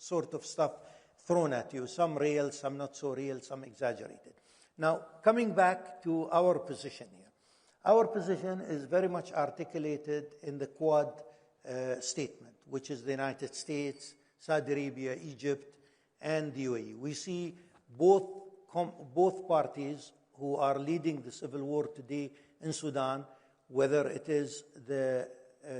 sort of stuff thrown at you, some real, some not so real, some exaggerated. Now, coming back to our position here. Our position is very much articulated in the Quad statement, which is the United States, Saudi Arabia, Egypt, and the UAE. We see both parties who are leading the civil war today in Sudan, whether it is the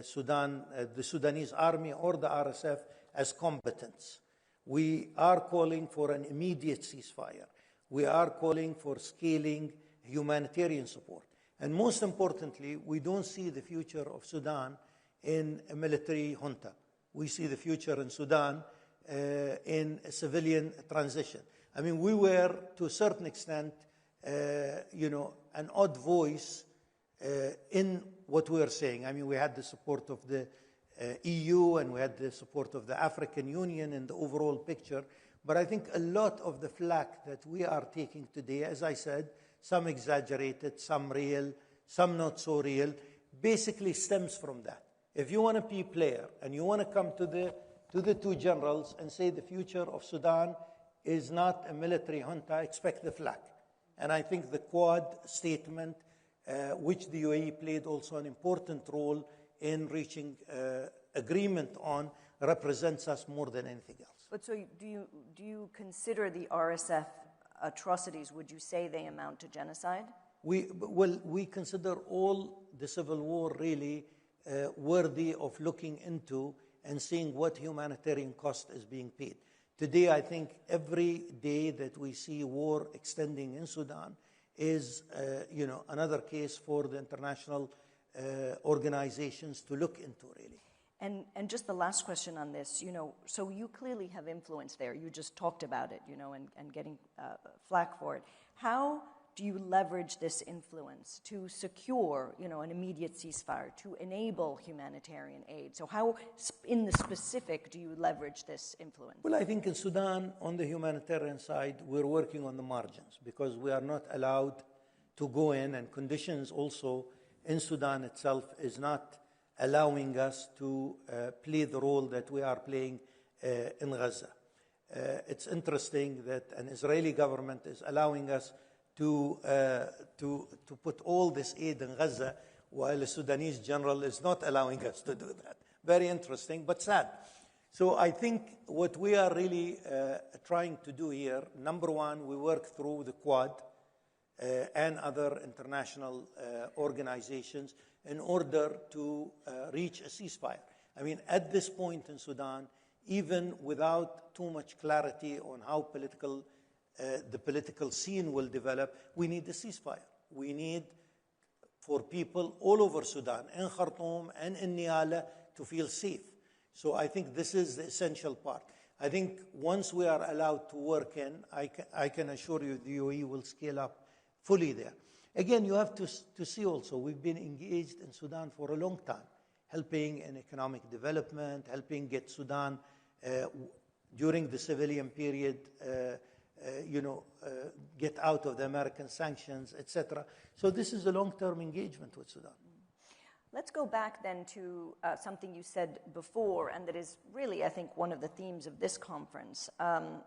Sudanese army or the RSF, as combatants. We are calling for an immediate ceasefire. We are calling for scaling humanitarian support. And most importantly, we don't see the future of Sudan in a military junta. We see the future in Sudan in a civilian transition. I mean, we were, to a certain extent, an odd voice in what we are saying. I mean, we had the support of the EU and we had the support of the African Union in the overall picture. But I think a lot of the flack that we are taking today, as I said, some exaggerated, some real, some not so real, basically stems from that. If you want to be a player and you want to come to the two generals and say the future of Sudan is not a military junta, expect the flack. And I think the Quad statement, which the UAE played also an important role in reaching agreement on, represents us more than anything else. But so do you consider the RSF atrocities, would you say they amount to genocide? We consider all the civil war really worthy of looking into and seeing what humanitarian cost is being paid. Today, I think every day that we see war extending in Sudan is, another case for the international organizations to look into, really. And just the last question on this, so you clearly have influence there. You just talked about it, and getting flack for it. How do you leverage this influence to secure, an immediate ceasefire, to enable humanitarian aid? So how, in the specific, do you leverage this influence? Well, I think in Sudan, on the humanitarian side, we're working on the margins because we are not allowed to go in, and conditions also in Sudan itself is not allowing us to play the role that we are playing in Gaza. It's interesting that an Israeli government is allowing us to put all this aid in Gaza, while a Sudanese general is not allowing us to do that. Very interesting, but sad. So I think what we are really trying to do here, number one, we work through the Quad and other international organizations in order to reach a ceasefire. I mean, at this point in Sudan, even without too much clarity on how the political scene will develop, we need a ceasefire. We need for people all over Sudan, in Khartoum and in Niala, to feel safe. So I think this is the essential part. I think once we are allowed to work in, I can assure you the UAE will scale up fully there. Again, you have to see also, we've been engaged in Sudan for a long time, helping in economic development, helping get Sudan during the civilian period, get out of the American sanctions, etc. So this is a long-term engagement with Sudan. Let's go back then to something you said before, and that is really, I think, one of the themes of this conference,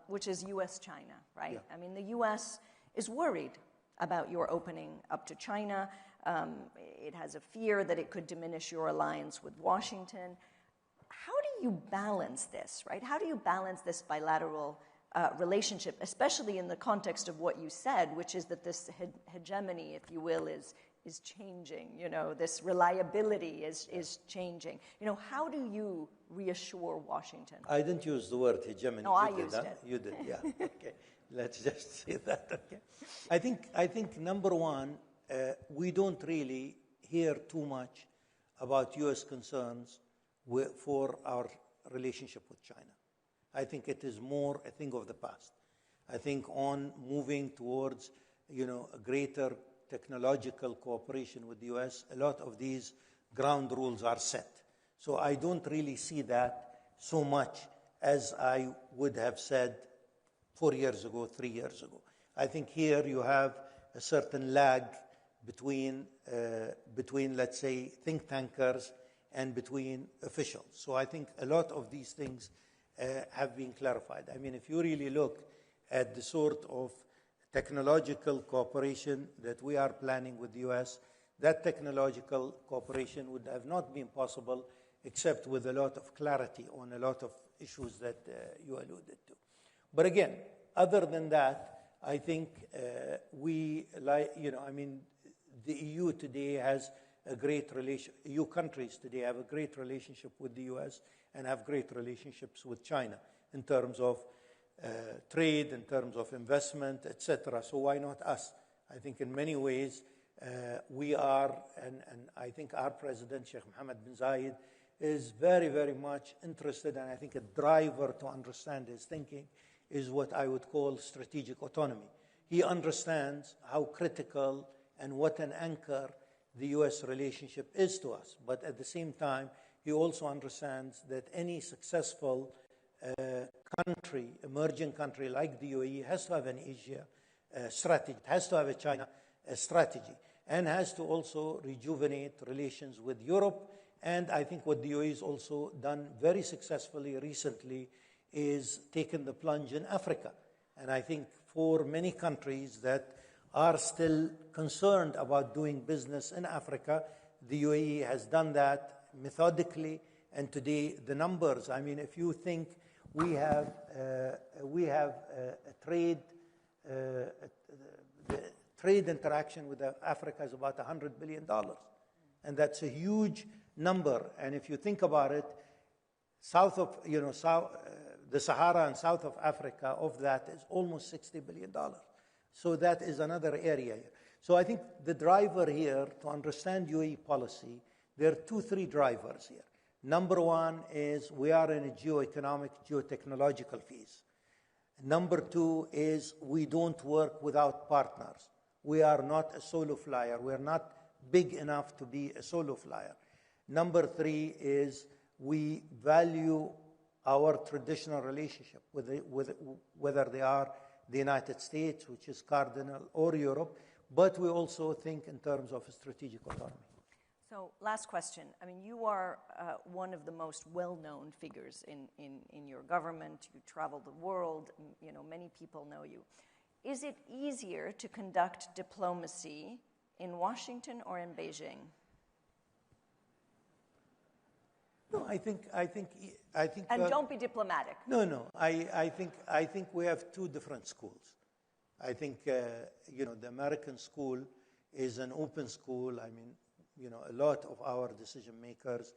which is U.S.-China, right? Yeah. I mean, the U.S. is worried about your opening up to China. It has a fear that it could diminish your alliance with Washington. How do you balance this, right? How do you balance this bilateral relationship, especially in the context of what you said, which is that this hegemony, if you will, is changing, this reliability is changing. How do you reassure Washington? I didn't use the word hegemony. No, I used it. You did, yeah. Okay. Let's just say that, okay. I think number one, we don't really hear too much about U.S. concerns for our relationship with China. I think it is more a thing of the past. I think on moving towards, a greater technological cooperation with the U.S., a lot of these ground rules are set. So I don't really see that so much as I would have said 4 years ago, 3 years ago. I think here you have a certain lag between, let's say, think tankers and between officials. So I think a lot of these things have been clarified. I mean, if you really look at the sort of technological cooperation that we are planning with the U.S., that technological cooperation would have not been possible except with a lot of clarity on a lot of issues that you alluded to. But again, other than that, I think the EU today has a great relation. EU countries today have a great relationship with the U.S. and have great relationships with China in terms of trade, in terms of investment, etc. So why not us? I think in many ways we are, and I think our president, Sheikh Mohammed bin Zayed, is very, very much interested, and I think a driver to understand his thinking is what I would call strategic autonomy. He understands how critical and what an anchor the U.S. relationship is to us. But at the same time, he also understands that any successful country, emerging country like the UAE, has to have an Asia strategy, has to have a China strategy, and has to also rejuvenate relations with Europe. And I think what the UAE has also done very successfully recently is taken the plunge in Africa. And I think for many countries that are still concerned about doing business in Africa, the UAE has done that methodically. And today, the numbers, I mean, if you think we have a trade interaction with Africa is about $100 billion. And that's a huge number. And if you think about it, the Sahara and south of Africa, of that is almost $60 billion. So that is another area here. So I think the driver here, to understand UAE policy, there are 3 drivers here. Number one is we are in a geoeconomic, geotechnological phase. Number 2 is we don't work without partners. We are not a solo flyer. We are not big enough to be a solo flyer. Number 3 is we value our traditional relationship, whether they are the United States, which is cardinal, or Europe, but we also think in terms of strategic autonomy. So last question. I mean, you are one of the most well-known figures in your government. You travel the world. You know, many people know you. Is it easier to conduct diplomacy in Washington or in Beijing? No, I think. And don't be diplomatic. No. I think we have 2 different schools. I think the American school is an open school. I mean, a lot of our decision makers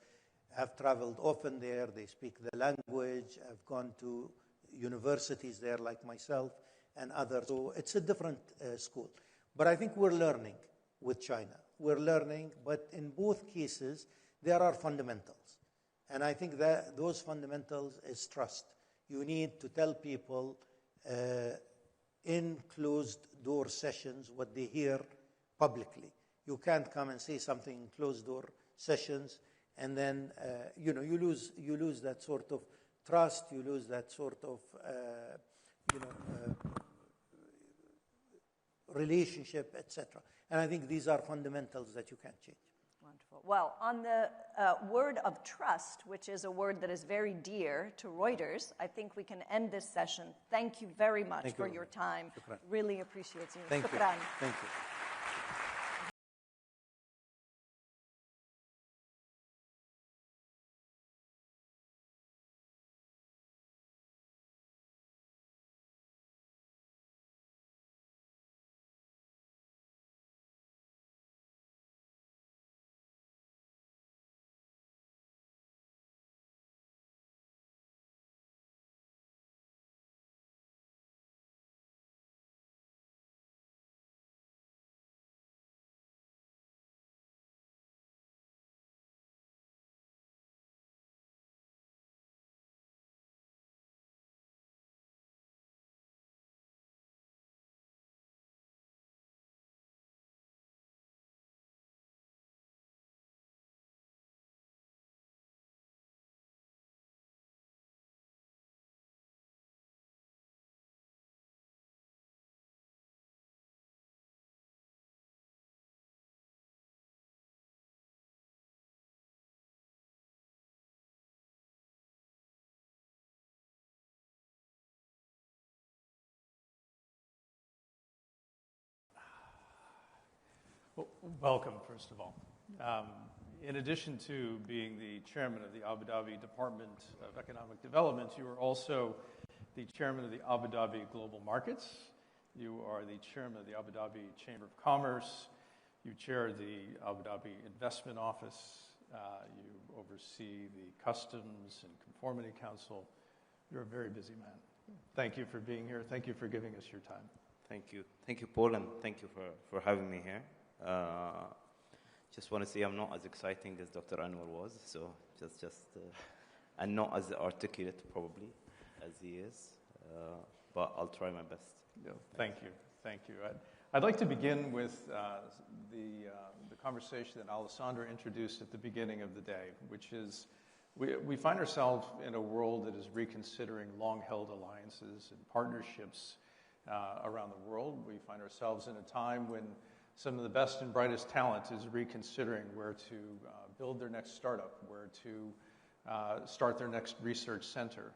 have traveled often there. They speak the language. Have gone to universities there, like myself and others. So it's a different school. But I think we're learning with China. We're learning, but in both cases there are fundamentals. And I think that those fundamentals is trust. You need to tell people in closed-door sessions what they hear publicly. You can't come and say something in closed-door sessions, and then you lose that sort of trust. You lose that sort of relationship, etc. And I think these are fundamentals that you can't change. Wonderful. Well, on the word of trust, which is a word that is very dear to Reuters, I think we can end this session. Thank you very much for your time. Shukran. Really appreciate it. Thank you. Thank you. Well, welcome, first of all. In addition to being the chairman of the Abu Dhabi Department of Economic Development, you are also the chairman of the Abu Dhabi Global Markets. You are the chairman of the Abu Dhabi Chamber of Commerce. You chair the Abu Dhabi Investment Office. You oversee the Customs and Conformity Council. You're a very busy man. Thank you for being here. Thank you for giving us your time. Thank you. Thank you, Paul, and thank you for having me here. Just want to say I'm not as exciting as Dr. Anwar was, so and not as articulate, probably, as he is, but I'll try my best. Yeah, thank you. Thank you. I'd like to begin with the conversation that Alessandra introduced at the beginning of the day, which is we find ourselves in a world that is reconsidering long-held alliances and partnerships around the world. We find ourselves in a time when some of the best and brightest talent is reconsidering where to build their next startup, where to start their next research center.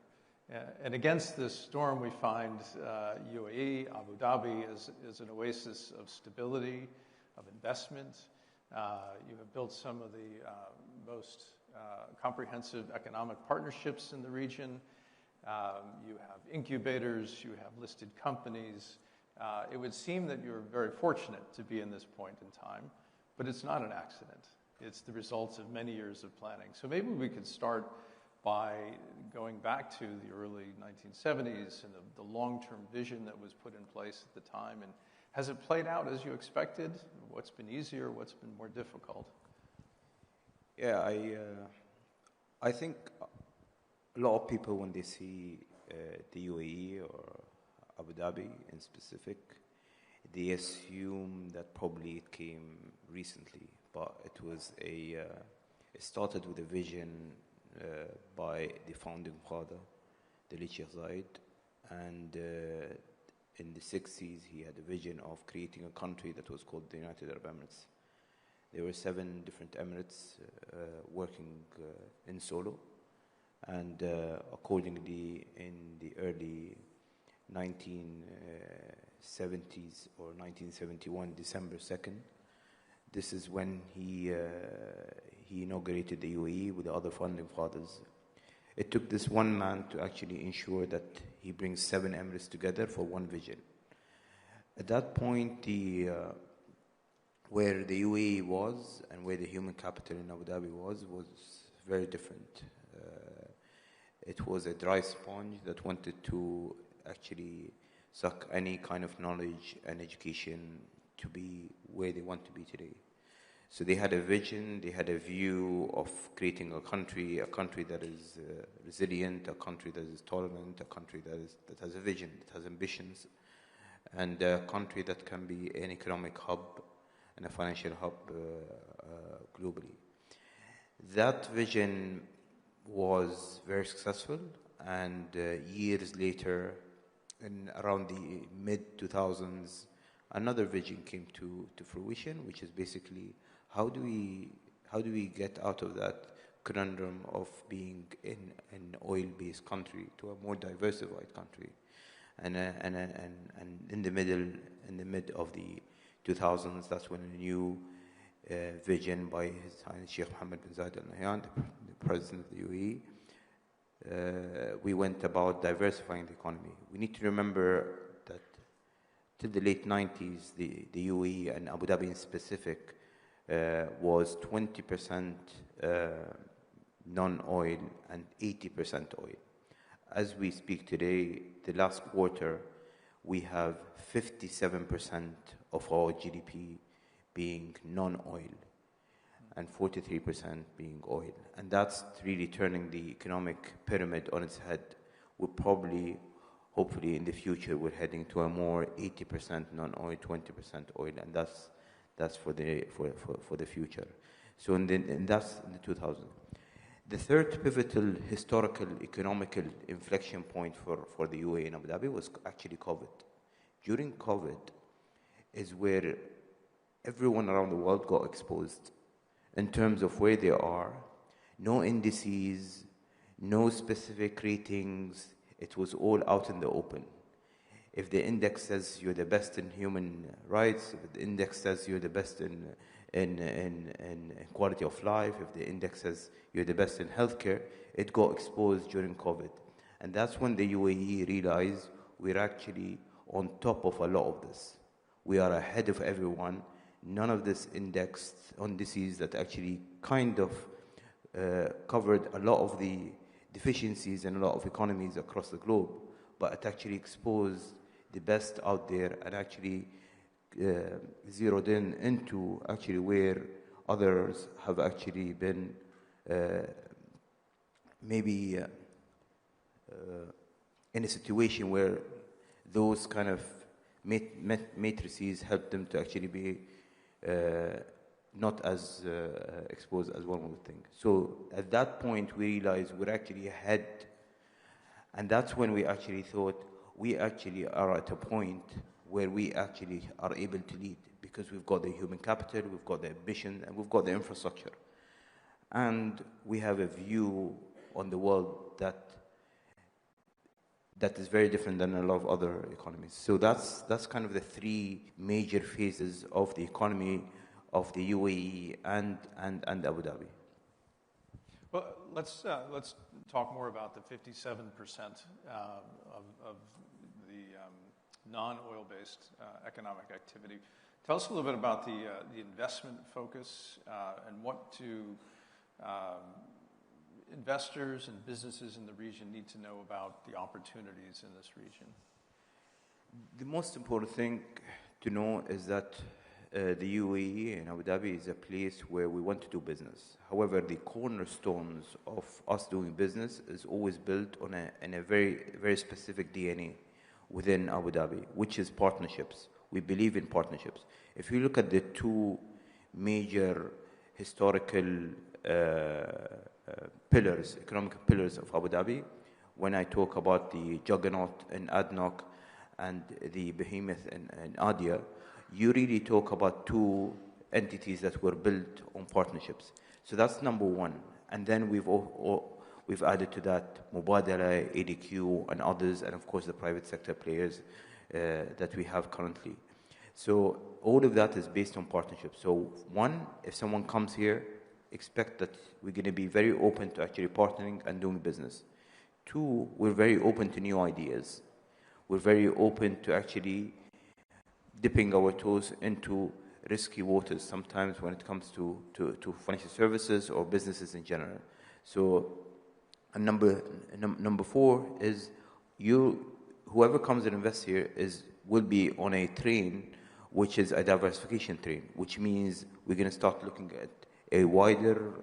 And against this storm, we find UAE, Abu Dhabi, as an oasis of stability, of investment. You have built some of the most comprehensive economic partnerships in the region. You have incubators, you have listed companies. It would seem that you're very fortunate to be in this point in time, but it's not an accident. It's the results of many years of planning. So maybe we could start by going back to the early 1970s and the long-term vision that was put in place at the time. And has it played out as you expected? What's been easier? What's been more difficult? Yeah, I think a lot of people, when they see the UAE or Abu Dhabi in specific, they assume that probably it came recently, but it started with a vision by the founding father, the late Sheikh Zayed, and in the 60s he had a vision of creating a country that was called the United Arab Emirates. There were 7 different emirates working in solo, and accordingly in the early 1970s or 1971, December 2nd, this is when he inaugurated the UAE with the other founding fathers. It took this one man to actually ensure that he brings 7 emirates together for one vision. At that point, where the UAE was and where the human capital in Abu Dhabi was very different. It was a dry sponge that wanted to actually suck any kind of knowledge and education to be where they want to be today. So they had a vision, they had a view of creating a country that is resilient, a country that is tolerant, a country that has a vision, that has ambitions, and a country that can be an economic hub and a financial hub globally. That vision was very successful, and years later, in around the mid-2000s, another vision came to fruition, which is basically how do we get out of that conundrum of being in an oil-based country to a more diversified country, and in the mid of the 2000s, that's when a new vision by His Highness Sheikh Mohammed bin Zayed Al Nahyan, the president of the UAE, we went about diversifying the economy. We need to remember that till the late 90s, the UAE and Abu Dhabi in specific was 20% non-oil and 80% oil. As we speak today, the last quarter, we have 57% of our GDP being non-oil and 43% being oil. And that's really turning the economic pyramid on its head. We're probably, hopefully in the future, we're heading to a more 80% non-oil, 20% oil, and that's for the future. So that's in the 2000s. The third pivotal historical economical inflection point for the UAE and Abu Dhabi was actually COVID. During COVID is where everyone around the world got exposed in terms of where they are. No indices, no specific ratings. It was all out in the open. If the index says you're the best in human rights, if the index says you're the best in quality of life, if the index says you're the best in healthcare, it got exposed during COVID. And that's when the UAE realized we're actually on top of a lot of this. We are ahead of everyone. None of this indexed on disease that actually kind of covered a lot of the deficiencies in a lot of economies across the globe, but it actually exposed the best out there and actually zeroed in into actually where others have actually been maybe in a situation where those kind of matrices help them to actually be not as exposed as one would think. So at that point, we realized we're actually ahead. And that's when we actually thought we actually are at a point where we actually are able to lead, because we've got the human capital, we've got the ambition, and we've got the infrastructure. And we have a view on the world that is very different than a lot of other economies. So that's kind of the three major phases of the economy of the UAE and Abu Dhabi. Well, let's talk more about the 57% of the non-oil-based economic activity. Tell us a little bit about the investment focus and what investors and businesses in the region need to know about the opportunities in this region. The most important thing to know is that the UAE and Abu Dhabi is a place where we want to do business. However, the cornerstones of us doing business is always built on a very, very specific DNA within Abu Dhabi, which is partnerships. We believe in partnerships. If you look at the two major historical pillars, economic pillars of Abu Dhabi, when I talk about the juggernaut in ADNOC and the behemoth in ADIA, you really talk about two entities that were built on partnerships. So that's number one. And then we've added to that Mubadala, ADQ, and others, and of course the private sector players that we have currently. So all of that is based on partnerships. So one, if someone comes here, expect that we're going to be very open to actually partnering and doing business. Two, we're very open to new ideas. We're very open to actually dipping our toes into risky waters sometimes when it comes to financial services or businesses in general. So and number four is whoever comes and invests here will be on a train which is a diversification train, which means we're going to start looking at a wider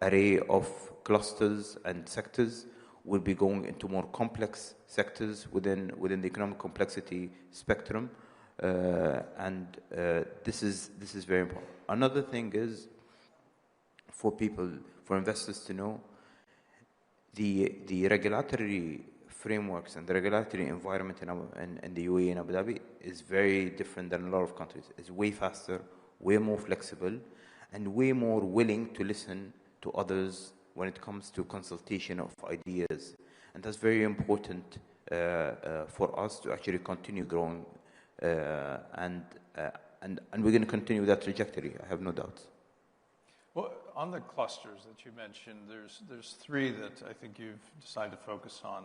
array of clusters and sectors. We'll be going into more complex sectors within the economic complexity spectrum, and this is very important. Another thing is for investors to know, the regulatory frameworks and the regulatory environment in the UAE and Abu Dhabi is very different than a lot of countries. It's way faster, way more flexible, and way more willing to listen to others when it comes to consultation of ideas. And that's very important for us to actually continue growing, and we're going to continue that trajectory, I have no doubts. Well, on the clusters that you mentioned, there's three that I think you've decided to focus on.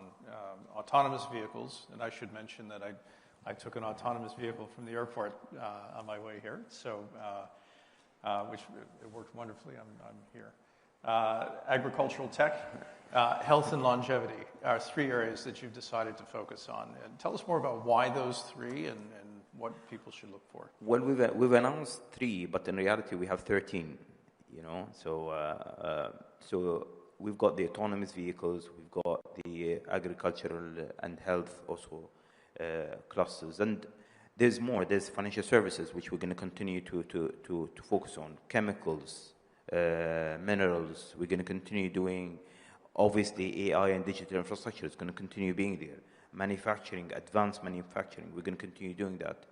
Autonomous vehicles, and I should mention that I took an autonomous vehicle from the airport on my way here, so which it worked wonderfully. I'm here. Agricultural tech, health and longevity are three areas that you've decided to focus on. And tell us more about why those three and what people should look for. Well, we've announced three, but in reality we have 13. So we've got the autonomous vehicles, we've got the agricultural and health also clusters, and there's more. There's financial services, which we're going to continue to focus on, chemicals, minerals. We're going to continue doing, obviously, AI and digital infrastructure is going to continue being there. Manufacturing, advanced manufacturing, we're going to continue doing that.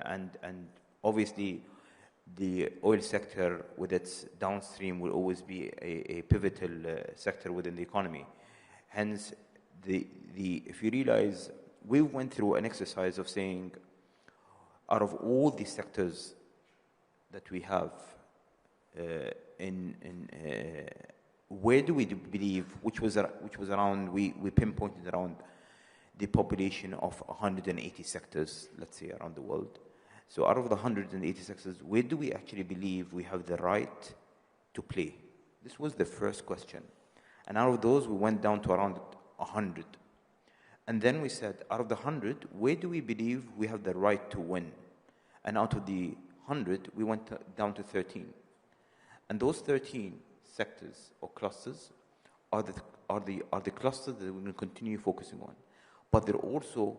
And obviously, the oil sector with its downstream will always be a pivotal sector within the economy. Hence, the if you realize, we went through an exercise of saying, out of all the sectors that we have, where do we believe, which was around, we pinpointed around the population of 180 sectors, let's say, around the world. So out of the 180 sectors, where do we actually believe we have the right to play? This was the first question. And out of those, we went down to around 100. And then we said, out of the 100, where do we believe we have the right to win? And out of the 100, we went down to 13. And those 13 sectors or clusters are the clusters that we're going to continue focusing on. But they're also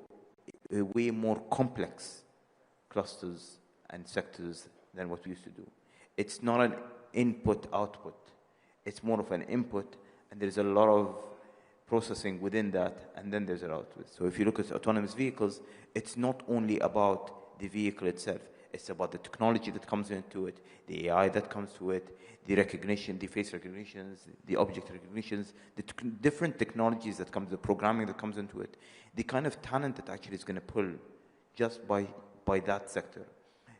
way more complex clusters and sectors than what we used to do. It's not an input-output. It's more of an input, and there's a lot of processing within that, and then there's an output. So if you look at autonomous vehicles, it's not only about the vehicle itself. It's about the technology that comes into it, the AI that comes to it, the recognition, the face recognitions, the object recognitions, the different technologies that comes, the programming that comes into it, the kind of talent that actually is going to pull just by that sector.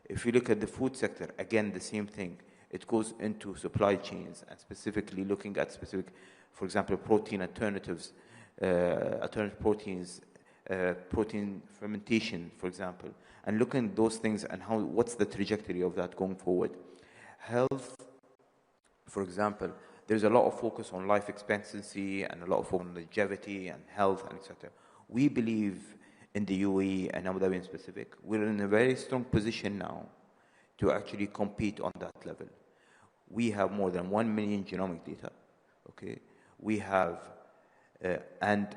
If you look at the food sector, again, the same thing. It goes into supply chains and specifically looking at specific, for example, protein alternatives, alternative proteins, protein fermentation, for example, and looking at those things and what's the trajectory of that going forward. Health, for example, there's a lot of focus on life expectancy and a lot of focus on longevity and health and etc. We believe in the UAE and Abu Dhabi in specific, we're in a very strong position now to actually compete on that level. We have more than 1 million genomic data, okay? We have, and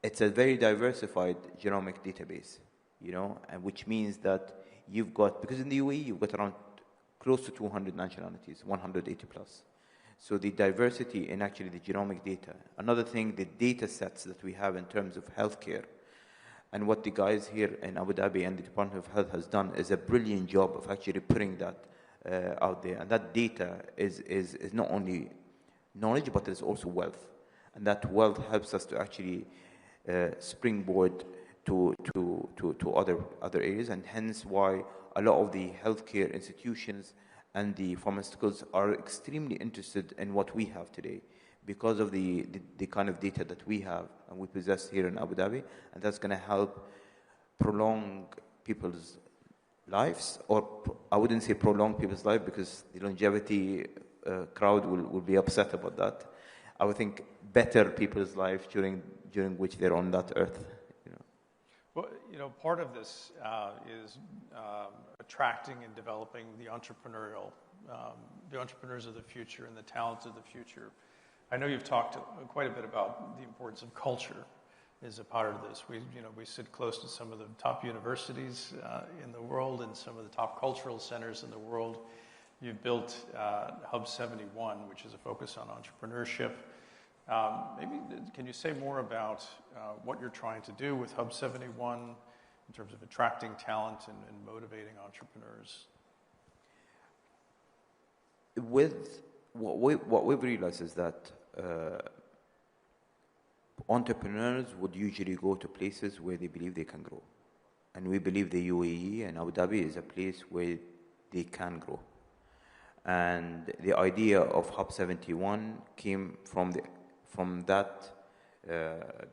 it's a very diversified genomic database, you know, and which means that you've got, because in the UAE, you've got around close to 200 nationalities, 180 plus. So the diversity in actually the genomic data. Another thing, the data sets that we have in terms of healthcare, and what the guys here in Abu Dhabi and the Department of Health has done is a brilliant job of actually putting that out there. And that data is not only knowledge, but it's also wealth. And that wealth helps us to actually springboard to other areas, and hence why a lot of the healthcare institutions and the pharmaceuticals are extremely interested in what we have today because of the kind of data that we have and we possess here in Abu Dhabi, and that's going to help prolong people's lives, or I wouldn't say prolong people's life because the longevity crowd will be upset about that. I would think better people's life during which they're on that earth. You know. Well, you know, part of this is attracting and developing the entrepreneurs of the future and the talents of the future. I know you've talked quite a bit about the importance of culture as a part of this. We sit close to some of the top universities in the world and some of the top cultural centers in the world. You've built Hub 71, which is a focus on entrepreneurship. Maybe can you say more about what you're trying to do with Hub 71 in terms of attracting talent and motivating entrepreneurs? With what we've realized is that entrepreneurs would usually go to places where they believe they can grow. And we believe the UAE and Abu Dhabi is a place where they can grow. And the idea of Hub 71 came from that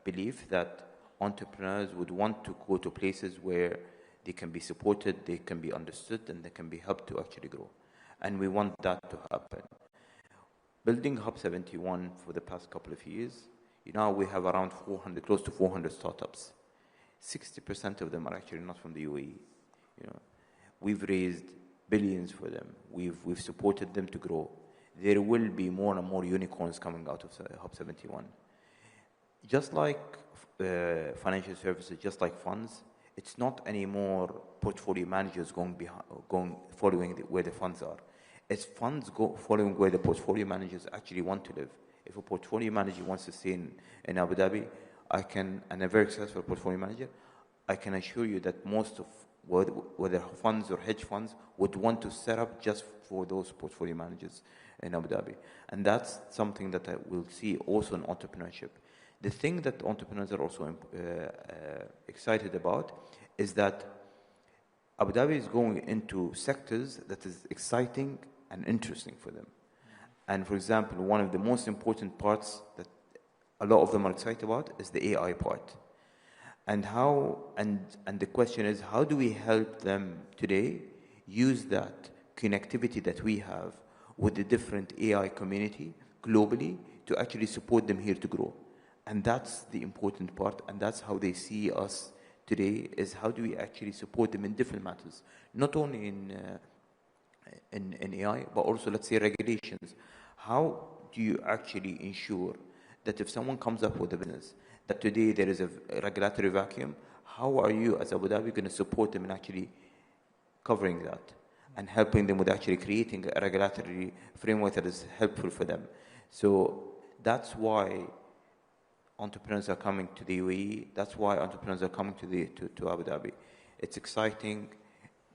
belief that entrepreneurs would want to go to places where they can be supported, they can be understood, and they can be helped to actually grow. And we want that to happen. Building Hub 71 for the past couple of years, we have around close to 400 startups. 60% of them are actually not from the UAE. We've raised billions for them. We've supported them to grow. There will be more and more unicorns coming out of Hub 71. Just like financial services, just like funds, it's not anymore portfolio managers following where the funds are. It's funds following where the portfolio managers actually want to live. If a portfolio manager wants to stay in Abu Dhabi, and a very successful portfolio manager, I can assure you that most of whether funds or hedge funds would want to set up just for those portfolio managers in Abu Dhabi. And that's something that I will see also in entrepreneurship. The thing that entrepreneurs are also excited about is that Abu Dhabi is going into sectors that is exciting and interesting for them. And for example, one of the most important parts that a lot of them are excited about is the AI part. And the question is, how do we help them today use that connectivity that we have with the different AI community globally to actually support them here to grow? And that's the important part, and that's how they see us today, is how do we actually support them in different matters, not only in AI, but also, let's say, regulations. How do you actually ensure that if someone comes up with a business, that today there is a regulatory vacuum, how are you as Abu Dhabi going to support them in actually covering that and helping them with actually creating a regulatory framework that is helpful for them? So that's why entrepreneurs are coming to the UAE. That's why entrepreneurs are coming to Abu Dhabi. It's exciting.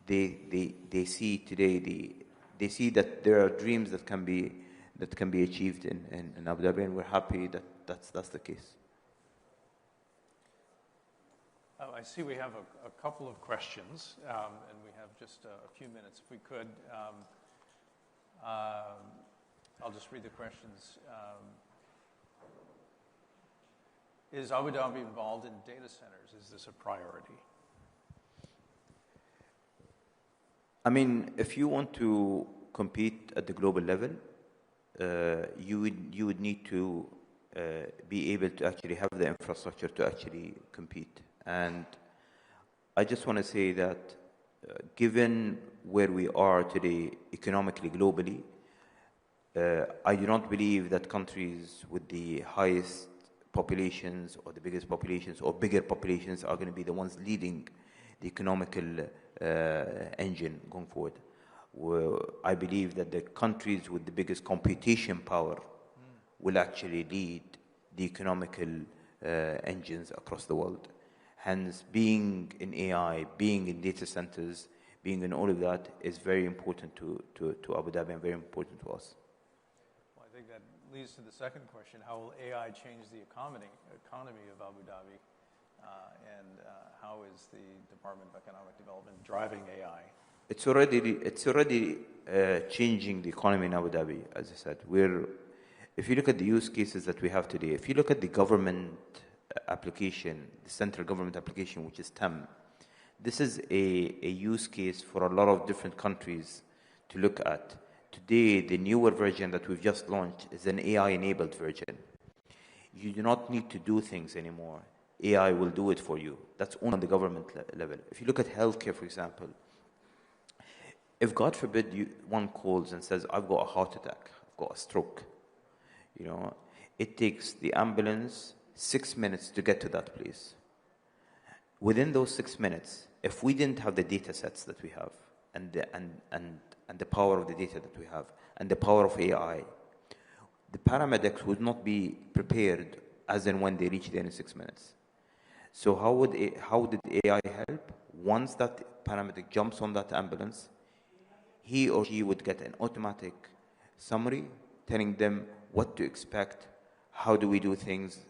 They see today, they see that there are dreams that can be achieved in Abu Dhabi, and we're happy that that's the case. I see we have a couple of questions, and we have just a few minutes. If we could, I'll just read the questions. Is Abu Dhabi involved in data centers? Is this a priority? I mean, if you want to compete at the global level, you would need to be able to actually have the infrastructure to actually compete. And I just want to say that given where we are today economically, globally, I do not believe that countries with the highest populations or the biggest populations or bigger populations are going to be the ones leading the economical engine going forward. I believe that the countries with the biggest computation power will actually lead the economical engines across the world. Hence, being in AI, being in data centers, being in all of that is very important to Abu Dhabi and very important to us. Well, I think that leads to the second question. How will AI change the economy of Abu Dhabi? And how is the Department of Economic Development driving AI? It's already changing the economy in Abu Dhabi, as I said. If you look at the use cases that we have today, if you look at the government application, the central government application, which is TEM, this is a use case for a lot of different countries to look at. Today, the newer version that we've just launched is an AI-enabled version. You do not need to do things anymore. AI will do it for you. That's only on the government level. If you look at healthcare, for example, if God forbid one calls and says, I've got a heart attack, I've got a stroke, it takes the ambulance 6 minutes to get to that place. Within those 6 minutes, if we didn't have the data sets that we have and the power of the data that we have and the power of AI, the paramedics would not be prepared as and when they reach there in 6 minutes. So how did AI help? Once that paramedic jumps on that ambulance, he or she would get an automatic summary telling them what to expect, how do we do things,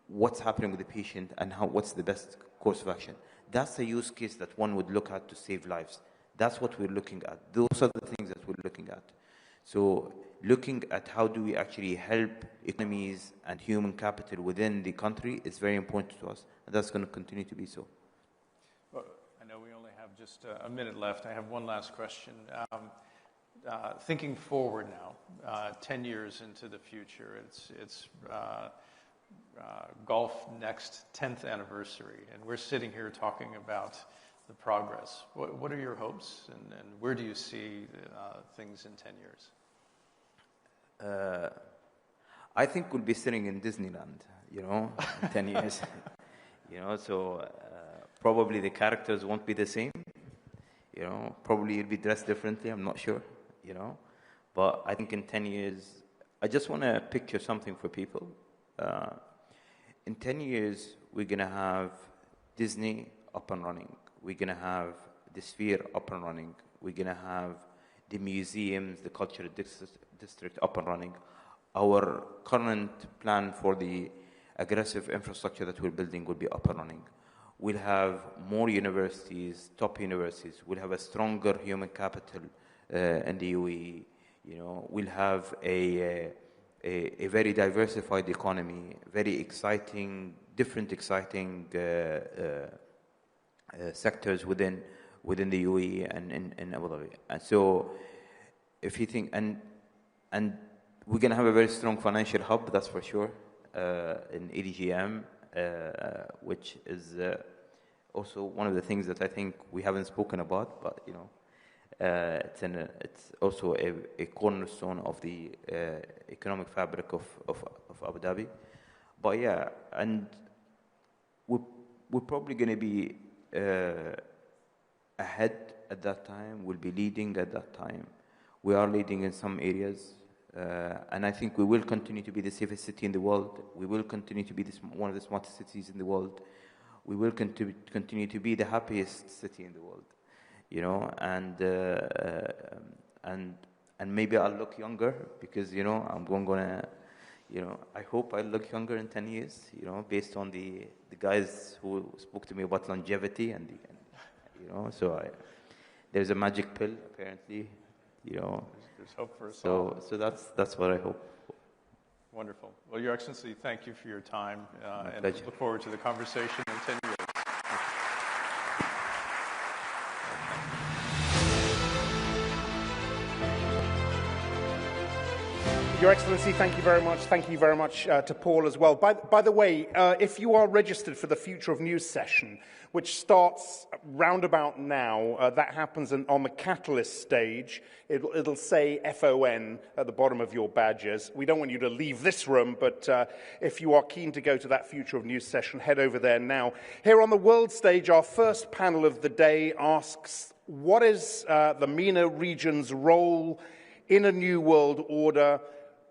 what's happening with the patient, and what's the best course of action. That's a use case that one would look at to save lives. That's what we're looking at. Those are the things that we're looking at. So looking at how do we actually help economies and human capital within the country is very important to us, and that's going to continue to be so. Well, I know we only have just a minute left. I have one last question. Thinking forward now, 10 years into the future, it's Gulf Next 10th anniversary, and we're sitting here talking about the progress. What are your hopes, and where do you see things in 10 years? I think we'll be sitting in Disneyland, in 10 years. So probably the characters won't be the same. Probably you'll be dressed differently, I'm not sure, But I think in 10 years, I just want to picture something for people. In 10 years, we're going to have Disney up and running. We're going to have the Sphere up and running. We're going to have the museums, the cultural district up and running. our current plan for the aggressive infrastructure that we're building will be up and running. We'll have more universities, top universities. We'll have a stronger human capital in the UAE. You know, we'll have a very diversified economy, very exciting, different exciting sectors within the UAE and in Abu Dhabi. And so, if you think, and we're going to have a very strong financial hub, that's for sure, in EDGM, which is also one of the things that I think we haven't spoken about, but you know, it's also a cornerstone of the economic fabric of Abu Dhabi. But yeah, and we're probably going to be ahead at that time. We'll be leading at that time. We are leading in some areas. And I think we will continue to be the safest city in the world. We will continue to be one of the smartest cities in the world. We will continue to be the happiest city in the world, you know. And maybe I'll look younger because you know I'm gonna, you know, I hope I'll look younger in 10 years, you know, based on the guys who spoke to me about longevity and you know. So there's a magic pill apparently, you know. There's hope for us all. So that's what I hope. Wonderful. Well, Your Excellency, thank you for your time, and pleasure. look forward to the conversation in 10 years. Your Excellency, thank you very much. Thank you very much to Paul as well. By the way, if you are registered for the Future of News session, which starts roundabout now, that happens on the Catalyst stage. It'll say FON at the bottom of your badges. We don't want you to leave this room, but if you are keen to go to that Future of News session, head over there now. Here on the world stage, our first panel of the day asks, what is the MENA region's role in a new world order?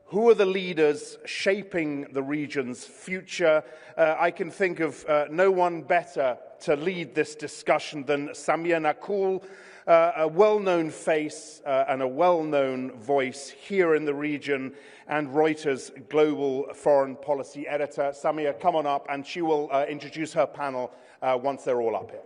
Who are the leaders shaping the region's future? I can think of no one better to lead this discussion than Samia Nakul, a well-known face and a well-known voice here in the region, and Reuters Global Foreign Policy Editor. Samia, come on up, and she will introduce her panel once they're all up here.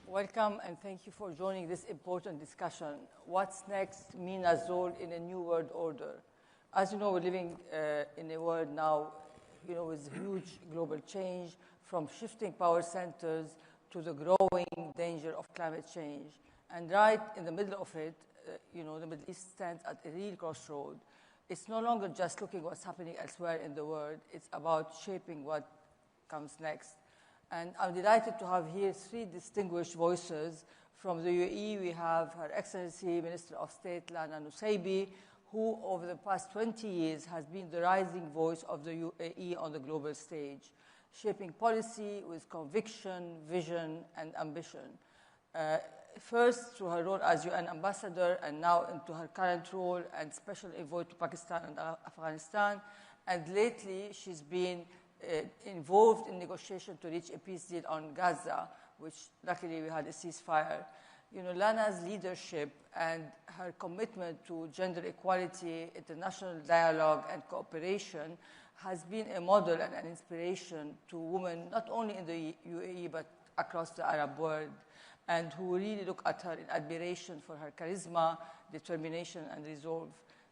Welcome and thank you for joining this important discussion. What's next? MENA's role in a new world order. As you know, we're living in a world now, you know, with huge global change, from shifting power centers to the growing danger of climate change. And right in the middle of it, you know, the Middle East stands at a real crossroad. It's no longer just looking what's happening elsewhere in the world. It's about shaping what comes next. And I'm delighted to have here three distinguished voices. From the UAE, we have Her Excellency Minister of State Lana Nusaybi, who over the past 20 years has been the rising voice of the UAE on the global stage, shaping policy with conviction, vision, and ambition. First, through her role as UN ambassador, and now into her current role and special envoy to Pakistan and Afghanistan. And lately, she's been involved in negotiation to reach a peace deal on Gaza, which luckily we had a ceasefire. You know, Lana's leadership and her commitment to gender equality, international dialogue, and cooperation has been a model and an inspiration to women, not only in the UAE, but across the Arab world, and who really look at her in admiration for her charisma, determination, and resolve.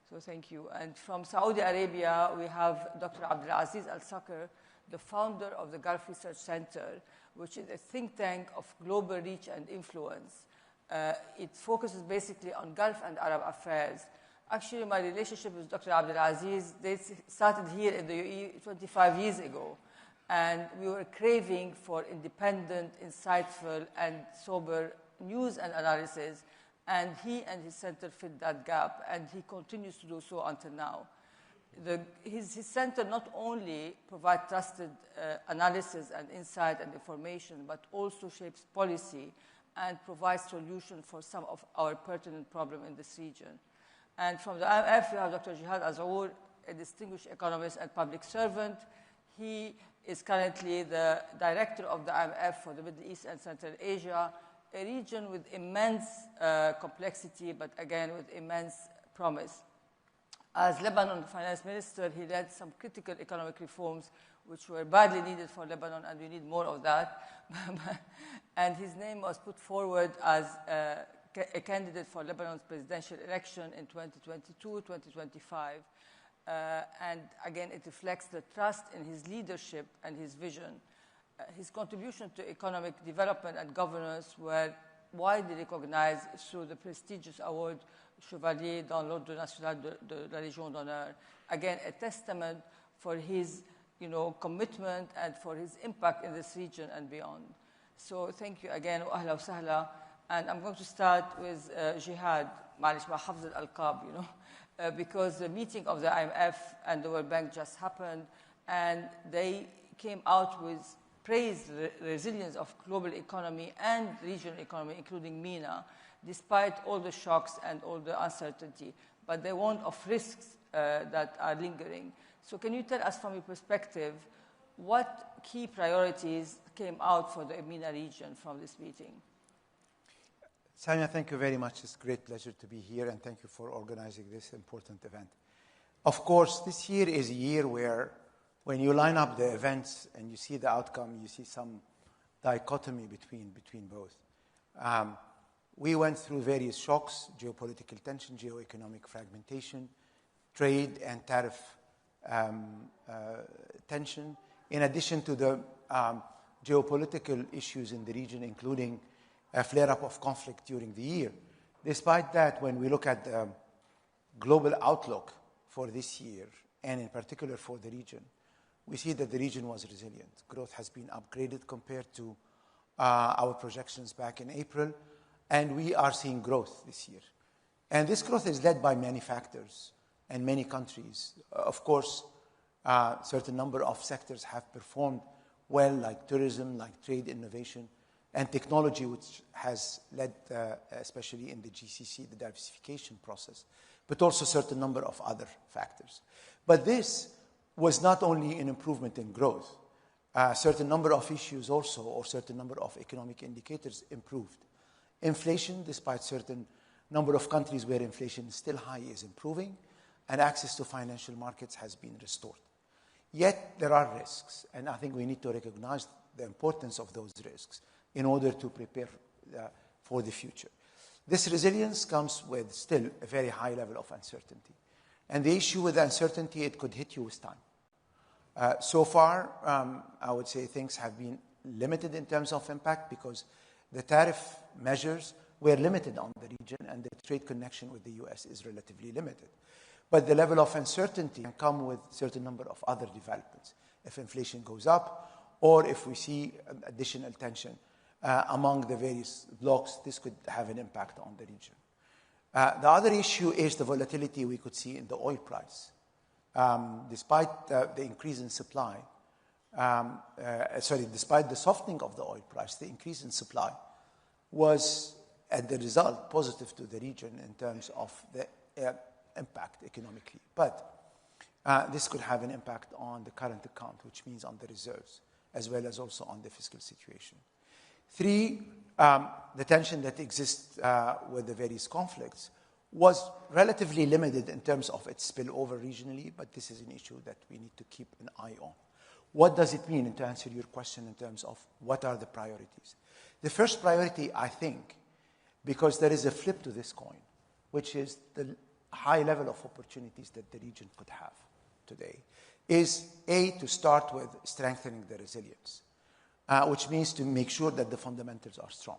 So thank you. And from Saudi Arabia, we have Dr. Abdulaziz Al-Sakr, the founder of the Gulf Research Center, which is a think tank of global reach and influence. It focuses basically on Gulf and Arab affairs. Actually, my relationship with Dr. Abdulaziz, they started here in the UAE 25 years ago. And we were craving for independent, insightful, and sober news and analysis, and he and his center fit that gap, and he continues to do so until now. His center not only provides trusted analysis and insight and information, but also shapes policy and provides solutions for some of our pertinent problems in this region. And from the IMF, we have Dr. Jihad Azzaour, a distinguished economist and public servant. He is currently the director of the IMF for the Middle East and Central Asia, a region with immense complexity, but again with immense promise. As Lebanon finance minister, he led some critical economic reforms which were badly needed for Lebanon, and we need more of that. And his name was put forward as a candidate for Lebanon's presidential election in 2022, 2025. And again, it reflects the trust in his leadership and his vision. His contribution to economic development and governance were widely recognized through the prestigious award Chevalier dans l'Ordre National de la Légion d'Honneur. Again, a testament for his commitment and for his impact in this region and beyond. So thank you again, wa ahla wa sahla. And I'm going to start with Jihad, معلش مع حفظ الألقاب, because the meeting of the IMF and the World Bank just happened, and they came out with praised the resilience of global economy and regional economy, including MENA, despite all the shocks and all the uncertainty. But they warned of risks that are lingering. So can you tell us from your perspective what key priorities came out for the MENA region from this meeting? Samia, thank you very much. It's a great pleasure to be here, and thank you for organizing this important event. Of course, this year is a year where when you line up the events and you see the outcome, you see some dichotomy between both. We went through various shocks: geopolitical tension, geoeconomic fragmentation, trade and tariff tension, in addition to the geopolitical issues in the region, including a flare-up of conflict during the year. Despite that, when we look at the global outlook for this year, and in particular for the region, we see that the region was resilient. Growth has been upgraded compared to our projections back in April, and we are seeing growth this year. And this growth is led by many factors and many countries. Of course, a certain number of sectors have performed well, like tourism, like trade, innovation, and technology, which has led, especially in the GCC, the diversification process, but also a certain number of other factors. But this was not only an improvement in growth. A certain number of issues also, or certain number of economic indicators improved. Inflation, despite certain number of countries where inflation is still high, is improving, and access to financial markets has been restored. Yet there are risks, and I think we need to recognize the importance of those risks in order to prepare for the future. This resilience comes with still a very high level of uncertainty. And the issue with uncertainty, it could hit you with time. So far, I would say things have been limited in terms of impact because the tariff measures were limited on the region, and the trade connection with the US is relatively limited. But the level of uncertainty can come with a certain number of other developments. If inflation goes up, or if we see additional tension among the various blocs, this could have an impact on the region. The other issue is the volatility we could see in the oil price. Despite the increase in supply, despite the softening of the oil price, the increase in supply was, as the result, positive to the region in terms of the impact economically. But this could have an impact on the current account, which means on the reserves, as well as also on the fiscal situation. 3, the tension that exists with the various conflicts was relatively limited in terms of its spillover regionally, but this is an issue that we need to keep an eye on. What does it mean, and to answer your question in terms of what are the priorities? The first priority, I think, because there is a flip to this coin, which is the high level of opportunities that the region could have today, is A, to start with strengthening the resilience, which means to make sure that the fundamentals are strong.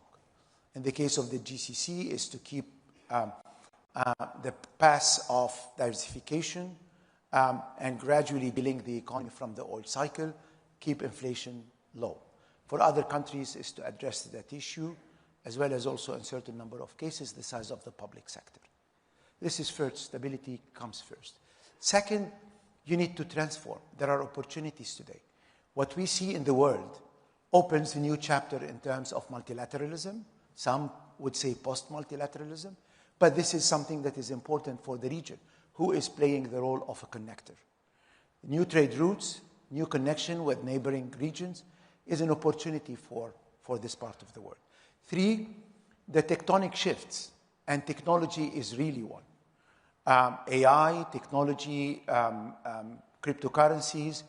In the case of the GCC, is to keep the path of diversification and gradually building the economy from the oil cycle, keep inflation low. For other countries, is to address that issue as well as also in certain number of cases, the size of the public sector. This is first. Stability comes first. Second, you need to transform. There are opportunities today. What we see in the world opens a new chapter in terms of multilateralism. Some would say post-multilateralism. But this is something that is important for the region, who is playing the role of a connector. New trade routes, new connection with neighboring regions is an opportunity for this part of the world. Three, the tectonic shifts, and technology is really one. AI, technology, cryptocurrencies,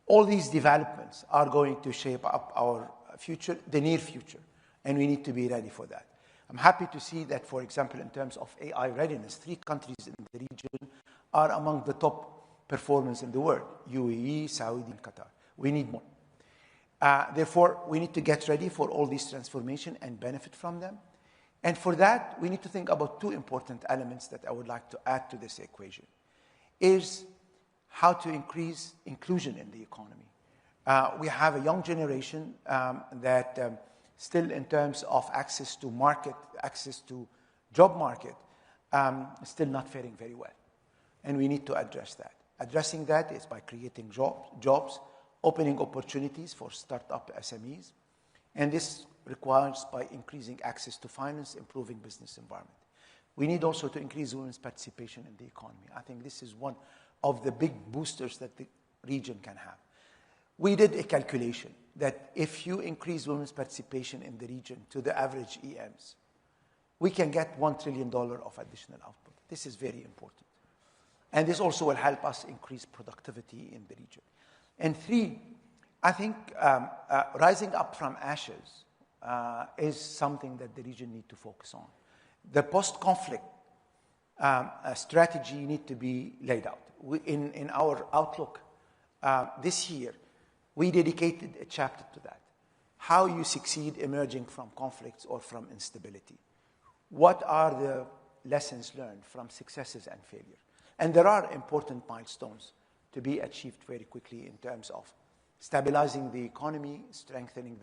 all these developments are going to shape up our future, the near future, and we need to be ready for that. I'm happy to see that, for example, in terms of AI readiness, 3 countries in the region are among the top performers in the world: UAE, Saudi, and Qatar. We need more. Therefore, we need to get ready for all these transformation and benefit from them. And for that, we need to think about 2 important elements that I would like to add to this equation, is how to increase inclusion in the economy. We have a young generation that still, in terms of access to market, access to job market, still not faring very well. And we need to address that. Addressing that is by creating jobs, opening opportunities for startup SMEs. And this requires by increasing access to finance, improving business environment. We need also to increase women's participation in the economy. I think this is one of the big boosters that the region can have. We did a calculation that if you increase women's participation in the region to the average EMs, we can get $1 trillion of additional output. This is very important. And this also will help us increase productivity in the region. And 3, I think rising up from ashes is something that the region needs to focus on. The post-conflict strategy needs to be laid out. In our outlook this year, we dedicated a chapter to that. How you succeed emerging from conflicts or from instability. What are the lessons learned from successes and failure? And there are important milestones to be achieved very quickly in terms of stabilizing the economy, strengthening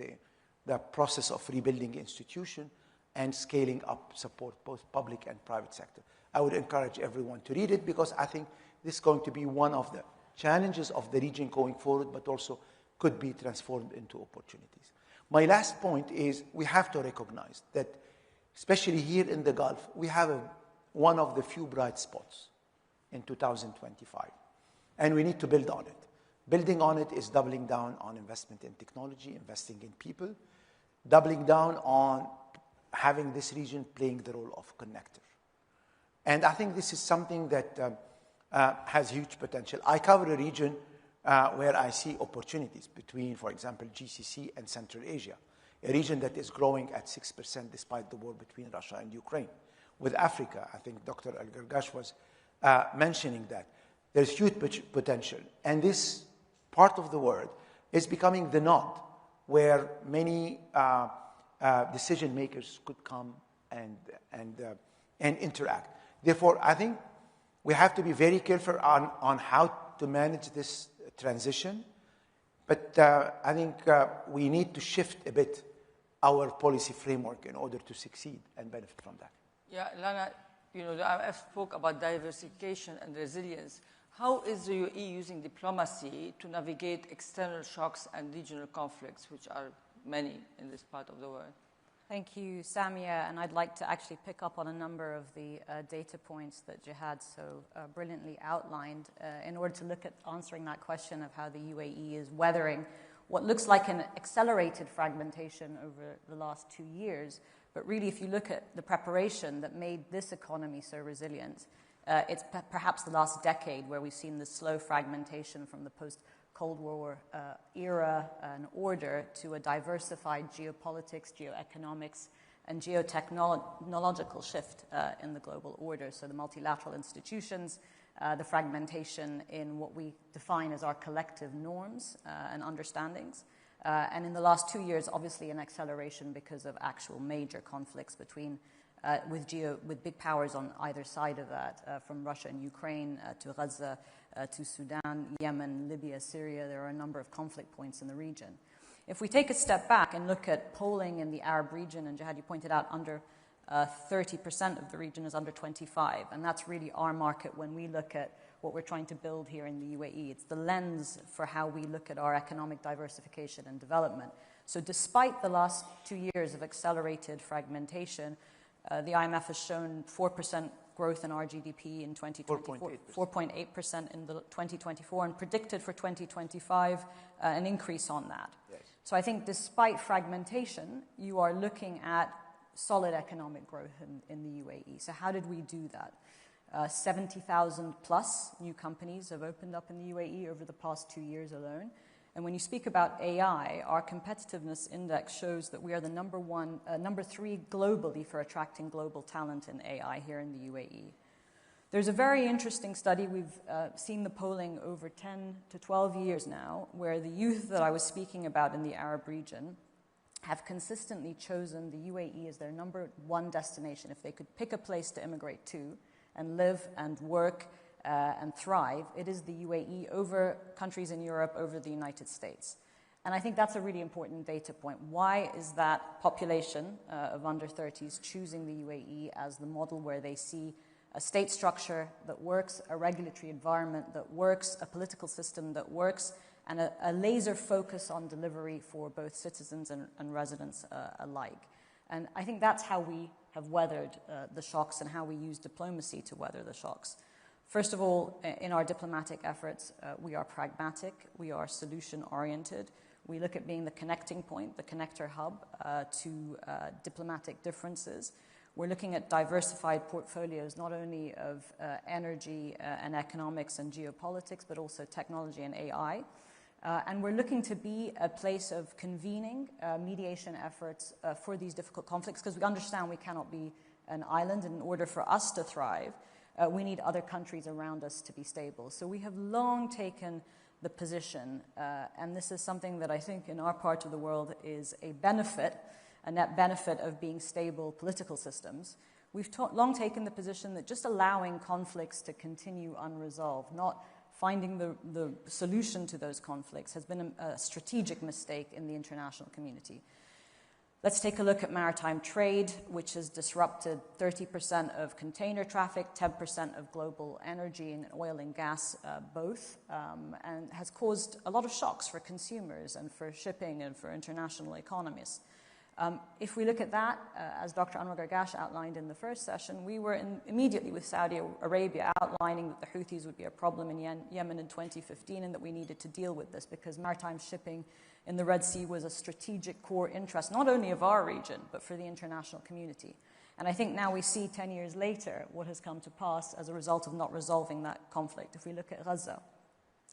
the process of rebuilding institutions, and scaling up support, both public and private sector. I would encourage everyone to read it because I think this is going to be one of the challenges of the region going forward, but also could be transformed into opportunities. My last point is we have to recognize that, especially here in the Gulf, we have one of the few bright spots in 2025. And we need to build on it. Building on it is doubling down on investment in technology, investing in people, doubling down on having this region playing the role of connector. And I think this is something that has huge potential. I cover a region where I see opportunities between, for example, GCC and Central Asia, a region that is growing at 6% despite the war between Russia and Ukraine. With Africa, I think Dr. Al-Gargash was mentioning that. There's huge potential. And this part of the world is becoming the node where many decision makers could come and interact. Therefore, I think we have to be very careful on how to manage this transition. But I think we need to shift a bit our policy framework in order to succeed and benefit from that. Yeah, Lana, the IMF spoke about diversification and resilience. How is the UAE using diplomacy to navigate external shocks and regional conflicts, which are many in this part of the world? Thank you, Samia. And I'd like to actually pick up on a number of the data points that Jihad so brilliantly outlined in order to look at answering that question of how the UAE is weathering what looks like an accelerated fragmentation over the last 2 years. But really, if you look at the preparation that made this economy so resilient, it's perhaps the last decade where we've seen the slow fragmentation from the post-Cold War era and order to a diversified geopolitics, geoeconomics, and geotechnological shift in the global order. So the multilateral institutions, the fragmentation in what we define as our collective norms and understandings. And in the last 2 years, obviously an acceleration because of actual major conflicts between with big powers on either side of that, from Russia and Ukraine to Gaza to Sudan, Yemen, Libya, Syria. There are a number of conflict points in the region. If we take a step back and look at polling in the Arab region, and Jihad, you pointed out under 30% of the region is under 25, and that's really our market when we look at what we're trying to build here in the UAE. It's the lens for how we look at our economic diversification and development. So despite the last 2 years of accelerated fragmentation, the IMF has shown 4% growth in our GDP in 2024, 4.8% in 2024, and predicted for 2025 an increase on that. Yes. So I think despite fragmentation, you are looking at solid economic growth in the UAE. So how did we do that? 70,000 plus new companies have opened up in the UAE over the past 2 years alone. And when you speak about AI, our competitiveness index shows that we are the number 3 globally for attracting global talent in AI here in the UAE. There's a very interesting study. We've seen the polling over 10 to 12 years now, where the youth that I was speaking about in the Arab region have consistently chosen the UAE as their number 1 destination. If they could pick a place to immigrate to and live and work and thrive, it is the UAE over countries in Europe, over the United States. And I think that's a really important data point. Why is that population of under 30s choosing the UAE as the model where they see a state structure that works, a regulatory environment that works, a political system that works, and a laser focus on delivery for both citizens and residents alike? And I think that's how we have weathered the shocks and how we use diplomacy to weather the shocks. First of all, in our diplomatic efforts, we are pragmatic, we are solution-oriented. We look at being the connecting point, the connector hub to diplomatic differences. We're looking at diversified portfolios, not only of energy and economics and geopolitics, but also technology and AI. And we're looking to be a place of convening mediation efforts for these difficult conflicts, because we understand we cannot be an island. In order for us to thrive, we need other countries around us to be stable. So we have long taken the position, and this is something that I think in our part of the world is a benefit, a net benefit of being stable political systems. We've long taken the position that just allowing conflicts to continue unresolved, not finding the solution to those conflicts, has been a strategic mistake in the international community. Let's take a look at maritime trade, which has disrupted 30% of container traffic, 10% of global energy and oil and gas both, and has caused a lot of shocks for consumers and for shipping and for international economies. If we look at that, as Dr. Anwar Gargash outlined in the first session, we were immediately with Saudi Arabia outlining that the Houthis would be a problem in Yemen in 2015 and that we needed to deal with this because maritime shipping in the Red Sea was a strategic core interest, not only of our region, but for the international community. And I think now we see 10 years later what has come to pass as a result of not resolving that conflict. If we look at Gaza,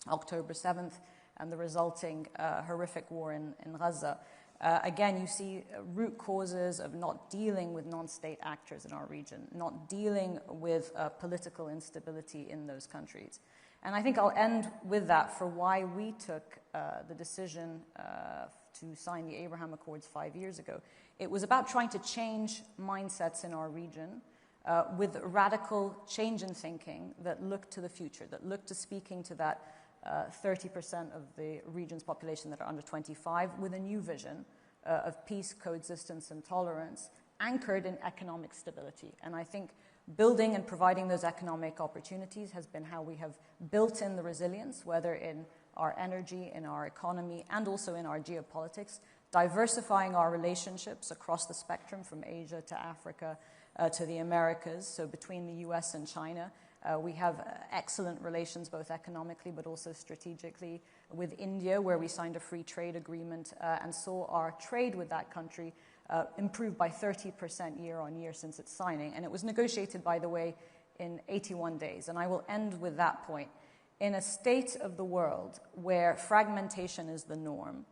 October 7th, and the resulting horrific war in Gaza, again, you see root causes of not dealing with non-state actors in our region, not dealing with political instability in those countries. And I think I'll end with that for why we took the decision to sign the Abraham Accords 5 years ago. It was about trying to change mindsets in our region with radical change in thinking that looked to the future, that looked to speaking to that 30% of the region's population that are under 25 with a new vision of peace, coexistence, and tolerance anchored in economic stability. And I think building and providing those economic opportunities has been how we have built in the resilience, whether in our energy, in our economy, and also in our geopolitics, diversifying our relationships across the spectrum from Asia to Africa to the Americas, so between the US and China. We have excellent relations both economically but also strategically with India, where we signed a free trade agreement and saw our trade with that country improve by 30% year on year since its signing. And it was negotiated, by the way, in 81 days. And I will end with that point. In a state of the world where fragmentation is the norm,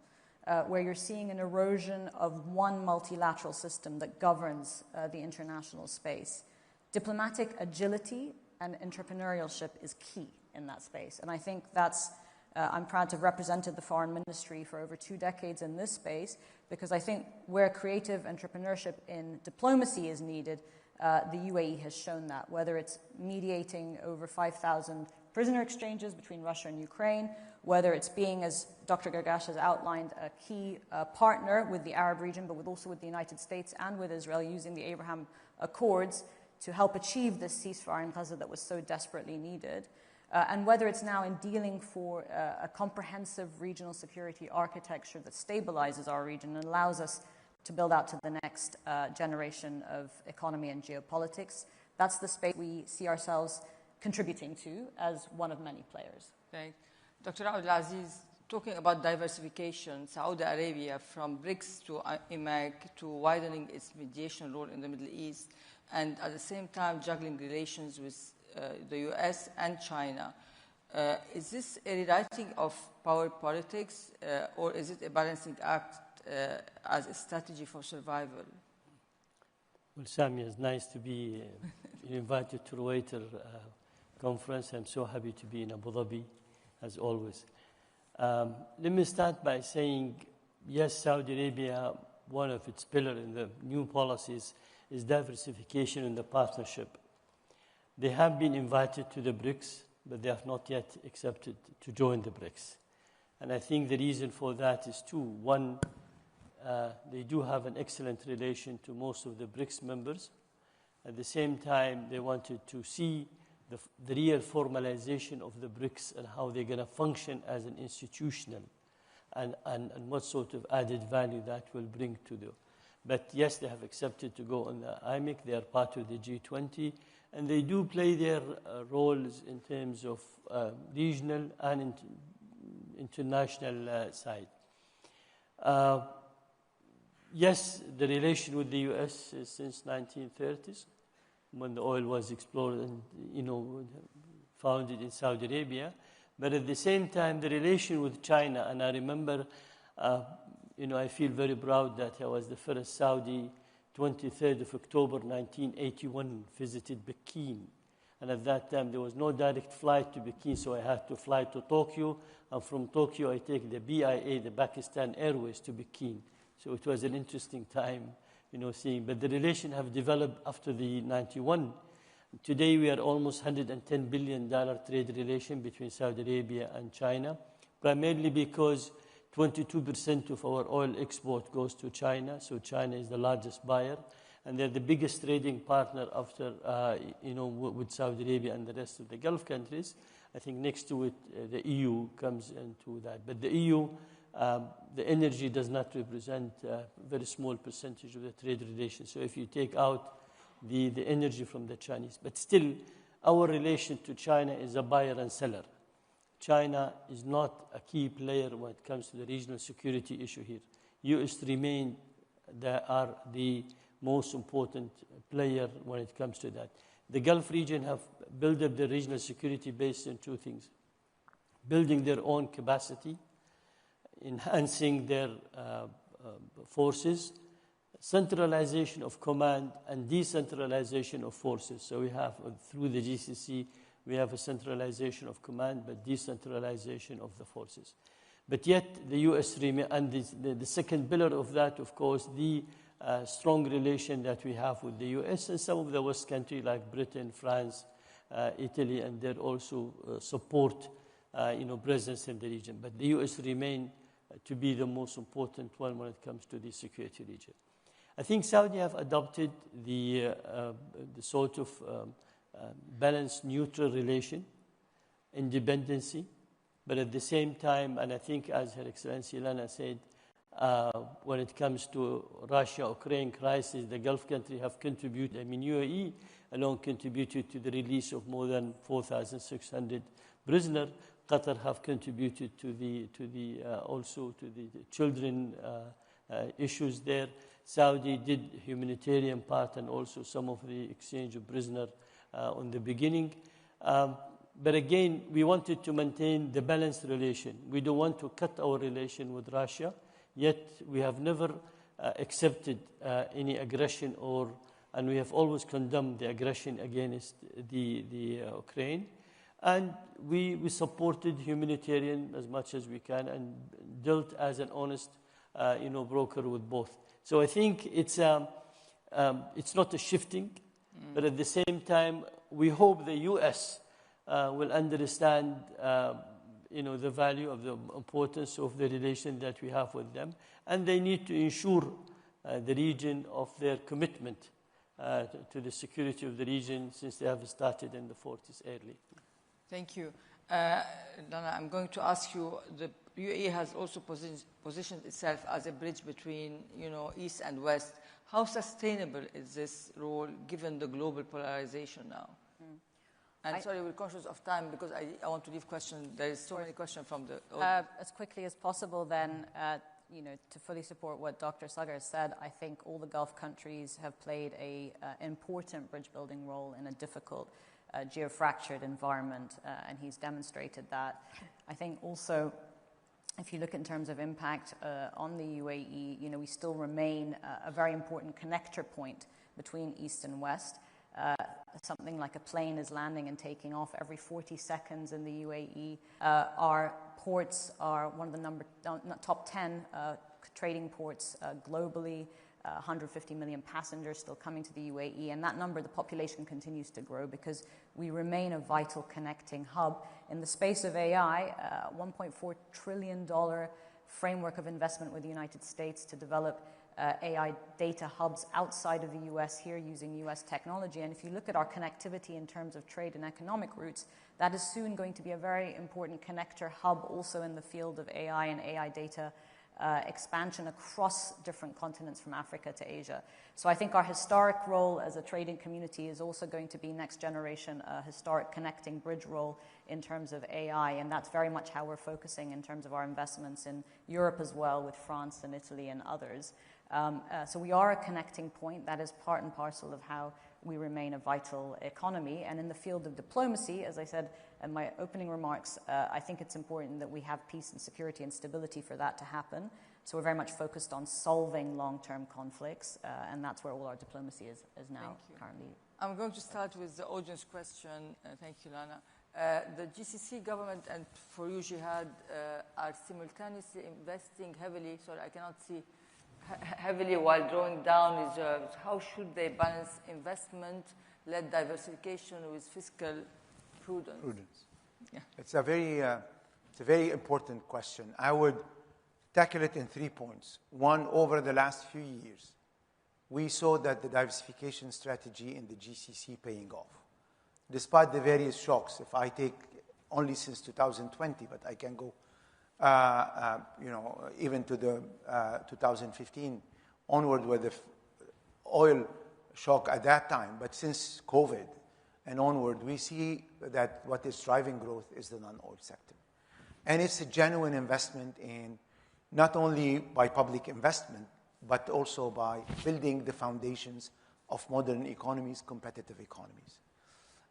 where you're seeing an erosion of one multilateral system that governs the international space, diplomatic agility and entrepreneurship is key in that space. And I think that's, I'm proud to have represented the foreign ministry for over 2 decades in this space, because I think where creative entrepreneurship in diplomacy is needed, the UAE has shown that, whether it's mediating over 5,000 prisoner exchanges between Russia and Ukraine, whether it's being, as Dr. Gargash has outlined, a key partner with the Arab region, but also with the United States and with Israel, using the Abraham Accords to help achieve this ceasefire in Gaza that was so desperately needed. And whether it's now in dealing for a comprehensive regional security architecture that stabilizes our region and allows us to build out to the next generation of economy and geopolitics. That's the space we see ourselves contributing to as one of many players. Thanks. Dr. Abdulaziz, talking about diversification, Saudi Arabia, from BRICS to IMEC, to widening its mediation role in the Middle East, and at the same time juggling relations with the US and China. Is this a rewriting of power politics, or is it a balancing act as a strategy for survival? Well, Sami, it's nice to be invited to Reuters conference. I'm so happy to be in Abu Dhabi, as always. Let me start by saying, yes, Saudi Arabia, one of its pillars in the new policies is diversification in the partnership. They have been invited to the BRICS, but they have not yet accepted to join the BRICS. And I think the reason for that is two. One, they do have an excellent relation to most of the BRICS members. At the same time, they wanted to see the real formalization of the BRICS and how they're going to function as an institutional and what sort of added value that will bring to them. But yes, they have accepted to go on the IMEC. They are part of the G20. And they do play their roles in terms of regional and international side. Yes, the relation with the U.S. is since 1930s, when the oil was explored and founded in Saudi Arabia. But at the same time, the relation with China, and I remember, I feel very proud that I was the first Saudi, 23rd of October 1981, visited Peking. And at that time, there was no direct flight to Peking, so I had to fly to Tokyo. And from Tokyo, I take the BIA, the Pakistan Airways, to Peking. So it was an interesting time, seeing. But the relation have developed after the 91. Today, we are almost $110 billion trade relation between Saudi Arabia and China, primarily because 22% of our oil export goes to China, so China is the largest buyer, and they're the biggest trading partner after, with Saudi Arabia and the rest of the Gulf countries. I think next to it, the EU comes into that. But the EU, the energy does not represent a very small percentage of the trade relations. So if you take out the energy from the Chinese, but still, our relation to China is a buyer and seller. China is not a key player when it comes to the regional security issue here. U.S. remain the most important player when it comes to that. The Gulf region have built up the regional security based on two things: building their own capacity, enhancing their forces, centralization of command, and decentralization of forces. So we have, through the GCC, we have a centralization of command, but decentralization of the forces. But yet, the U.S. remain, and the second pillar of that, of course, the strong relation that we have with the U.S. and some of the West countries like Britain, France, Italy, and they also support, presence in the region. But the U.S. remain to be the most important one when it comes to the security region. I think Saudi have adopted the sort of balanced, neutral relation, independency, but at the same time, and I think as Her Excellency Lana said, when it comes to Russia-Ukraine crisis, the Gulf countries have contributed. UAE alone contributed to the release of more than 4,600 prisoners. Qatar have contributed to also to the children issues there. Saudi did humanitarian part and also some of the exchange of prisoners on the beginning. But again, we wanted to maintain the balanced relation. We don't want to cut our relation with Russia, yet we have never accepted any aggression and we have always condemned the aggression against the Ukraine. And we supported humanitarian as much as we can and dealt as an honest, broker with both. So I think it's not a shifting, but at the same time, we hope the U.S. will understand, the value of the importance of the relation that we have with them, and they need to ensure the region of their commitment to the security of the region, since they have started in the 40s early. Thank you. Lana, I'm going to ask you, the UAE has also positioned itself as a bridge between, East and West. How sustainable is this role given the global polarization now? And sorry, we're conscious of time because I want to leave questions. There is so many questions from the audience. As quickly as possible then, to fully support what Dr. Sagar said, I think all the Gulf countries have played an important bridge-building role in a difficult geo-fractured environment, and he's demonstrated that. I think also, if you look in terms of impact on the UAE, we still remain a very important connector point between East and West. Something like a plane is landing and taking off every 40 seconds in the UAE. Our ports are one of the top 10 trading ports globally. 150 million passengers still coming to the UAE, and that number, the population continues to grow because we remain a vital connecting hub. In the space of AI, $1.4 trillion framework of investment with the United States to develop AI data hubs outside of the US here using US technology. And if you look at our connectivity in terms of trade and economic routes, that is soon going to be a very important connector hub also in the field of AI and AI data expansion across different continents from Africa to Asia. So I think our historic role as a trading community is also going to be next generation, a historic connecting bridge role in terms of AI, and that's very much how we're focusing in terms of our investments in Europe as well, with France and Italy and others. So we are a connecting point. That is part and parcel of how we remain a vital economy. And in the field of diplomacy, as I said in my opening remarks, I think it's important that we have peace and security and stability for that to happen. So we're very much focused on solving long-term conflicts, and that's where all our diplomacy is now currently. I'm going to start with the audience question. Thank you, Lana. The GCC government and for you, Jihad, are simultaneously investing heavily, sorry, I cannot see, heavily while drawing down reserves. How should they balance investment-led diversification with fiscal prudence? Yeah. It's a very important question. I would tackle it in 3 points. One, over the last few years, we saw that the diversification strategy in the GCC paying off. Despite the various shocks, if I take only since 2020, but I can go even to the 2015 onward with the oil shock at that time. But since COVID and onward, we see that what is driving growth is the non-oil sector. And it's a genuine investment in not only by public investment, but also by building the foundations of modern economies, competitive economies.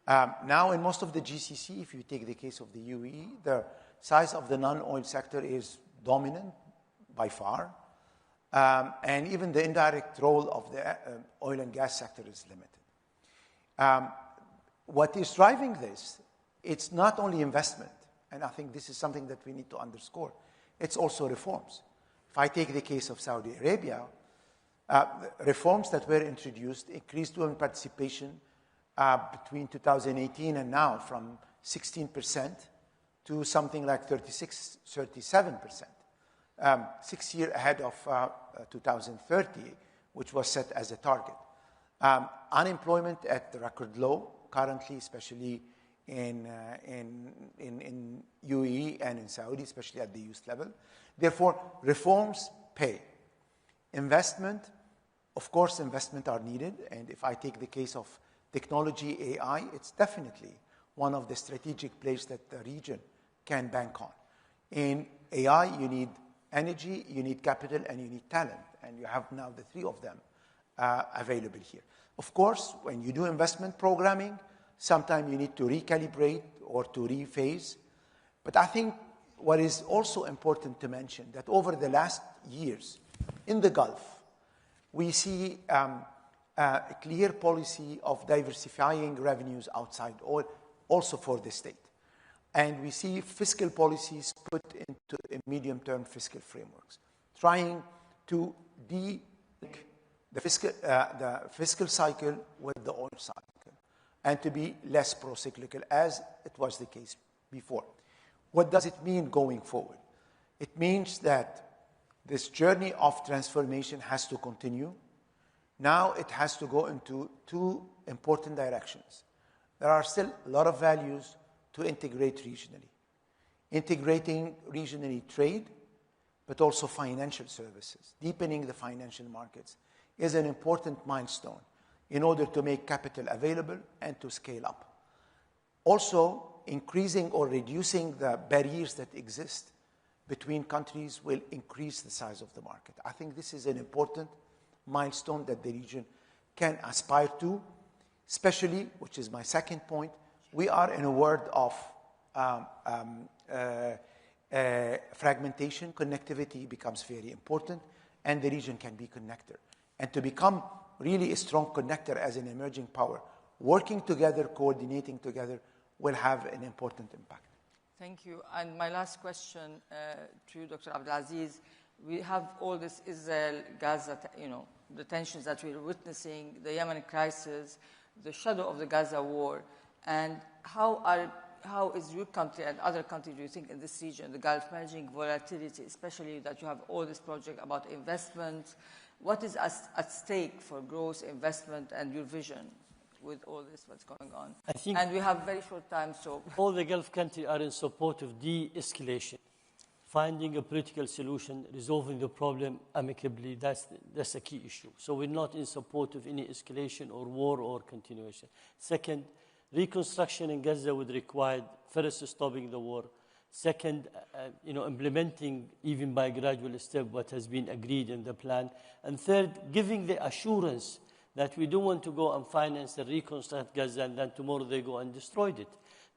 Now, in most of the GCC, if you take the case of the UAE, the size of the non-oil sector is dominant by far. And even the indirect role of the oil and gas sector is limited. What is driving this, it's not only investment, and I think this is something that we need to underscore, it's also reforms. If I take the case of Saudi Arabia, reforms that were introduced increased women participation between 2018 and now from 16% to something like 37%, 6 years ahead of 2030, which was set as a target. Unemployment at the record low currently, especially in UAE and in Saudi, especially at the youth level. Therefore, reforms pay. Investment, of course, investment are needed. And if I take the case of technology, AI, it's definitely one of the strategic plays that the region can bank on. In AI, you need energy, you need capital, and you need talent. And you have now the 3 of them available here. Of course, when you do investment programming, sometimes you need to recalibrate or to rephase. But I think what is also important to mention that over the last years in the Gulf, we see a clear policy of diversifying revenues outside oil, also for the state. And we see fiscal policies put into medium-term fiscal frameworks, trying to de-link the fiscal cycle with the oil cycle, and to be less pro-cyclical, as it was the case before. What does it mean going forward? It means that this journey of transformation has to continue. Now it has to go into two important directions. There are still a lot of values to integrate regionally. Integrating regionally trade, but also financial services. Deepening the financial markets is an important milestone in order to make capital available and to scale up. Also, increasing or reducing the barriers that exist between countries will increase the size of the market. I think this is an important milestone that the region can aspire to, especially, which is my second point, we are in a world of fragmentation. Connectivity becomes very important, and the region can be connector. And to become really a strong connector as an emerging power, working together, coordinating together, will have an important impact. Thank you. And my last question to you, Dr. Abdulaziz. We have all this Israel-Gaza, the tensions that we're witnessing, the Yemen crisis, the shadow of the Gaza war, and how is your country and other countries, do you think, in this region, the Gulf, managing volatility, especially that you have all this project about investment? What is at stake for growth, investment, and your vision with all this, what's going on? I think, and we have very short time, so... all the Gulf countries are in support of de-escalation, finding a political solution, resolving the problem amicably. That's a key issue. So we're not in support of any escalation or war or continuation. Second, reconstruction in Gaza would require, first, stopping the war. Second, implementing, even by gradual step, what has been agreed in the plan. And third, giving the assurance that we don't want to go and finance and reconstruct Gaza and then tomorrow they go and destroy it.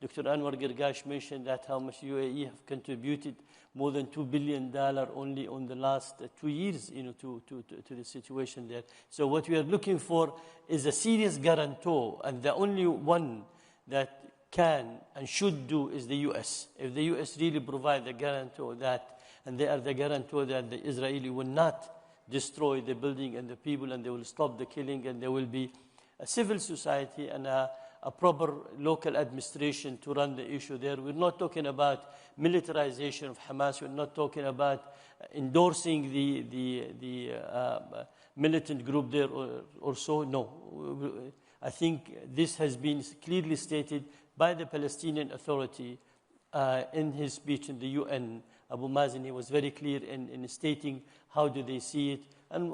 Dr. Anwar Girgash mentioned that how much UAE have contributed more than $2 billion only on the last 2 years, to the situation there. So what we are looking for is a serious guarantor, and the only one that can and should do is the U.S. If the U.S. really provide the guarantor that, and they are the guarantor that the Israeli will not destroy the building and the people, and they will stop the killing, and there will be a civil society and a proper local administration to run the issue there. We're not talking about militarization of Hamas. We're not talking about endorsing the militant group there or so. No. I think this has been clearly stated by the Palestinian Authority in his speech in the UN. Abu Mazen, he was very clear in stating how do they see it. And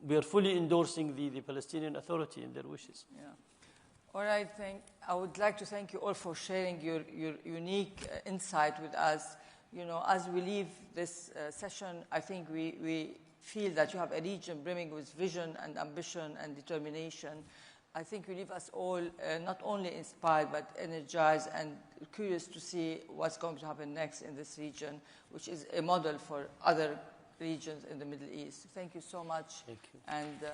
we are fully endorsing the Palestinian Authority in their wishes. Yeah. All right, I would like to thank you all for sharing your unique insight with us. As we leave this session, I think we feel that you have a region brimming with vision and ambition and determination. I think you leave us all not only inspired, but energized and curious to see what's going to happen next in this region, which is a model for other regions in the Middle East. Thank you so much. Thank you. And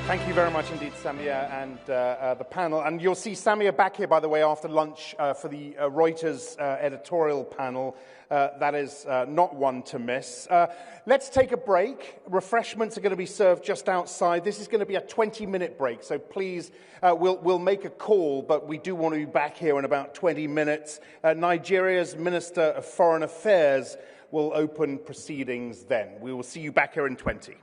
Thank you very much indeed, Samia, and the panel. And you'll see Samia back here, by the way, after lunch for the Reuters editorial panel. That is not one to miss. Let's take a break. Refreshments are going to be served just outside. This is going to be a 20-minute break, so please, we'll make a call, but we do want to be back here in about 20 minutes. Nigeria's Minister of Foreign Affairs will open proceedings then. We will see you back here in 20.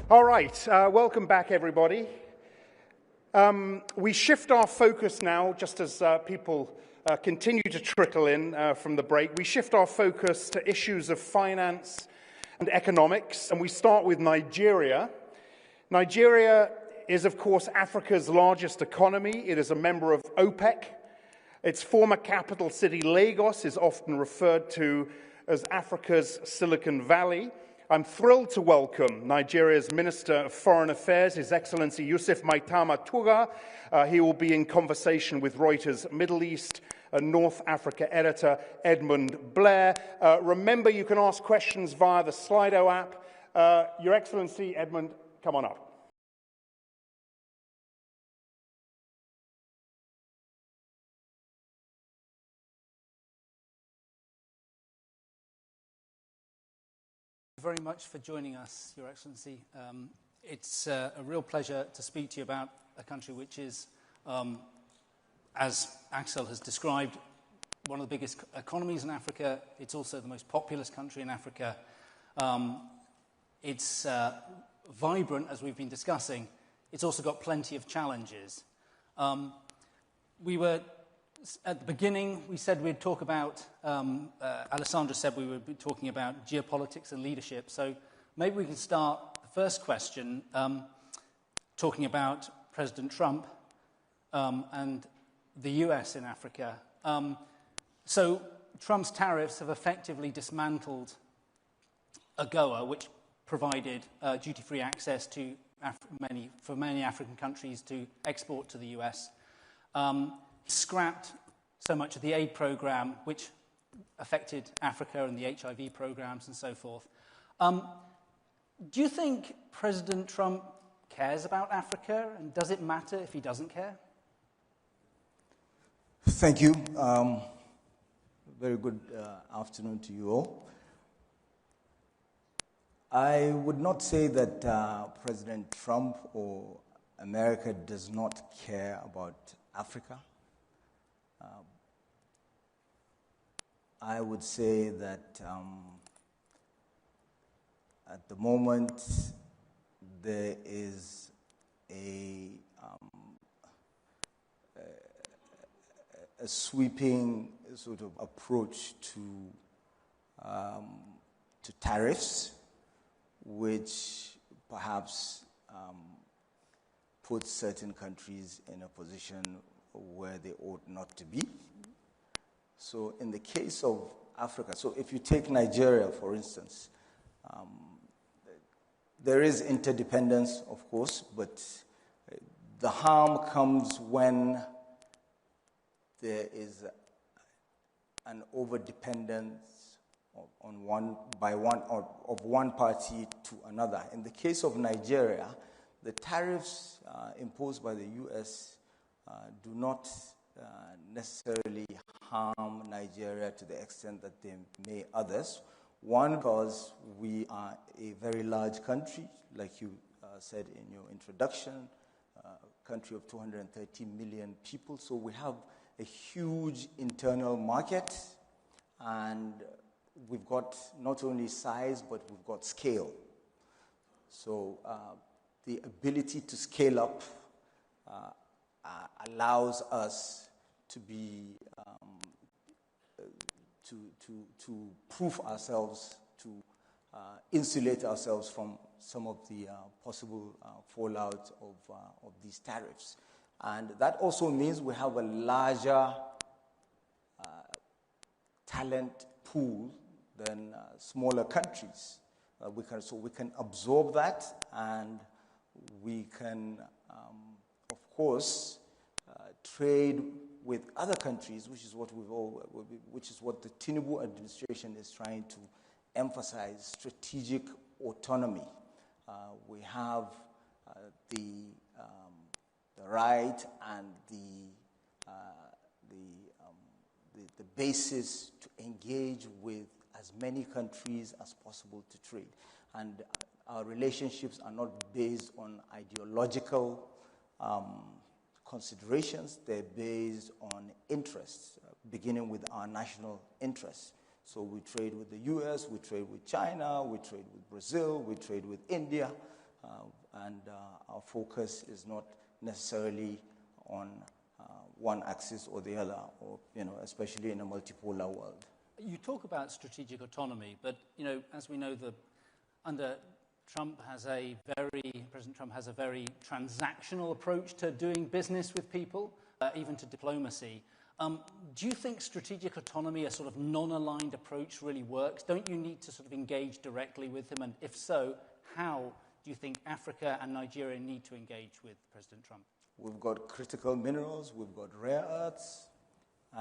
All right, welcome back, everybody. We shift our focus now, just as people continue to trickle in from the break. We shift our focus to issues of finance and economics, and we start with Nigeria. Nigeria is, of course, Africa's largest economy. It is a member of OPEC. Its former capital city, Lagos, is often referred to as Africa's Silicon Valley. I'm thrilled to welcome Nigeria's Minister of Foreign Affairs, His Excellency Yusuf Maitama Tuga. He will be in conversation with Reuters Middle East North Africa editor Edmund Blair. Remember, you can ask questions via the Slido app. Your Excellency, Edmund, come on up. Very much for joining us, Your Excellency. It's a real pleasure to speak to you about a country which is, as Axel has described, one of the biggest economies in Africa. It's also the most populous country in Africa. It's vibrant, as we've been discussing. It's also got plenty of challenges. At the beginning, we said we'd talk about, Alessandra said we would be talking about geopolitics and leadership. So maybe we can start the first question talking about President Trump and the US in Africa. So Trump's tariffs have effectively dismantled AGOA, which provided duty-free access to for many African countries to export to the US. Scrapped so much of the aid program, which affected Africa and the HIV programs and so forth. Do you think President Trump cares about Africa, and does it matter if he doesn't care? Thank you. Very good afternoon to you all. I would not say that President Trump or America does not care about Africa. I would say that at the moment there is a sweeping sort of approach to tariffs, which perhaps puts certain countries in a position where they ought not to be. So in the case of Africa, so if you take Nigeria, for instance, there is interdependence, of course, but the harm comes when there is an overdependence on one party to another. In the case of Nigeria, the tariffs imposed by the U.S. Do not necessarily harm Nigeria to the extent that they may others. One, because we are a very large country, like you said in your introduction, a country of 230 million people. So we have a huge internal market, and we've got not only size, but we've got scale. So the ability to scale up allows us to be to prove ourselves, to insulate ourselves from some of the possible fallout of these tariffs. And that also means we have a larger talent pool than smaller countries. So we can absorb that, and we can, of course, trade with other countries, which is what the Tinubu administration is trying to emphasize: strategic autonomy. We have the right and the basis to engage with as many countries as possible to trade, and our relationships are not based on ideological considerations. They're based on interests, beginning with our national interests. So we trade with the US, we trade with China, we trade with Brazil, we trade with India. and our focus is not necessarily on one axis or the other, or especially in a multipolar world. You talk about strategic autonomy, but as we know, under President Trump has a very transactional approach to doing business with people, even to diplomacy. Do you think strategic autonomy, a sort of non-aligned approach, really works? Don't you need to sort of engage directly with him? And if so, how do you think Africa and Nigeria need to engage with President Trump? We've got critical minerals, we've got rare earths,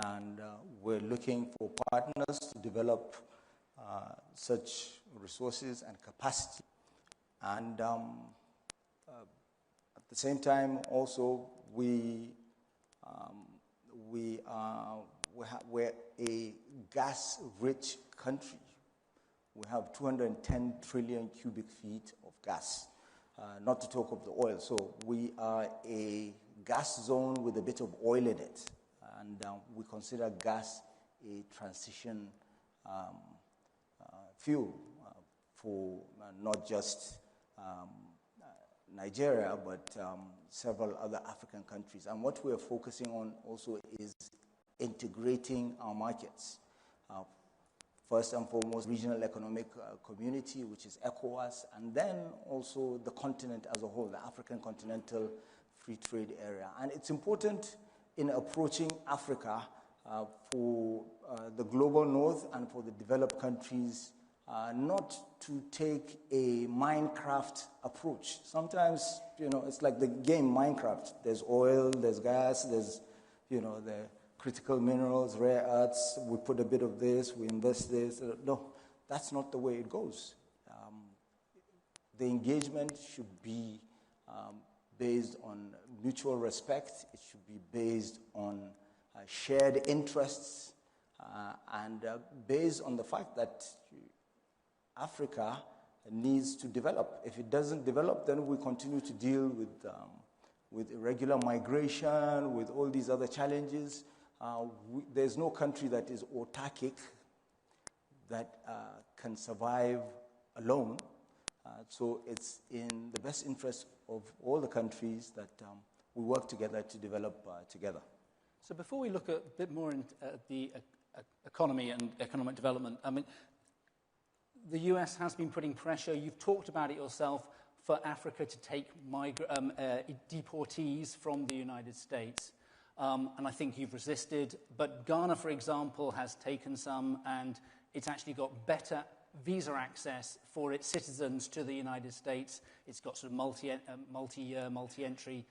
and we're looking for partners to develop such resources and capacity. And at the same time, also, we're a gas-rich country. We have 210 trillion cubic feet of gas, not to talk of the oil. So we are a gas zone with a bit of oil in it. And we consider gas a transition fuel for not just Nigeria, but several other African countries. And what we're focusing on also is integrating our markets. First and foremost, regional economic community, which is ECOWAS, and then also the continent as a whole, the African continental free trade area. And it's important in approaching Africa for the global north and for the developed countries not to take a Minecraft approach. Sometimes, it's like the game Minecraft. There's oil, there's gas, there's, the critical minerals, rare earths. We put a bit of this, we invest this. No, that's not the way it goes. The engagement should be based on mutual respect. It should be based on shared interests and based on the fact that Africa needs to develop. If it doesn't develop, then we continue to deal with irregular migration, with all these other challenges. There's no country that is autarkic that can survive alone. So it's in the best interest of all the countries that we work together to develop together. So before we look a bit more at the economy and economic development, I mean, the US has been putting pressure, you've talked about it yourself, for Africa to take deportees from the United States. And I think you've resisted. But Ghana, for example, has taken some, and it's actually got better visa access for its citizens to the United States. It's got sort of multi-year, multi-entry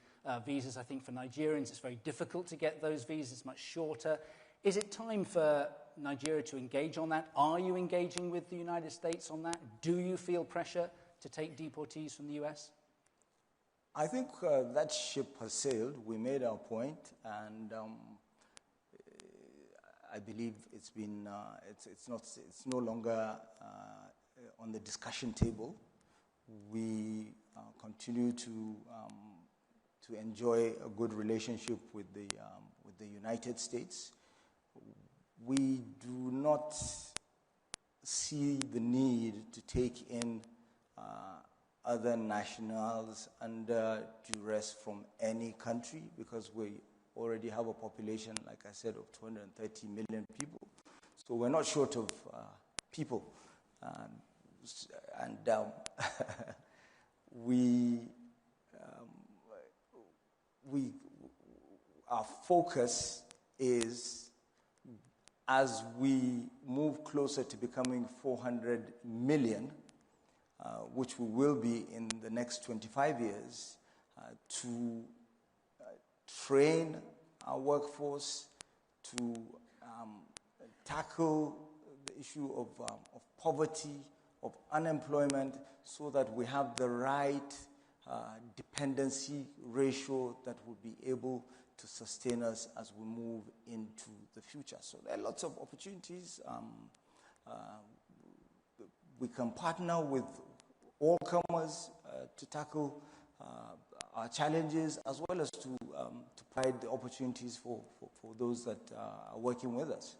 visas, I think, for Nigerians. It's very difficult to get those visas, much shorter. Is it time for Nigeria to engage on that? Are you engaging with the United States on that? Do you feel pressure to take deportees from the US? I think that ship has sailed. We made our point, and I believe it's been it's no longer on the discussion table. We continue to enjoy a good relationship with the United States. We do not see the need to take in other nationals under duress from any country, because we already have a population, like I said, of 230 million people. So we're not short of people. Our focus is, as we move closer to becoming 400 million, which we will be in the next 25 years, to train our workforce, to tackle the issue of poverty, of unemployment, so that we have the right dependency ratio that will be able to sustain us as we move into the future. So there are lots of opportunities. We can partner with all comers to tackle our challenges, as well as to provide the opportunities for those that are working with us.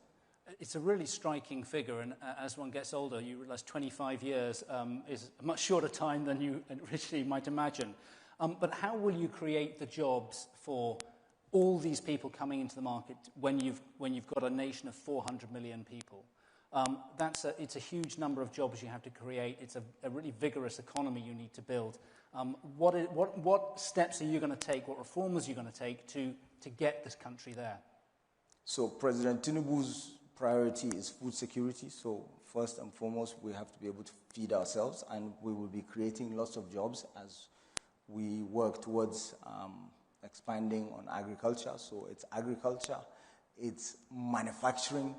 It's a really striking figure, and as one gets older, you realize 25 years is a much shorter time than you originally might imagine. But how will you create the jobs for all these people coming into the market when you've got a nation of 400 million people? It's a huge number of jobs you have to create. It's a really vigorous economy you need to build. What steps are you going to take? What reforms are you going to take to get this country there? So President Tinubu's priority is food security. So first and foremost, we have to be able to feed ourselves, and we will be creating lots of jobs as we work towards expanding on agriculture. So it's agriculture, it's manufacturing,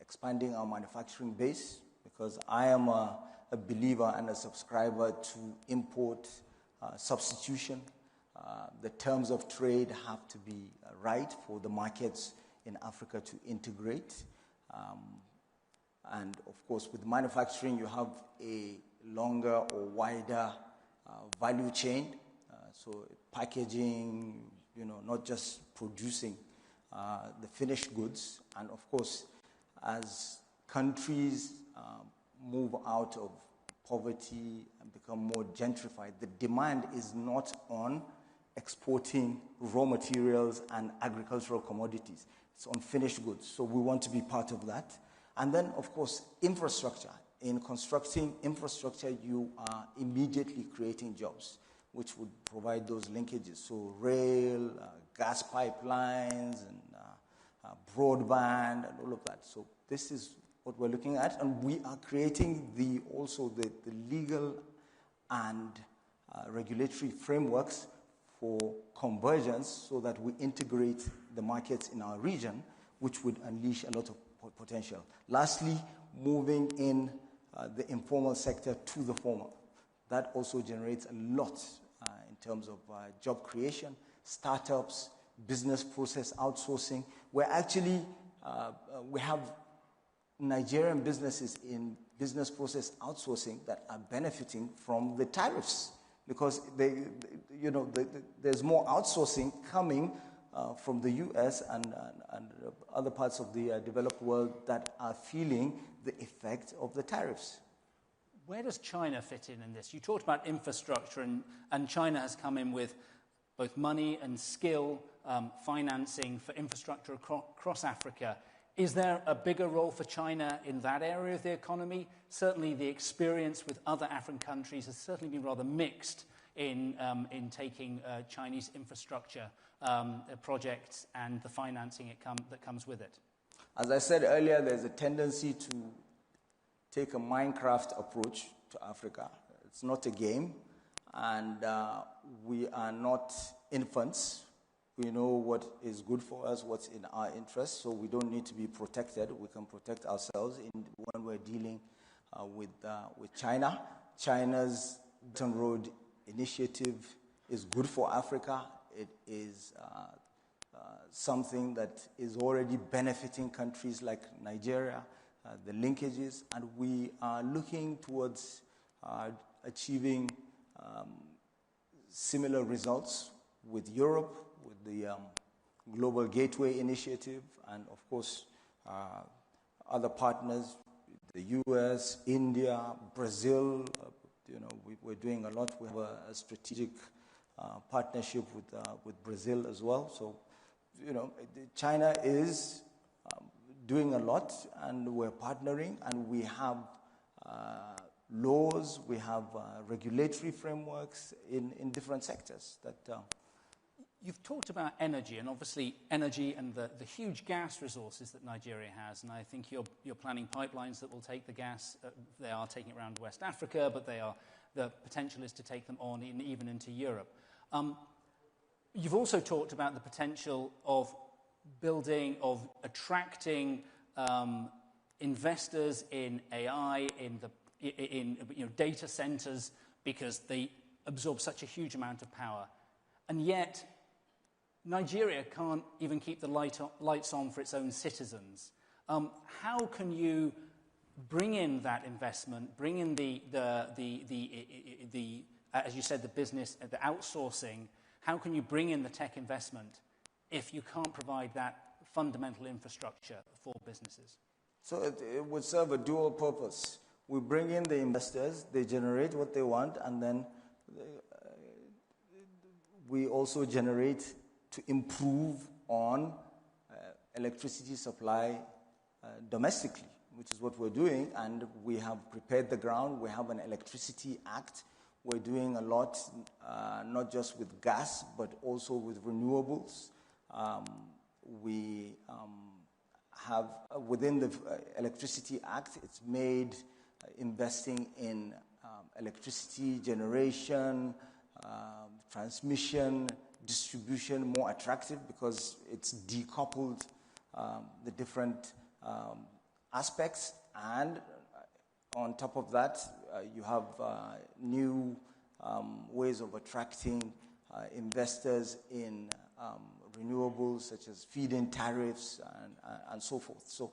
expanding our manufacturing base, because I am a believer and a subscriber to import substitution. The terms of trade have to be right for the markets in Africa to integrate. And of course, with manufacturing, you have a longer or wider value chain. So packaging, not just producing the finished goods. And of course, as countries move out of poverty and become more gentrified, the demand is not on exporting raw materials and agricultural commodities. It's on finished goods. So we want to be part of that. And then, of course, infrastructure. In constructing infrastructure, you are immediately creating jobs, which would provide those linkages. So rail, gas pipelines, and broadband, and all of that. So this is what we're looking at. And we are creating also the legal and regulatory frameworks for convergence so that we integrate the markets in our region, which would unleash a lot of potential. Lastly, moving in the informal sector to the formal. That also generates a lot in terms of job creation, startups, business process outsourcing. We have Nigerian businesses in business process outsourcing that are benefiting from the tariffs, because there's more outsourcing coming from the US and other parts of the developed world that are feeling the effect of the tariffs. Where does China fit in this? You talked about infrastructure, and China has come in with both money and skill, financing for infrastructure across Africa. Is there a bigger role for China in that area of the economy? Certainly the experience with other African countries has certainly been rather mixed in taking Chinese infrastructure projects and the financing that comes with it. As I said earlier, there's a tendency to take a Minecraft approach to Africa. It's not a game, and we are not infants. We know what is good for us, what's in our interest, so we don't need to be protected. We can protect ourselves when we're dealing with China. China's Belt and Road Initiative is good for Africa. It is something that is already benefiting countries like Nigeria, the linkages, and we are looking towards achieving similar results with Europe, with the Global Gateway Initiative, and of course other partners, the US, India, Brazil. We're doing a lot. We have a strategic partnership with Brazil as well. So, China is doing a lot, and we're partnering, and we have laws, we have regulatory frameworks in different sectors that. You've talked about energy, and obviously energy and the huge gas resources that Nigeria has, and I think you're planning pipelines that will take the gas. They are taking it around West Africa, but the potential is to take them on even into Europe. You've also talked about the potential of attracting investors in AI, in data centers, because they absorb such a huge amount of power, and yet Nigeria can't even keep the lights on for its own citizens. How can you bring in that investment, bring in the as you said, the business, the outsourcing? How can you bring in the tech investment if you can't provide that fundamental infrastructure for businesses? So it would serve a dual purpose. We bring in the investors, they generate what they want, and then we also generate to improve on electricity supply domestically, which is what we're doing, and we have prepared the ground. We have an electricity act. We're doing a lot, not just with gas, but also with renewables. We have, within the Electricity Act, it's made investing in electricity generation, transmission, distribution more attractive because it's decoupled the different aspects, and on top of that, you have new ways of attracting investors in renewables, such as feed-in tariffs and so forth. So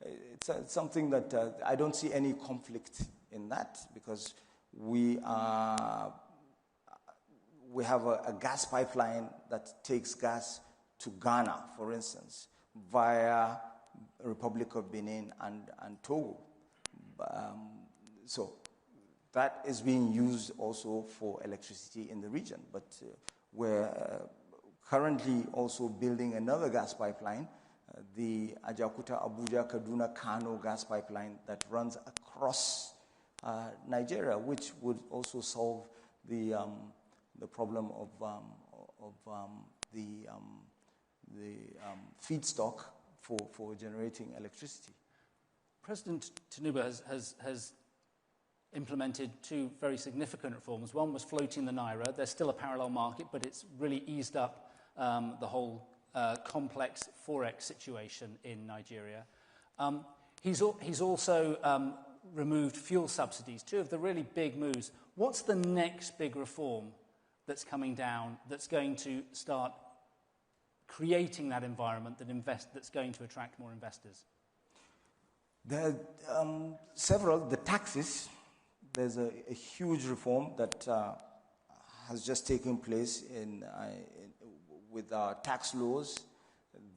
it's something that I don't see any conflict in that, because we have a gas pipeline that takes gas to Ghana, for instance, via Republic of Benin and Togo. So that is being used also for electricity in the region. But we're currently also building another gas pipeline, the Ajakuta, Abuja, Kaduna, Kano gas pipeline that runs across Nigeria, which would also solve the problem of the feedstock for generating electricity. President Tinubu has implemented two very significant reforms. One was floating the Naira. There's still a parallel market, but it's really eased up the whole complex Forex situation in Nigeria. He's also removed fuel subsidies, two of the really big moves. What's the next big reform that's coming down that's going to start creating that environment that's going to attract more investors? There are several. The taxes, there's a huge reform that has just taken place with our tax laws.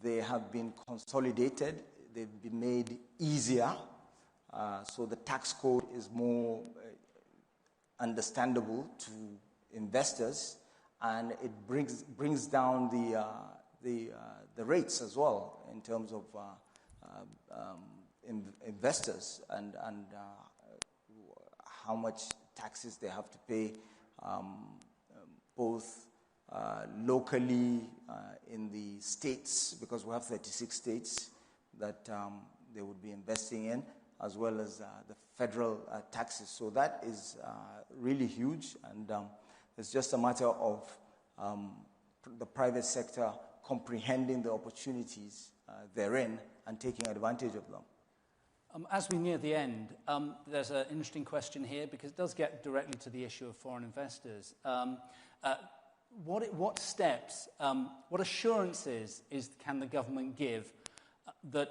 They have been consolidated. They've been made easier. So the tax code is more understandable to investors, and it brings down the rates as well in terms of investors and how much taxes they have to pay, both locally in the states, because we have 36 states that they would be investing in, as well as the federal taxes. So that is really huge, and it's just a matter of the private sector comprehending the opportunities therein and taking advantage of them. As we near the end, there's an interesting question here, because it does get directly to the issue of foreign investors. What steps, what assurances can the government give that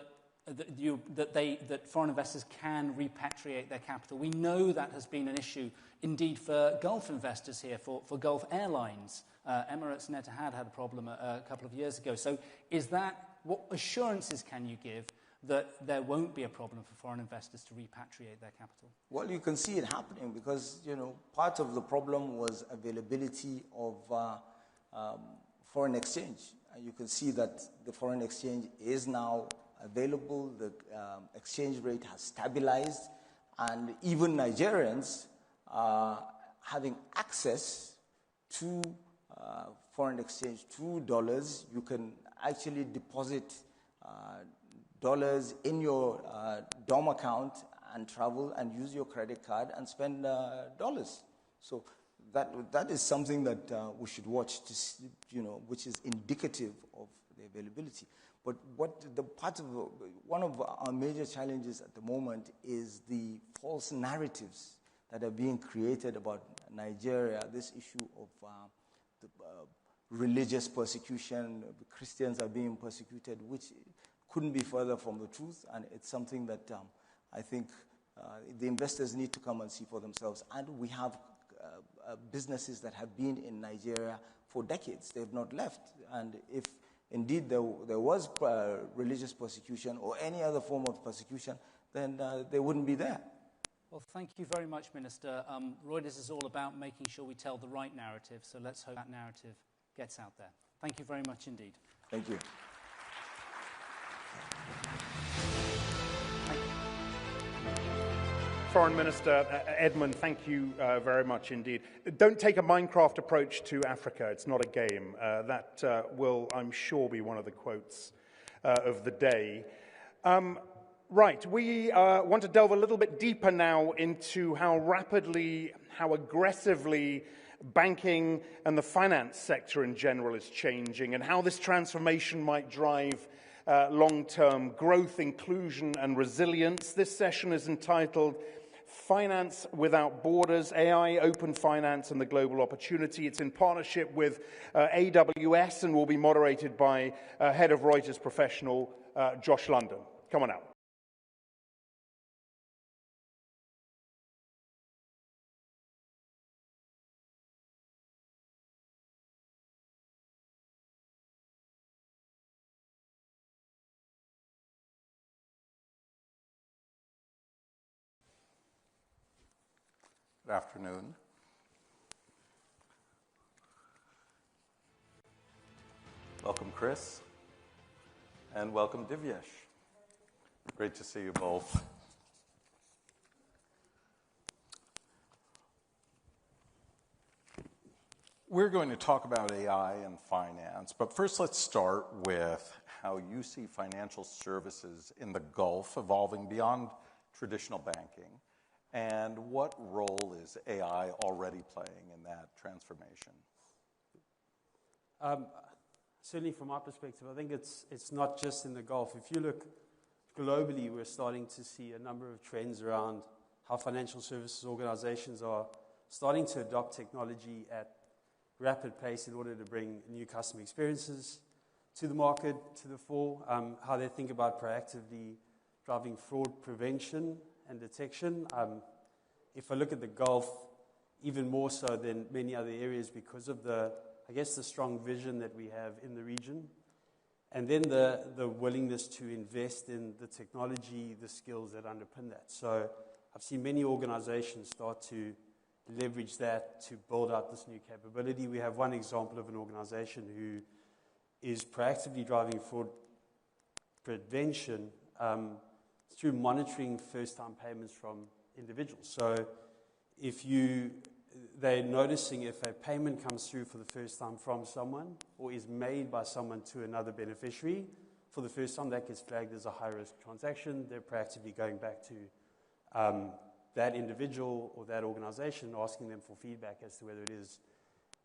foreign investors can repatriate their capital? We know that has been an issue, indeed, for Gulf investors here, for Gulf Airlines. Emirates and Etihad had a problem a couple of years ago. So what assurances can you give that there won't be a problem for foreign investors to repatriate their capital? Well, you can see it happening because, part of the problem was availability of foreign exchange. And you can see that the foreign exchange is now available. The exchange rate has stabilized. And even Nigerians are having access to foreign exchange, to dollars. You can actually deposit dollars in your DOM account and travel and use your credit card and spend dollars. So that is something that we should watch to see, which is indicative of the availability. But one of our major challenges at the moment is the false narratives that are being created about Nigeria. This issue of the religious persecution, Christians are being persecuted, which couldn't be further from the truth, and it's something that I think the investors need to come and see for themselves. And we have businesses that have been in Nigeria for decades. They've not left. And if indeed there was religious persecution or any other form of persecution, then they wouldn't be there. Well, thank you very much, Minister. Reuters is all about making sure we tell the right narrative, so let's hope that narrative gets out there. Thank you very much indeed. Thank you. Foreign Minister Edmund, thank you very much indeed. Don't take a Minecraft approach to Africa. It's not a game. That will, I'm sure, be one of the quotes of the day. Right, we want to delve a little bit deeper now into how rapidly, how aggressively banking and the finance sector in general is changing, and how this transformation might drive long-term growth, inclusion, and resilience. This session is entitled Finance Without Borders, AI, Open Finance, and the Global Opportunity. It's in partnership with AWS and will be moderated by Head of Reuters Professional, Josh London. Come on out. Good afternoon. Welcome, Chris, and welcome, Divyesh. Great to see you both. We're going to talk about AI and finance, but first let's start with how you see financial services in the Gulf evolving beyond traditional banking. And what role is AI already playing in that transformation? Certainly from my perspective, I think it's not just in the Gulf. If you look globally, we're starting to see a number of trends around how financial services organizations are starting to adopt technology at rapid pace in order to bring new customer experiences to the market, to the fore, how they think about proactively driving fraud prevention and detection. If I look at the Gulf, even more so than many other areas because of the strong vision that we have in the region, and then the willingness to invest in the technology, the skills that underpin that. So I've seen many organizations start to leverage that to build out this new capability. We have one example of an organization who is proactively driving fraud prevention through monitoring first-time payments from individuals. So they're noticing if a payment comes through for the first time from someone or is made by someone to another beneficiary for the first time, that gets flagged as a high-risk transaction. They're proactively going back to that individual or that organization, asking them for feedback as to whether it is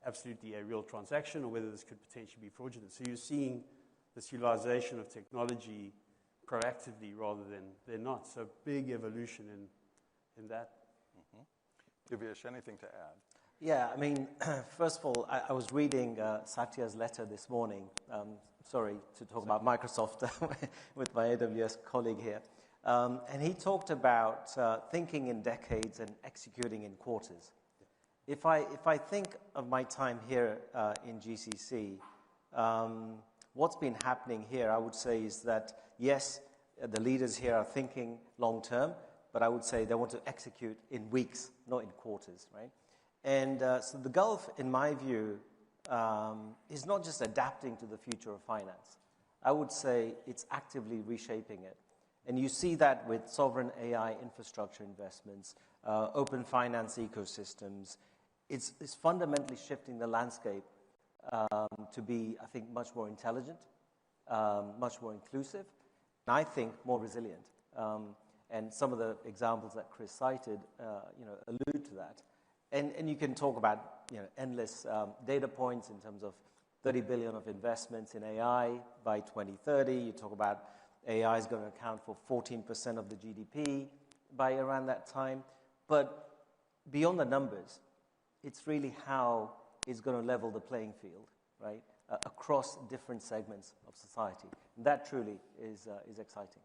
absolutely a real transaction or whether this could potentially be fraudulent. So you're seeing this utilization of technology proactively rather than not. So big evolution in that. Mm-hmm. Divyesh, anything to add? Yeah, I mean, first of all, I was reading Satya's letter this morning. Sorry to talk about Microsoft with my AWS colleague here. And he talked about thinking in decades and executing in quarters. If I think of my time here in GCC, what's been happening here, I would say, is that, yes, the leaders here are thinking long term, but I would say they want to execute in weeks, not in quarters, right? And so the Gulf, in my view, is not just adapting to the future of finance. I would say it's actively reshaping it. And you see that with sovereign AI infrastructure investments, open finance ecosystems. It's fundamentally shifting the landscape to be, I think, much more intelligent, much more inclusive, and I think more resilient. And some of the examples that Chris cited, allude to that. And you can talk about, endless data points in terms of 30 billion of investments in AI by 2030. You talk about AI is going to account for 14% of the GDP by around that time. But beyond the numbers, it's really how it's going to level the playing field, right, across different segments of society. And that truly is exciting.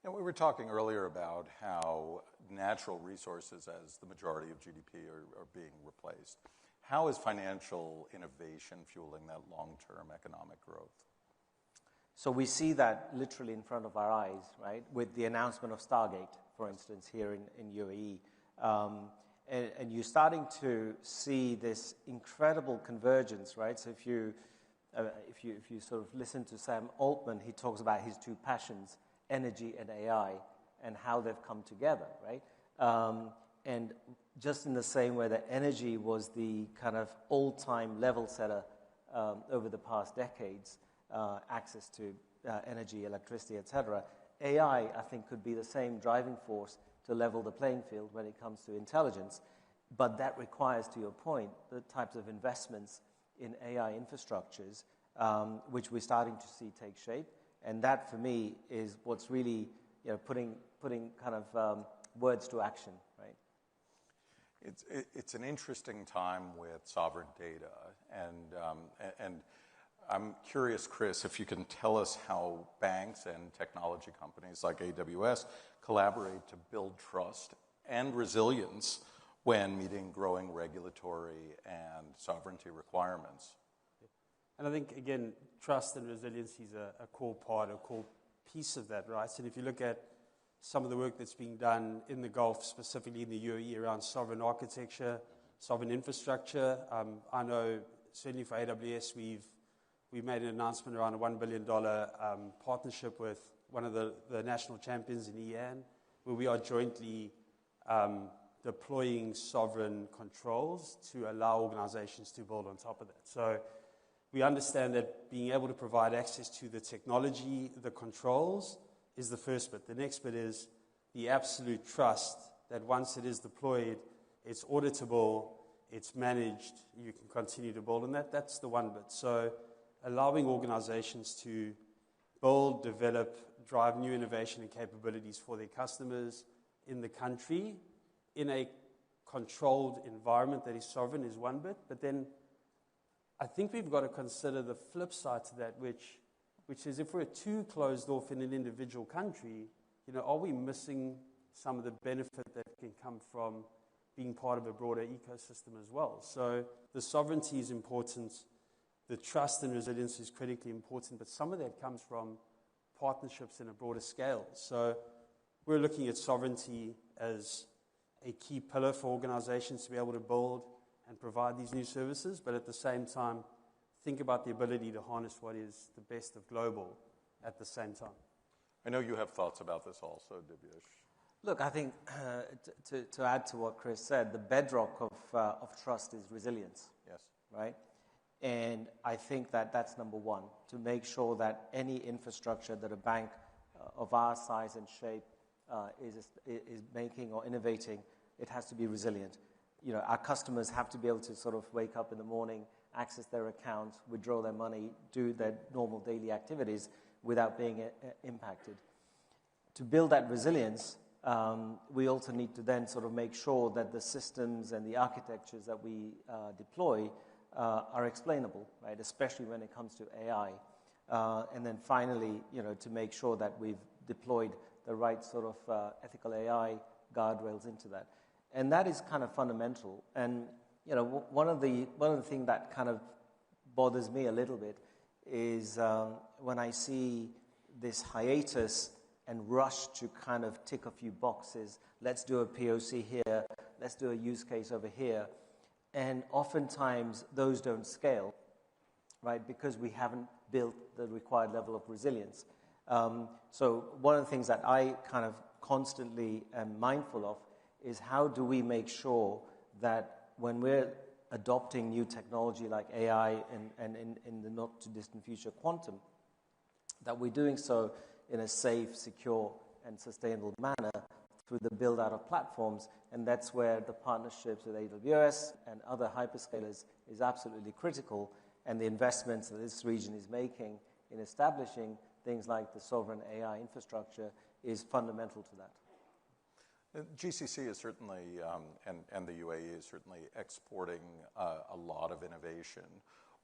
And we were talking earlier about how natural resources as the majority of GDP are being replaced. How is financial innovation fueling that long-term economic growth? So we see that literally in front of our eyes, right? With the announcement of Stargate, for instance, here in UAE. And you're starting to see this incredible convergence, right? So if you sort of listen to Sam Altman, he talks about his two passions, energy and AI, and how they've come together, right? And just in the same way that energy was the kind of all-time level setter over the past decades, access to energy, electricity, etc., AI, I think, could be the same driving force to level the playing field when it comes to intelligence. But that requires, to your point, the types of investments in AI infrastructures, which we're starting to see take shape. And that, for me, is what's really putting kind of words to action, right? It's an interesting time with sovereign data. And I'm curious, Chris, if you can tell us how banks and technology companies like AWS collaborate to build trust and resilience when meeting growing regulatory and sovereignty requirements. And I think, again, trust and resilience is a core part, a core piece of that, right? And if you look at some of the work that's being done in the Gulf, specifically in the UAE, around sovereign architecture, sovereign infrastructure, I know certainly for AWS, we've made an announcement around a $1 billion partnership with one of the national champions in EAN, where we are jointly deploying sovereign controls to allow organizations to build on top of that. So we understand that being able to provide access to the technology, the controls, is the first bit. The next bit is the absolute trust that once it is deployed, it's auditable, it's managed, you can continue to build on that. That's the one bit. So allowing organizations to build, develop, drive new innovation and capabilities for their customers in the country in a controlled environment that is sovereign is one bit. But then I think we've got to consider the flip side to that, which is if we're too closed off in an individual country, are we missing some of the benefit that can come from being part of a broader ecosystem as well? So the sovereignty is important. The trust and resilience is critically important, but some of that comes from partnerships in a broader scale. So we're looking at sovereignty as a key pillar for organizations to be able to build and provide these new services, but at the same time, think about the ability to harness what is the best of global at the same time. I know you have thoughts about this also, Divyesh. Look, I think to add to what Chris said, the bedrock of trust is resilience. Yes. Right? And I think that's number one, to make sure that any infrastructure that a bank of our size and shape is making or innovating, it has to be resilient. Our customers have to be able to sort of wake up in the morning, access their accounts, withdraw their money, do their normal daily activities without being impacted. To build that resilience, we also need to then sort of make sure that the systems and the architectures that we deploy are explainable, right? Especially when it comes to AI. And then finally, to make sure that we've deployed the right sort of ethical AI guardrails into that. And that is kind of fundamental. And one of the things that kind of bothers me a little bit is when I see this hiatus and rush to kind of tick a few boxes. Let's do a POC here. Let's do a use case over here. And oftentimes those don't scale, right? Because we haven't built the required level of resilience. So one of the things that I kind of constantly am mindful of is how do we make sure that when we're adopting new technology like AI and in the not too distant future quantum, that we're doing so in a safe, secure, and sustainable manner through the build-out of platforms. And that's where the partnerships with AWS and other hyperscalers is absolutely critical, and the investments that this region is making in establishing things like the sovereign AI infrastructure is fundamental to that. GCC is certainly, and the UAE is certainly exporting a lot of innovation.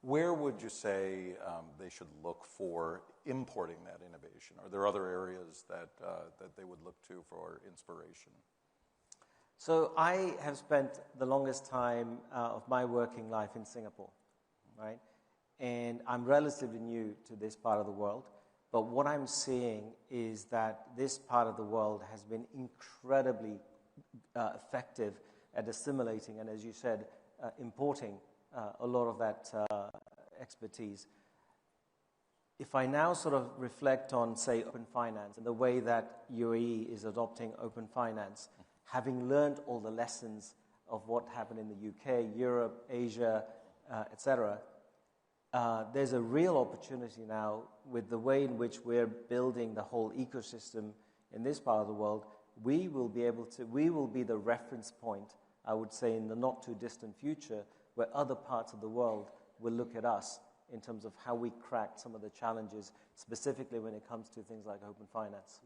Where would you say they should look for importing that innovation? Are there other areas that they would look to for inspiration? So I have spent the longest time of my working life in Singapore, right? And I'm relatively new to this part of the world. But what I'm seeing is that this part of the world has been incredibly effective at assimilating and, as you said, importing a lot of that expertise. If I now sort of reflect on, say, open finance and the way that UAE is adopting open finance, having learned all the lessons of what happened in the UK, Europe, Asia, etc., there's a real opportunity now with the way in which we're building the whole ecosystem in this part of the world. We will be the reference point, I would say, in the not too distant future, where other parts of the world will look at us in terms of how we cracked some of the challenges, specifically when it comes to things like open finance.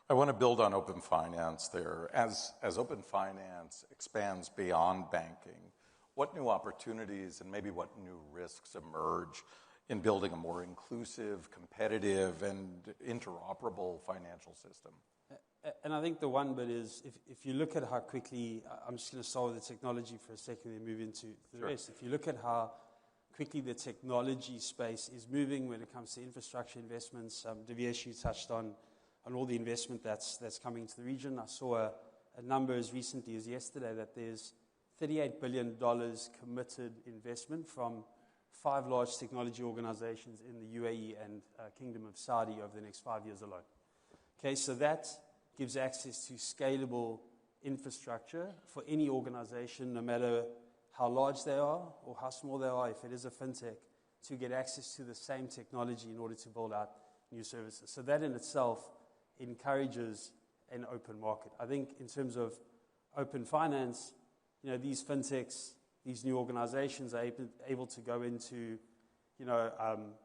I want to build on open finance there. As open finance expands beyond banking, what new opportunities and maybe what new risks emerge in building a more inclusive, competitive, and interoperable financial system? And I think the one bit is, if you look at how quickly, I'm just going to start with the technology for a second and move into the rest. If you look at how quickly the technology space is moving when it comes to infrastructure investments, Divyesh, you touched on all the investment that's coming to the region. I saw a number as recently as yesterday that there's $38 billion committed investment from 5 large technology organizations in the UAE and Kingdom of Saudi over the next 5 years alone. Okay, so that gives access to scalable infrastructure for any organization, no matter how large they are or how small they are, if it is a fintech, to get access to the same technology in order to build out new services. So that in itself encourages an open market. I think in terms of open finance, these fintechs, these new organizations are able to go into,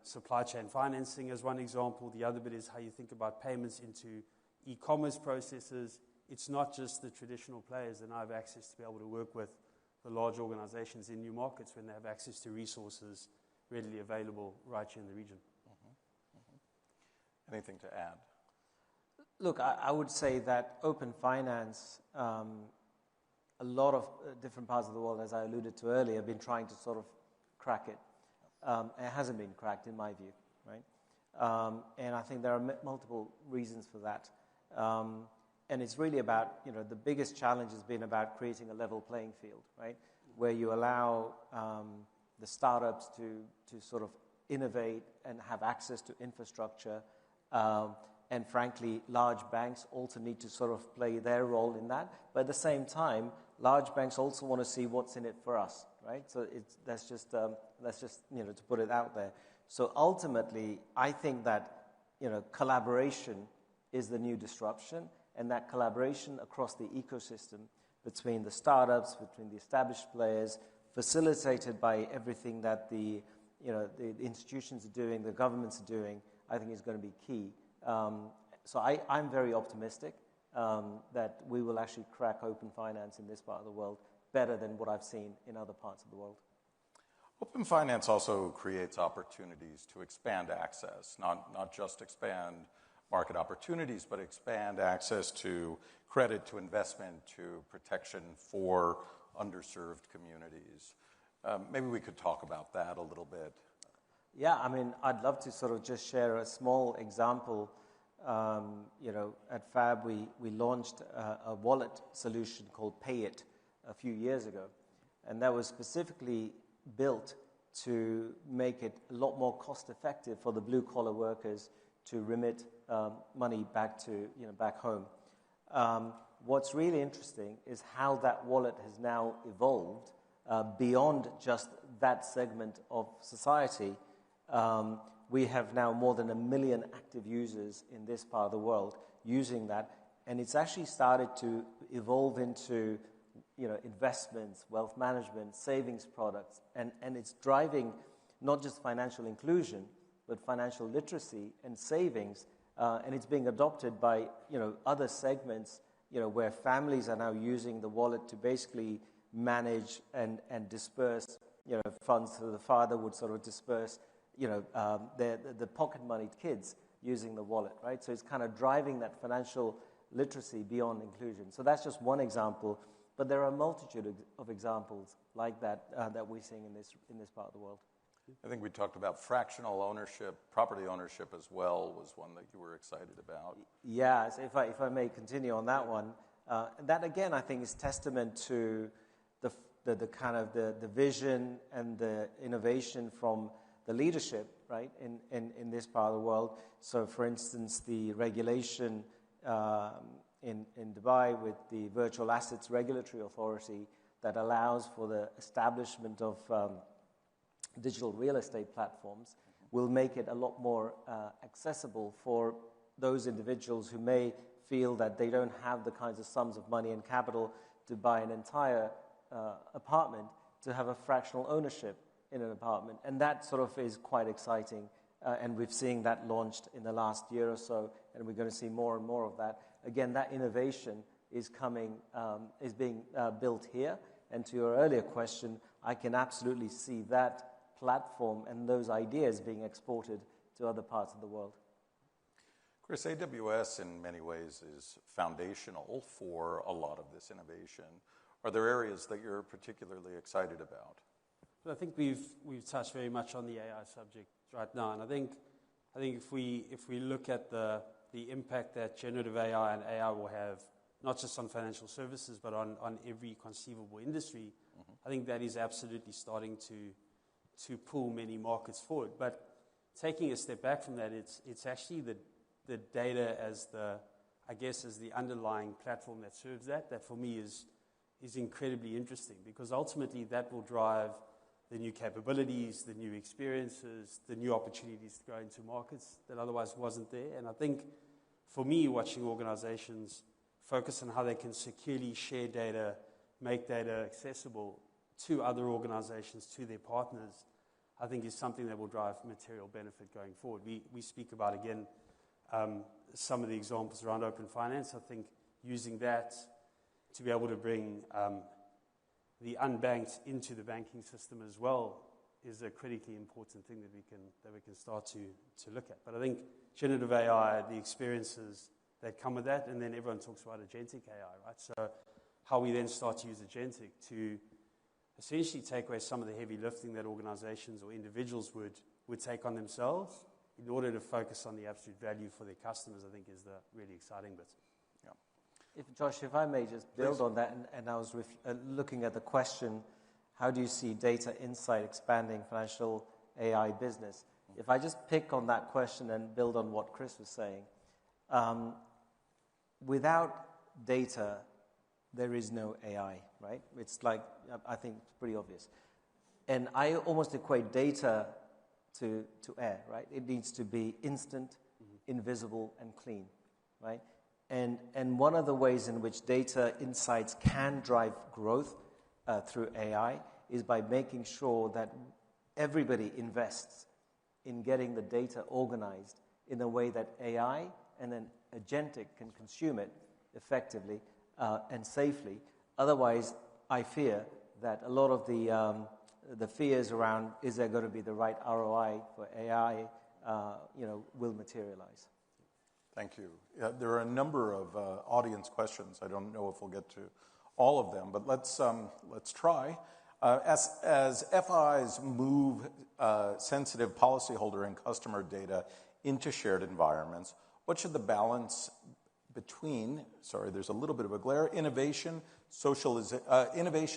supply chain financing as one example. The other bit is how you think about payments into e-commerce processes. It's not just the traditional players that now have access to be able to work with the large organizations in new markets when they have access to resources readily available right here in the region. Anything to add? Look, I would say that open finance, a lot of different parts of the world, as I alluded to earlier, have been trying to sort of crack it. It hasn't been cracked, in my view, right? And I think there are multiple reasons for that. And it's really about, the biggest challenge has been about creating a level playing field, right? Where you allow the startups to sort of innovate and have access to infrastructure. And frankly, large banks also need to sort of play their role in that. But at the same time, large banks also want to see what's in it for us, right? So that's just to put it out there. So ultimately, I think that, collaboration is the new disruption, and that collaboration across the ecosystem between the startups, between the established players, facilitated by everything that the institutions are doing, the governments are doing, I think is going to be key. So I'm very optimistic that we will actually crack open finance in this part of the world better than what I've seen in other parts of the world. Open finance also creates opportunities to expand access, not just expand market opportunities, but expand access to credit, to investment, to protection for underserved communities. Maybe we could talk about that a little bit. Yeah, I mean, I'd love to sort of just share a small example. At FAB, we launched a wallet solution called Pay It a few years ago. And that was specifically built to make it a lot more cost effective for the blue collar workers to remit money back home. What's really interesting is how that wallet has now evolved beyond just that segment of society. We have now more than 1 million active users in this part of the world using that, and it's actually started to evolve into investments, wealth management, savings products, and it's driving not just financial inclusion, but financial literacy and savings, and it's being adopted by other segments, where families are now using the wallet to basically manage and disperse funds. So the father would sort of disperse the pocket money to kids using the wallet, right? So it's kind of driving that financial literacy beyond inclusion. So that's just one example, but there are a multitude of examples like that that we're seeing in this part of the world. I think we talked about fractional ownership, property ownership as well was one that you were excited about. Yeah, so if I may continue on that one, that again I think is testament to the kind of the vision and the innovation from the leadership, right, in this part of the world. So for instance, the regulation in Dubai with the Virtual Assets Regulatory Authority that allows for the establishment of digital real estate platforms will make it a lot more accessible for those individuals who may feel that they don't have the kinds of sums of money and capital to buy an entire apartment, to have a fractional ownership in an apartment. And that sort of is quite exciting. And we've seen that launched in the last year or so, and we're going to see more and more of that. Again, that innovation is is being built here. And to your earlier question, I can absolutely see that platform and those ideas being exported to other parts of the world. Chris, AWS in many ways is foundational for a lot of this innovation. Are there areas that you're particularly excited about? But I think we've touched very much on the AI subject right now, and I think if we look at the impact that generative AI and AI will have, not just on financial services, but on every conceivable industry, I think that is absolutely starting to pull many markets forward. But taking a step back from that, it's actually the data as the underlying platform that serves that for me is incredibly interesting, because ultimately that will drive the new capabilities, the new experiences, the new opportunities to go into markets that otherwise wasn't there. And I think for me, watching organizations focus on how they can securely share data, make data accessible to other organizations, to their partners, I think is something that will drive material benefit going forward. We speak about, again, some of the examples around open finance. I think using that to be able to bring the unbanked into the banking system as well is a critically important thing that we can start to look at. But I think generative AI, the experiences that come with that, and then everyone talks about agentic AI, right? So how we then start to use agentic to essentially take away some of the heavy lifting that organizations or individuals would take on themselves in order to focus on the absolute value for their customers, I think is the really exciting bit. Josh, if I may just build on that, and I was looking at the question, how do you see data insight expanding financial AI business? If I just pick on that question and build on what Chris was saying, without data, there is no AI, right? It's like, I think it's pretty obvious. And I almost equate data to air, right? It needs to be instant, invisible, and clean, right? And one of the ways in which data insights can drive growth through AI is by making sure that everybody invests in getting the data organized in a way that AI and then agentic can consume it effectively and safely. Otherwise, I fear that a lot of the fears around is there going to be the right ROI for AI, will materialize. Thank you. There are a number of audience questions. I don't know if we'll get to all of them, but let's try. As FIs move sensitive policyholder and customer data into shared environments, what should the balance between, there's a little bit of a glare, innovation,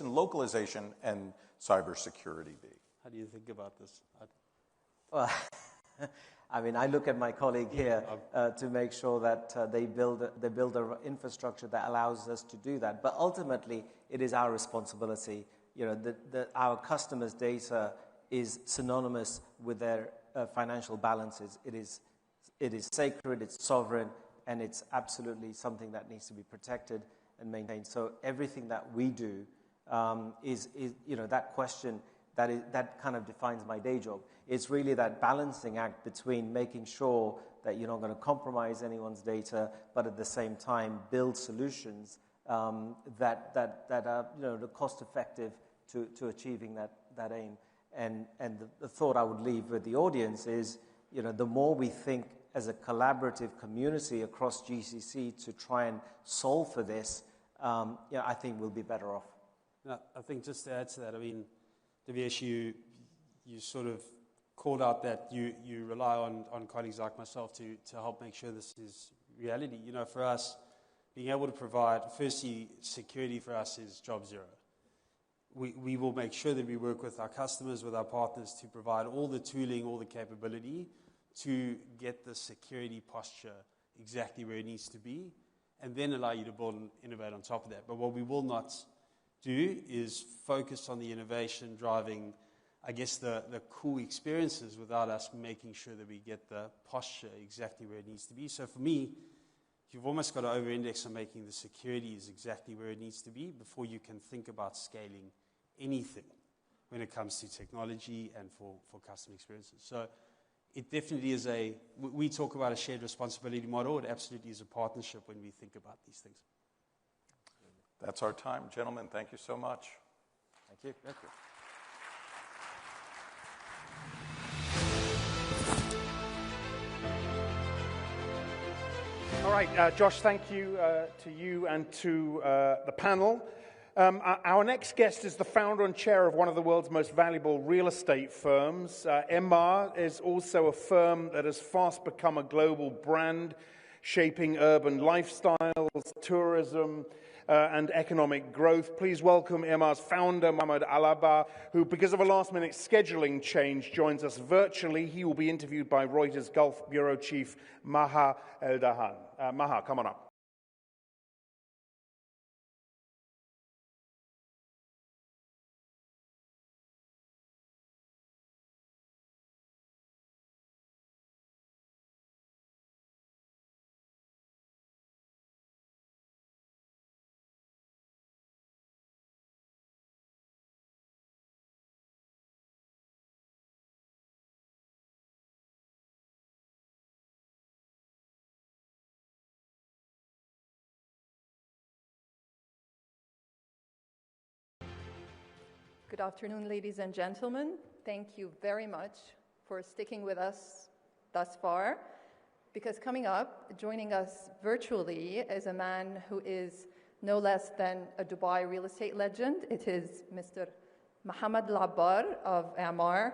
localization, and cybersecurity be? How do you think about this? Well, I mean, I look at my colleague here to make sure that they build an infrastructure that allows us to do that. But ultimately, it is our responsibility. Our customers' data is synonymous with their financial balances. It is sacred, it's sovereign, and it's absolutely something that needs to be protected and maintained. So everything that we do is that question that kind of defines my day job. It's really that balancing act between making sure that you're not going to compromise anyone's data, but at the same time build solutions that are cost effective to achieving that aim. And the thought I would leave with the audience is, the more we think as a collaborative community across GCC to try and solve for this, I think we'll be better off. I think just to add to that, I mean, Divyesh, you sort of called out that you rely on colleagues like myself to help make sure this is reality. You know, for us, being able to provide, firstly, security for us is job zero. We will make sure that we work with our customers, with our partners, to provide all the tooling, all the capability to get the security posture exactly where it needs to be, and then allow you to build and innovate on top of that. But what we will not do is focus on the innovation driving, I guess, the cool experiences without us making sure that we get the posture exactly where it needs to be. So for me, you've almost got to over-index on making the security is exactly where it needs to be before you can think about scaling anything when it comes to technology and for customer experiences. So it definitely is we talk about a shared responsibility model. It absolutely is a partnership when we think about these things. That's our time. Gentlemen, thank you so much. Thank you. Thank you. All right, Josh, thank you to you and to the panel. Our next guest is the founder and chair of one of the world's most valuable real estate firms. Emaar is also a firm that has fast become a global brand, shaping urban lifestyles, tourism, and economic growth. Please welcome Emaar's founder, Mohamed Alaba, who, because of a last-minute scheduling change, joins us virtually. He will be interviewed by Reuters Gulf Bureau Chief Maha Eldahan. Maha, come on up. Good afternoon, ladies and gentlemen. Thank you very much for sticking with us thus far, because coming up, joining us virtually, is a man who is no less than a Dubai real estate legend. It is Mr. Mohamed Al-Abbar of Emaar,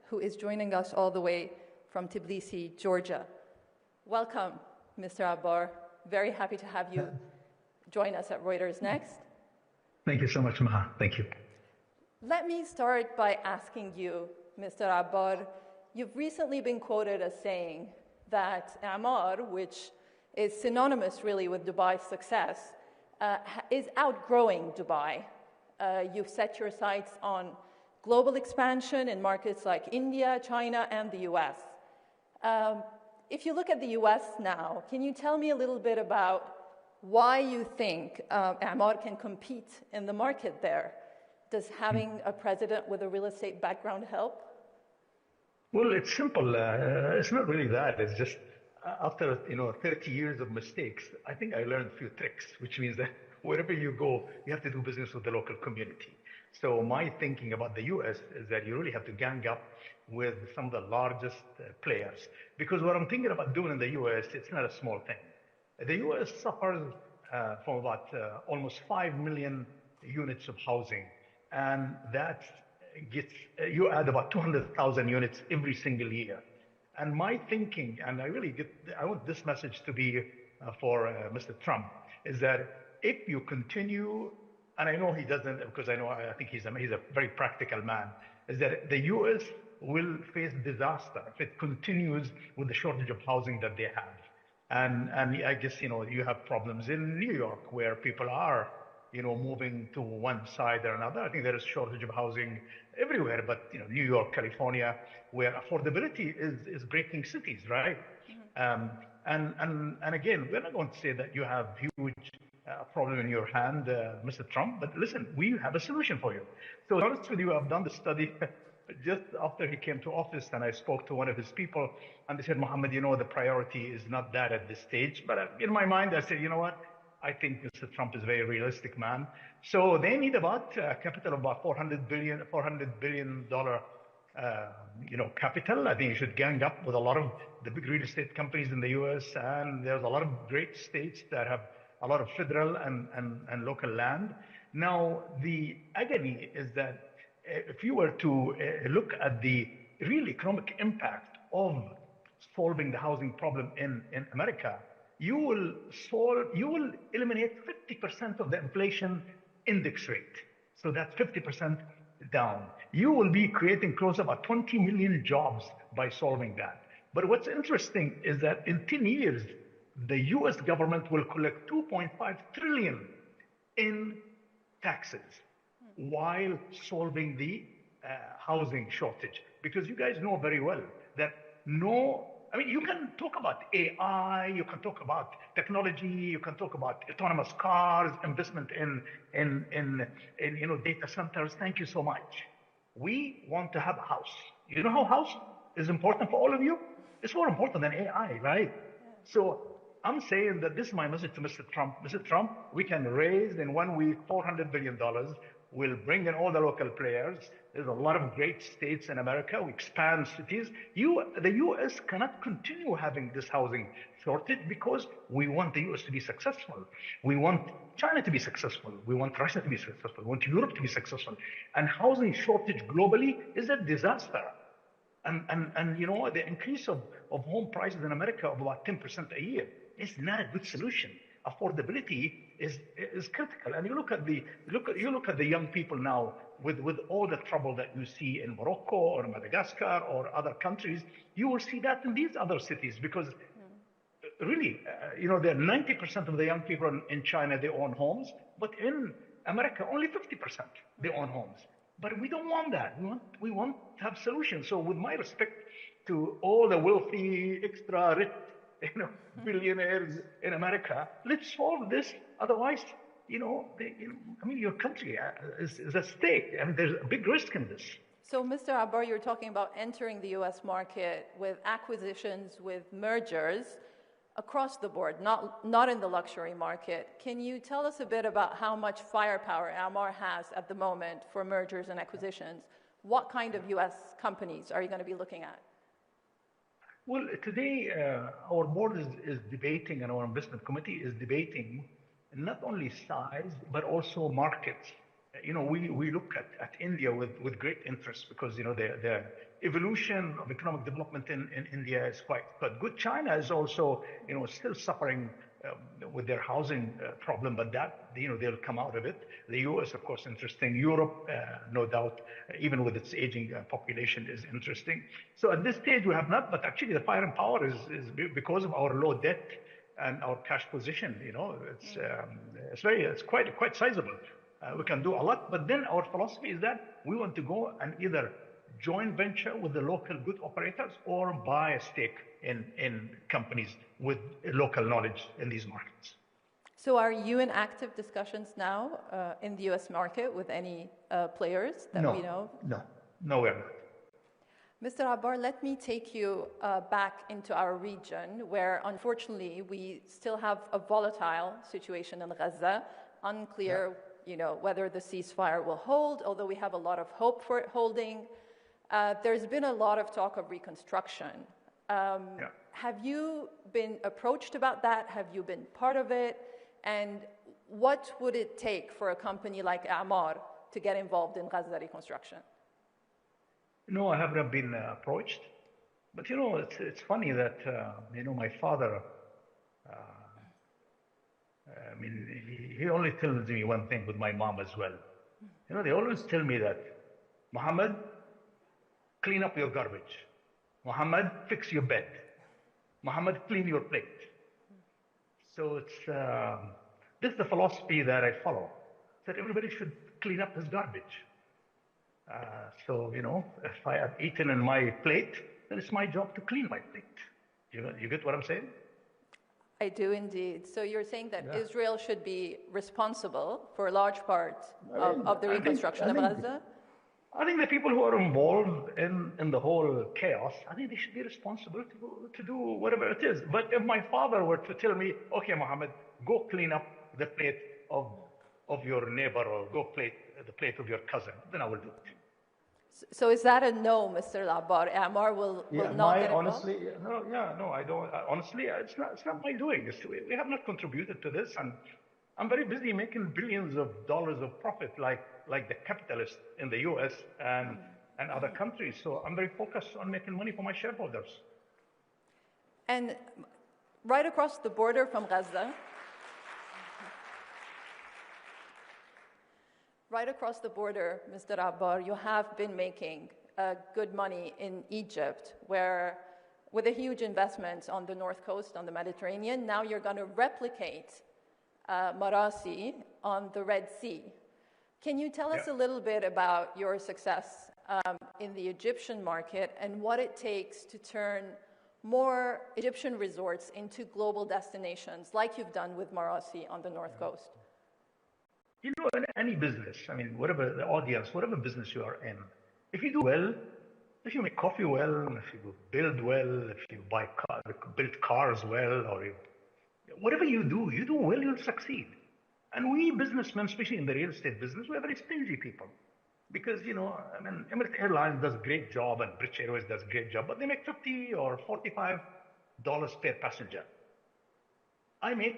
who is joining us all the way from Tbilisi, Georgia. Welcome, Mr. Abbar. Very happy to have you join us at Reuters Next. Thank you so much, Maha. Thank you. Let me start by asking you, Mr. Abbar, you've recently been quoted as saying that Emaar, which is synonymous really with Dubai's success, is outgrowing Dubai. You've set your sights on global expansion in markets like India, China, and the US. If you look at the US now, can you tell me a little bit about why you think Emaar can compete in the market there? Does having a president with a real estate background help? Well, it's simple. It's not really that. It's just after 30 years of mistakes, I think I learned a few tricks, which means that wherever you go, you have to do business with the local community. So my thinking about the U.S. is that you really have to gang up with some of the largest players. Because what I'm thinking about doing in the U.S., it's not a small thing. The U.S. suffers from about almost 5 million units of housing. And that gets, you add about 200,000 units every single year. And my thinking, and I want this message to be for Mr. Trump, is that if you continue, and I know he doesn't, because I think he's a very practical man, is that the U.S. will face disaster if it continues with the shortage of housing that they have. And I guess, you have problems in New York where people are moving to one side or another. I think there is shortage of housing everywhere, but New York, California, where affordability is breaking cities, right? Mm-hmm. And again, we're not going to say that you have huge problem in your hand, Mr. Trump, but listen, we have a solution for you. So to be honest with you, I've done the study just after he came to office, and I spoke to one of his people, and they said, Mohammed, the priority is not that at this stage. But in my mind, I said, you know what? I think Mr. Trump is a very realistic man. So they need about capital of about $400 billion capital. I think you should gang up with a lot of the big real estate companies in the U.S. And there's a lot of great states that have a lot of federal and local land. Now, the agony is that if you were to look at the real economic impact of solving the housing problem in America, you will eliminate 50% of the inflation index rate. So that's 50% down. You will be creating close to about 20 million jobs by solving that. But what's interesting is that in 10 years, the US government will collect 2.5 trillion in taxes while solving the housing shortage. Because you guys know very well that you can talk about AI, you can talk about technology, you can talk about autonomous cars, investment in data centers. Thank you so much. We want to have a house. You know how house is important for all of you? It's more important than AI, right? So I'm saying that this is my message to Mr. Trump. Mr. Trump, we can raise in 1 week $400 billion. We'll bring in all the local players. There's a lot of great states in America. We expand cities. The U.S. cannot continue having this housing shortage because we want the U.S. to be successful. We want China to be successful. We want Russia to be successful. We want Europe to be successful. And housing shortage globally is a disaster. And the increase of home prices in America of about 10% a year is not a good solution. Affordability is critical. And you look at the young people now with all the trouble that you see in Morocco or Madagascar or other countries. You will see that in these other cities because really, there are 90% of the young people in China, they own homes, but in America, only 50% they own homes. But we don't want that. We want to have solutions. So with my respect to all the wealthy, extra rich, billionaires in America, let's solve this. Otherwise, your country is at stake. There's a big risk in this. So, Mr. Abbar, you're talking about entering the U.S. market with acquisitions, with mergers across the board, not in the luxury market. Can you tell us a bit about how much firepower Ammar has at the moment for mergers and acquisitions? What kind of U.S. companies are you going to be looking at? Well, today our board is debating, and our investment committee is debating not only size but also markets. We look at India with great interest because the evolution of economic development in India is quite good. China is also still suffering with their housing problem, but that they'll come out of it. The US, of course, interesting. Europe, no doubt, even with its aging population, is interesting. So at this stage, we have not, but actually the firepower is because of our low debt and our cash position. It's quite sizable. We can do a lot, but then our philosophy is that we want to go and either joint venture with the local good operators or buy a stake in companies with local knowledge in these markets. So are you in active discussions now in the U.S. market with any players that we know? No, we're not. Mr. Abbar, let me take you back into our region where, unfortunately, we still have a volatile situation in Gaza, unclear whether the ceasefire will hold, although we have a lot of hope for it holding. There's been a lot of talk of reconstruction. Have you been approached about that? Have you been part of it? And what would it take for a company like Ammar to get involved in Gaza reconstruction? No, I have not been approached. But it's funny that my father. He only tells me one thing with my mom as well. They always tell me that, Muhammad, clean up your garbage. Muhammad, fix your bed. Muhammad, clean your plate. So this is the philosophy that I follow. That everybody should clean up his garbage. If I have eaten in my plate, then it's my job to clean my plate. You get what I'm saying? I do indeed. So you're saying that Israel should be responsible for a large part of the reconstruction of Gaza? I think the people who are involved in the whole chaos, I think they should be responsible to do whatever it is. But if my father were to tell me, okay, Mohammed, go clean up the plate of your neighbor or go the plate of your cousin, then I will do it. So is that a no, Mr. Abbar? Ammar will not get involved? Honestly, I don't. Honestly, it's not my doing. We have not contributed to this, and I'm very busy making billions of dollars of profit, like the capitalists in the U.S. and and other countries. So I'm very focused on making money for my shareholders. And right across the border from Gaza, right across the border, Mr. Abbar, you have been making good money in Egypt, where with a huge investment on the north coast, on the Mediterranean, now you're going to replicate Marasi on the Red Sea. Can you tell us a little bit about your success in the Egyptian market and what it takes to turn more Egyptian resorts into global destinations, like you've done with Marasi on the north coast? You know, in any business, I mean, whatever the audience, whatever business you are in, if you do well, if you make coffee well, if you build well, if you build cars well, or whatever you do well, you'll succeed. And we businessmen, especially in the real estate business, we're very stingy people. Because, you know, I mean, Emirates Airlines does a great job and British Airways does a great job, but they make $50 or $45 per passenger. I make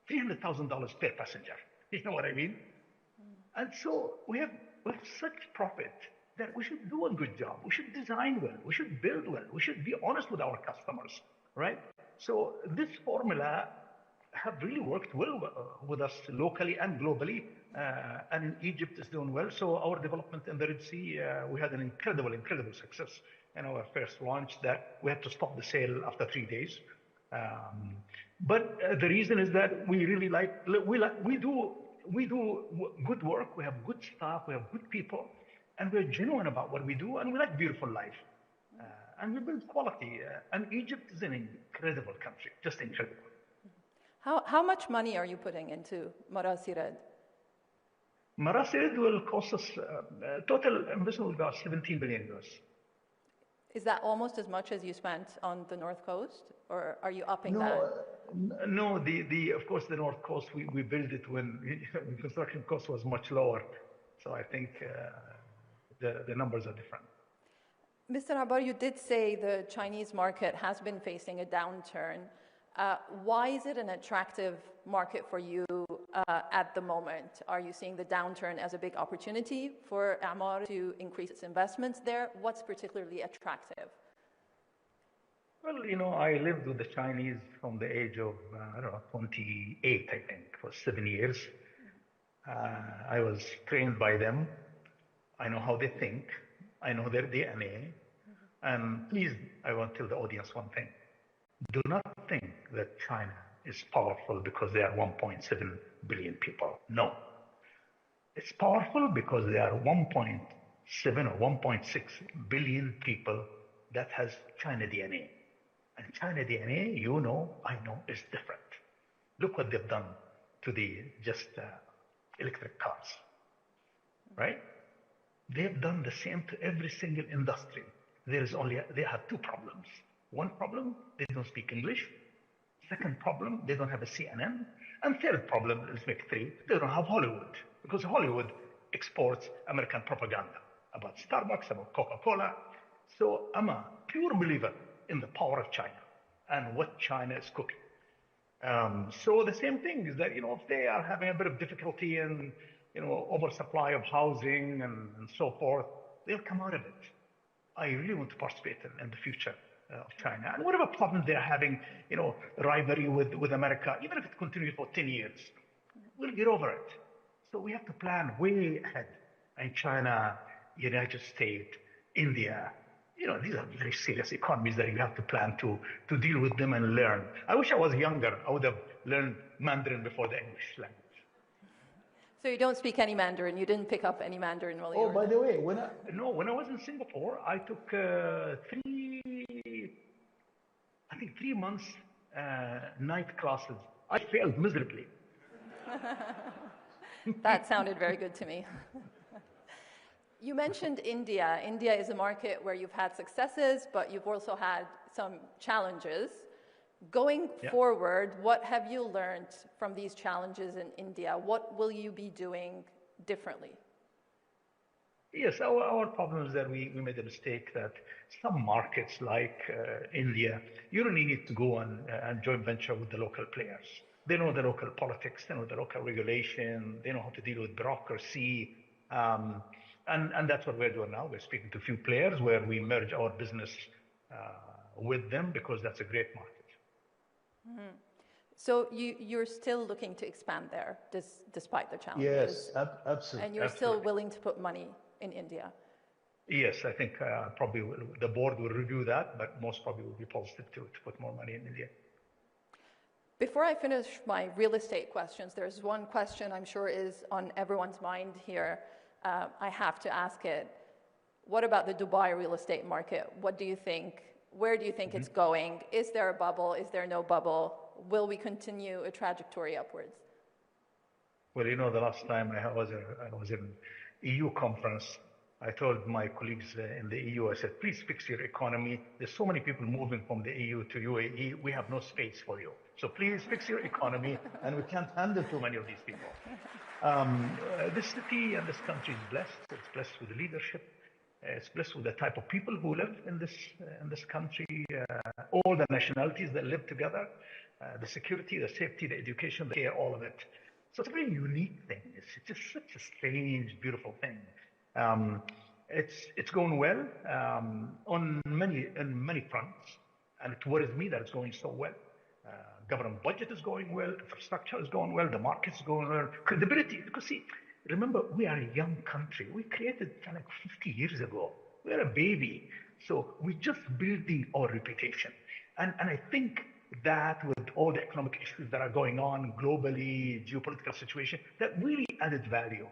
$300,000 per passenger. You know what I mean? And so we have such profit that we should do a good job. We should design well. We should build well. We should be honest with our customers, right? So this formula have really worked well with us locally and globally. And Egypt is doing well. So our development in the Red Sea, we had an incredible success in our first launch that we had to stop the sale after 3 days. But the reason is that we really we do good work. We have good staff. We have good people. And we're genuine about what we do. And we like beautiful life. And we build quality. And Egypt is an incredible country, just incredible. How much money are you putting into Marasi Red? Marasi Red will cost us, total investment will be about 17 billion euros. Is that almost as much as you spent on the North Coast? Or are you upping that? No, of course, the North Coast, we built it when construction cost was much lower. So I think the numbers are different. Mr. Abbar, you did say the Chinese market has been facing a downturn. Why is it an attractive market for you at the moment? Are you seeing the downturn as a big opportunity for A'mar to increase its investments there? What's particularly attractive? Well, you know, I lived with the Chinese from the age of, 28, I think, for 7 years. I was trained by them. I know how they think. I know their DNA. And please, I want to tell the audience one thing. Do not think that China is powerful because they are 1.7 billion people. No. It's powerful because they are 1.7 or 1.6 billion people that has China DNA. And China DNA, you know, I know, is different. Look what they've done to the electric cars, right? They've done the same to every single industry. They have two problems. One problem, they don't speak English. Second problem, they don't have a CNN. And third problem, let's make three, they don't have Hollywood. Because Hollywood exports American propaganda about Starbucks, about Coca-Cola. So I'm a pure believer in the power of China and what China is cooking. So the same thing is that, you know, if they are having a bit of difficulty in, you know, oversupply of housing and so forth, they'll come out of it. I really want to participate in the future of China. And whatever problems they're having, you know, rivalry with America, even if it continues for 10 years, we'll get over it. So we have to plan way ahead. And China, United States, India, you know, these are very serious economies that you have to plan to deal with them and learn. I wish I was younger. I would have learned Mandarin before the English language. So you don't speak any Mandarin? You didn't pick up any Mandarin while you were by the way, when I was in Singapore, I took 3 months night classes. I failed miserably. That sounded very good to me. You mentioned India. India is a market where you've had successes, but you've also had some challenges. Going forward, what have you learned from these challenges in India? What will you be doing differently? Yes, our problem is that we made a mistake that some markets like India, you don't need to go and joint venture with the local players. They know the local politics, they know the local regulation, they know how to deal with bureaucracy. And that's what we're doing now. We're speaking to a few players where we merge our business with them because that's a great market. Mm-hmm. So you're still looking to expand there despite the challenges? Yes, absolutely. And you're still willing to put money in India? Yes, I think probably the board will review that, but most probably will be positive to put more money in India. Before I finish my real estate questions, there's one question I'm sure is on everyone's mind here. I have to ask it. What about the Dubai real estate market? What do you think? Where do you think it's going? Is there a bubble? Is there no bubble? Will we continue a trajectory upwards? Well, you know, the last time I was in EU conference, I told my colleagues in the EU, I said, please fix your economy. There's so many people moving from the EU to UAE. We have no space for you. So please fix your economy, and we can't handle too many of these people. This city and this country is blessed. It's blessed with the leadership. It's blessed with the type of people who live in this country, all the nationalities that live together, the security, the safety, the education, the care, all of it. So it's a very unique thing. It's just such a strange, beautiful thing. It's going well on many fronts, and it worries me that it's going so well. Government budget is going well, infrastructure is going well, the market's going well, credibility. Because see, remember, we are a young country. We created like 50 years ago. We're a baby. So we're just building our reputation. And I think that with all the economic issues that are going on globally, geopolitical situation, that really added value.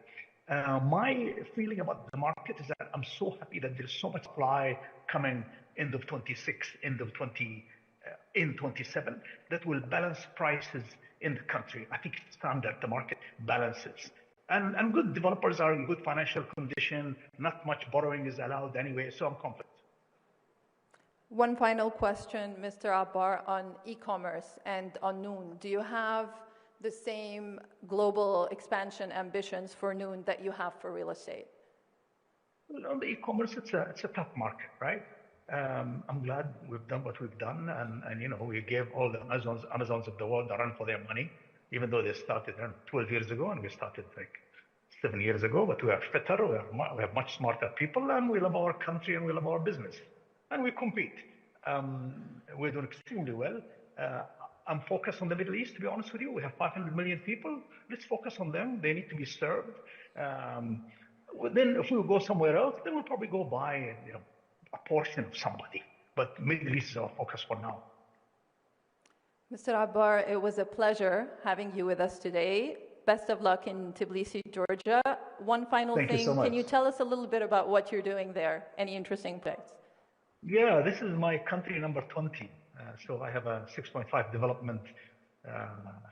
My feeling about the market is that I'm so happy that there's so much supply coming end of 26, end of 27, that will balance prices in the country. I think it's time that the market balances. And good developers are in good financial condition. Not much borrowing is allowed anyway, so I'm confident. One final question, Mr. Abbar, on e-commerce and on Noon. Do you have the same global expansion ambitions for Noon that you have for real estate? Well, on the e-commerce, it's a tough market, right? I'm glad we've done what we've done, and you know, we gave all the Amazons of the world a run for their money, even though they started 12 years ago, and we started like 7 years ago. But we are fitter, we have much smarter people, and we love our country and we love our business, and we compete. We're doing extremely well. I'm focused on the Middle East, to be honest with you. We have 500 million people. Let's focus on them. They need to be served. Then if we go somewhere else, then we'll probably go buy, you know, a portion of somebody. But Middle East is our focus for now. Mr. Abbar, it was a pleasure having you with us today. Best of luck in Tbilisi, Georgia. One final thing. Thank you so much. Can you tell us a little bit about what you're doing there? Any interesting facts? Yeah, this is my country number 20. So I have a 6.5 development,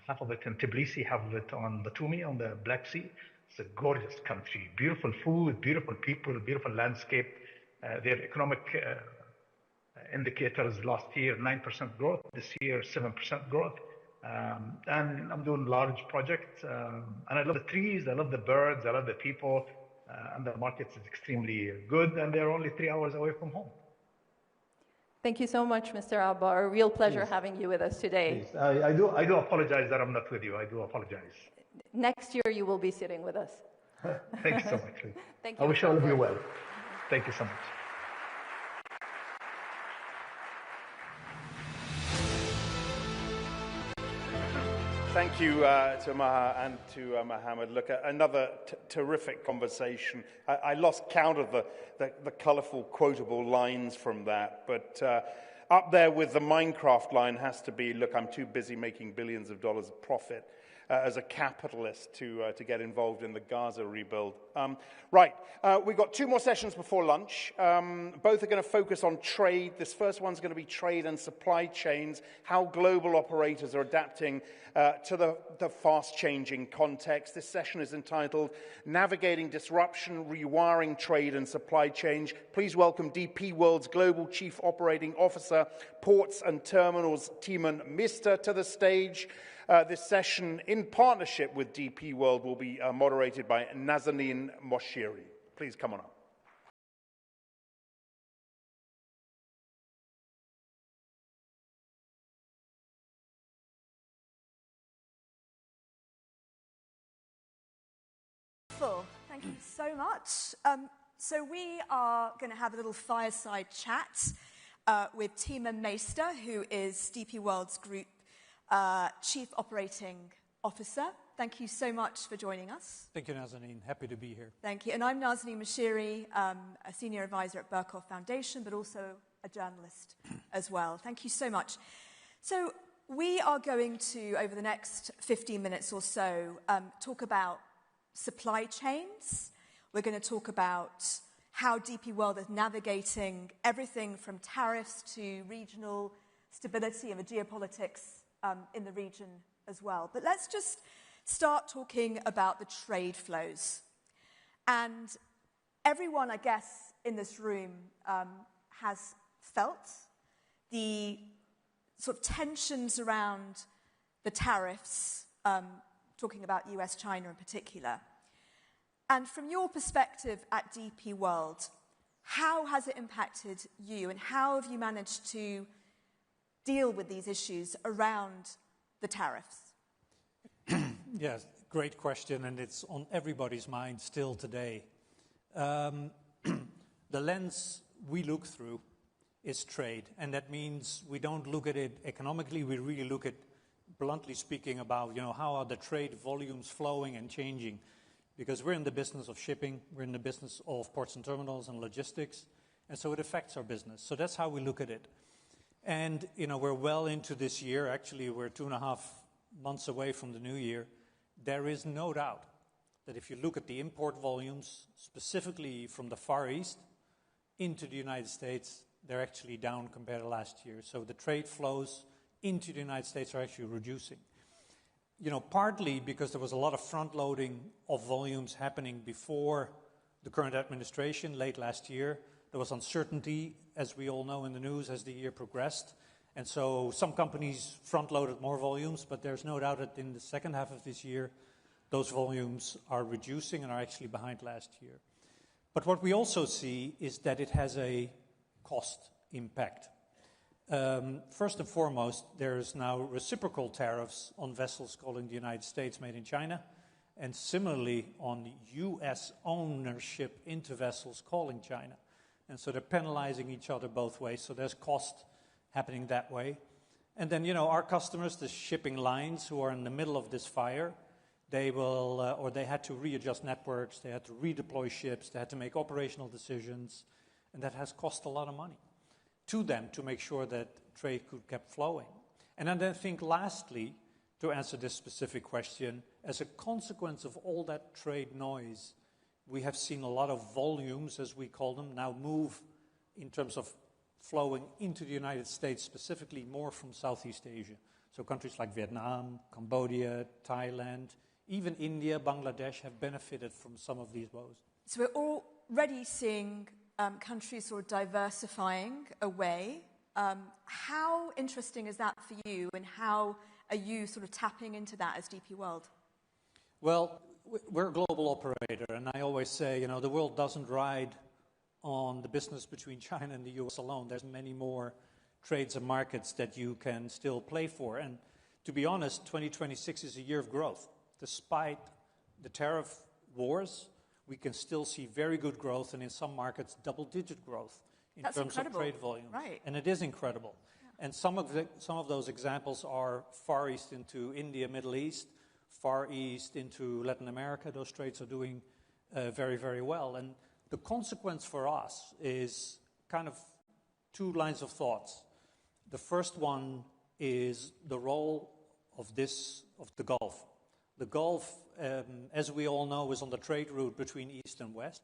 half of it in Tbilisi, half of it on Batumi on the Black Sea. It's a gorgeous country, beautiful food, beautiful people, beautiful landscape. Their economic indicators last year, 9% growth, this year 7% growth. And I'm doing large projects. And I love the trees, I love the birds, I love the people. And the market is extremely good, and they're only 3 hours away from home. Thank you so much, Mr. Abbar. A real pleasure having you with us today. I do apologize that I'm not with you. I do apologize. Next year, you will be sitting with us. Thank you so much. Thank you. I wish all of you well. Thank you so much. Thank you to Maha and to Mohammed. Look, another terrific conversation. I lost count of the colourful, quotable lines from that, but up there with the Minecraft line has to be, look, I'm too busy making billions of dollars of profit as a capitalist to get involved in the Gaza rebuild. Right, we've got 2 more sessions before lunch. Both are going to focus on trade. This first one's going to be trade and supply chains, how global operators are adapting to the fast-changing context. This session is entitled Navigating Disruption, Rewiring Trade and Supply Chain. Please welcome DP World's Global Chief Operating Officer, Ports and Terminals, Timon Mister, to the stage. This session, in partnership with DP World, will be moderated by Nazanin Moshiri. Please come on up. Thank Thank you so much. So we are going to have a little fireside chat with Tima Meister, who is DP World's Group Chief Operating Officer. Thank you so much for joining us. Thank you, Nazanin. Happy to be here. Thank you. And I'm Nazanin Mashiri, a senior advisor at Berkhoff Foundation, but also a journalist as well. Thank you so much. So we are going to, over the next 15 minutes or so, talk about supply chains. We're going to talk about how DP World is navigating everything from tariffs to regional stability and the geopolitics in the region as well. But let's just start talking about the trade flows. And everyone, I guess, in this room has felt the sort of tensions around the tariffs, talking about US, China in particular. And from your perspective at DP World, how has it impacted you and how have you managed to deal with these issues around the tariffs? Yes, great question, and it's on everybody's mind still today. The lens we look through is trade, and that means we don't look at it economically, we really look at, bluntly speaking, about, how are the trade volumes flowing and changing? Because we're in the business of shipping, we're in the business of ports and terminals and logistics, and so it affects our business. So that's how we look at it. And, we're well into this year. Actually, we're 2.5 months away from the new year. There is no doubt that if you look at the import volumes, specifically from the Far East into the United States, they're actually down compared to last year. So the trade flows into the United States are actually reducing. Partly because there was a lot of front-loading of volumes happening before the current administration late last year. There was uncertainty, as we all know in the news, as the year progressed. And so some companies front-loaded more volumes, but there's no doubt that in the second half of this year, those volumes are reducing and are actually behind last year. But what we also see is that it has a cost impact. First and foremost, there's now reciprocal tariffs on vessels calling the United States made in China, and similarly on U.S. ownership into vessels calling China. And so they're penalizing each other both ways, so there's cost happening that way. And then, our customers, the shipping lines who are in the middle of this fire, they will, or they had to readjust networks, they had to redeploy ships, they had to make operational decisions, and that has cost a lot of money to them to make sure that trade could keep flowing. And I think lastly, to answer this specific question, as a consequence of all that trade noise, we have seen a lot of volumes, as we call them, now move in terms of flowing into the United States, specifically more from Southeast Asia. So countries like Vietnam, Cambodia, Thailand, even India, Bangladesh have benefited from some of these woes. So we're already seeing countries sort of diversifying away. How interesting is that for you, and how are you sort of tapping into that as DP World? Well, we're a global operator, and I always say, the world doesn't ride on the business between China and the US alone. There's many more trades and markets that you can still play for. And to be honest, 2026 is a year of growth. Despite the tariff wars, we can still see very good growth, and in some markets, double-digit growth in terms of trade volumes. Right. And it is incredible. Yeah. And some of those examples are Far East into India, Middle East, Far East into Latin America. Those trades are doing very, very well. And the consequence for us is kind of two lines of thoughts. The first one is the role of the Gulf. The Gulf, as we all know, is on the trade route between East and West.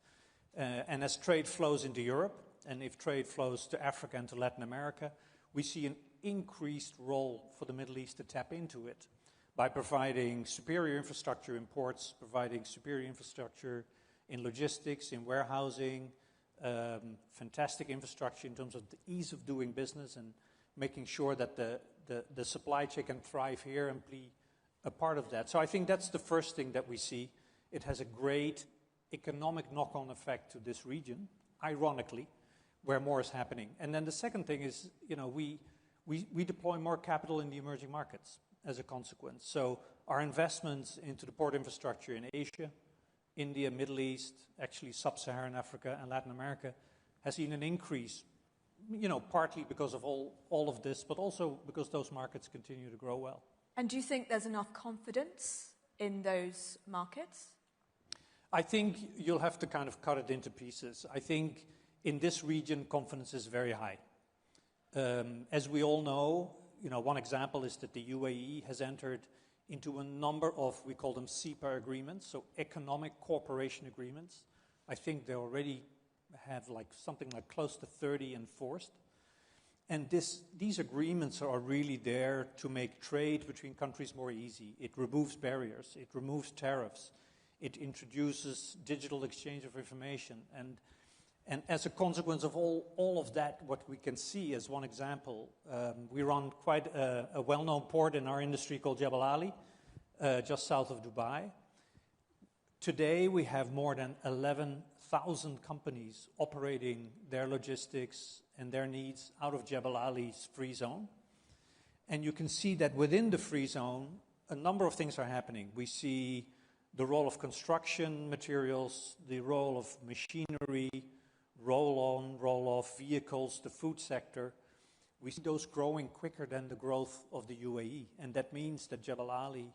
And as trade flows into Europe, and if trade flows to Africa and to Latin America, we see an increased role for the Middle East to tap into it by providing superior infrastructure in ports, providing superior infrastructure in logistics, in warehousing, fantastic infrastructure in terms of the ease of doing business and making sure that the supply chain can thrive here and be a part of that. So I think that's the first thing that we see. It has a great economic knock-on effect to this region, ironically, where more is happening. And then the second thing is, we deploy more capital in the emerging markets as a consequence. So our investments into the port infrastructure in Asia, India, Middle East, actually sub-Saharan Africa and Latin America, has seen an increase, partly because of all of this, but also because those markets continue to grow well. And do you think there's enough confidence in those markets? I think you'll have to kind of cut it into pieces. I think in this region, confidence is very high. As we all know, one example is that the UAE has entered into a number of, we call them CEPA agreements, so economic cooperation agreements. I think they already have something like close to 30 enforced. And these agreements are really there to make trade between countries more easy. It removes barriers, it removes tariffs, it introduces digital exchange of information. And as a consequence of all of that, what we can see as one example, we run quite a well-known port in our industry called Jebel Ali, just south of Dubai. Today, we have more than 11,000 companies operating their logistics and their needs out of Jebel Ali's free zone. And you can see that within the free zone, a number of things are happening. We see the role of construction materials, the role of machinery, roll-on, roll-off vehicles, the food sector. We see those growing quicker than the growth of the UAE. And that means that Jebel Ali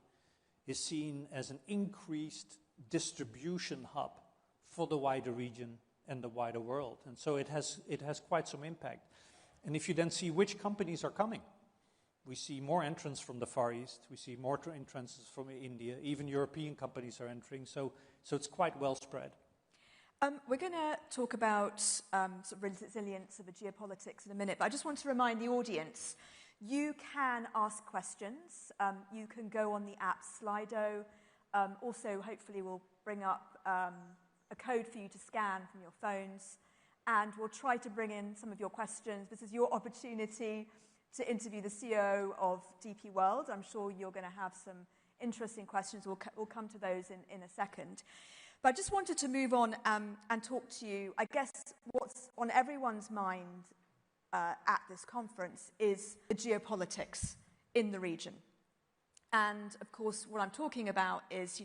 is seen as an increased distribution hub for the wider region and the wider world. And so it has quite some impact. And if you then see which companies are coming, we see more entrants from the Far East, we see more entrants from India, even European companies are entering, so it's quite well spread. We're going to talk about sort of resilience of the geopolitics in a minute, but I just want to remind the audience, you can ask questions. You can go on the app Slido. Also, hopefully, we'll bring up a code for you to scan from your phones, and we'll try to bring in some of your questions. This is your opportunity to interview the CEO of DP World. I'm sure you're going to have some interesting questions. We'll come to those in a second. But I just wanted to move on and talk to you. I guess what's on everyone's mind at this conference is the geopolitics in the region. And, of course, what I'm talking about is,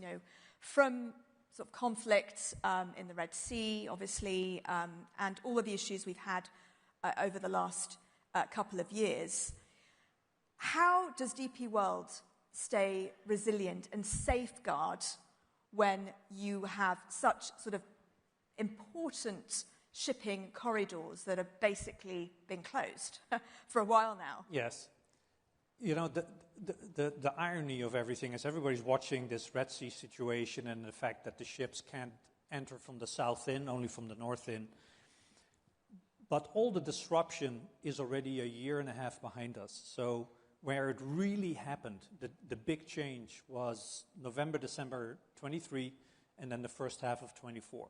from sort of conflict in the Red Sea, obviously, and all of the issues we've had over the last couple of years. How does DP World stay resilient and safeguard when you have such sort of important shipping corridors that have basically been closed for a while now? Yes. The irony of everything is everybody's watching this Red Sea situation and the fact that the ships can't enter from the south in, only from the north in. But all the disruption is already a year and a half behind us. So where it really happened, the big change was November, December 23, and then the first half of 24.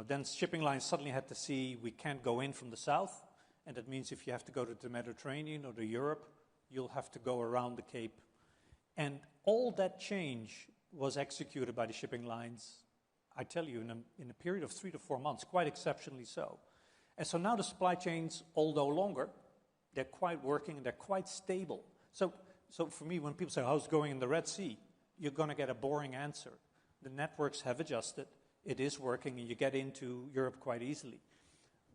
Then shipping lines suddenly had to see we can't go in from the south, and that means if you have to go to the Mediterranean or to Europe, you'll have to go around the Cape. And all that change was executed by the shipping lines, I tell you, in a period of 3 to 4 months, quite exceptionally so. And so now the supply chains, although longer, they're quite working and they're quite stable. So for me, when people say, how's it going in the Red Sea? You're going to get a boring answer. The networks have adjusted. It is working, and you get into Europe quite easily.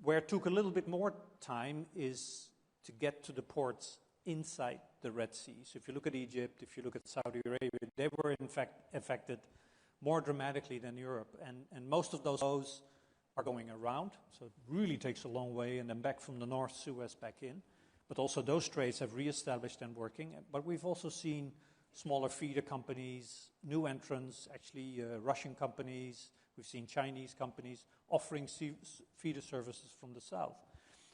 Where it took a little bit more time is to get to the ports inside the Red Sea. So if you look at Egypt, if you look at Saudi Arabia, they were in fact affected more dramatically than Europe. And most of those flows are going around, so it really takes a long way, and then back from the North Suez back in. But also those trades have reestablished and working. But we've also seen smaller feeder companies, new entrants, actually Russian companies. We've seen Chinese companies offering feeder services from the south.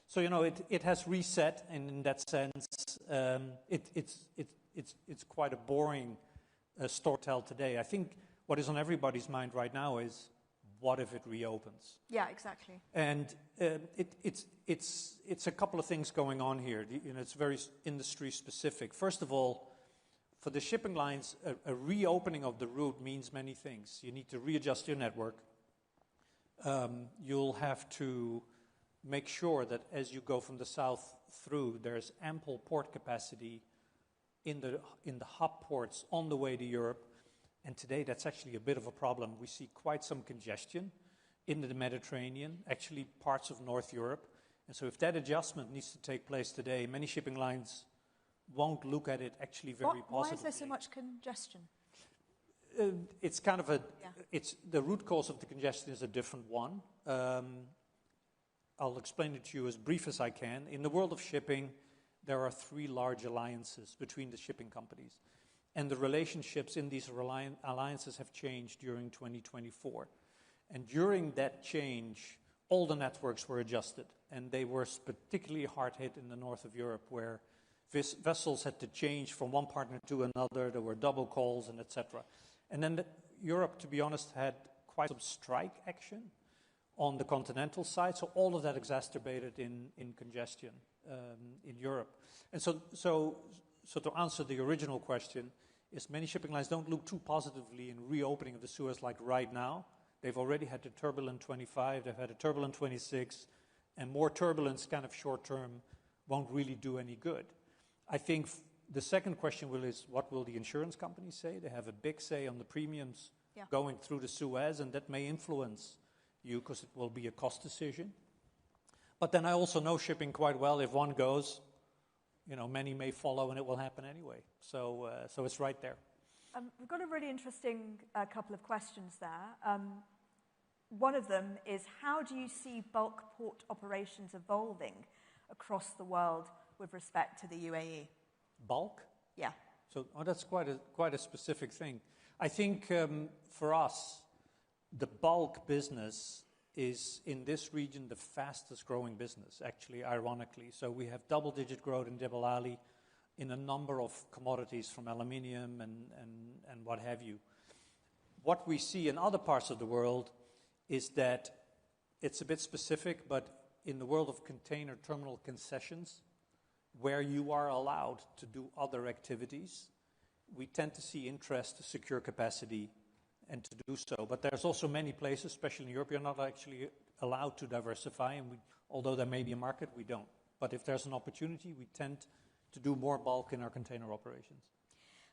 So, it has reset, and in that sense, it's quite a boring story to tell today. I think what is on everybody's mind right now is, what if it reopens? Yeah, exactly. And it's a couple of things going on here. It's very industry specific. First of all, for the shipping lines, a reopening of the route means many things. You need to readjust your network. You'll have to make sure that as you go from the south through, there's ample port capacity in the hub ports on the way to Europe. And today, that's actually a bit of a problem. We see quite some congestion in the Mediterranean, actually parts of North Europe. And so if that adjustment needs to take place today, many shipping lines won't look at it actually very positively. Why is there so much congestion? It's kind of it's the root cause of the congestion is a different one. I'll explain it to you as brief as I can. In the world of shipping, there are 3 large alliances between the shipping companies. And the relationships in these alliances have changed during 2024. And during that change, all the networks were adjusted. And they were particularly hard hit in the north of Europe, where vessels had to change from one partner to another. There were double calls and etc. And then Europe, to be honest, had quite some strike action on the continental side. So all of that exacerbated in congestion in Europe. And so to answer the original question, is many shipping lines don't look too positively in reopening of the Suez like right now. They've already had a turbulent 25, they've had a turbulent 26, and more turbulence kind of short term won't really do any good. I think the second question is, what will the insurance companies say? They have a big say on the premiums going through the Suez, and that may influence you because it will be a cost decision. But then I also know shipping quite well. If one goes, many may follow, and it will happen anyway. So it's right there. We've got a really interesting couple of questions there. One of them is, how do you see bulk port operations evolving across the world with respect to the UAE? Bulk? Yeah. So that's quite a specific thing. I think for us, the bulk business is in this region the fastest growing business, actually, ironically. So we have double-digit growth in Jebel Ali in a number of commodities from aluminium and what have you. What we see in other parts of the world is that it's a bit specific, but in the world of container terminal concessions, where you are allowed to do other activities, we tend to see interest to secure capacity and to do so. But there's also many places, especially in Europe, you're not actually allowed to diversify, and although there may be a market, we don't. But if there's an opportunity, we tend to do more bulk in our container operations.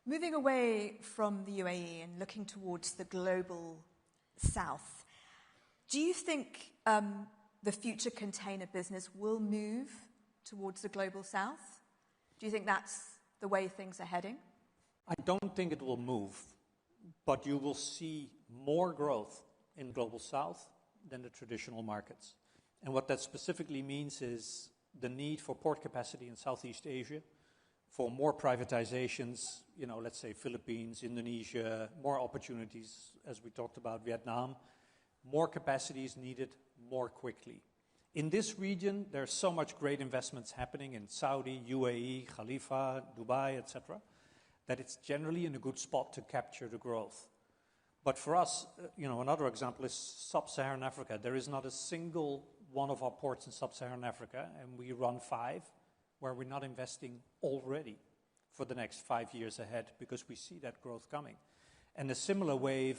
Moving away from the UAE and looking towards the global south, do you think the future container business will move towards the global south? Do you think that's the way things are heading? I don't think it will move, but you will see more growth in global south than the traditional markets. And what that specifically means is the need for port capacity in Southeast Asia, for more privatizations, let's say Philippines, Indonesia, more opportunities, as we talked about, Vietnam. More capacity is needed more quickly. In this region, there's so much great investments happening in Saudi, UAE, Khalifa, Dubai, etc., that it's generally in a good spot to capture the growth. But for us, another example is Sub-Saharan Africa. There is not a single one of our ports in Sub-Saharan Africa, and we run 5, where we're not investing already for the next 5 years ahead because we see that growth coming. And a similar wave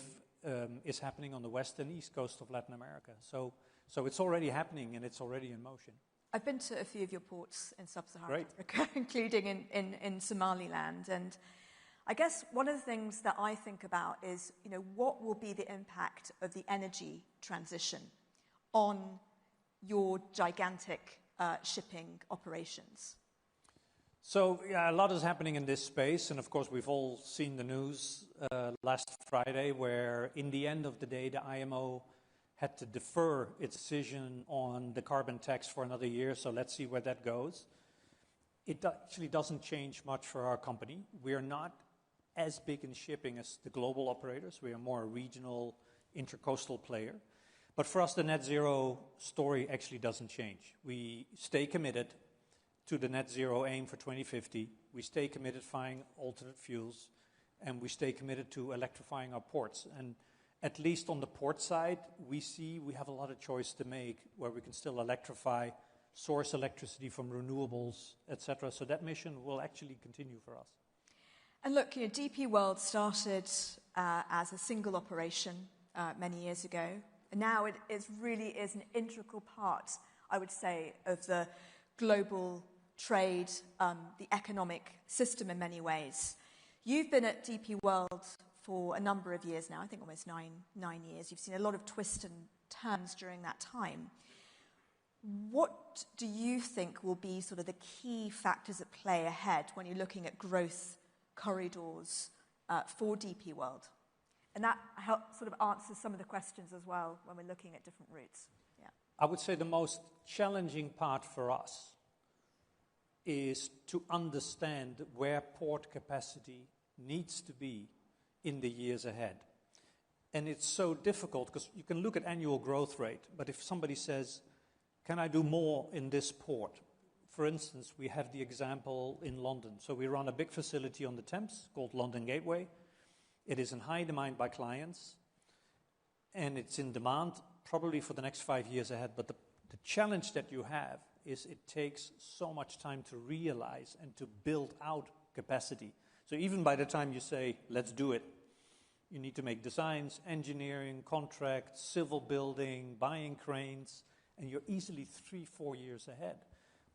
is happening on the west and east coast of Latin America. So it's already happening, and it's already in motion. I've been to a few of your ports in Sub-Saharan Africa, including in Somaliland. And I guess one of the things that I think about is, what will be the impact of the energy transition on your gigantic shipping operations? So, a lot is happening in this space. And of course, we've all seen the news last Friday, where in the end of the day, the IMO had to defer its decision on the carbon tax for another year. So let's see where that goes. It actually doesn't change much for our company. We are not as big in shipping as the global operators. We are more a regional, intercoastal player. But for us, the net zero story actually doesn't change. We stay committed to the net zero aim for 2050. We stay committed to finding alternate fuels, and we stay committed to electrifying our ports. And at least on the port side, we have a lot of choice to make where we can still electrify, source electricity from renewables, etc. So that mission will actually continue for us. And look, DP World started as a single operation many years ago. And now it really is an integral part, I would say, of the global trade, the economic system in many ways. You've been at DP World for a number of years now, I think almost nine years. You've seen a lot of twists and turns during that time. What do you think will be sort of the key factors at play ahead when you're looking at growth corridors for DP World? And that sort of answers some of the questions as well when we're looking at different routes. Yeah. I would say the most challenging part for us is to understand where port capacity needs to be in the years ahead. And it's so difficult because you can look at annual growth rate, but if somebody says, can I do more in this port? For instance, we have the example in London. So we run a big facility on the Thames called London Gateway. It is in high demand by clients, and it's in demand probably for the next 5 years ahead. But the challenge that you have is it takes so much time to realize and to build out capacity. So even by the time you say, let's do it, you need to make designs, engineering, contracts, civil building, buying cranes, and you're easily 3-4 years ahead.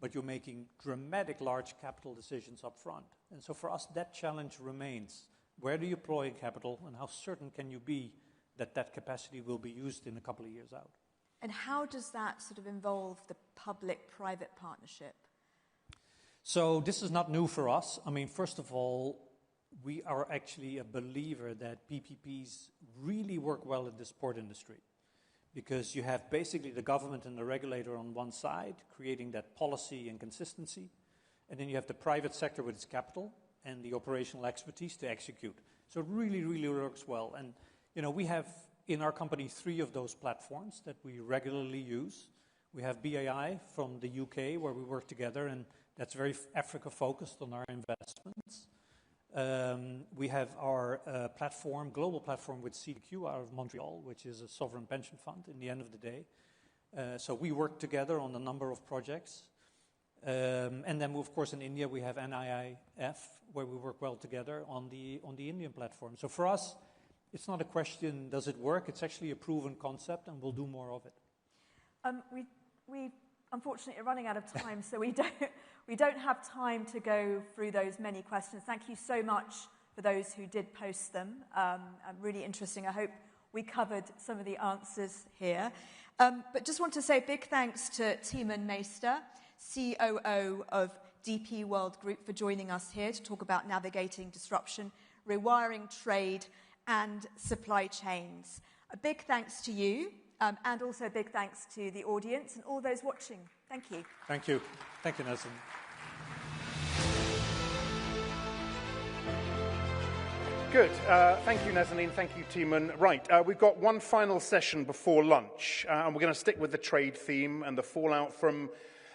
But you're making dramatic large capital decisions up front. And so for us, that challenge remains. Where do you deploy capital, and how certain can you be that that capacity will be used in a couple of years out? And how does that sort of involve the public-private partnership? So this is not new for us. I mean, first of all, we are actually a believer that PPPs really work well in the port industry, because you have basically the government and the regulator on one side, creating that policy and consistency, and then you have the private sector with its capital and the operational expertise to execute. So it really, really works well. And, you know, we have in our company 3 of those platforms that we regularly use. We have BAI from the UK, where we work together, and that's very Africa-focused on our investments. We have our global platform with CDQ out of Montreal, which is a sovereign pension fund in the end of the day. So we work together on a number of projects. And then, of course, in India, we have NIIF, where we work well together on the Indian platform. So for us, it's not a question, does it work? It's actually a proven concept, and we'll do more of it. We unfortunately are running out of time, so we don't have time to go through those many questions. Thank you so much for those who did post them. Really interesting. I hope we covered some of the answers here. But just want to say a big thanks to Tiemann Meester, COO of DP World Group, for joining us here to talk about navigating disruption, rewiring trade, and supply chains. A big thanks to you, and also a big thanks to the audience and all those watching. Thank you. Thank you. Thank you, Nazanin. Good. Thank you, Nazanin. Thank you, Tiemann. Right, we've got one final session before lunch, and we're going to stick with the trade theme and the fallout from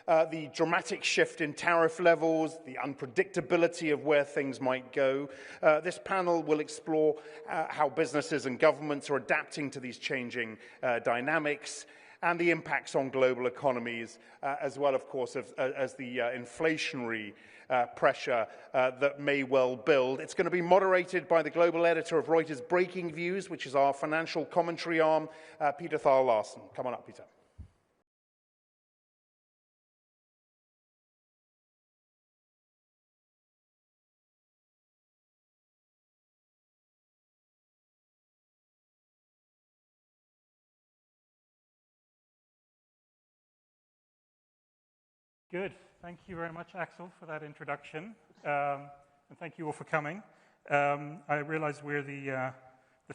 the dramatic shift in tariff levels, the unpredictability of where things might go. This panel will explore how businesses and governments are adapting to these changing dynamics and the impacts on global economies, as well, of course, as the inflationary pressure that may well build. It's going to be moderated by the global editor of Reuters Breaking Views, which is our financial commentary arm, Peter Thal Larsen. Come on up, Peter. Good. Thank you very much, Axel, for that introduction. And thank you all for coming. I realize we're the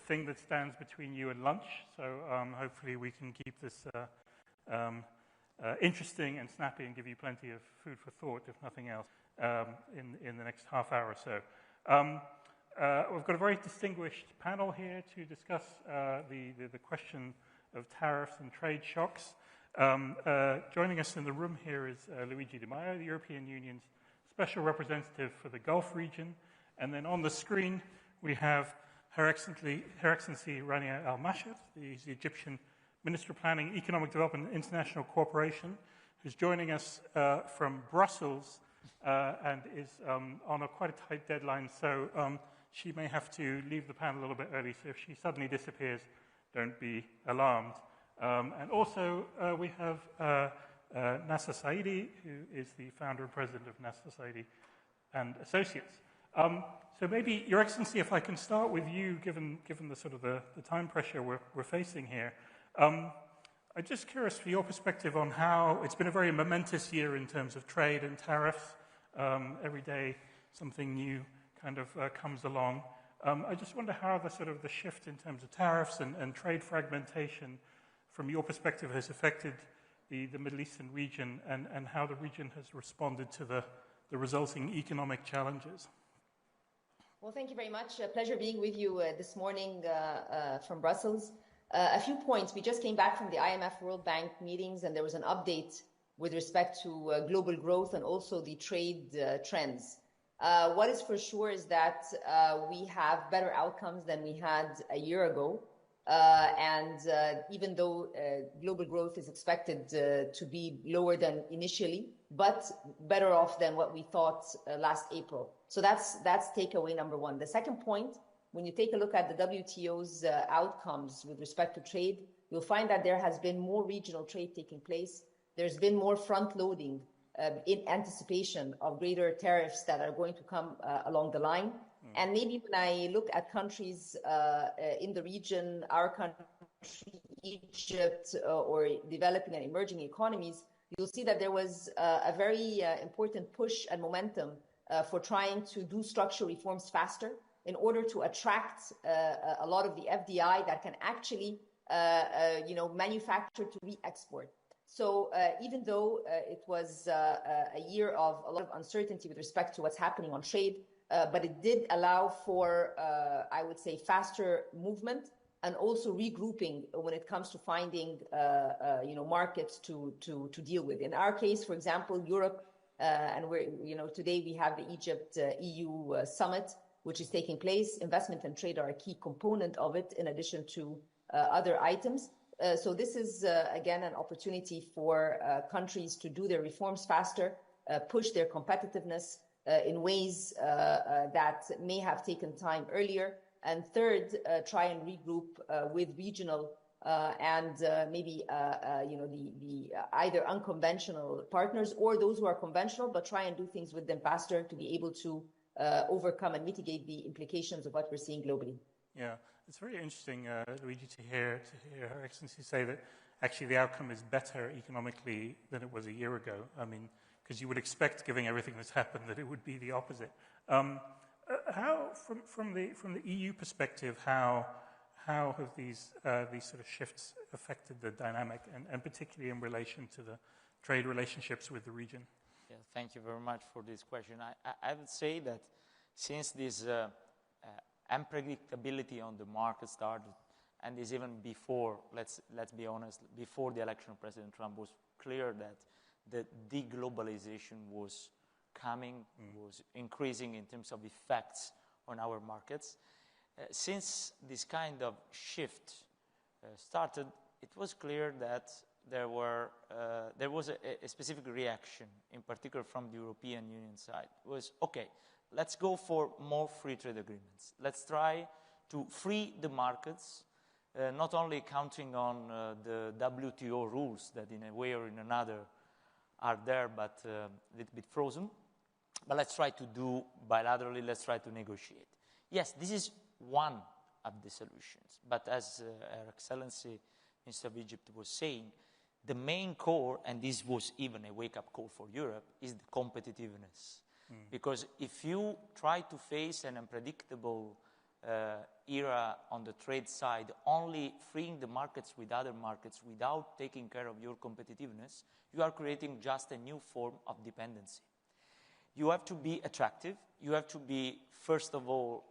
thing that stands between you and lunch, so hopefully we can keep this interesting and snappy and give you plenty of food for thought, if nothing else, in the next half hour or so. We've got a very distinguished panel here to discuss the question of tariffs and trade shocks. Joining us in the room here is Luigi Di Maio, the European Union's Special Representative for the Gulf region. And then on the screen, we have Her Excellency Rania Al-Mashat, the Egyptian Minister of Planning, Economic Development and International Cooperation, who's joining us from Brussels and is on quite a tight deadline. So she may have to leave the panel a little bit early. So if she suddenly disappears, don't be alarmed. And also, we have Nasser Saidi, who is the founder and president of Nasser Saidi and Associates. So maybe, Your Excellency, if I can start with you, given the sort of the time pressure we're facing here. I'm just curious for your perspective on how it's been a very momentous year in terms of trade and tariffs. Every day something new kind of comes along. I just wonder how the shift in terms of tariffs and trade fragmentation, from your perspective, has affected the Middle Eastern region and how the region has responded to the resulting economic challenges. Well, thank you very much. A pleasure being with you this morning from Brussels. A few points. We just came back from the IMF World Bank meetings, and there was an update with respect to global growth and also the trade trends. What is for sure is that we have better outcomes than we had a year ago. And even though global growth is expected to be lower than initially, but better off than what we thought last April. So that's takeaway number one. The second point, when you take a look at the WTO's outcomes with respect to trade, you'll find that there has been more regional trade taking place. There's been more front loading in anticipation of greater tariffs that are going to come along the line. And maybe when I look at countries in the region, our country, Egypt, or developing and emerging economies, you'll see that there was a very important push and momentum for trying to do structural reforms faster in order to attract a lot of the FDI that can actually, manufacture to re-export. So even though it was a year of a lot of uncertainty with respect to what's happening on trade, but it did allow for, I would say, faster movement and also regrouping when it comes to finding, markets to deal with. In our case, for example, Europe, and we're, today we have the Egypt EU summit, which is taking place. Investment and trade are a key component of it, in addition to other items. So this is, again, an opportunity for countries to do their reforms faster, push their competitiveness in ways that may have taken time earlier. And third, try and regroup with regional and maybe, the either unconventional partners or those who are conventional, but try and do things with them faster to be able to overcome and mitigate the implications of what we're seeing globally. Yeah, it's very interesting, Luigi, to hear Her Excellency say that actually the outcome is better economically than it was a year ago. I mean, because you would expect, given everything that's happened, that it would be the opposite. How, from the EU perspective, how have these sort of shifts affected the dynamic, and particularly in relation to the trade relationships with the region? Yeah, thank you very much for this question. I would say that since this unpredictability on the market started, and is even before, let's be honest, before the election of President Trump, was clear that the deglobalization was coming, was increasing in terms of effects on our markets. Since this kind of shift started, it was clear that there was a specific reaction, in particular from the European Union side. It was, okay, let's go for more free trade agreements. Let's try to free the markets, not only counting on the WTO rules that in a way or in another are there, but a little bit frozen. But let's try to do bilaterally, let's try to negotiate. Yes, this is one of the solutions. But as Her Excellency, Minister of Egypt, was saying, the main core, and this was even a wake-up call for Europe, is the competitiveness. Because if you try to face an unpredictable era on the trade side, only freeing the markets with other markets without taking care of your competitiveness, you are creating just a new form of dependency. You have to be attractive. You have to be, first of all,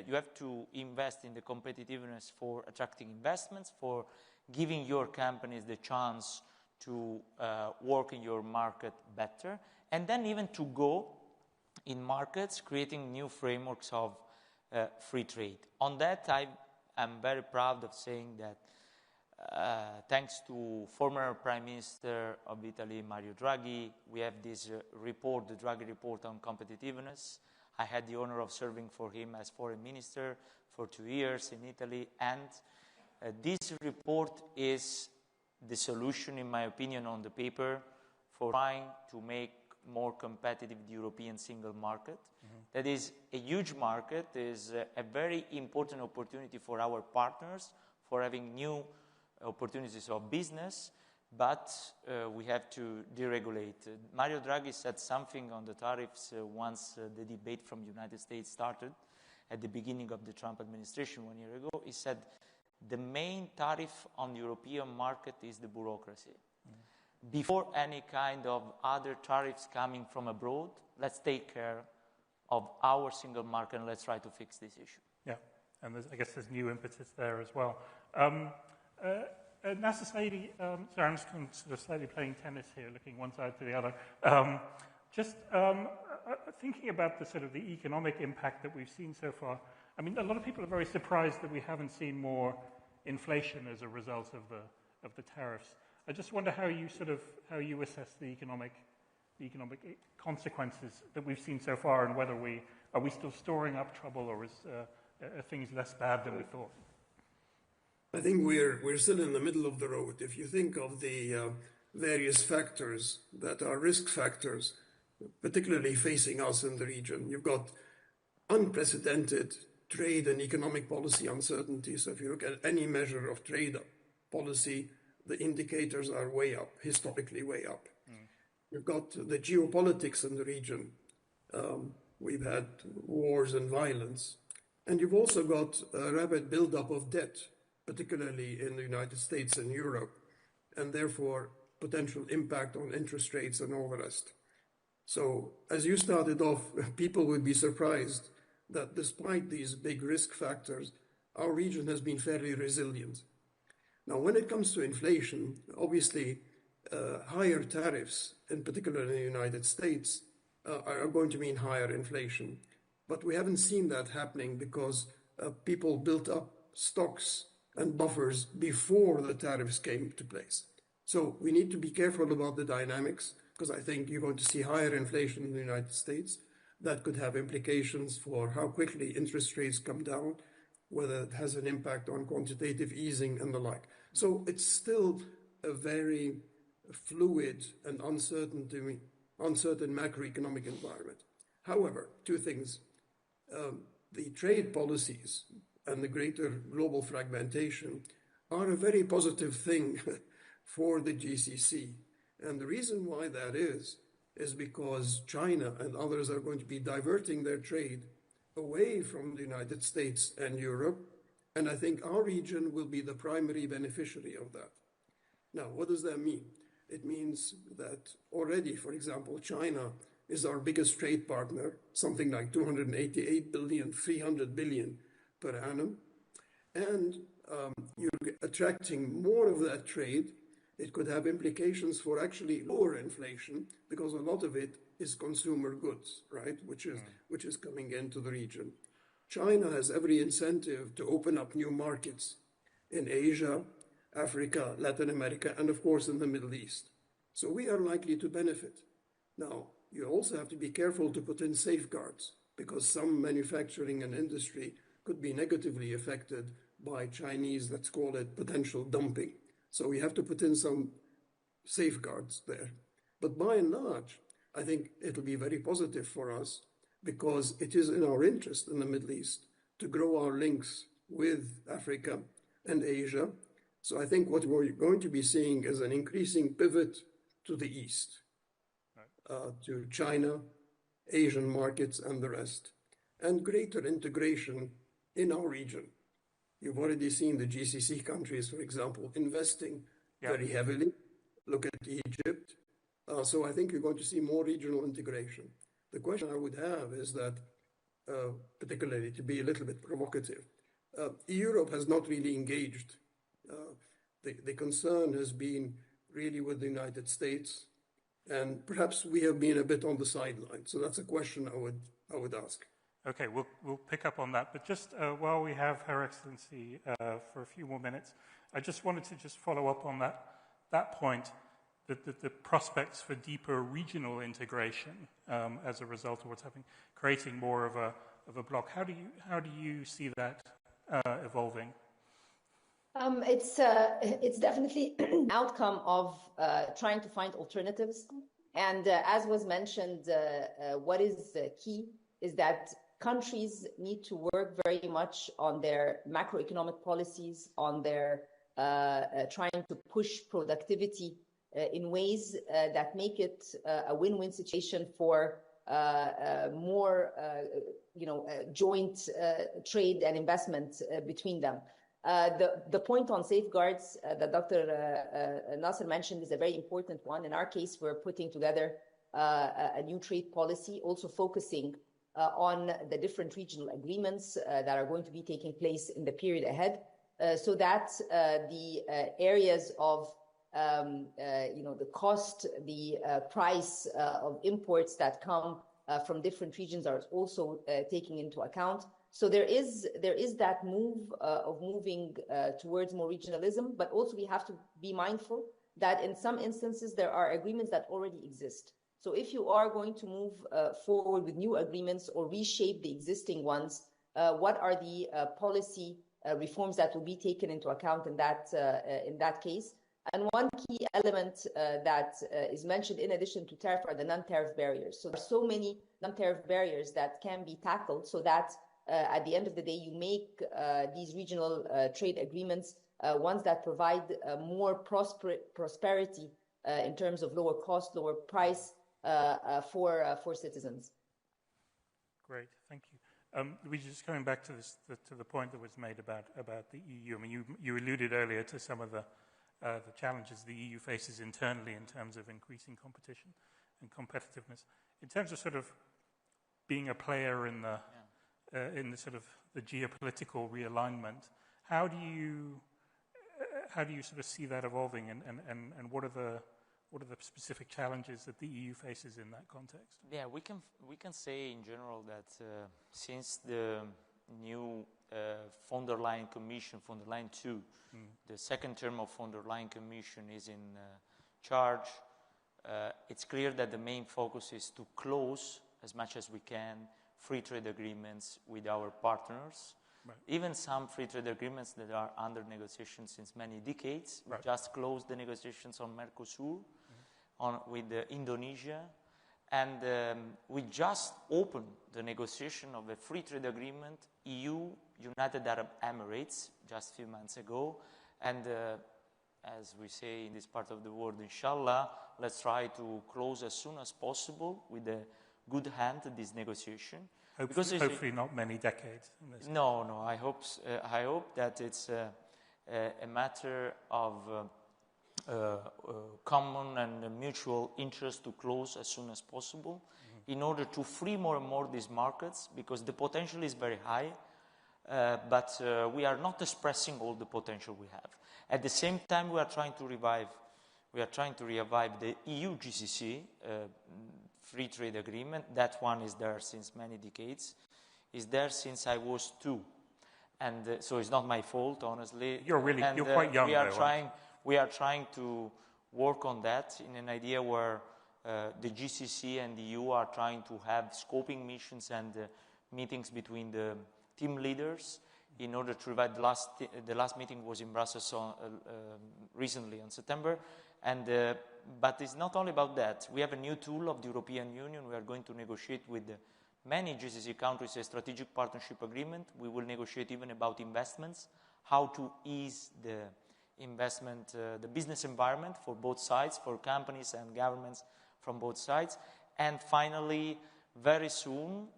you have to invest in the competitiveness for attracting investments, for giving your companies the chance to work in your market better, and then even to go in markets creating new frameworks of free trade. On that, I'm very proud of saying that thanks to former Prime Minister of Italy, Mario Draghi, we have this report, the Draghi Report on Competitiveness. I had the honor of serving for him as foreign minister for 2 years in Italy, and this report is the solution, in my opinion, on the paper for trying to make more competitive the European single market. That is a huge market, is a very important opportunity for our partners, for having new opportunities of business, but we have to deregulate. Mario Draghi said something on the tariffs once the debate from the United States started at the beginning of the Trump administration 1 year ago. He said, the main tariff on the European market is the bureaucracy. Before any kind of other tariffs coming from abroad, let's take care of our single market and let's try to fix this issue. Yeah, and I guess there's new impetus there as well. Nasser Saidi, sorry, I'm just sort of slightly playing tennis here, looking one side to the other. Thinking about the sort of the economic impact that we've seen so far, I mean, a lot of people are very surprised that we haven't seen more inflation as a result of the tariffs. I just wonder how you assess the economic consequences that we've seen so far, and whether are we still storing up trouble, or are things less bad than we thought? I think we're still in the middle of the road. If you think of the various factors that are risk factors, particularly facing us in the region, you've got unprecedented trade and economic policy uncertainty. So if you look at any measure of trade policy, the indicators are way up, historically way up. You've got the geopolitics in the region. We've had wars and violence. And you've also got a rapid buildup of debt, particularly in the United States and Europe, and therefore potential impact on interest rates and all the rest. So as you started off, people would be surprised that despite these big risk factors, our region has been fairly resilient. Now, when it comes to inflation, obviously, higher tariffs, in particular in the United States, are going to mean higher inflation. But we haven't seen that happening because people built up stocks and buffers before the tariffs came to place. So we need to be careful about the dynamics, because I think you're going to see higher inflation in the United States. That could have implications for how quickly interest rates come down, whether it has an impact on quantitative easing and the like. So it's still a very fluid and uncertain macroeconomic environment. However, two things. The trade policies and the greater global fragmentation are a very positive thing for the GCC. And the reason why that is because China and others are going to be diverting their trade away from the United States and Europe. And I think our region will be the primary beneficiary of that. Now, what does that mean? It means that already, for example, China is our biggest trade partner, something like 288 billion, 300 billion per annum. And you're attracting more of that trade. It could have implications for actually lower inflation, because a lot of it is consumer goods, right, which is coming into the region. China has every incentive to open up new markets in Asia, Africa, Latin America, and of course in the Middle East. So we are likely to benefit. Now, you also have to be careful to put in safeguards, because some manufacturing and industry could be negatively affected by Chinese, let's call it potential dumping. So we have to put in some safeguards there. But by and large, I think it'll be very positive for us, because it is in our interest in the Middle East to grow our links with Africa and Asia. So I think what we're going to be seeing is an increasing pivot to the East, to China, Asian markets, and the rest, and greater integration in our region. You've already seen the GCC countries, for example, investing very heavily. Look at Egypt. So I think you're going to see more regional integration. The question I would have is that, particularly to be a little bit provocative, Europe has not really engaged. The concern has been really with the United States, and perhaps we have been a bit on the sideline. So that's a question I would ask. Okay, we'll pick up on that. But just while we have Her Excellency for a few more minutes, I just wanted to follow up on that point, the prospects for deeper regional integration as a result of what's happening, creating more of a bloc. How do you see that evolving? It's definitely an outcome of trying to find alternatives. And as was mentioned, what is key is that countries need to work very much on their macroeconomic policies, on their trying to push productivity in ways that make it a win-win situation for more, joint trade and investment between them. The point on safeguards that Dr. Nasser mentioned is a very important one. In our case, we're putting together a new trade policy, also focusing on the different regional agreements that are going to be taking place in the period ahead, so that the areas of the cost, the price of imports that come from different regions are also taken into account. So there is that move of moving towards more regionalism, but also we have to be mindful that in some instances there are agreements that already exist. So if you are going to move forward with new agreements or reshape the existing ones, what are the policy reforms that will be taken into account in that case? And one key element that is mentioned in addition to tariff are the non-tariff barriers. So there are so many non-tariff barriers that can be tackled so that at the end of the day, you make these regional trade agreements ones that provide more prosperity in terms of lower cost, lower price for citizens. Great, thank you. Luigi, just coming back to this, to the point that was made about the EU. I mean, you alluded earlier to some of the challenges the EU faces internally in terms of increasing competition and competitiveness. In terms of sort of being a player in the sort of the geopolitical realignment, how do you sort of see that evolving, and what are the specific challenges that the EU faces in that context? Yeah, we can say in general that since the new von der Leyen Commission, von der Leyen II, the second term of von der Leyen Commission is in charge, it's clear that the main focus is to close as much as we can free trade agreements with our partners. Right. Even some free trade agreements that are under negotiation since many decades. Right. We just closed the negotiations on Mercosur, with Indonesia, and we just opened the negotiation of a free trade agreement, EU, United Arab Emirates, just a few months ago, and as we say in this part of the world, inshallah, let's try to close as soon as possible with a good hand this negotiation. Hopefully not many decades. No, I hope that it's a matter of common and mutual interest to close as soon as possible, in order to free more and more these markets, because the potential is very high, but we are not expressing all the potential we have. At the same time, we are trying to revive the EU GCC free trade agreement. That one is there since many decades. Is there since I was 2, and so it's not my fault, honestly. You're quite young. We are trying to work on that in an idea where the GCC and the EU are trying to have scoping missions and meetings between the team leaders in order to revive. The last meeting was in Brussels recently in September, and but it's not only about that. We have a new tool of the European Union. We are going to negotiate with many GCC countries a strategic partnership agreement. We will negotiate even about investments, how to ease the investment, the business environment for both sides, for companies and governments from both sides. And finally, very soon,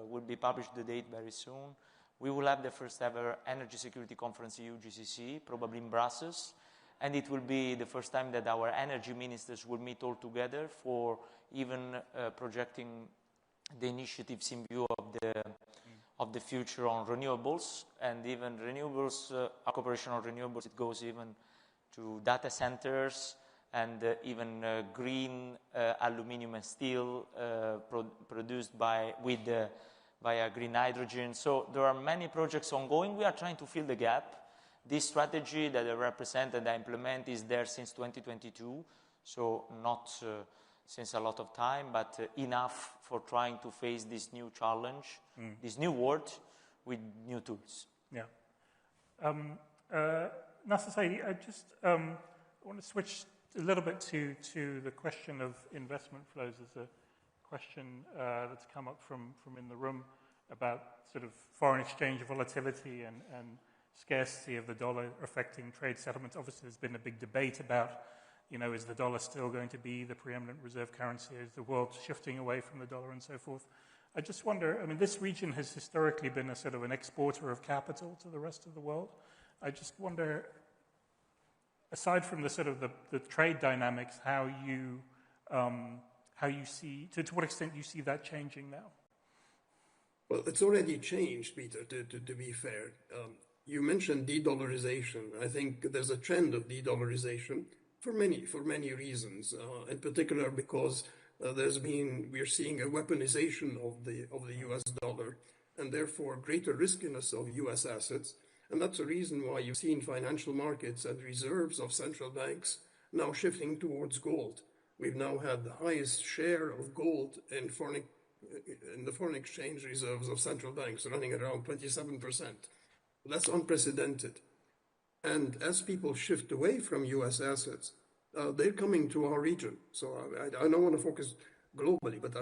will be published the date very soon, we will have the first ever Energy Security Conference EU-GCC, probably in Brussels. And it will be the first time that our energy ministers will meet all together for even projecting the initiatives in view of the future on renewables, and even renewables, our cooperation on renewables, it goes even to data centers and even green aluminum and steel produced via green hydrogen. So there are many projects ongoing. We are trying to fill the gap. This strategy that I represent and I implement is there since 2022, so not since a lot of time, but enough for trying to face this new challenge, this new world with new tools. Yeah. Nasser Saidi, I just want to switch a little bit to the question of investment flows question that's come up from in the room about sort of foreign exchange volatility and scarcity of the dollar affecting trade settlements. Obviously, there's been a big debate about, is the dollar still going to be the preeminent reserve currency? Is the world shifting away from the dollar and so forth? I just wonder, this region has historically been a sort of an exporter of capital to the rest of the world. I just wonder, aside from the sort of the trade dynamics, how you see, to what extent you see that changing now? Well, it's already changed, Peter, to be fair. You mentioned de-dollarization. I think there's a trend of de-dollarization for many reasons, in particular because we're seeing a weaponization of the US dollar and therefore greater riskiness of US assets. And that's the reason why you've seen financial markets and reserves of central banks now shifting towards gold. We've now had the highest share of gold in the foreign exchange reserves of central banks, running around 27%. That's unprecedented. And as people shift away from US assets, they're coming to our region. So I don't want to focus globally, but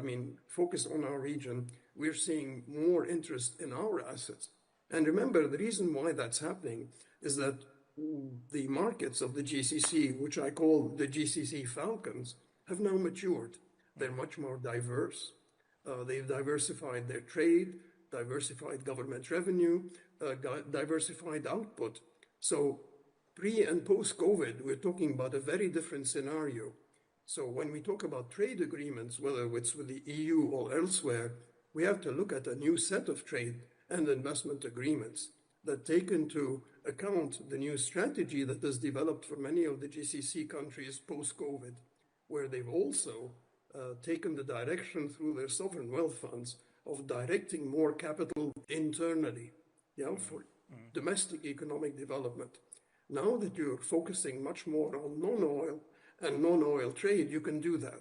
focus on our region. We're seeing more interest in our assets. And remember, the reason why that's happening is that the markets of the GCC, which I call the GCC Falcons, have now matured. They're much more diverse. They've diversified their trade, diversified government revenue, diversified output. So pre and post-COVID, we're talking about a very different scenario. So when we talk about trade agreements, whether it's with the EU or elsewhere, we have to look at a new set of trade and investment agreements that take into account the new strategy that has developed for many of the GCC countries post-COVID, where they've also taken the direction through their sovereign wealth funds of directing more capital internally, for domestic economic development. Now that you're focusing much more on non-oil and non-oil trade, you can do that.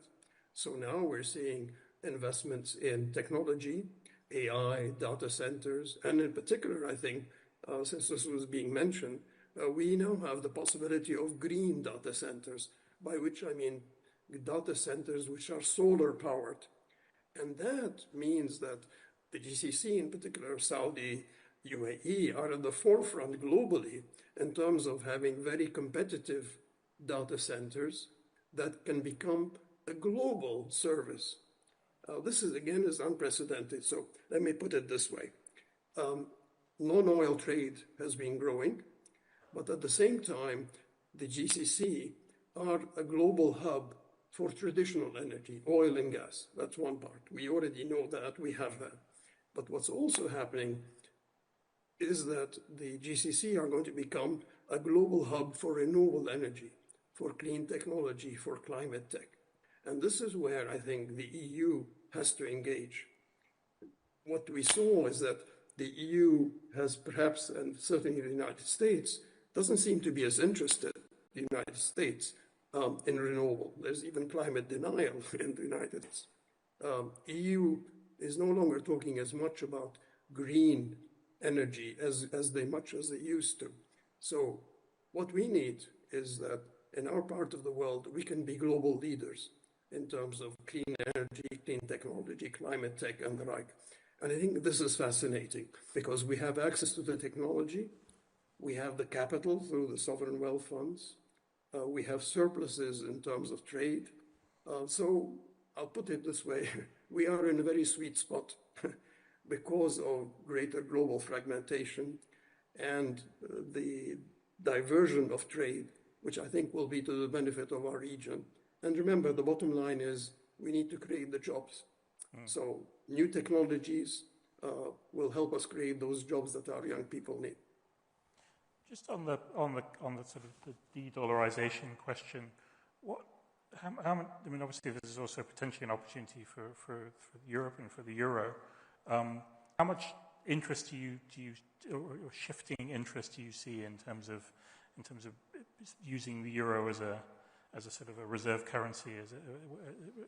So now we're seeing investments in technology, AI, data centers, and in particular, I think, since this was being mentioned, we now have the possibility of green data centers, by which I mean data centers which are solar powered. And that means that the GCC, in particular Saudi, UAE, are at the forefront globally in terms of having very competitive data centers that can become a global service. This is unprecedented. So let me put it this way. Non-oil trade has been growing, but at the same time, the GCC are a global hub for traditional energy, oil and gas. That's one part. We already know that, we have that. But what's also happening is that the GCC are going to become a global hub for renewable energy, for clean technology, for climate tech. And this is where I think the EU has to engage. What we saw is that the EU has perhaps, and certainly the United States, doesn't seem to be as interested, the United States, in renewable. There's even climate denial in the United States. EU is no longer talking as much about green energy as much as they used to. So what we need is that in our part of the world, we can be global leaders in terms of clean energy, clean technology, climate tech, and the like. And I think this is fascinating because we have access to the technology, we have the capital through the sovereign wealth funds, we have surpluses in terms of trade. So I'll put it this way, we are in a very sweet spot because of greater global fragmentation and the diversion of trade, which I think will be to the benefit of our region. And remember, the bottom line is we need to create the jobs. So new technologies will help us create those jobs that our young people need. Just on the sort of the de-dollarization question, obviously this is also potentially an opportunity for Europe and for the euro. How much interest do you or shifting interest do you see in terms of using the euro as a sort of a reserve currency,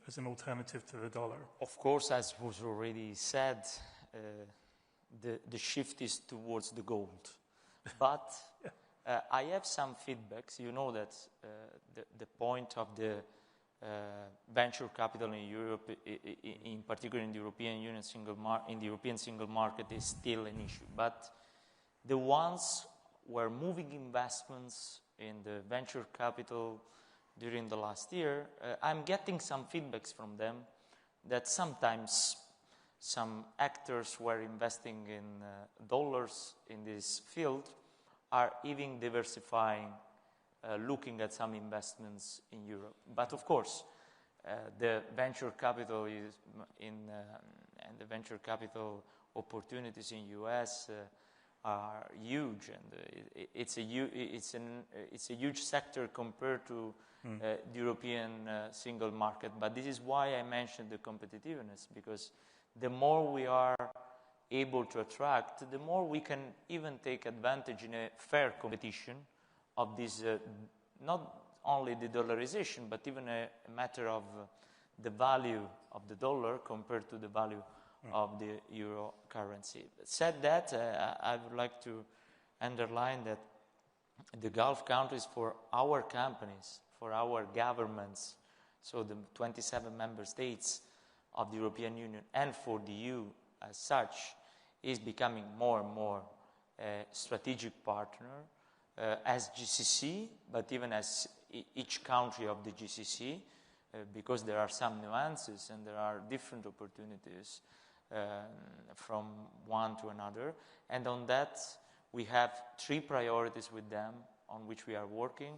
as an alternative to the dollar? Of course, as was already said, the shift is towards the gold. But I have some feedbacks. You know that the point of the venture capital in Europe, in particular in the European Union in the European single market, is still an issue. But the ones who are moving investments in the venture capital during the last year, I'm getting some feedbacks from them that sometimes some actors who are investing in dollars in this field are even diversifying, looking at some investments in Europe. But of course, the venture capital and the venture capital opportunities in US are huge, and it's a huge sector compared to the European single market. But this is why I mentioned the competitiveness, because the more we are able to attract, the more we can even take advantage in a fair competition of this, not only the dollarization, but even a matter of the value of the dollar compared to the value of the euro currency. Said that, I would like to underline that the Gulf countries, for our companies, for our governments, so the 27 member states of the European Union and for the EU as such, is becoming more and more a strategic partner as GCC, but even as each country of the GCC, because there are some nuances and there are different opportunities from one to another. And on that, we have 3 priorities with them on which we are working.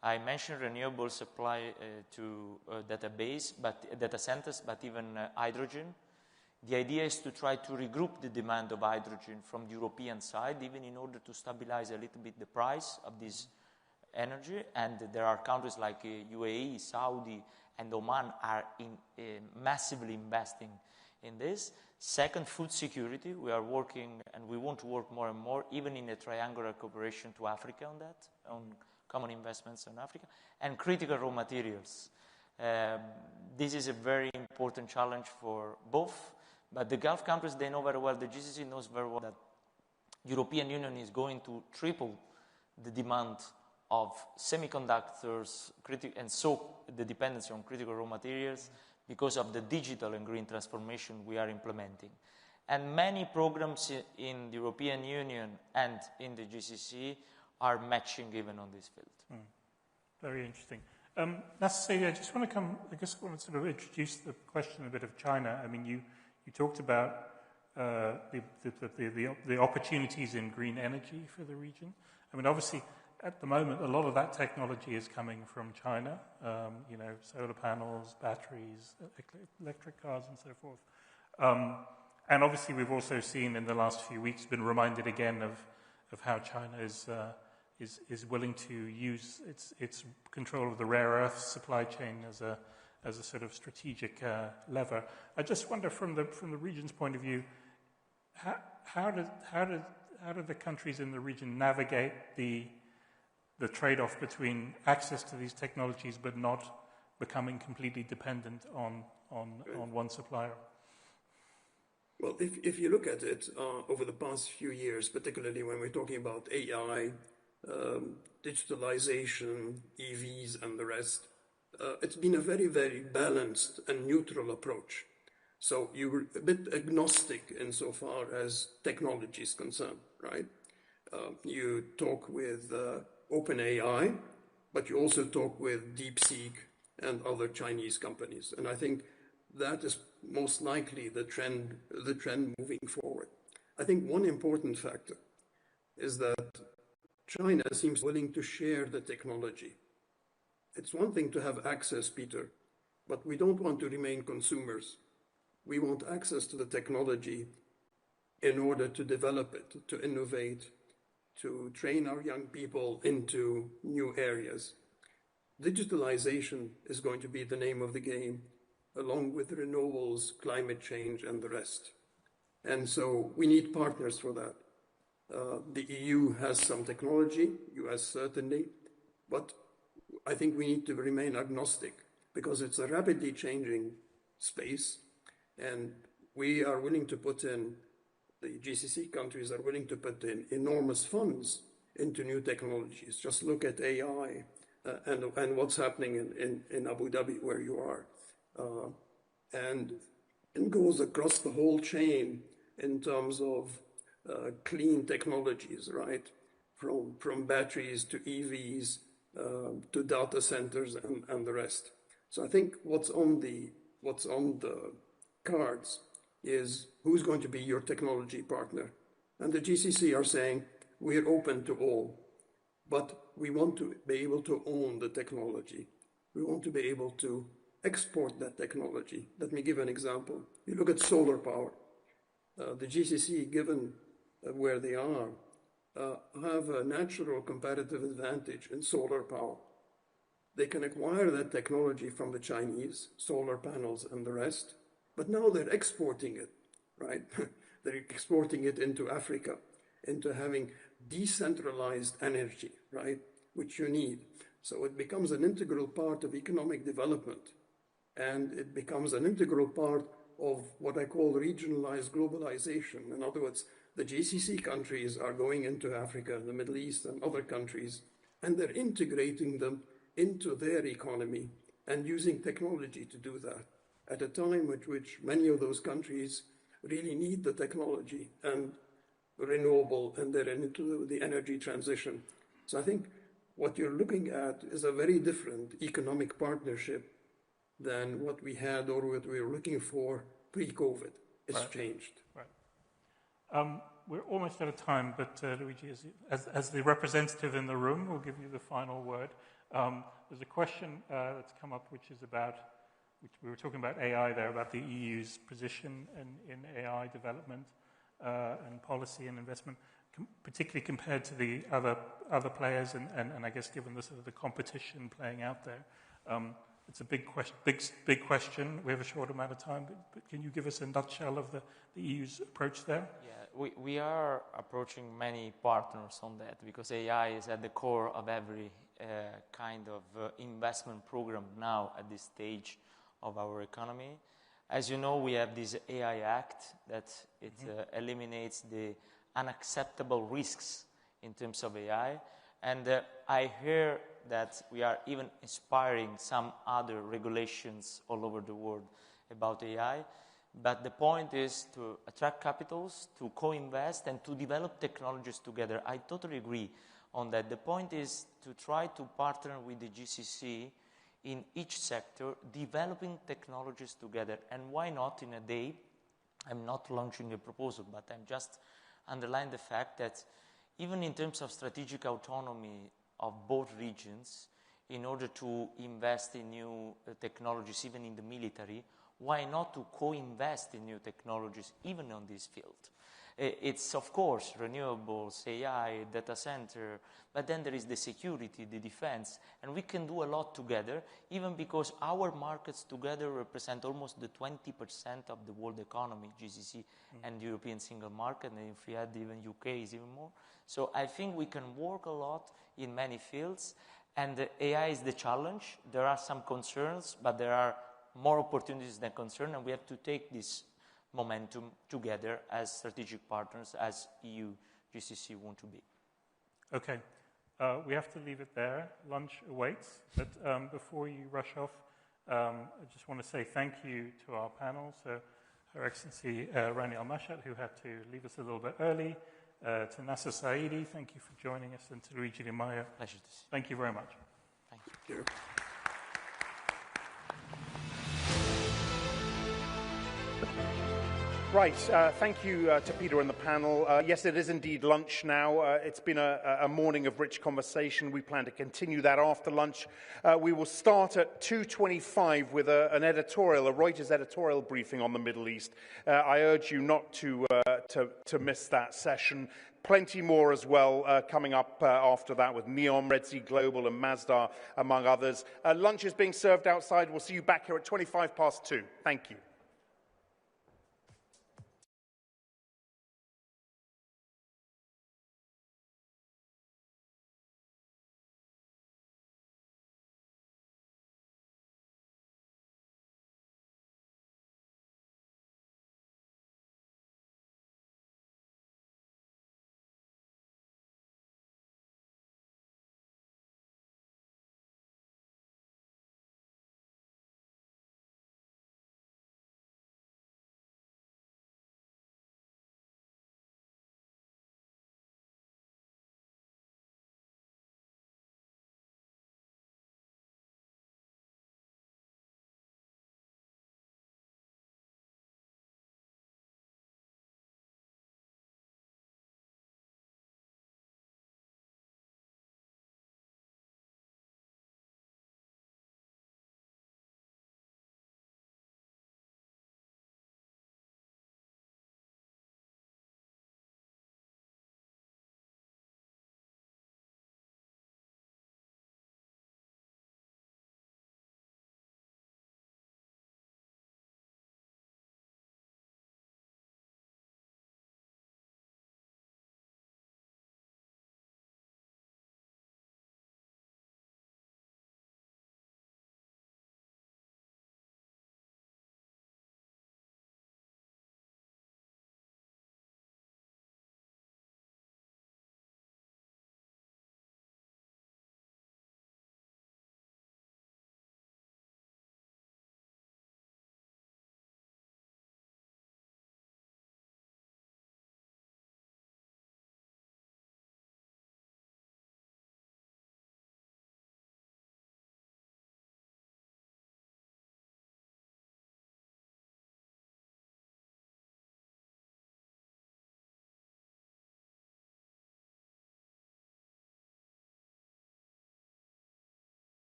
I mentioned renewable supply to data centers, but even hydrogen. The idea is to try to regroup the demand of hydrogen from the European side, even in order to stabilize a little bit the price of this energy. And there are countries like UAE, Saudi, and Oman are massively investing in this. Second, food security. We are working, and we want to work more and more, even in a triangular cooperation to Africa on that, on common investments in Africa. And critical raw materials. This is a very important challenge for both. But the Gulf countries, they know very well, the GCC knows very well that European Union is going to triple the demand of semiconductors, and so the dependency on critical raw materials because of the digital and green transformation we are implementing. And many programs in the European Union and in the GCC are matching even on this field. Very interesting. Nasser, I just want to I want to sort of introduce the question a bit of China. I mean, you talked about the opportunities in green energy for the region. I mean, obviously, at the moment, a lot of that technology is coming from China, solar panels, batteries, electric cars, and so forth. And obviously, we've also seen in the last few weeks, been reminded again of how China is willing to use its control of the rare earth supply chain as a sort of strategic lever. I just wonder, from the region's point of view, how do the countries in the region navigate the trade-off between access to these technologies but not becoming completely dependent on one supplier? Well, if you look at it over the past few years, particularly when we're talking about AI, digitalization, EVs, and the rest, it's been a very, very balanced and neutral approach. So you're a bit agnostic insofar as technology is concerned, right? You talk with OpenAI, but you also talk with DeepSeek and other Chinese companies. And I think that is most likely the trend moving forward. I think one important factor is that China seems willing to share the technology. It's one thing to have access, Peter, but we don't want to remain consumers. We want access to the technology in order to develop it, to innovate, to train our young people into new areas. Digitalization is going to be the name of the game, along with renewables, climate change, and the rest. And so we need partners for that. The EU has some technology, US certainly, but I think we need to remain agnostic because it's a rapidly changing space, and we are willing to put in, the GCC countries are willing to put in enormous funds into new technologies. Just look at AI and what's happening in Abu Dhabi, where you are. And it goes across the whole chain in terms of clean technologies, right? From batteries to EVs to data centers and the rest. So I think what's on the cards is who's going to be your technology partner. And the GCC are saying we're open to all, but we want to be able to own the technology. We want to be able to export that technology. Let me give an example. You look at solar power. The GCC, given where they are, have a natural competitive advantage in solar power. They can acquire that technology from the Chinese, solar panels and the rest, but now they're exporting it, right? They're exporting it into Africa, into having decentralized energy, right? Which you need. So it becomes an integral part of economic development, and it becomes an integral part of what I call regionalized globalization. In other words, the GCC countries are going into Africa, the Middle East, and other countries, and they're integrating them into their economy and using technology to do that at a time at which many of those countries really need the technology and renewable, and they're into the energy transition. So I think what you're looking at is a very different economic partnership than what we had or what we were looking for pre-COVID. It's changed. Right. We're almost out of time, but Luigi, as the representative in the room, we'll give you the final word. There's a question that's come up, which we were talking about AI there, about the EU's position in AI development and policy and investment, particularly compared to the other players, and I guess given the sort of the competition playing out there. It's a big question. We have a short amount of time, but can you give us a nutshell of the EU's approach there? Yeah, we are approaching many partners on that because AI is at the core of every kind of investment program now at this stage of our economy. As you know, we have this AI Act that eliminates the unacceptable risks in terms of AI. And I hear that we are even inspiring some other regulations all over the world about AI. But the point is to attract capitals, to co-invest, and to develop technologies together. I totally agree on that. The point is to try to partner with the GCC in each sector, developing technologies together. And why not in a day? I'm not launching a proposal, but I'm just underlining the fact that even in terms of strategic autonomy of both regions, in order to invest in new technologies, even in the military, why not to co-invest in new technologies, even on this field? It's, of course, renewables, AI, data center, but then there is the security, the defense, and we can do a lot together, even because our markets together represent almost the 20% of the world economy, GCC and the European single market, and if we add even UK is even more. So I think we can work a lot in many fields, and AI is the challenge. There are some concerns, but there are more opportunities than concerns, and we have to take this momentum together as strategic partners, as EU, GCC want to be. Okay. We have to leave it there. Lunch awaits. But before you rush off, I just want to say thank you to our panel. So Her Excellency Rani Al-Mashhad, who had to leave us a little bit early. To Nasser Saidi, thank you for joining us. And to Luigi Di Maio, pleasure to see you. Thank you very much. Thank you. Right, thank you to Peter and the panel. Yes, it is indeed lunch now. It's been a morning of rich conversation. We plan to continue that after lunch. We will start at 2:25 with an editorial, a Reuters editorial briefing on the Middle East. I urge you not to miss that session. Plenty more as well coming up after that with NEOM, Red Sea Global and Masdar, among others. Lunch is being served outside. We'll see you back here at 2:25 Thank you.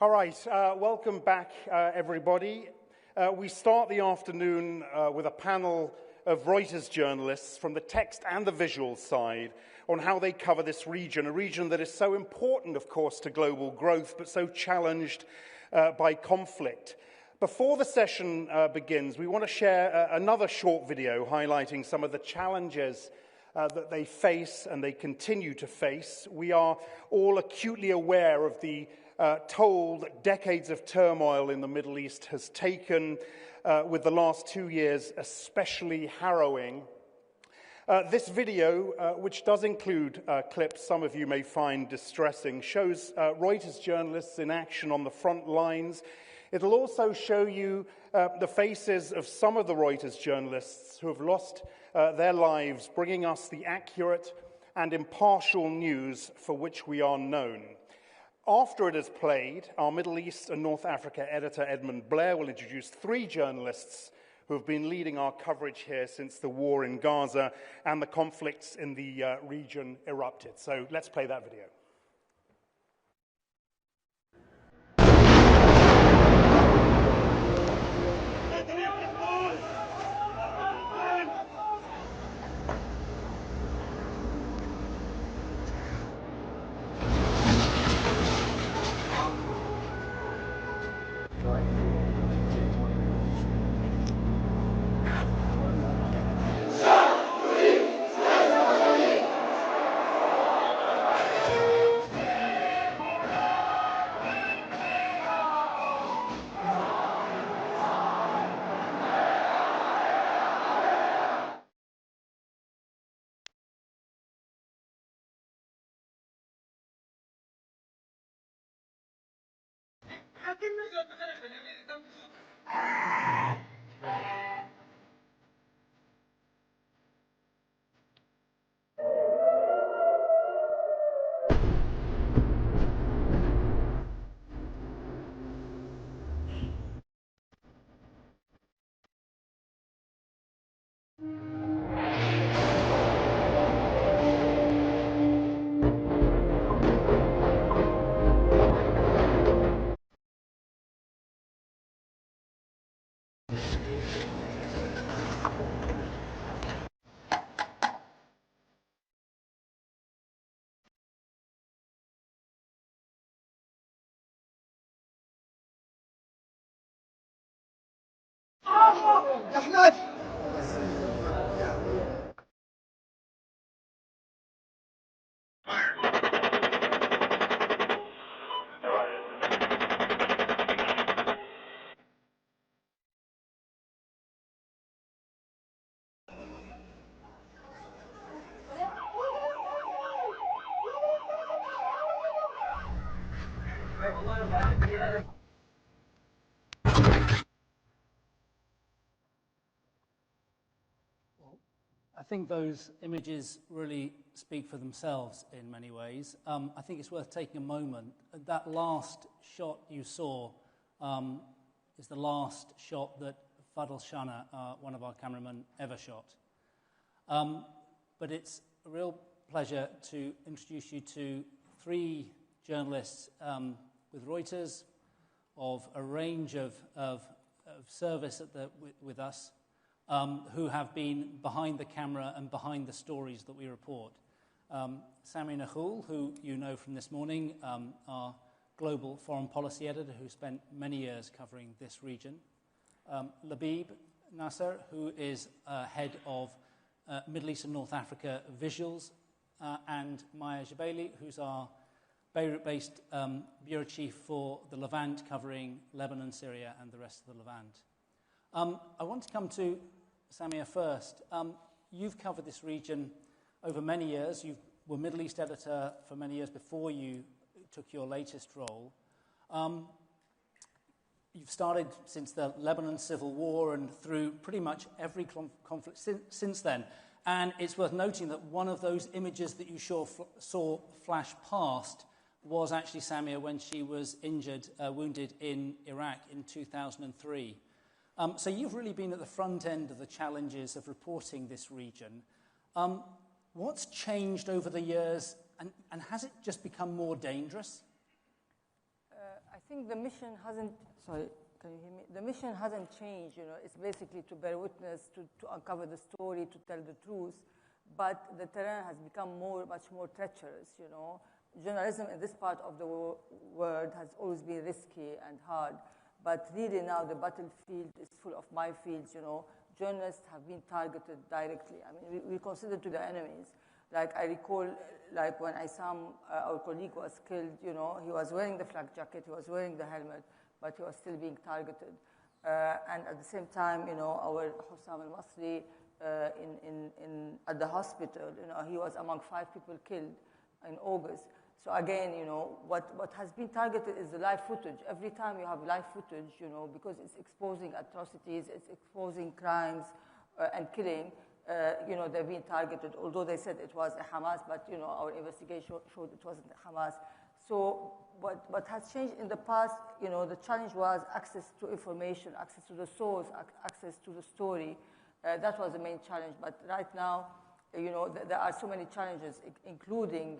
All right, welcome back, everybody. We start the afternoon with a panel of Reuters journalists from the text and the visual side on how they cover this region, a region that is so important, of course, to global growth, but so challenged by conflict. Before the session begins, we want to share another short video highlighting some of the challenges that they face and they continue to face. We are all acutely aware of the toll that decades of turmoil in the Middle East has taken, with the last 2 years especially harrowing. This video, which does include clips some of you may find distressing, shows Reuters journalists in action on the front lines. It'll also show you the faces of some of the Reuters journalists who have lost their lives, bringing us the accurate and impartial news for which we are known. After it is played, our Middle East and North Africa editor Edmund Blair will introduce 3 journalists who have been leading our coverage here since the war in Gaza and the conflicts in the region erupted. So let's play that video. I think those images really speak for themselves in many ways. I think it's worth taking a moment. That last shot you saw is the last shot that Fadl Shana, one of our cameramen, ever shot. But it's a real pleasure to introduce you to 3 journalists with Reuters of a range of service with us, who have been behind the camera and behind the stories that we report. Sami Nahul, who you know from this morning, our global foreign policy editor who spent many years covering this region. Labib Nasser, who is head of Middle East and North Africa visuals, and Maya Jabali, who's our Beirut-based bureau chief for the Levant, covering Lebanon, Syria, and the rest of the Levant. I want to come to Samia first. You've covered this region over many years. You were Middle East editor for many years before you took your latest role. You've started since the Lebanon civil war and through pretty much every conflict since then. And it's worth noting that one of those images that you saw flash past was actually Samia when she was wounded in Iraq in 2003. So you've really been at the front end of the challenges of reporting this region. What's changed over the years, and has it just become more dangerous? I I think the mission hasn't, sorry, can you hear me? The mission hasn't changed, it's basically to bear witness, to uncover the story, to tell the truth, but the terrain has become much more treacherous, Journalism in this part of the world has always been risky and hard, but really now the battlefield is full of minefields, Journalists have been targeted directly. I mean, we consider to the enemies. Like I recall, like when Isam, our colleague, was killed, he was wearing the flak jacket, he was wearing the helmet, but he was still being targeted. And at the same time, our Hussam al-Masri at the hospital, he was among 5 people killed in August. So again, what has been targeted is the live footage. Every time you have live footage, because it's exposing atrocities, it's exposing crimes and killing, they're being targeted. Although they said it was a Hamas, but our investigation showed it wasn't Hamas. So what has changed in the past, the challenge was access to information, access to the source, access to the story. That was the main challenge. But right now, there are so many challenges, including,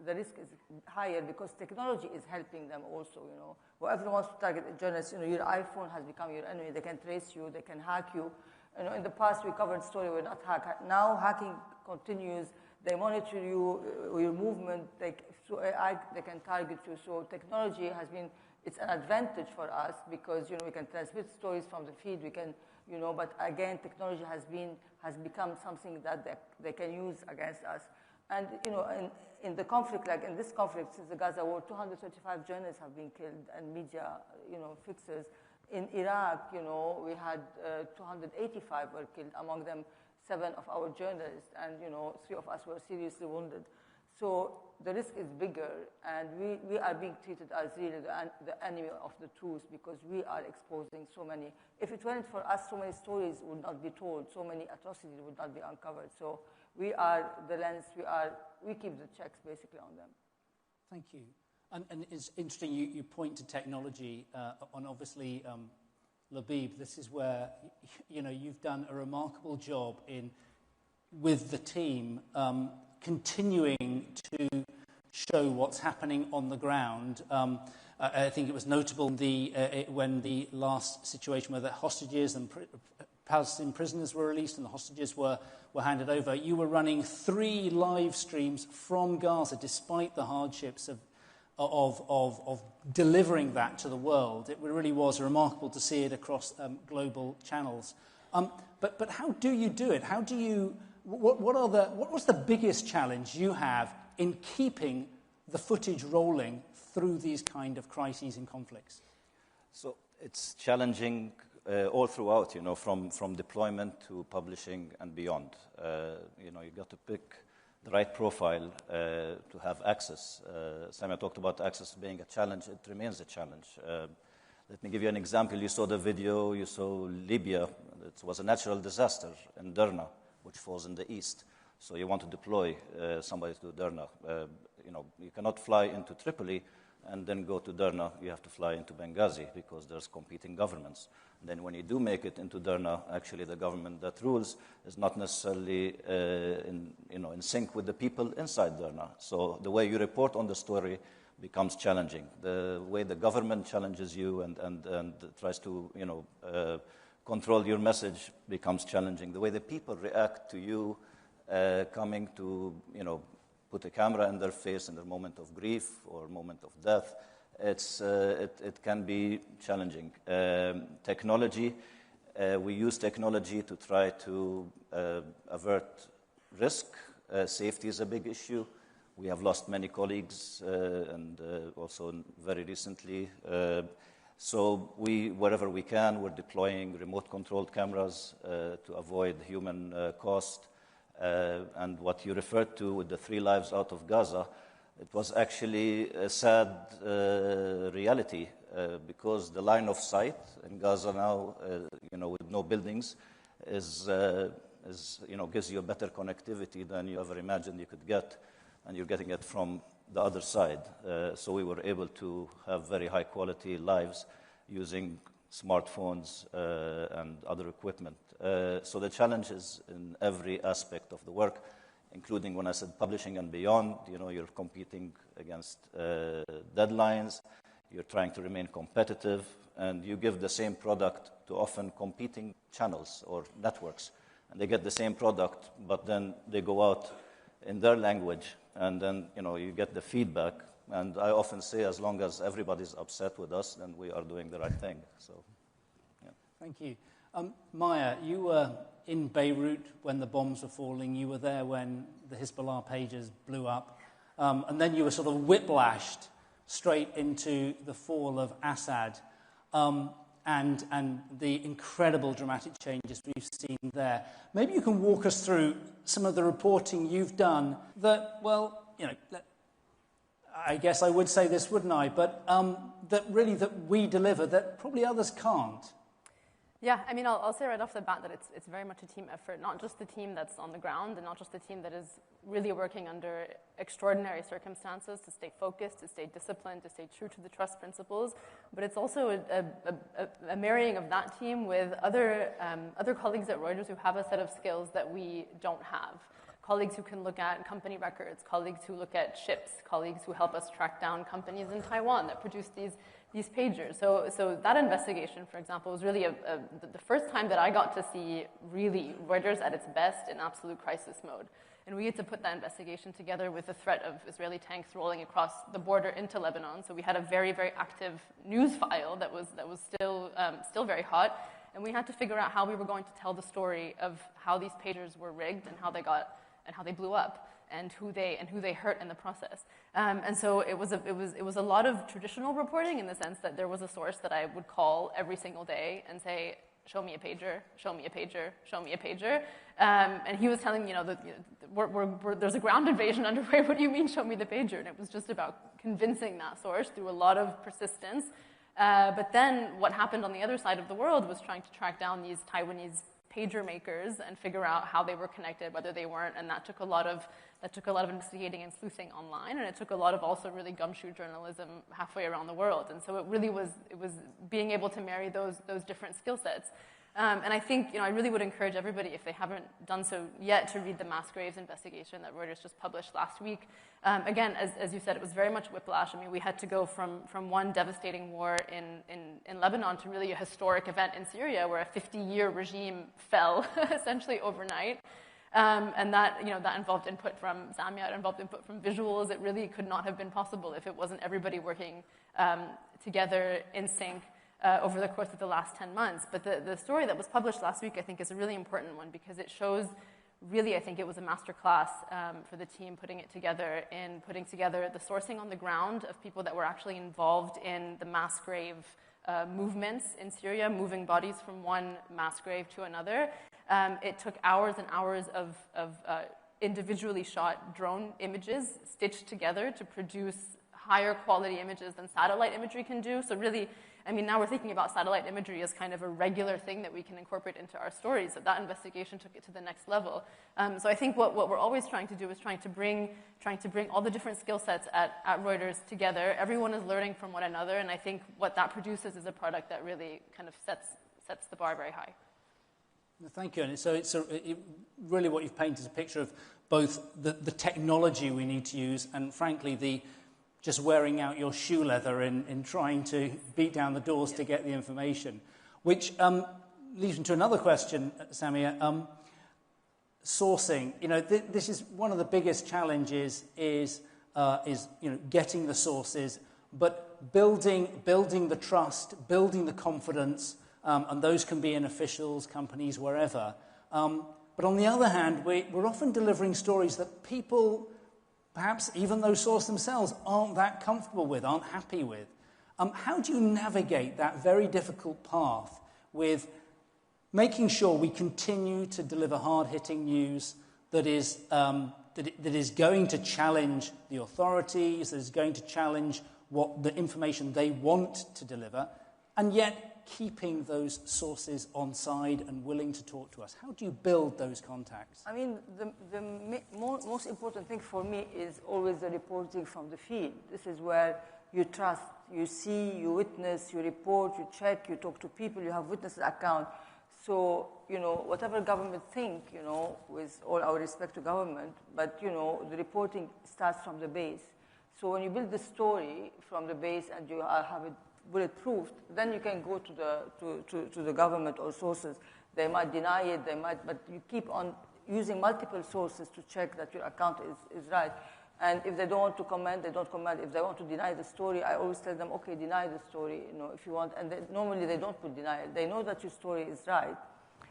the risk is higher because technology is helping them also, Whoever wants to target a journalist, your iPhone has become your enemy. They can trace you, they can hack you. In the past, we covered story, we're not hacked. Now, hacking continues. They monitor you, your movement. Through AI, they can target you. So technology has been, it's an advantage for us because, we can transmit stories from the feed. We can, but again, technology has become something that they can use against us. And, in the conflict, like in this conflict, since the Gaza war, 235 journalists have been killed and media, fixers. In Iraq, we had 285 were killed, among them 7 of our journalists, and, 3 of us were seriously wounded. So the risk is bigger, and we are being treated as really the enemy of the truth because we are exposing so many. If it weren't for us, so many stories would not be told, so many atrocities would not be uncovered. So we are the lens, we keep the checks basically on them. Thank you. And it's interesting you point to technology on obviously Labib. This is where you've done a remarkable job with the team continuing to show what's happening on the ground. I think it was notable when the last situation where the hostages and Palestinian prisoners were released and the hostages were handed over. You were running 3 live streams from Gaza despite the hardships of delivering that to the world. It really was remarkable to see it across global channels. But how do you do it? How do you? What was the biggest challenge you have in keeping the footage rolling through these kind of crises and conflicts? So it's challenging all throughout. From deployment to publishing and beyond. You got to pick the right profile to have access. Samia talked about access being a challenge. It remains a challenge. Let me give you an example. You saw the video, you saw Libya. It was a natural disaster in Derna, which falls in the east. So you want to deploy somebody to Derna. You cannot fly into Tripoli and then go to Derna. You have to fly into Benghazi because there's competing governments. And then when you do make it into Derna, actually the government that rules is not necessarily in sync with the people inside Derna. So the way you report on the story becomes challenging. The way the government challenges you and tries to control your message becomes challenging. The way the people react to you coming to put a camera in their face in their moment of grief or moment of death, it can be challenging. Technology, we use technology to try to avert risk. Safety is a big issue. We have lost many colleagues and also very recently. So wherever we can, we're deploying remote-controlled cameras to avoid human cost. And what you referred to with the 3 lives out of Gaza, it was actually a sad reality because the line of sight in Gaza now, with no buildings, gives you a better connectivity than you ever imagined you could get, and you're getting it from the other side. So we were able to have very high-quality lives using smartphones and other equipment. So the challenge is in every aspect of the work, including when I said publishing and beyond. You're competing against deadlines. You're trying to remain competitive, and you give the same product to often competing channels or networks. And they get the same product, but then they go out in their language, and then you get the feedback. And I often say, as long as everybody's upset with us, then we are doing the right thing. So, yeah. Thank you. Maya, you were in Beirut when the bombs were falling. You were there when the Hezbollah pages blew up. And then you were sort of whiplashed straight into the fall of Assad and the incredible dramatic changes we've seen there. Maybe you can walk us through some of the reporting you've done that, well, I guess I would say this, wouldn't I? But that we deliver that probably others can't. Yeah, I mean, I'll say right off the bat that it's very much a team effort, not just the team that's on the ground and not just the team that is really working under extraordinary circumstances to stay focused, to stay disciplined, to stay true to the trust principles, but it's also a marrying of that team with other colleagues at Reuters who have a set of skills that we don't have. Colleagues who can look at company records, colleagues who look at ships, colleagues who help us track down companies in Taiwan that produce these pagers. So that investigation, for example, was really the first time that I got to see really Reuters at its best in absolute crisis mode. And we had to put that investigation together with the threat of Israeli tanks rolling across the border into Lebanon. So we had a very, very active news file that was still very hot. And we had to figure out how we were going to tell the story of how these pagers were rigged and how they blew up, and who they hurt in the process. And so it was a lot of traditional reporting in the sense that there was a source that I would call every single day and say, show me a pager, show me a pager, show me a pager. And he was telling me, there's a ground invasion underway. What do you mean, show me the pager? And it was just about convincing that source through a lot of persistence. But then what happened on the other side of the world was trying to track down these Taiwanese pager makers and figure out how they were connected, whether they weren't, and that took a lot of investigating and sleuthing online, and it took a lot of also really gumshoe journalism halfway around the world. And so it was being able to marry those different skill sets. And I think I really would encourage everybody, if they haven't done so yet, to read the mass graves investigation that Reuters just published last week. Again, as you said, it was very much whiplash. I mean, we had to go from one devastating war in Lebanon to really a historic event in Syria, where a 50-year regime fell essentially overnight. And that involved input from Samia, it involved input from visuals. It really could not have been possible if it wasn't everybody working together in sync over the course of the last 10 months. But the story that was published last week, I think, is a really important one because it shows, really, I think it was a masterclass for the team putting it together in putting together the sourcing on the ground of people that were actually involved in the mass grave movements in Syria, moving bodies from one mass grave to another. It took hours and hours of individually shot drone images stitched together to produce higher quality images than satellite imagery can do. So really, I mean, now we're thinking about satellite imagery as kind of a regular thing that we can incorporate into our stories. So that investigation took it to the next level. So I think what we're always trying to do is trying to bring all the different skill sets at Reuters together. Everyone is learning from one another, and I think what that produces is a product that really kind of sets the bar very high. Thank you. And so really what you've painted is a picture of both the technology we need to use and, frankly, the just wearing out your shoe leather in trying to beat down the doors to get the information. Which leads into another question, Samia. Sourcing. This is one of the biggest challenges is getting the sources, but building the trust, building the confidence, and those can be in officials, companies, wherever. But on the other hand, we're often delivering stories that people, perhaps even those sources themselves, aren't that comfortable with, aren't happy with. How do you navigate that very difficult path with making sure we continue to deliver hard-hitting news that is going to challenge the authorities, that is going to challenge what the information they want to deliver, and yet keeping those sources on side and willing to talk to us? How do you build those contacts? I mean, the most important thing for me is always the reporting from the field. This is where you trust, you see, you witness, you report, you check, you talk to people, you have witness account. So, whatever government think, with all our respect to government, but, the reporting starts from the base. So when you build the story from the base and you have it bulletproof, then you can go to the government or sources. They might deny it, but you keep on using multiple sources to check that your account is right. And if they don't want to comment, they don't comment. If they want to deny the story, I always tell them, okay, deny the story, if you want. And normally they don't put denial. They know that your story is right.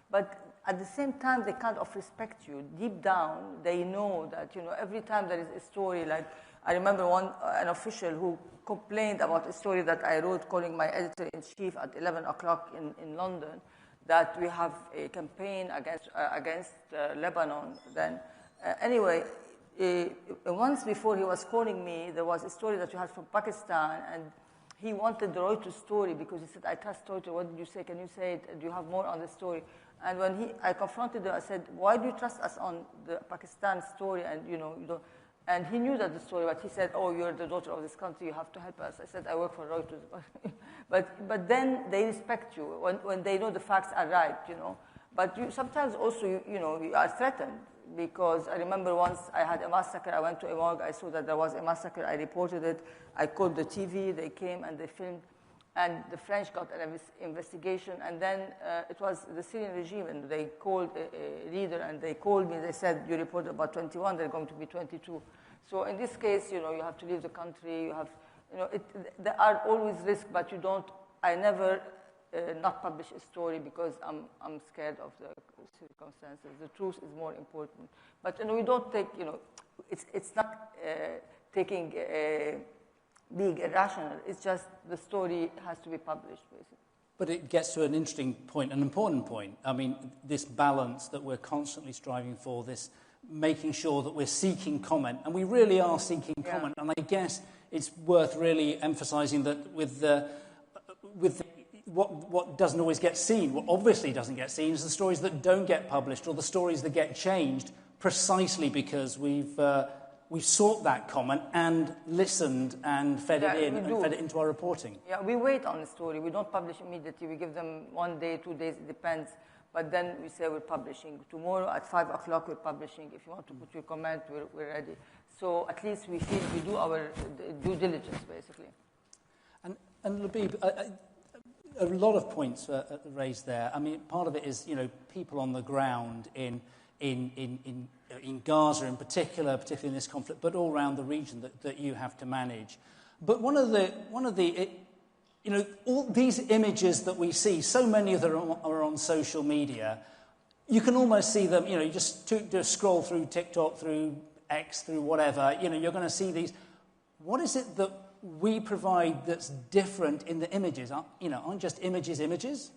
But at the same time, they kind of respect you. Deep down, they know that, every time there is a story, like I remember an official who complained about a story that I wrote calling my editor-in-chief at 11 o'clock in London, that we have a campaign against Lebanon then. Anyway, once before he was calling me, there was a story that you had from Pakistan, and he wanted the Reuters story because he said, I trust Reuters. What did you say? Can you say it? Do you have more on the story? And when I confronted him, I said, why do you trust us on the Pakistan story? And, you don't. And he knew that the story, but he said, oh, you're the daughter of this country, you have to help us. I said, I work for Reuters. but then they respect you when they know the facts are right, But sometimes also, you are threatened, because I remember once I had a massacre. I went to a morgue. I saw that there was a massacre. I reported it. I called the TV. They came and they filmed. And the French got an investigation. And then it was the Syrian regime, and they called a leader, and they called me. They said, you reported about 21. They're going to be 22. So in this case, you have to leave the country. You have, there are always risks, but you don't. I never not publish a story because I'm scared of the circumstances. The truth is more important. But we don't take, it's not taking being irrational. It's just the story has to be published, basically. But it gets to an interesting point, an important point. I mean, this balance that we're constantly striving for, this making sure that we're seeking comment, and we really are seeking comment. And I guess it's worth really emphasizing that with what doesn't always get seen, what obviously doesn't get seen, is the stories that don't get published or the stories that get changed, precisely because we've sought that comment and listened and fed it in and fed it into our reporting. Yeah, we wait on the story. We don't publish immediately. We give them 1 day, 2 days, it depends. But then we say we're publishing. Tomorrow at 5 o'clock we're publishing. If you want to put your comment, we're ready. So at least we feel we do our due diligence, basically. And Labib, a lot of points raised there. I mean, part of it is, people on the ground in Gaza in particularly in this conflict, but all around the region that you have to manage. But one of the all these images that we see, so many of them are on social media. You can almost see them. You just scroll through TikTok, through X, through whatever. You're going to see these. What is it that we provide that's different in the images? Aren't just images?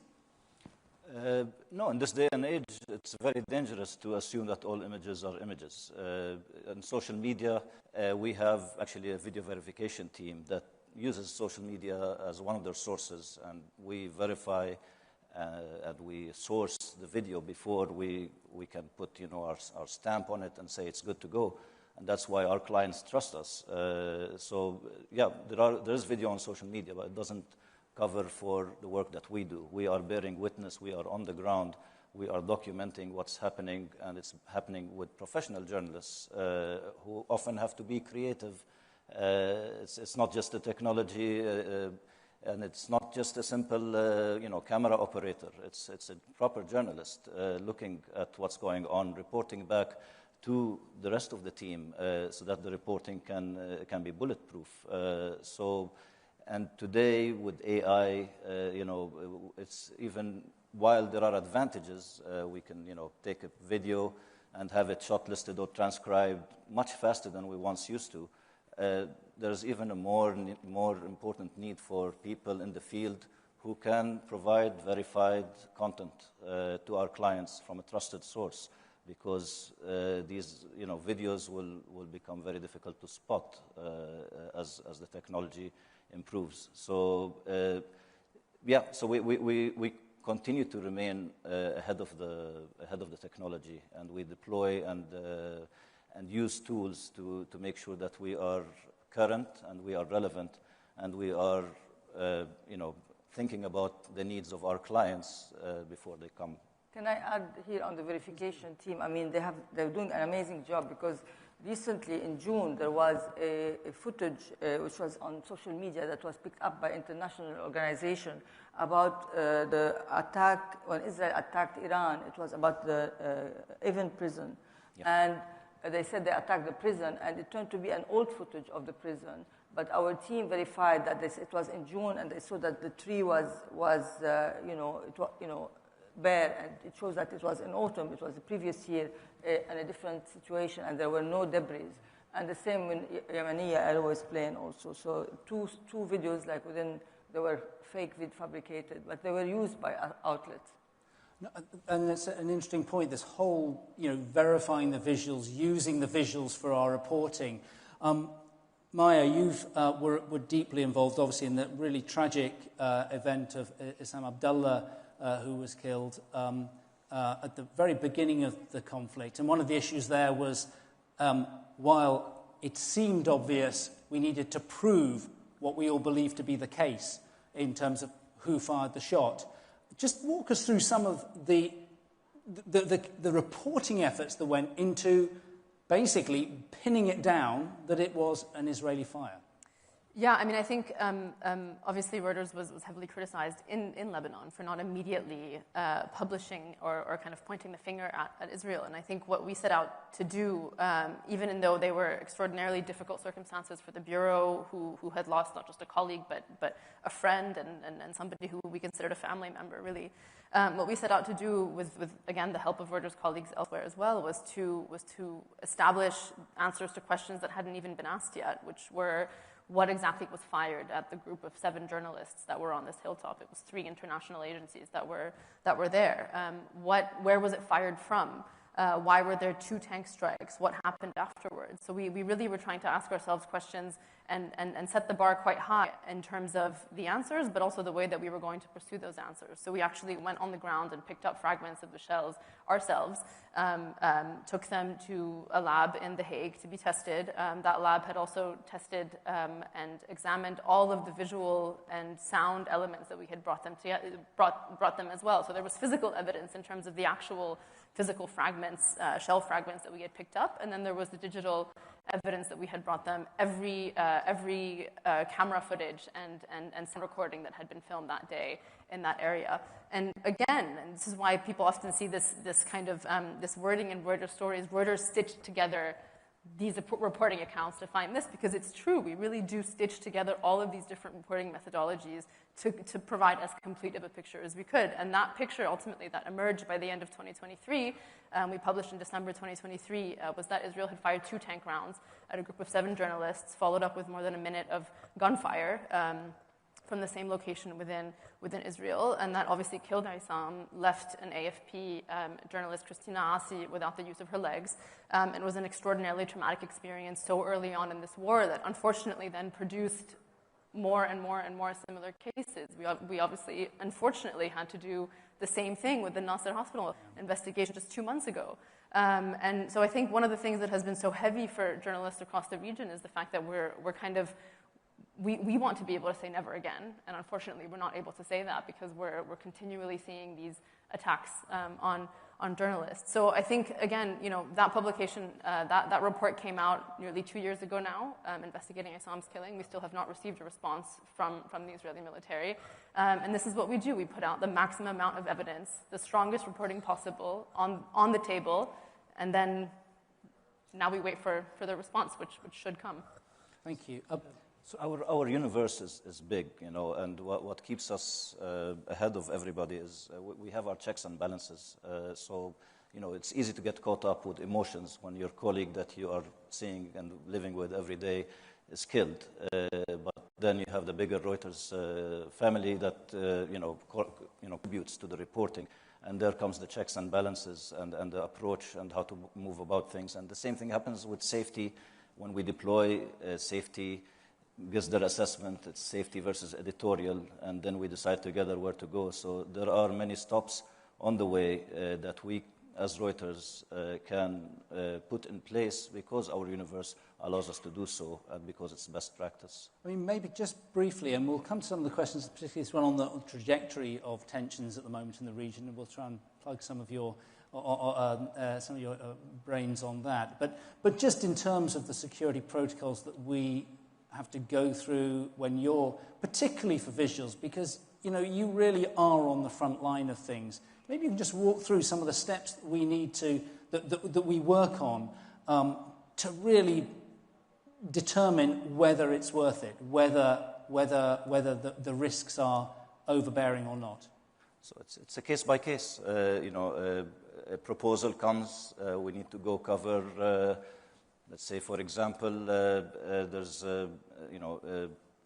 No, in this day and age, it's very dangerous to assume that all images are images. In social media, we have actually a video verification team that uses social media as one of their sources, and we verify and we source the video before we can put our stamp on it and say it's good to go. And that's why our clients trust us. There is video on social media, but it doesn't cover for the work that we do. We are bearing witness. We are on the ground. We are documenting what's happening, and it's happening with professional journalists who often have to be creative. It's not just the technology, and it's not just a simple, camera operator. It's a proper journalist looking at what's going on, reporting back to the rest of the team so that the reporting can be bulletproof. And today with AI, it's even while there are advantages, we can take a video and have it shortlisted or transcribed much faster than we once used to. There's even a more important need for people in the field who can provide verified content to our clients from a trusted source, because these videos will become very difficult to spot as the technology improves. So we continue to remain ahead of the technology, and we deploy and use tools to make sure that we are current and we are relevant and we are thinking about the needs of our clients before they come. Can I add here on the verification team? I mean, they're doing an amazing job, because recently in June, there was a footage which was on social media that was picked up by international organization about the attack, when Israel attacked Iran. It was about the Evin prison. And they said they attacked the prison, and it turned to be an old footage of the prison. But our team verified that it was in June, and they saw that the tree was bare, and it shows that it was in autumn. It was the previous year in a different situation, and there were no debris. And the same when Yemeniya Airways plane also. So two videos, like they were fake fabricated, but they were used by outlets. And it's an interesting point, this whole, verifying the visuals, using the visuals for our reporting. Maya, you were deeply involved, obviously, in the really tragic event of Issam Abdallah, who was killed at the very beginning of the conflict. And one of the issues there was, while it seemed obvious, we needed to prove what we all believed to be the case in terms of who fired the shot. Just walk us through some of the reporting efforts that went into basically pinning it down that it was an Israeli fire. Yeah, I mean, I think obviously Reuters was heavily criticized in Lebanon for not immediately publishing or kind of pointing the finger at Israel. And I think what we set out to do, even though they were extraordinarily difficult circumstances for the Bureau, who had lost not just a colleague, but a friend and somebody who we considered a family member, really, what we set out to do with again, the help of Reuters colleagues elsewhere as well, was to establish answers to questions that hadn't even been asked yet, which were, what exactly was fired at the group of 7 journalists that were on this hilltop? It was 3 international agencies that were there. Where was it fired from? Why were there 2 tank strikes? What happened afterwards? So we really were trying to ask ourselves questions and set the bar quite high in terms of the answers, but also the way that we were going to pursue those answers. So we actually went on the ground and picked up fragments of the shells ourselves, took them to a lab in The Hague to be tested. That lab had also tested and examined all of the visual and sound elements that we had brought them as well. So there was physical evidence in terms of the actual physical fragments, shell fragments that we had picked up, and then there was the digital evidence that we had brought them, every camera footage and sound recording that had been filmed that day in that area. And again, and this is why people often see this kind of this wording in Reuters stories. Reuters stitched together these reporting accounts to find this, because it's true. We really do stitch together all of these different reporting methodologies to provide as complete of a picture as we could. And that picture, ultimately, that emerged by the end of 2023, we published in December 2023, was that Israel had fired 2 tank rounds at a group of 7 journalists, followed up with more than a minute of gunfire from the same location within Israel. And that obviously killed Issam, left an AFP journalist, Christina Asi, without the use of her legs. It was an extraordinarily traumatic experience so early on in this war that unfortunately then produced more and more and more similar cases. We obviously, unfortunately, had to do the same thing with the Nasser Hospital investigation just 2 months ago. And so I think one of the things that has been so heavy for journalists across the region is the fact that we're kind of, we want to be able to say never again, and unfortunately we're not able to say that because we're continually seeing these attacks on journalists. So I think, again, that publication, that report came out nearly 2 years ago now, investigating Issam's killing. We still have not received a response from the Israeli military. And this is what we do. We put out the maximum amount of evidence, the strongest reporting possible on the table, and then now we wait for the response, which should come. Thank you. So our universe is big, and what keeps us ahead of everybody is we have our checks and balances. So, it's easy to get caught up with emotions when your colleague that you are seeing and living with every day is killed. But then you have the bigger Reuters family that contributes to the reporting, and there comes the checks and balances and the approach and how to move about things. And the same thing happens with safety when we deploy safety. Gives their assessment, it's safety versus editorial, and then we decide together where to go. So there are many stops on the way that we, as Reuters, can put in place because our universe allows us to do so and because it's best practice. I mean, maybe just briefly, and we'll come to some of the questions, particularly this one on the trajectory of tensions at the moment in the region, and we'll try and plug some of your some of your brains on that. But just in terms of the security protocols that we have to go through when you're, particularly for visuals, because you really are on the front line of things. Maybe you can just walk through some of the steps that we need to that we work on to really determine whether it's worth it, whether the risks are overbearing or not. So it's a case by case. A proposal comes, we need to go cover. Let's say, for example, there's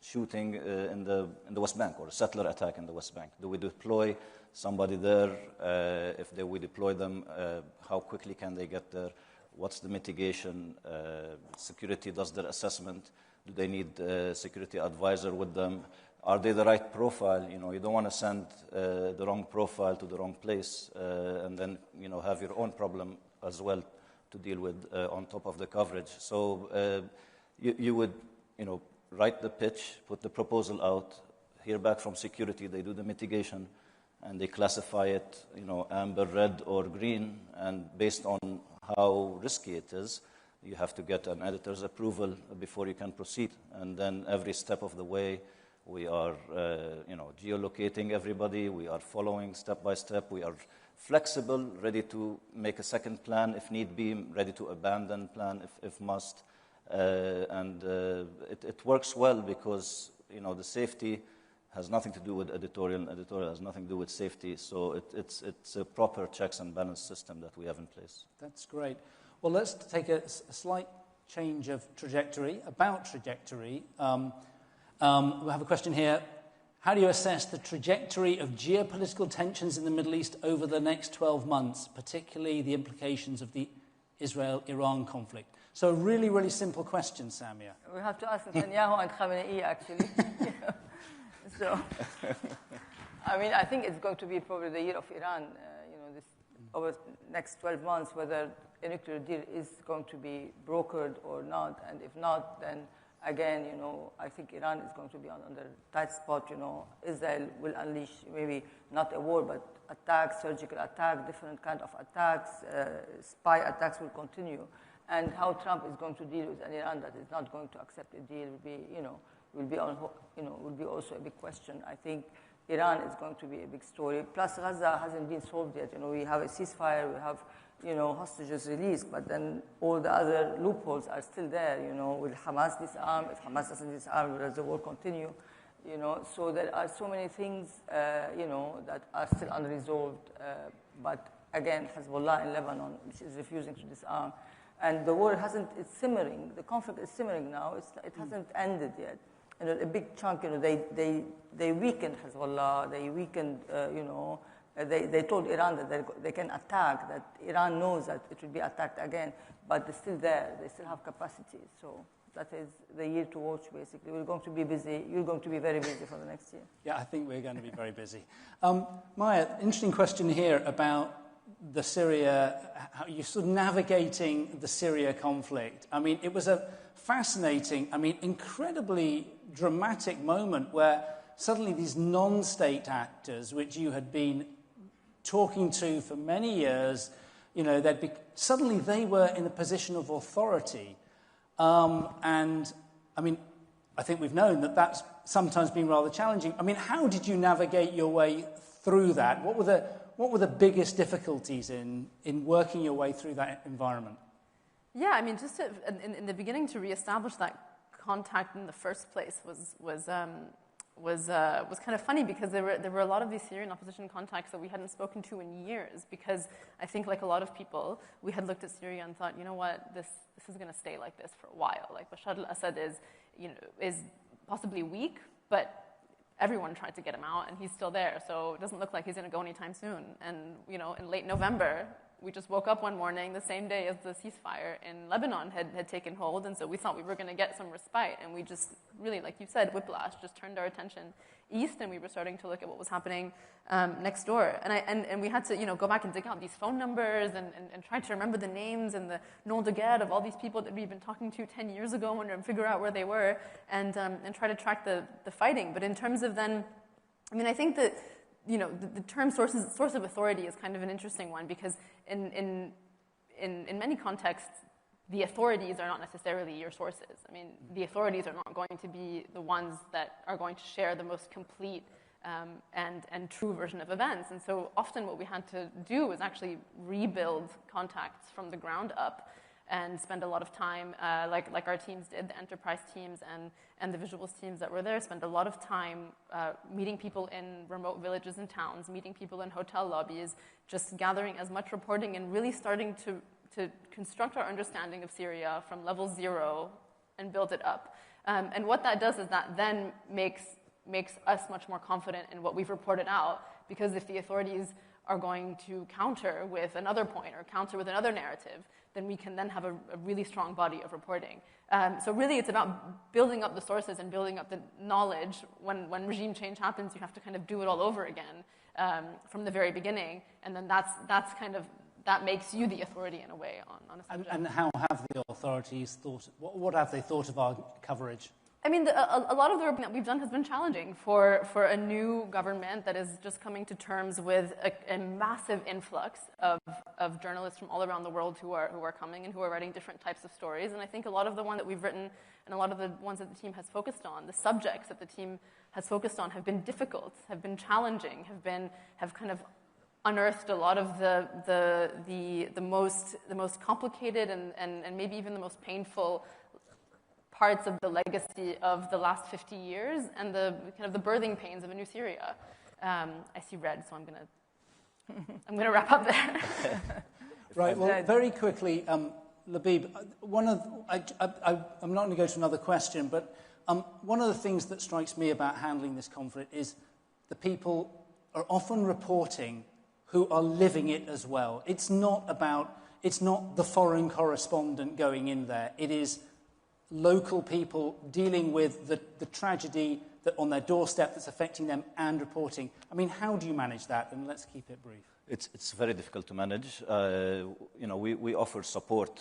shooting in the West Bank or a settler attack in the West Bank. Do we deploy somebody there? If we deploy them, how quickly can they get there? What's the mitigation? Security does their assessment. Do they need a security advisor with them? Are they the right profile? You don't want to send the wrong profile to the wrong place and then have your own problem as well to deal with on top of the coverage. So you would write the pitch, put the proposal out, hear back from security. They do the mitigation, and they classify it, amber, red, or green. And based on how risky it is, you have to get an editor's approval before you can proceed. And then every step of the way, we are, geolocating everybody. We are following step by step. We are flexible, ready to make a second plan if need be, ready to abandon plan if must. It works well because, the safety has nothing to do with editorial, and editorial has nothing to do with safety. So it's a proper checks and balance system that we have in place. That's great. Well, let's take a slight change of trajectory, about trajectory. We have a question here. How do you assess the trajectory of geopolitical tensions in the Middle East over the next 12 months, particularly the implications of the Israel-Iran conflict? So a really, really simple question, Samia. We have to ask Netanyahu and Khamenei, actually. So, I think it's going to be probably the year of Iran, over the next 12 months, whether a nuclear deal is going to be brokered or not. And if not, then again, I think Iran is going to be under a tight spot. Israel will unleash maybe not a war, but attacks, surgical attack, different kind of attacks, spy attacks will continue. And how Trump is going to deal with an Iran that is not going to accept a deal will be also a big question. I think Iran is going to be a big story. Plus, Gaza hasn't been solved yet. We have a ceasefire, we have hostages released, but then all the other loopholes are still there. Will Hamas disarm? If Hamas doesn't disarm, will the war continue? So there are so many things, that are still unresolved. But again, Hezbollah in Lebanon, which is refusing to disarm, and the war it's simmering. The conflict is simmering now. It hasn't ended yet. A big chunk, they weakened Hezbollah. They weakened, They told Iran that they can attack, that Iran knows that it will be attacked again, but they're still there. They still have capacity. So that is the year to watch, basically. We're going to be busy. You're going to be very busy for the next year. Yeah, I think we're going to be very busy. Maya, interesting question here about the Syria, how you're sort of navigating the Syria conflict. It was a fascinating, incredibly dramatic moment where suddenly these non-state actors, which you had been talking to for many years, suddenly they were in a position of authority. I think we've known that that's sometimes been rather challenging. How did you navigate your way through that? What were the biggest difficulties in working your way through that environment? Yeah, just in the beginning to reestablish that contact in the first place was kind of funny because there were a lot of these Syrian opposition contacts that we hadn't spoken to in years, because I think, like a lot of people, we had looked at Syria and thought, this is going to stay like this for a while. Like Bashar al-Assad is possibly weak, but everyone tried to get him out, and he's still there. So it doesn't look like he's going to go anytime soon. And in late November, we just woke up one morning, the same day as the ceasefire in Lebanon had taken hold, and so we thought we were going to get some respite, and we just really, like you said, whiplash, just turned our attention east, and we were starting to look at what was happening next door. And we had to, go back and dig out these phone numbers and try to remember the names and the nom de guerre of all these people that we'd been talking to 10 years ago and figure out where they were and try to track the fighting. But in terms of then, I think that the term source of authority is kind of an interesting one, because in many contexts, the authorities are not necessarily your sources. I mean, the authorities are not going to be the ones that are going to share the most complete and true version of events. And so often what we had to do was actually rebuild contacts from the ground up and spend a lot of time, like our teams did, the enterprise teams and the visuals teams that were there, spend a lot of time meeting people in remote villages and towns, meeting people in hotel lobbies, just gathering as much reporting and really starting to construct our understanding of Syria from level 0 and build it up. And what that does is that then makes us much more confident in what we've reported out, because if the authorities are going to counter with another point or counter with another narrative, then we can then have a really strong body of reporting. So really it's about building up the sources and building up the knowledge. When regime change happens, you have to kind of do it all over again from the very beginning, and then that makes you the authority in a way on a subject. And how have the authorities thought, what have they thought of our coverage? I mean, a lot of the work that we've done has been challenging for a new government that is just coming to terms with a massive influx of journalists from all around the world who are coming and who are writing different types of stories. And I think a lot of the one that we've written and a lot of the ones that the team has focused on, the subjects that the team has focused on, have been difficult, have been challenging, have kind of unearthed a lot of the most complicated and maybe even the most painful parts of the legacy of the last 50 years and the kind of the birthing pains of a new Syria. I see red, so I'm gonna wrap up there. Right. Well, very quickly, Labib, I'm not going to go to another question, but one of the things that strikes me about handling this conflict is the people are often reporting who are living it as well. It's not the foreign correspondent going in there. It is local people dealing with the tragedy that on their doorstep that's affecting them and reporting. I mean, how do you manage that? And let's keep it brief. It's very difficult to manage. We offer support,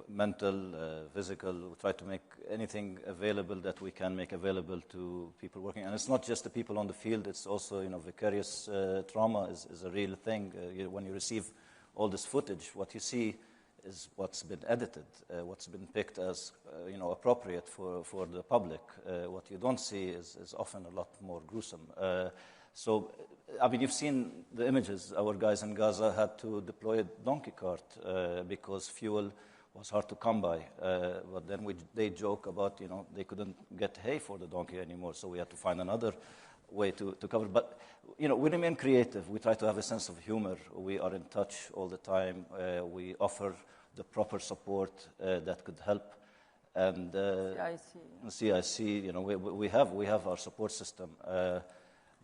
mental, physical. We try to make anything available that we can make available to people working. And it's not just the people on the field. It's also, vicarious trauma is a real thing. When you receive all this footage, what you see is what's been edited, what's been picked as appropriate for the public. What you don't see is often a lot more gruesome. So, you've seen the images. Our guys in Gaza had to deploy a donkey cart because fuel was hard to come by. But then they joke about, they couldn't get hay for the donkey anymore, so we had to find another way to cover. But, we remain creative. We try to have a sense of humor. We are in touch all the time. We offer the proper support that could help. And CIC, we have our support system.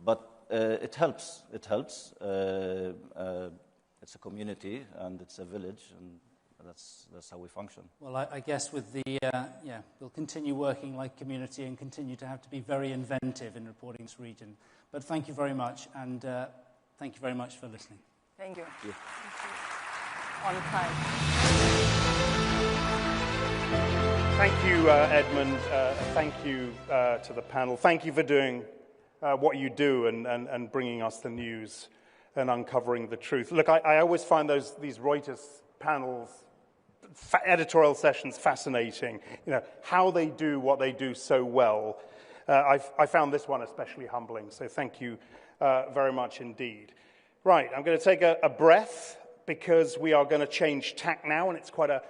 But it helps. It helps. It's a community and it's a village, and that's how we function. Well, I guess with we'll continue working like community and continue to have to be very inventive in reporting this region. But thank you very much, and thank you very much for listening. Thank you. Thank you. On time. Thank you, Edmund. Thank you to the panel. Thank you for doing what you do and bringing us the news and uncovering the truth. Look, I always find these Reuters panels, editorial sessions fascinating. How they do what they do so well. I found this one especially humbling, so thank you very much indeed. Right, I'm going to take a breath because we are going to change tack now, and it's quite a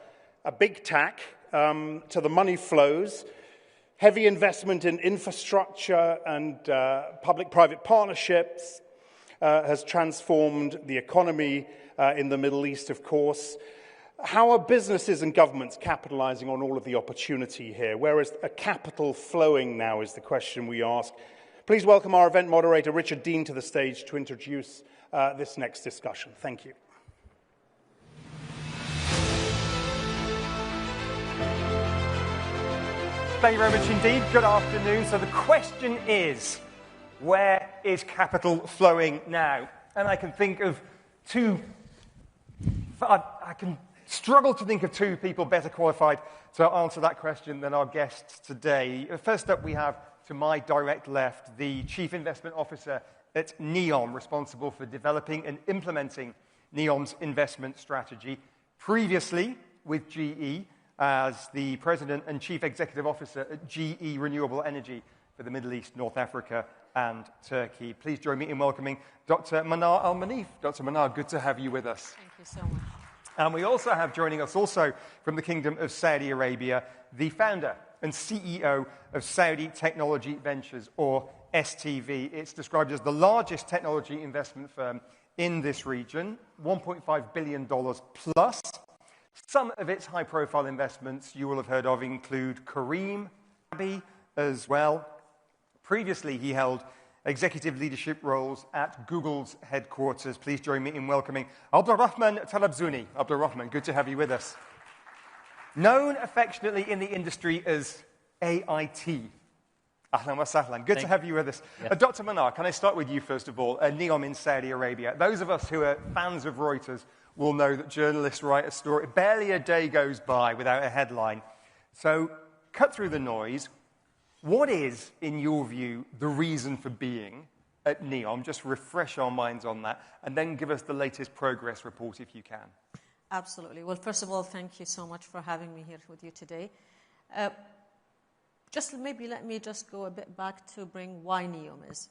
big tack to the money flows. Heavy investment in infrastructure and public-private partnerships has transformed the economy in the Middle East, of course. How are businesses and governments capitalizing on all of the opportunity here? Where is a capital flowing now is the question we ask. Please welcome our event moderator, Richard Dean, to the stage to introduce this next discussion. Thank you. Thank you very much indeed. Good afternoon. So the question is, where is capital flowing now? And I can think of I can struggle to think of two people better qualified to answer that question than our guests today. First up, we have, to my direct left, the Chief Investment Officer at NEOM, responsible for developing and implementing NEOM's investment strategy, previously with GE as the President and Chief Executive Officer at GE Renewable Energy for the Middle East, North Africa, and Turkey. Please join me in welcoming Dr. Manar Al-Manif. Dr. Manar, good to have you with us. Thank you so much. And we also have joining us also from the Kingdom of Saudi Arabia, the founder and CEO of Saudi Technology Ventures, or STV. It's described as the largest technology investment firm in this region, $1.5 billion plus. Some of its high-profile investments you will have heard of include Kareem, Abbey as well. Previously, he held executive leadership roles at Google's headquarters. Please join me in welcoming Abdurrahman Talabzuni. Abdurrahman, good to have you with us. Known affectionately in the industry as AIT. Ahlan wa sahlan. Good to have you with us. Yes. Dr. Manar, can I start with you first of all? NEOM in Saudi Arabia. Those of us who are fans of Reuters will know that journalists write a story. Barely a day goes by without a headline. So cut through the noise. What is, in your view, the reason for being at NEOM? Just refresh our minds on that, and then give us the latest progress report if you can. Absolutely. Well, first of all, thank you so much for having me here with you today. Let me just go a bit back to bring why NEOM is.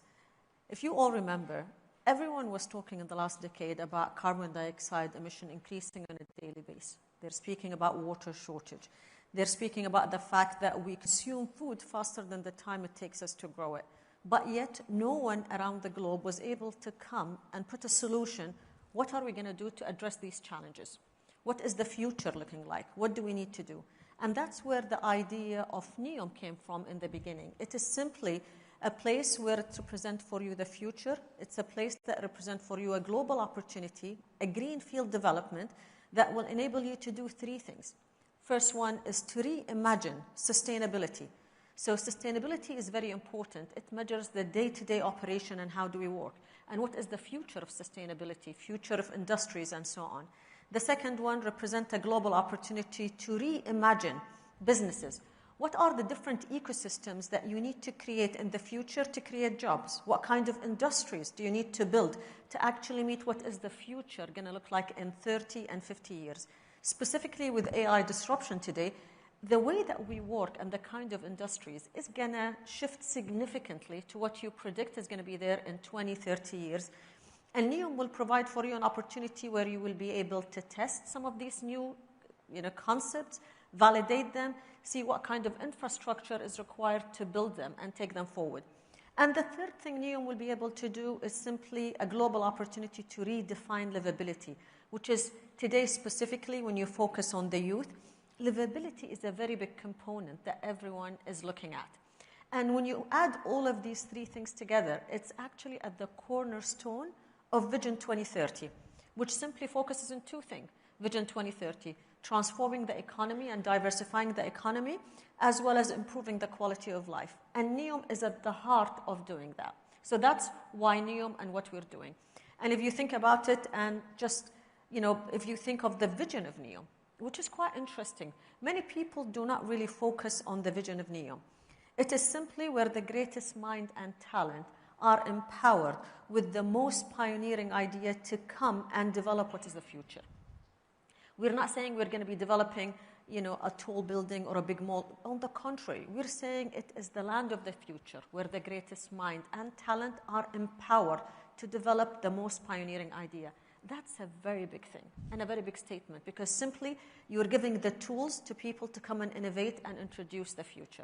If you all remember, everyone was talking in the last decade about carbon dioxide emission increasing on a daily basis. They're speaking about water shortage. They're speaking about the fact that we consume food faster than the time it takes us to grow it. But yet, no one around the globe was able to come and put a solution. What are we going to do to address these challenges? What is the future looking like? What do we need to do? And that's where the idea of NEOM came from in the beginning. It is simply a place where to present for you the future. It's a place that represents for you a global opportunity, a greenfield development that will enable you to do three things. First one is to reimagine sustainability. So sustainability is very important. It measures the day-to-day operation and how do we work. And what is the future of sustainability, future of industries, and so on. The second one represents a global opportunity to reimagine businesses. What are the different ecosystems that you need to create in the future to create jobs? What kind of industries do you need to build to actually meet what is the future going to look like in 30 and 50 years? Specifically with AI disruption today, the way that we work and the kind of industries is going to shift significantly to what you predict is going to be there in 20, 30 years. And NEOM will provide for you an opportunity where you will be able to test some of these new concepts, validate them, see what kind of infrastructure is required to build them and take them forward. And the third thing NEOM will be able to do is simply a global opportunity to redefine livability, which is today specifically when you focus on the youth, livability is a very big component that everyone is looking at. And when you add all of these three things together, it's actually at the cornerstone of Vision 2030, which simply focuses on two things. Vision 2030, transforming the economy and diversifying the economy, as well as improving the quality of life. And NEOM is at the heart of doing that. So that's why NEOM and what we're doing. And if you think about it and just, if you think of the vision of NEOM, which is quite interesting, many people do not really focus on the vision of NEOM. It is simply where the greatest mind and talent are empowered with the most pioneering idea to come and develop what is the future. We're not saying we're going to be developing, a tall building or a big mall. On the contrary, we're saying it is the land of the future where the greatest mind and talent are empowered to develop the most pioneering idea. That's a very big thing and a very big statement because simply you're giving the tools to people to come and innovate and introduce the future.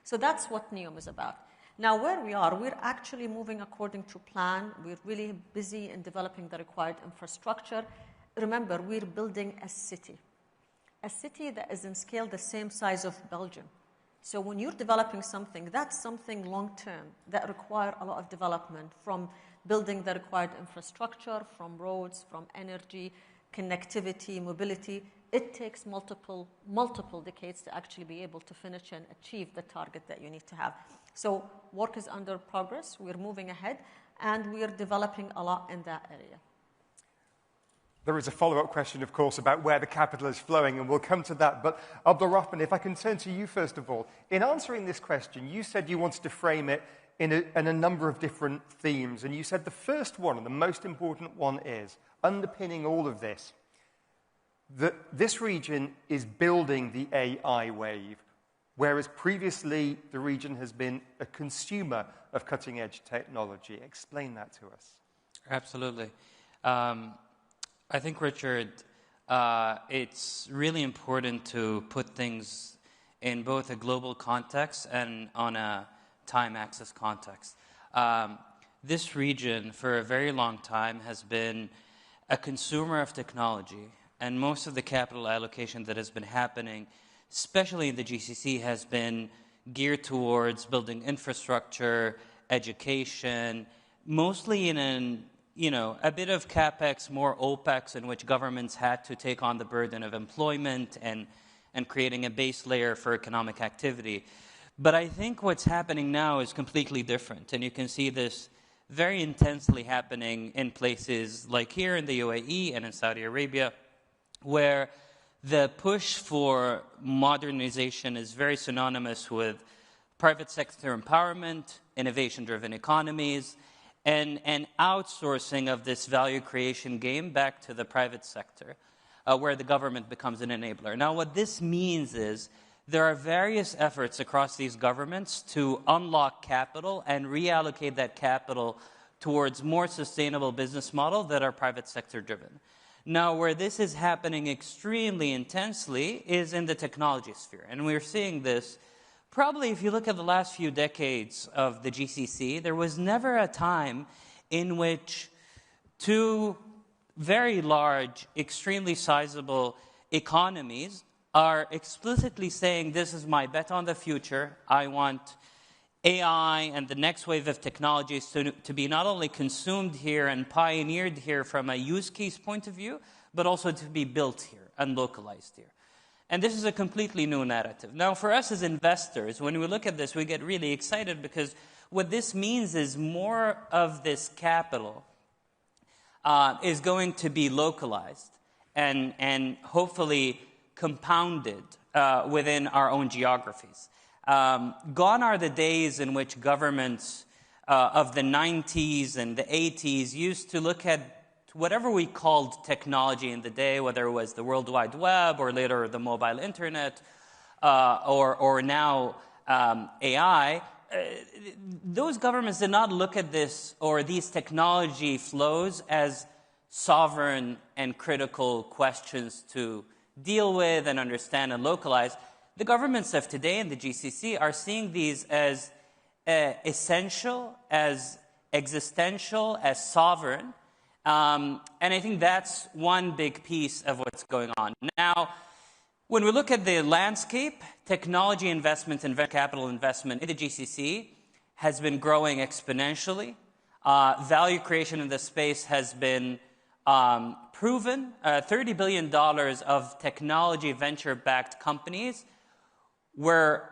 So that's what NEOM is about. Now, where we are, we're actually moving according to plan. We're really busy in developing the required infrastructure. Remember, we're building a city that is in scale the same size of Belgium. So when you're developing something, that's something long-term that require a lot of development, from building the required infrastructure, from roads, from energy, connectivity, mobility. It takes multiple decades to actually be able to finish and achieve the target that you need to have. So work is under progress. We're moving ahead, and we are developing a lot in that area. There is a follow-up question, of course, about where the capital is flowing, and we'll come to that. But Abdul Rahman, if I can turn to you first of all. In answering this question, you said you wanted to frame it in a number of different themes, and you said the first one, and the most important one is, underpinning all of this, that this region is building the AI wave, whereas previously the region has been a consumer of cutting-edge technology. Explain that to us. Absolutely. I think, Richard, it's really important to put things in both a global context and on a time axis context. This region, for a very long time, has been a consumer of technology, and most of the capital allocation that has been happening, especially in the GCC, has been geared towards building infrastructure, education, mostly in a bit of CapEx, more OpEx, in which governments had to take on the burden of employment and creating a base layer for economic activity. But I think what's happening now is completely different, and you can see this very intensely happening in places like here in the UAE and in Saudi Arabia, where the push for modernization is very synonymous with private sector empowerment, innovation-driven economies, and outsourcing of this value creation game back to the private sector, where the government becomes an enabler. Now, what this means is there are various efforts across these governments to unlock capital and reallocate that capital towards more sustainable business models that are private sector driven. Now, where this is happening extremely intensely is in the technology sphere. And we're seeing this probably, if you look at the last few decades of the GCC, there was never a time in which two very large, extremely sizable economies are explicitly saying, this is my bet on the future. I want AI and the next wave of technologies to be not only consumed here and pioneered here from a use case point of view, but also to be built here and localized here. And this is a completely new narrative. Now, for us as investors, when we look at this, we get really excited because what this means is more of this capital is going to be localized and hopefully compounded within our own geographies. Gone are the days in which governments of the 90s and the 80s used to look at whatever we called technology in the day, whether it was the World Wide Web or later the mobile internet or now AI. Those governments did not look at this or these technology flows as sovereign and critical questions to deal with and understand and localize. The governments of today in the GCC are seeing these as essential, as existential, as sovereign. And I think that's one big piece of what's going on. Now, when we look at the landscape, technology investment and venture capital investment in the GCC has been growing exponentially. Value creation in the space has been proven. $30 billion of technology venture-backed companies were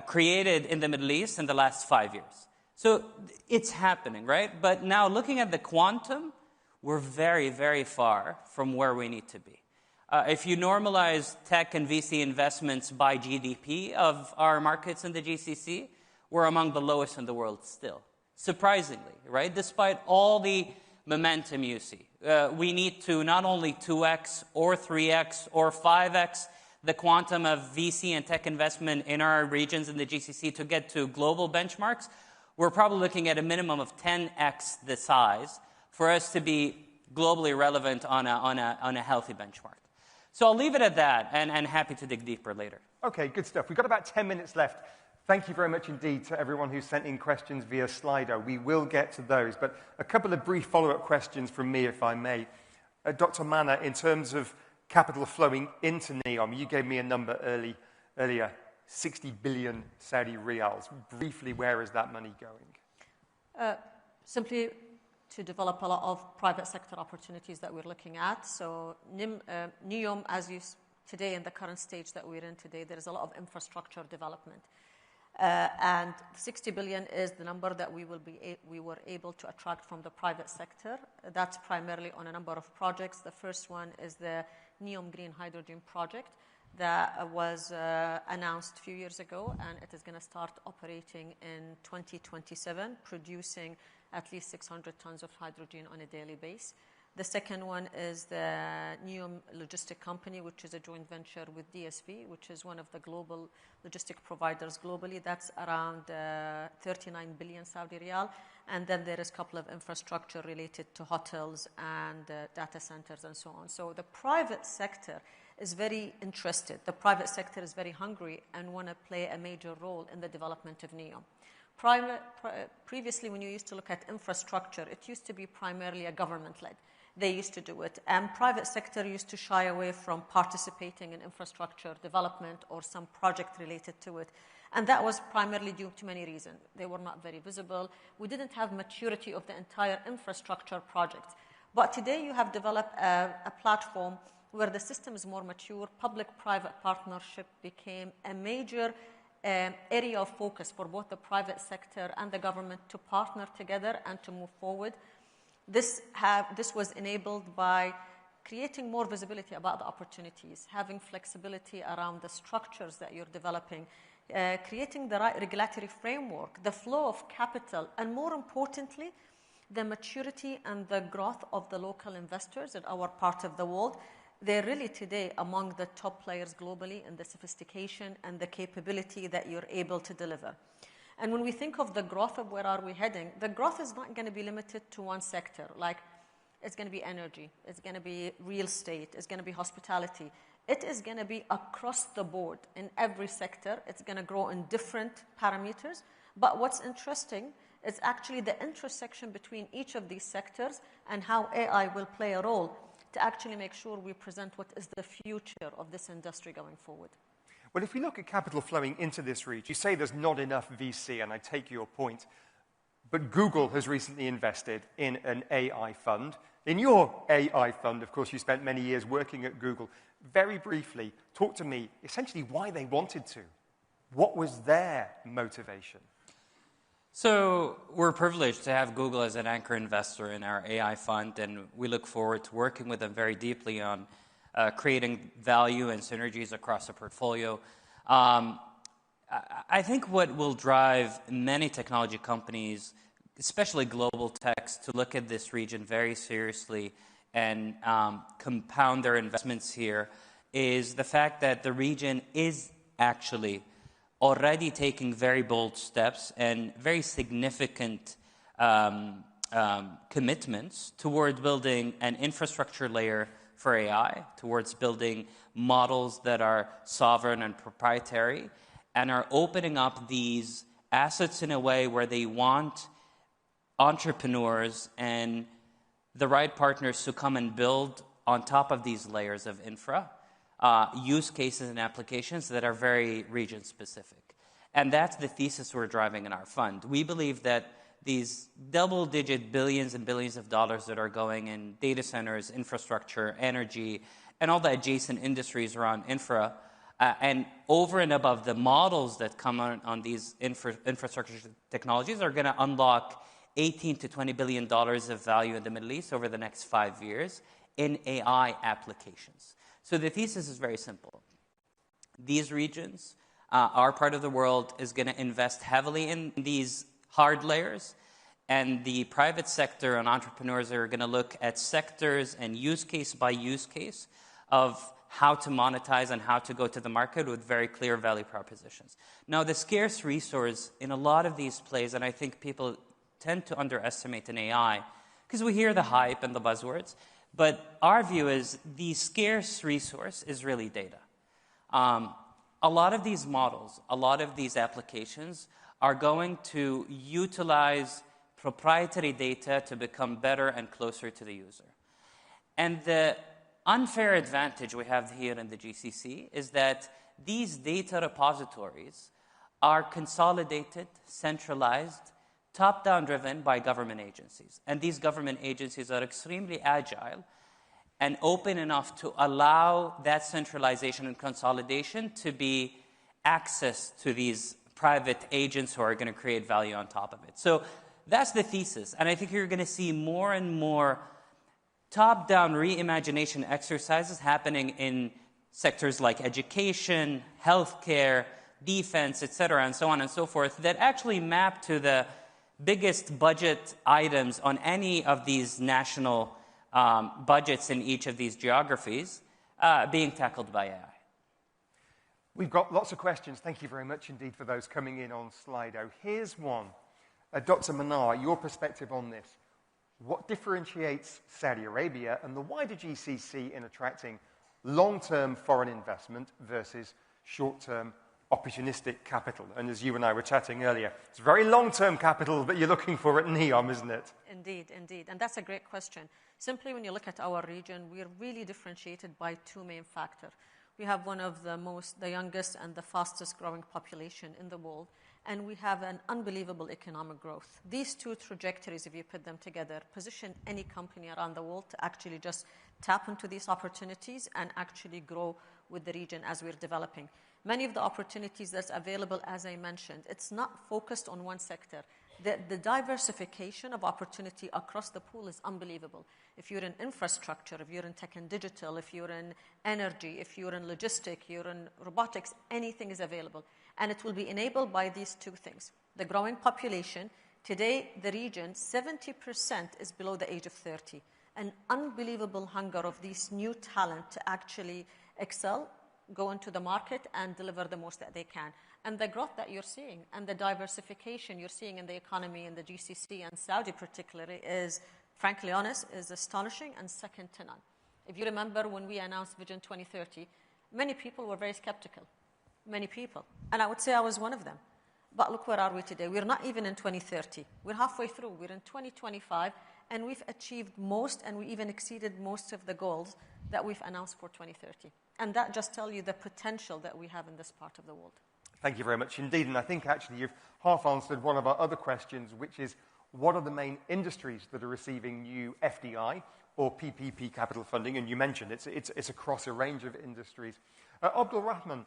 created in the Middle East in the last 5 years. So it's happening, right? But now looking at the quantum, we're very, very far from where we need to be. If you normalize tech and VC investments by GDP of our markets in the GCC, we're among the lowest in the world still. Surprisingly, right? Despite all the momentum you see. We need to not only 2x or 3x or 5x the quantum of VC and tech investment in our regions in the GCC to get to global benchmarks. We're probably looking at a minimum of 10x the size for us to be globally relevant on a healthy benchmark. So I'll leave it at that, and happy to dig deeper later. Okay, good stuff. We've got about 10 minutes left. Thank you very much indeed to everyone who sent in questions via Slido. We will get to those, but a couple of brief follow-up questions from me, if I may. Dr. Manna, in terms of capital flowing into NEOM, you gave me a number earlier, 60 billion Saudi riyals. Briefly, where is that money going? Simply to develop a lot of private sector opportunities that we're looking at. So NEOM, as you today in the current stage that we're in today, there is a lot of infrastructure development. And 60 billion is the number that we were able to attract from the private sector. That's primarily on a number of projects. The first one is the NEOM Green Hydrogen project that was announced a few years ago, and it is going to start operating in 2027, producing at least 600 tons of hydrogen on a daily basis. The second one is the NEOM Logistic Company, which is a joint venture with DSV, which is one of the global logistic providers globally. That's around 39 billion Saudi riyal. And then there is a couple of infrastructure related to hotels and data centers and so on. So the private sector is very interested. The private sector is very hungry and want to play a major role in the development of NEOM. Previously, when you used to look at infrastructure, it used to be primarily a government-led. They used to do it. And private sector used to shy away from participating in infrastructure development or some project related to it. And that was primarily due to many reasons. They were not very visible. We didn't have maturity of the entire infrastructure project. But today you have developed a platform where the system is more mature. Public-private partnership became a major area of focus for both the private sector and the government to partner together and to move forward. This was enabled by creating more visibility about the opportunities, having flexibility around the structures that you're developing, creating the right regulatory framework, the flow of capital, and more importantly, the maturity and the growth of the local investors in our part of the world. They're really today among the top players globally in the sophistication and the capability that you're able to deliver. And when we think of the growth of where are we heading, the growth is not going to be limited to one sector. Like, it's going to be energy, it's going to be real estate, it's going to be hospitality. It is going to be across the board in every sector. It's going to grow in different parameters. But what's interesting is actually the intersection between each of these sectors and how AI will play a role to actually make sure we present what is the future of this industry going forward. Well, if we look at capital flowing into this region, you say there's not enough VC, and I take your point, but Google has recently invested in an AI fund. In your AI fund, of course, you spent many years working at Google. Very briefly, talk to me essentially why they wanted to. What was their motivation? So we're privileged to have Google as an anchor investor in our AI fund, and we look forward to working with them very deeply on creating value and synergies across the portfolio. I think what will drive many technology companies, especially global techs, to look at this region very seriously and compound their investments here is the fact that the region is actually already taking very bold steps and very significant commitments toward building an infrastructure layer for AI, towards building models that are sovereign and proprietary, and are opening up these assets in a way where they want entrepreneurs and the right partners to come and build on top of these layers of infra, use cases and applications that are very region-specific. And that's the thesis we're driving in our fund. We believe that these double-digit billions and billions of dollars that are going in data centers, infrastructure, energy, and all the adjacent industries around infra, and over and above the models that come on these infrastructure technologies are going to unlock $18 to $20 billion of value in the Middle East over the next 5 years in AI applications. So the thesis is very simple. These regions, our part of the world, is going to invest heavily in these hard layers, and the private sector and entrepreneurs are going to look at sectors and use case by use case of how to monetize and how to go to the market with very clear value propositions. Now, the scarce resource in a lot of these plays, and I think people tend to underestimate in AI, because we hear the hype and the buzzwords, but our view is the scarce resource is really data. A lot of these models, a lot of these applications are going to utilize proprietary data to become better and closer to the user. And the unfair advantage we have here in the GCC is that these data repositories are consolidated, centralized, top-down driven by government agencies. And these government agencies are extremely agile and open enough to allow that centralization and consolidation to be access to these private agents who are going to create value on top of it. So that's the thesis. And I think you're going to see more and more top-down reimagination exercises happening in sectors like education, healthcare, defense, et cetera, and so on and so forth, that actually map to the biggest budget items on any of these national budgets in each of these geographies being tackled by AI. We've got lots of questions. Thank you very much indeed for those coming in on Slido. Here's one. Dr. Manar, your perspective on this. What differentiates Saudi Arabia and the wider GCC in attracting long-term foreign investment versus short-term opportunistic capital? And as you and I were chatting earlier, it's very long-term capital that you're looking for at NEOM, isn't it? Indeed, indeed. And that's a great question. Simply when you look at our region, we're really differentiated by two main factors. We have one of the youngest and the fastest growing population in the world, and we have an unbelievable economic growth. These two trajectories, if you put them together, position any company around the world to actually just tap into these opportunities and actually grow with the region as we're developing. Many of the opportunities that's available, as I mentioned, it's not focused on one sector. The diversification of opportunity across the pool is unbelievable. If you're in infrastructure, if you're in tech and digital, if you're in energy, if you're in logistics, you're in robotics, anything is available. And it will be enabled by these two things. The growing population. Today, the region, 70% is below the age of 30. An unbelievable hunger of these new talent to actually excel, go into the market, and deliver the most that they can. And the growth that you're seeing and the diversification you're seeing in the economy in the GCC and Saudi particularly is, frankly honest, is astonishing and second to none. If you remember when we announced Vision 2030, many people were very skeptical. Many people. And I would say I was one of them. But look, where are we today? We're not even in 2030. We're halfway through. We're in 2025, and we've achieved most, and we even exceeded most of the goals that we've announced for 2030. And that just tells you the potential that we have in this part of the world. Thank you very much indeed. And I think actually you've half answered one of our other questions, which is what are the main industries that are receiving new FDI or PPP capital funding? And you mentioned it's across a range of industries. Abdul Rahman,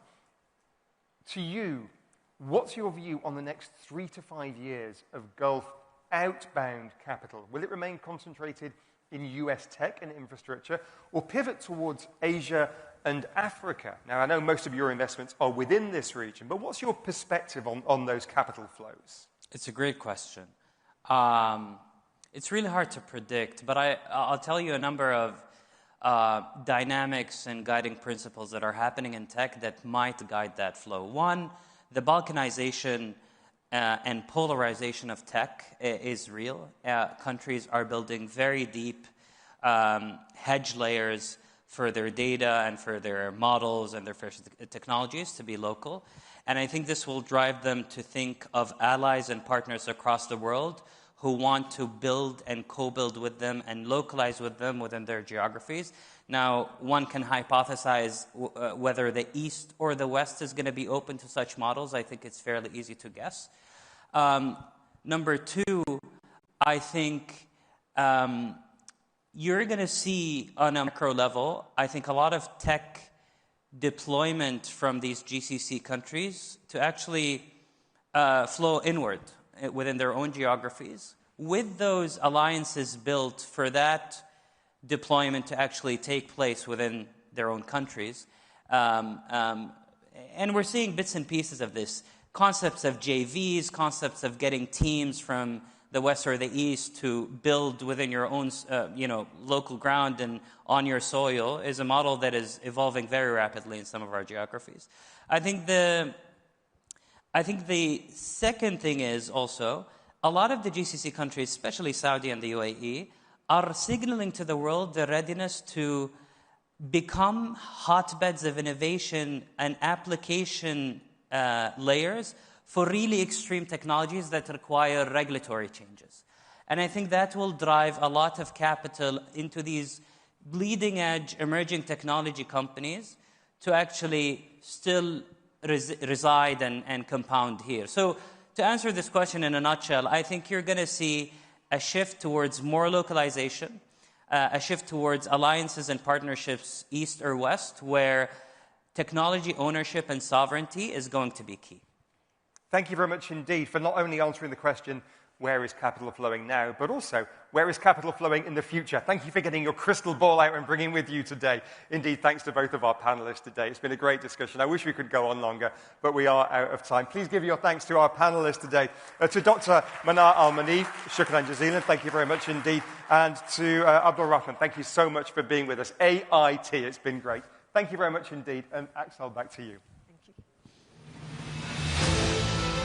to you, what's your view on the next 3 to 5 years of Gulf outbound capital? Will it remain concentrated in US tech and infrastructure or pivot towards Asia and Africa? Now, I know most of your investments are within this region, but what's your perspective on those capital flows? It's a great question. It's really hard to predict, but I'll tell you a number of dynamics and guiding principles that are happening in tech that might guide that flow. One, the balkanization and polarization of tech is real. Countries are building very deep hedge layers for their data and for their models and their technologies to be local. And I think this will drive them to think of allies and partners across the world who want to build and co-build with them and localize with them within their geographies. Now, one can hypothesize whether the East or the West is going to be open to such models. I think it's fairly easy to guess. Number two, I think you're going to see on a macro level, I think a lot of tech deployment from these GCC countries to actually flow inward within their own geographies, with those alliances built for that deployment to actually take place within their own countries. And we're seeing bits and pieces of this. Concepts of JVs, concepts of getting teams from the West or the East to build within your own local ground and on your soil is a model that is evolving very rapidly in some of our geographies. I think the second thing is also a lot of the GCC countries, especially Saudi and the UAE, are signaling to the world their readiness to become hotbeds of innovation and application layers for really extreme technologies that require regulatory changes. And I think that will drive a lot of capital into these bleeding-edge emerging technology companies to actually still reside and compound here. So to answer this question in a nutshell, I think you're going to see a shift towards more localization, a shift towards alliances and partnerships east or west, where technology ownership and sovereignty is going to be key. Thank you very much indeed for not only answering the question, where is capital flowing now, but also, where is capital flowing in the future? Thank you for getting your crystal ball out and bringing with you today. Indeed, thanks to both of our panelists today. It's been a great discussion. I wish we could go on longer, but we are out of time. Please give your thanks to our panelists today, to Dr. Manar Al-Manif, shukran jazilan, thank you very much indeed, and to Abdul Rahman, thank you so much for being with us. AIT, it's been great. Thank you very much indeed, and Axel, back to you.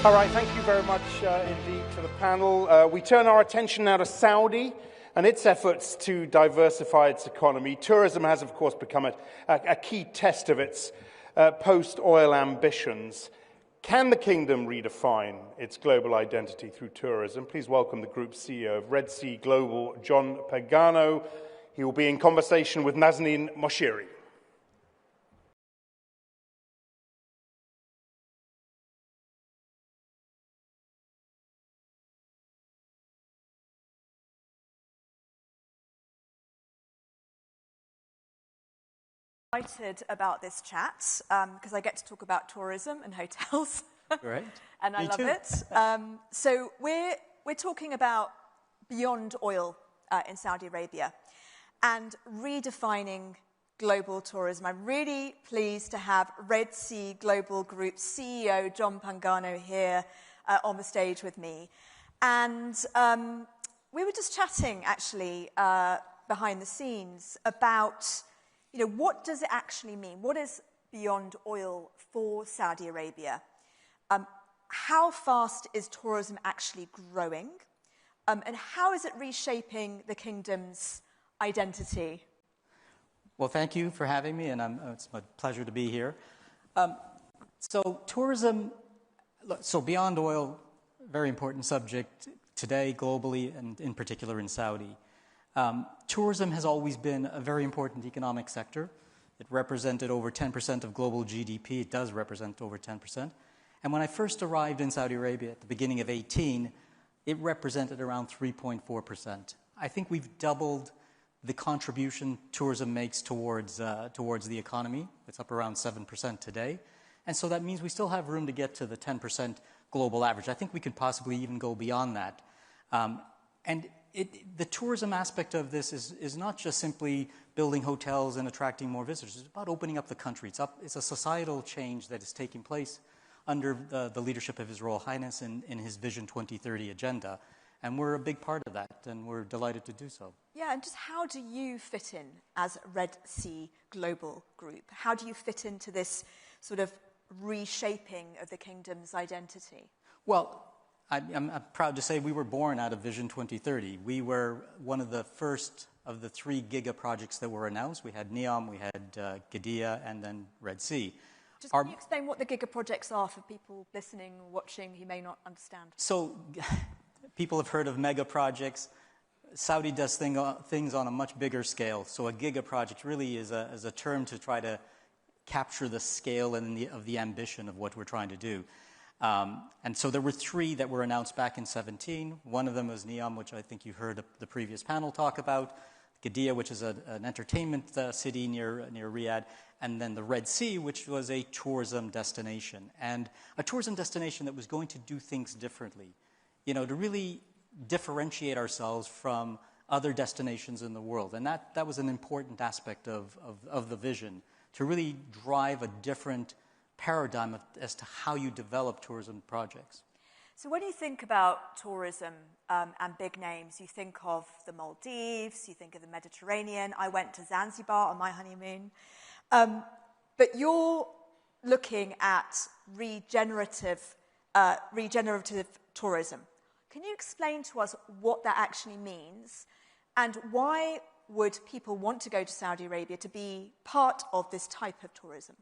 All right, thank you very much indeed to the panel. We turn our attention now to Saudi and its efforts to diversify its economy. Tourism has, of course, become a key test of its post-oil ambitions. Can the kingdom redefine its global identity through tourism? Please welcome the Group CEO of Red Sea Global, John Pagano. He will be in conversation with Nazanin Moshiri. Excited about this chat because I get to talk about tourism and hotels. Great. And I Me love too. it. So we're talking about beyond oil in Saudi Arabia and redefining global tourism. I'm really pleased to have Red Sea Global Group CEO John Pagano here on the stage with me. And we were just chatting actually behind the scenes about what does it actually mean? What is beyond oil for Saudi Arabia? How fast is tourism actually growing? And how is it reshaping the kingdom's identity? Well, thank you for having me, and it's my pleasure to be here. So tourism, so beyond oil, very important subject today globally and in particular in Saudi. Tourism has always been a very important economic sector. It represented over 10% of global GDP. It does represent over 10%. And when I first arrived in Saudi Arabia at the beginning of 2018, it represented around 3.4%. I think we've doubled the contribution tourism makes towards the economy. It's up around 7% today. And so that means we still have room to get to the 10% global average. I think we could possibly even go beyond that. The tourism aspect of this is not just simply building hotels and attracting more visitors. It's about opening up the country. It's a societal change that is taking place under the leadership of His Royal Highness in his Vision 2030 agenda. And we're a big part of that, and we're delighted to do so. Yeah, and just how do you fit in as Red Sea Global Group? How do you fit into this sort of reshaping of the kingdom's identity? Well, I'm proud to say we were born out of Vision 2030. We were one of the first of the 3 giga projects that were announced. We had NEOM, we had Qiddiya, and then Red Sea. Just can you explain what the giga projects are for people listening or watching who may not understand? So people have heard of mega projects. Saudi does things on a much bigger scale. So a giga project really is a term to try to capture the scale and of the ambition of what we're trying to do. And so there were 3 that were announced back in 2017. One of them was NEOM, which I think you heard the previous panel talk about. Qiddiya, which is an entertainment city near Riyadh. And then the Red Sea, which was a tourism destination. And a tourism destination that was going to do things differently. To really differentiate ourselves from other destinations in the world. And that was an important aspect of the vision, to really drive a different paradigm as to how you develop tourism projects. So when you think about tourism and big names, you think of the Maldives, you think of the Mediterranean. I went to Zanzibar on my honeymoon. But you're looking at regenerative tourism. Can you explain to us what that actually means, and why would people want to go to Saudi Arabia to be part of this type of tourism?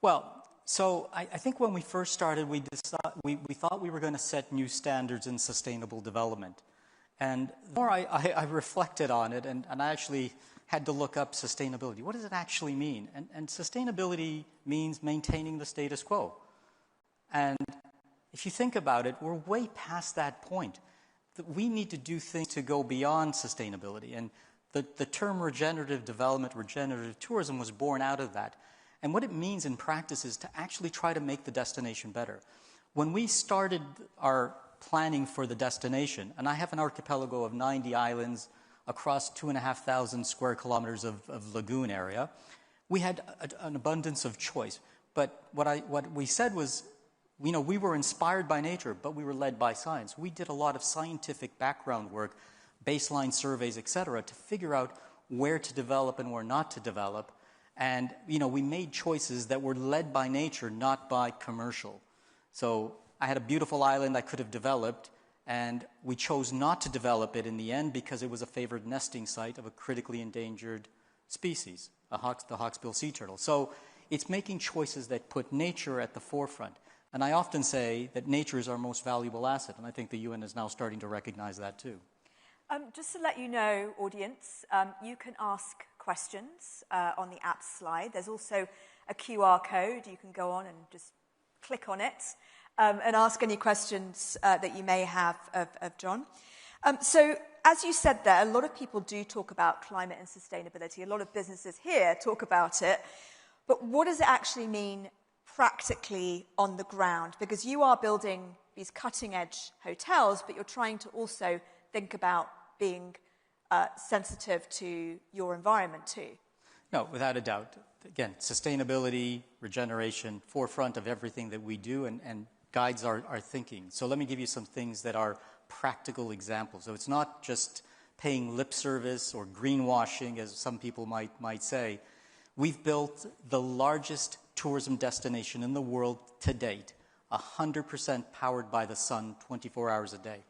Well, so I think when we first started, we thought we were going to set new standards in sustainable development. And the more I reflected on it, and I actually had to look up sustainability. What does it actually mean? And sustainability means maintaining the status quo. And if you think about it, we're way past that point. We need to do things to go beyond sustainability. And the term regenerative development, regenerative tourism was born out of that. And what it means in practice is to actually try to make the destination better. when we started our planning for the destination, and I have an archipelago of 90 islands across 2,500 square kilometers of lagoon area, we had an abundance of choice. But what we said was, we were inspired by nature, but we were led by science. We did a lot of scientific background work, baseline surveys, et cetera, to figure out where to develop and where not to develop. And, we made choices that were led by nature, not by commercial. So I had a beautiful island I could have developed, and we chose not to develop it in the end because it was a favored nesting site of a critically endangered species, the hawksbill sea turtle. So it's making choices that put nature at the forefront. And I often say that nature is our most valuable asset, and I think the UN is now starting to recognize that too. Just to let you know, audience, you can ask questions on the app slide. There's also a QR code. You can go on and just click on it and ask any questions that you may have of John. So as you said there, a lot of people do talk about climate and sustainability. A lot of businesses here talk about it. But what does it actually mean practically on the ground? Because you are building these cutting-edge hotels, but you're trying to also think about being sensitive to your environment too. No, without a doubt. Again, sustainability, regeneration, forefront of everything that we do and guides our thinking. So let me give you some things that are practical examples. So it's not just paying lip service or greenwashing, as some people might say. We've built the largest tourism destination in the world to date, 100% powered by the sun 24 hours a day.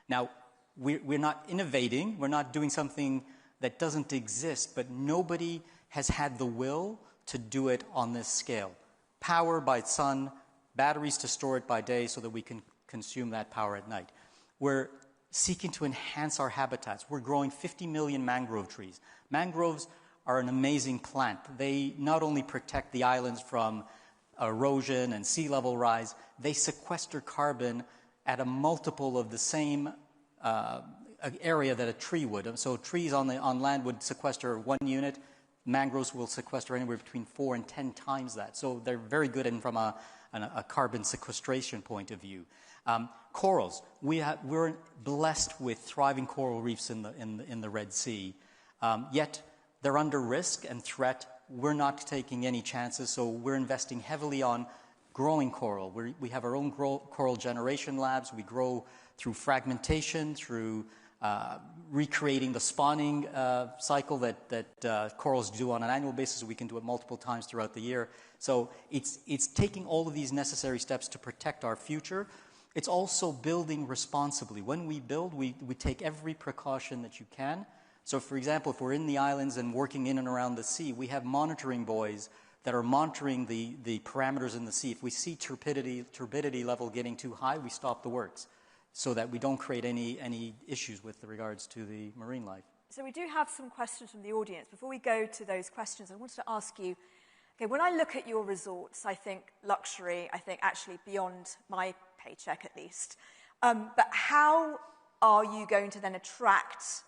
Now, we're not innovating, we're not doing something that doesn't exist, but nobody has had the will to do it on this scale. Power by sun, batteries to store it by day so that we can consume that power at night. We're seeking to enhance our habitats. We're growing 50 million mangrove trees. Mangroves are an amazing plant. They not only protect the islands from erosion and sea level rise, they sequester carbon at a multiple of the same area that a tree would. So trees on land would sequester 1 unit. Mangroves will sequester anywhere between 4 and 10 times that. So they're very good from a carbon sequestration point of view. Corals. We're blessed with thriving coral reefs in the Red Sea. Yet they're under risk and threat. We're not taking any chances, so we're investing heavily on growing coral. We have our own coral generation labs. We grow through fragmentation, through recreating the spawning cycle that corals do on an annual basis. We can do it multiple times throughout the year. So it's taking all of these necessary steps to protect our future. It's also building responsibly. When we build, we take every precaution that you can. So, for example, if we're in the islands and working in and around the sea, we have monitoring buoys that are monitoring the parameters in the sea. If we see turbidity level getting too high, we stop the works so that we don't create any issues with regards to the marine life. So we do have some questions from the audience. Before we go to those questions, I wanted to ask you, okay, when I look at your resorts, I think luxury, I think actually beyond my paycheck at least. But how are you going to then attract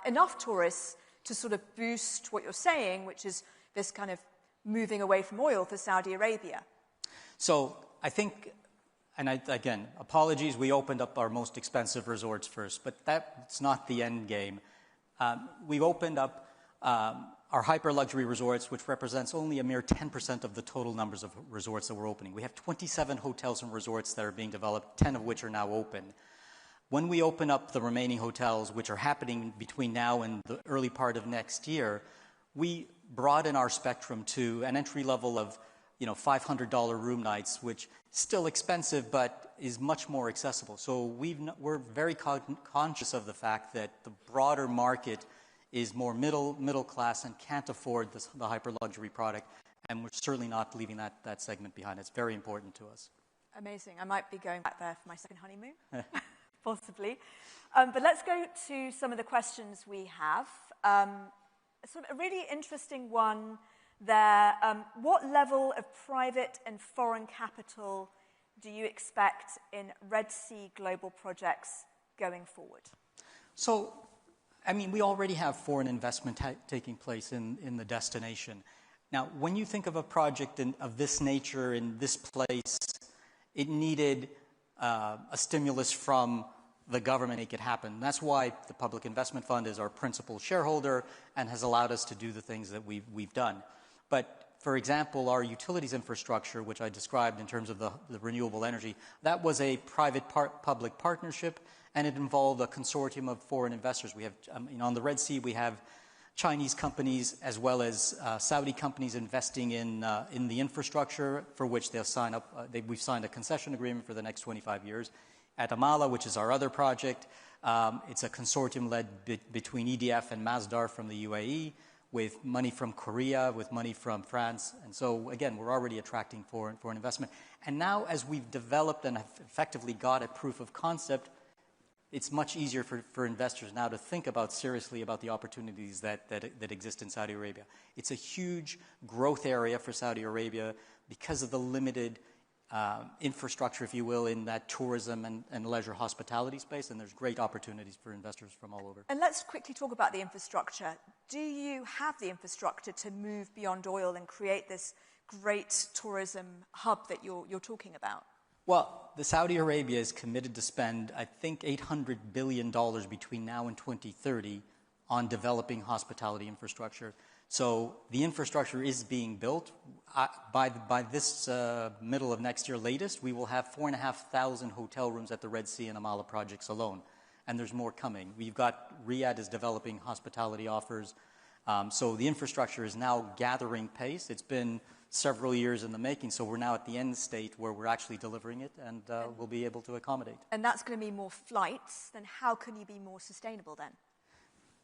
enough tourists to sort of boost what you're saying, which is this kind of moving away from oil for Saudi Arabia? So I think, and again, apologies, we opened up our most expensive resorts first, but that's not the end game. We've opened up our hyper-luxury resorts, which represents only a mere 10% of the total numbers of resorts that we're opening. We have 27 hotels and resorts that are being developed, 10 of which are now open. When we open up the remaining hotels, which are happening between now and the early part of next year, we broaden our spectrum to an entry level of $500 room nights, which is still expensive, but is much more accessible. So we're very conscious of the fact that the broader market is more middle class and can't afford the hyper-luxury product, and we're certainly not leaving that segment behind. It's very important to us. Amazing. I might be going back there for my second honeymoon. Possibly. But let's go to some of the questions we have. Sort of a really interesting one there. What level of private and foreign capital do you expect in Red Sea global projects going forward? So, I mean, we already have foreign investment taking place in the destination. Now, when you think of a project of this nature in this place, it needed a stimulus from the government to make it happen. That's why the Public Investment Fund is our principal shareholder and has allowed us to do the things that we've done. But for example, our utilities infrastructure, which I described in terms of the renewable energy, that was a private-public partnership, and it involved a consortium of foreign investors. We have, on the Red Sea, we have Chinese companies as well as Saudi companies investing in the infrastructure for which they'll sign up. We've signed a concession agreement for the next 25 years. At Amala, which is our other project, it's a consortium led between EDF and Masdar from the UAE, with money from Korea, with money from France. And so, again, we're already attracting foreign investment. And now, as we've developed and have effectively got a proof of concept, it's much easier for investors now to think seriously about the opportunities that exist in Saudi Arabia. It's a huge growth area for Saudi Arabia because of the limited infrastructure, if you will, in that tourism and leisure hospitality space, and there's great opportunities for investors from all over. And let's quickly talk about the infrastructure. Do you have the infrastructure to move beyond oil and create this great tourism hub that you're talking about? Well, the Saudi Arabia is committed to spend, I think, $800 billion between now and 2030 on developing hospitality infrastructure. So the infrastructure is being built. By this middle of next year latest, we will have 4,500 hotel rooms at the Red Sea and Amala projects alone. And there's more coming. We've got Riyadh is developing hospitality offers. So the infrastructure is now gathering pace. It's been several years in the making, so we're now at the end state where we're actually delivering it, and we'll be able to accommodate. And that's going to mean more flights. Then how can you be more sustainable then?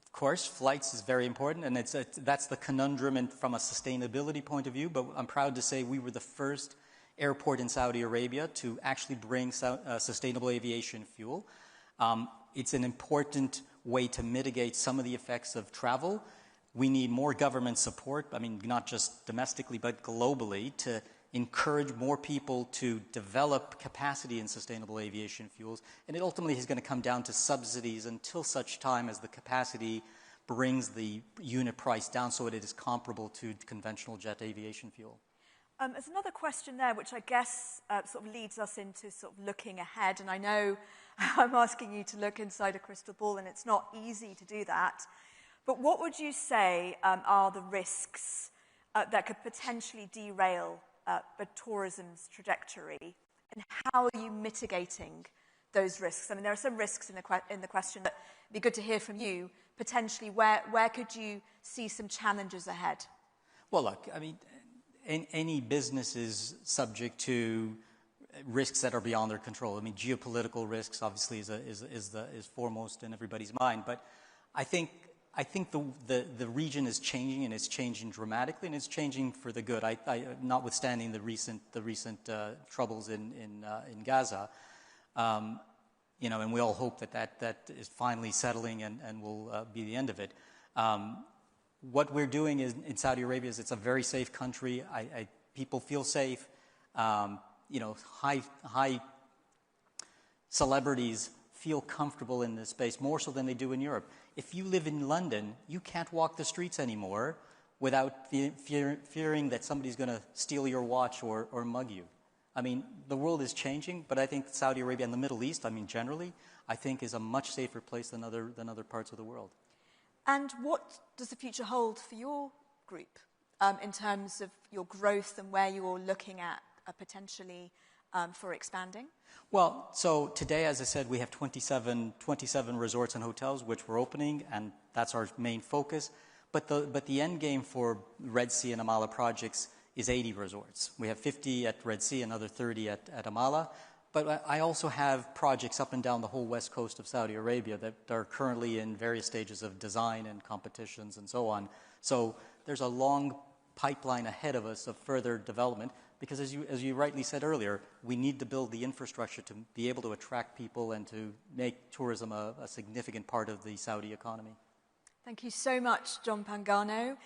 Of course, flights is very important, and that's the conundrum from a sustainability point of view, but I'm proud to say we were the first airport in Saudi Arabia to actually bring sustainable aviation fuel. It's an important way to mitigate some of the effects of travel. We need more government support, not just domestically, but globally, to encourage more people to develop capacity in sustainable aviation fuels. And it ultimately is going to come down to subsidies until such time as the capacity brings the unit price down so that it is comparable to conventional jet aviation fuel. There's another question there, which I guess sort of leads us into sort of looking ahead. And I know I'm asking you to look inside a crystal ball, and it's not easy to do that. But what would you say are the risks that could potentially derail the tourism's trajectory, and how are you mitigating those risks? There are some risks in the question, but it'd be good to hear from you. Potentially, where could you see some challenges ahead? Well, look, any business is subject to risks that are beyond their control. Geopolitical risks obviously is foremost in everybody's mind, but I think the region is changing, and it's changing dramatically, and it's changing for the good. Notwithstanding the recent troubles in Gaza, and we all hope that is finally settling and will be the end of it. What we're doing in Saudi Arabia is it's a very safe country. People feel safe. High celebrities feel comfortable in this space more so than they do in Europe. If you live in London, you can't walk the streets anymore without fearing that somebody's going to steal your watch or mug you. The world is changing, but I think Saudi Arabia and the Middle East, generally, I think is a much safer place than other parts of the world. And what does the future hold for your group in terms of your growth and where you're looking at potentially for expanding? Well, so today, as I said, we have 27 resorts and hotels which we're opening, and that's our main focus. But the end game for Red Sea and Amala projects is 80 resorts. We have 50 at Red Sea, another 30 at Amala. But I also have projects up and down the whole west coast of Saudi Arabia that are currently in various stages of design and competitions and so on. So there's a long pipeline ahead of us of further development, because as you rightly said earlier, we need to build the infrastructure to be able to attract people and to make tourism a significant part of the Saudi economy. Thank you so much, John Pangano,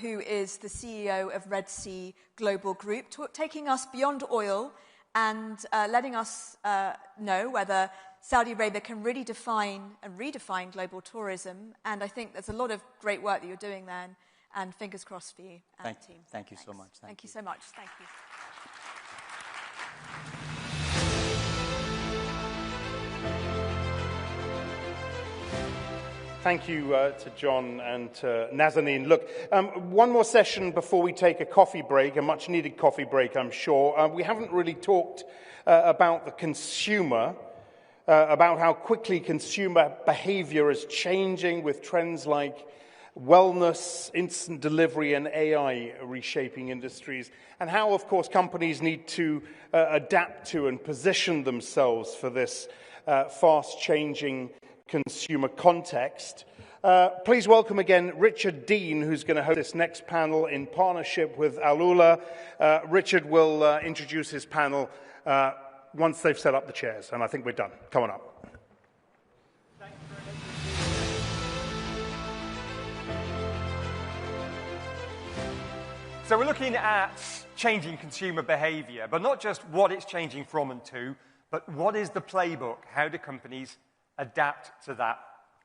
who is the CEO of Red Sea Global Group, taking us beyond oil and letting us know whether Saudi Arabia can really define and redefine global tourism. And I think there's a lot of great work that you're doing there, and fingers crossed for you and the team. Thank you so much. Thank you so much. Thank you. Thank you to John and to Nazanin. Look, one more session before we take a coffee break, a much-needed coffee break, I'm sure. We haven't really talked about the consumer, about how quickly consumer behavior is changing with trends like wellness, instant delivery, and AI reshaping industries, and how, of course, companies need to adapt to and position themselves for this fast-changing consumer context. Please welcome again Richard Dean, who's going to host this next panel in partnership with Al Ula. Richard will introduce his panel once they've set up the chairs, and I think we're done. Come on up. So we're looking at changing consumer behavior, but not just what it's changing from and to, but what is the playbook? How do companies adapt to that?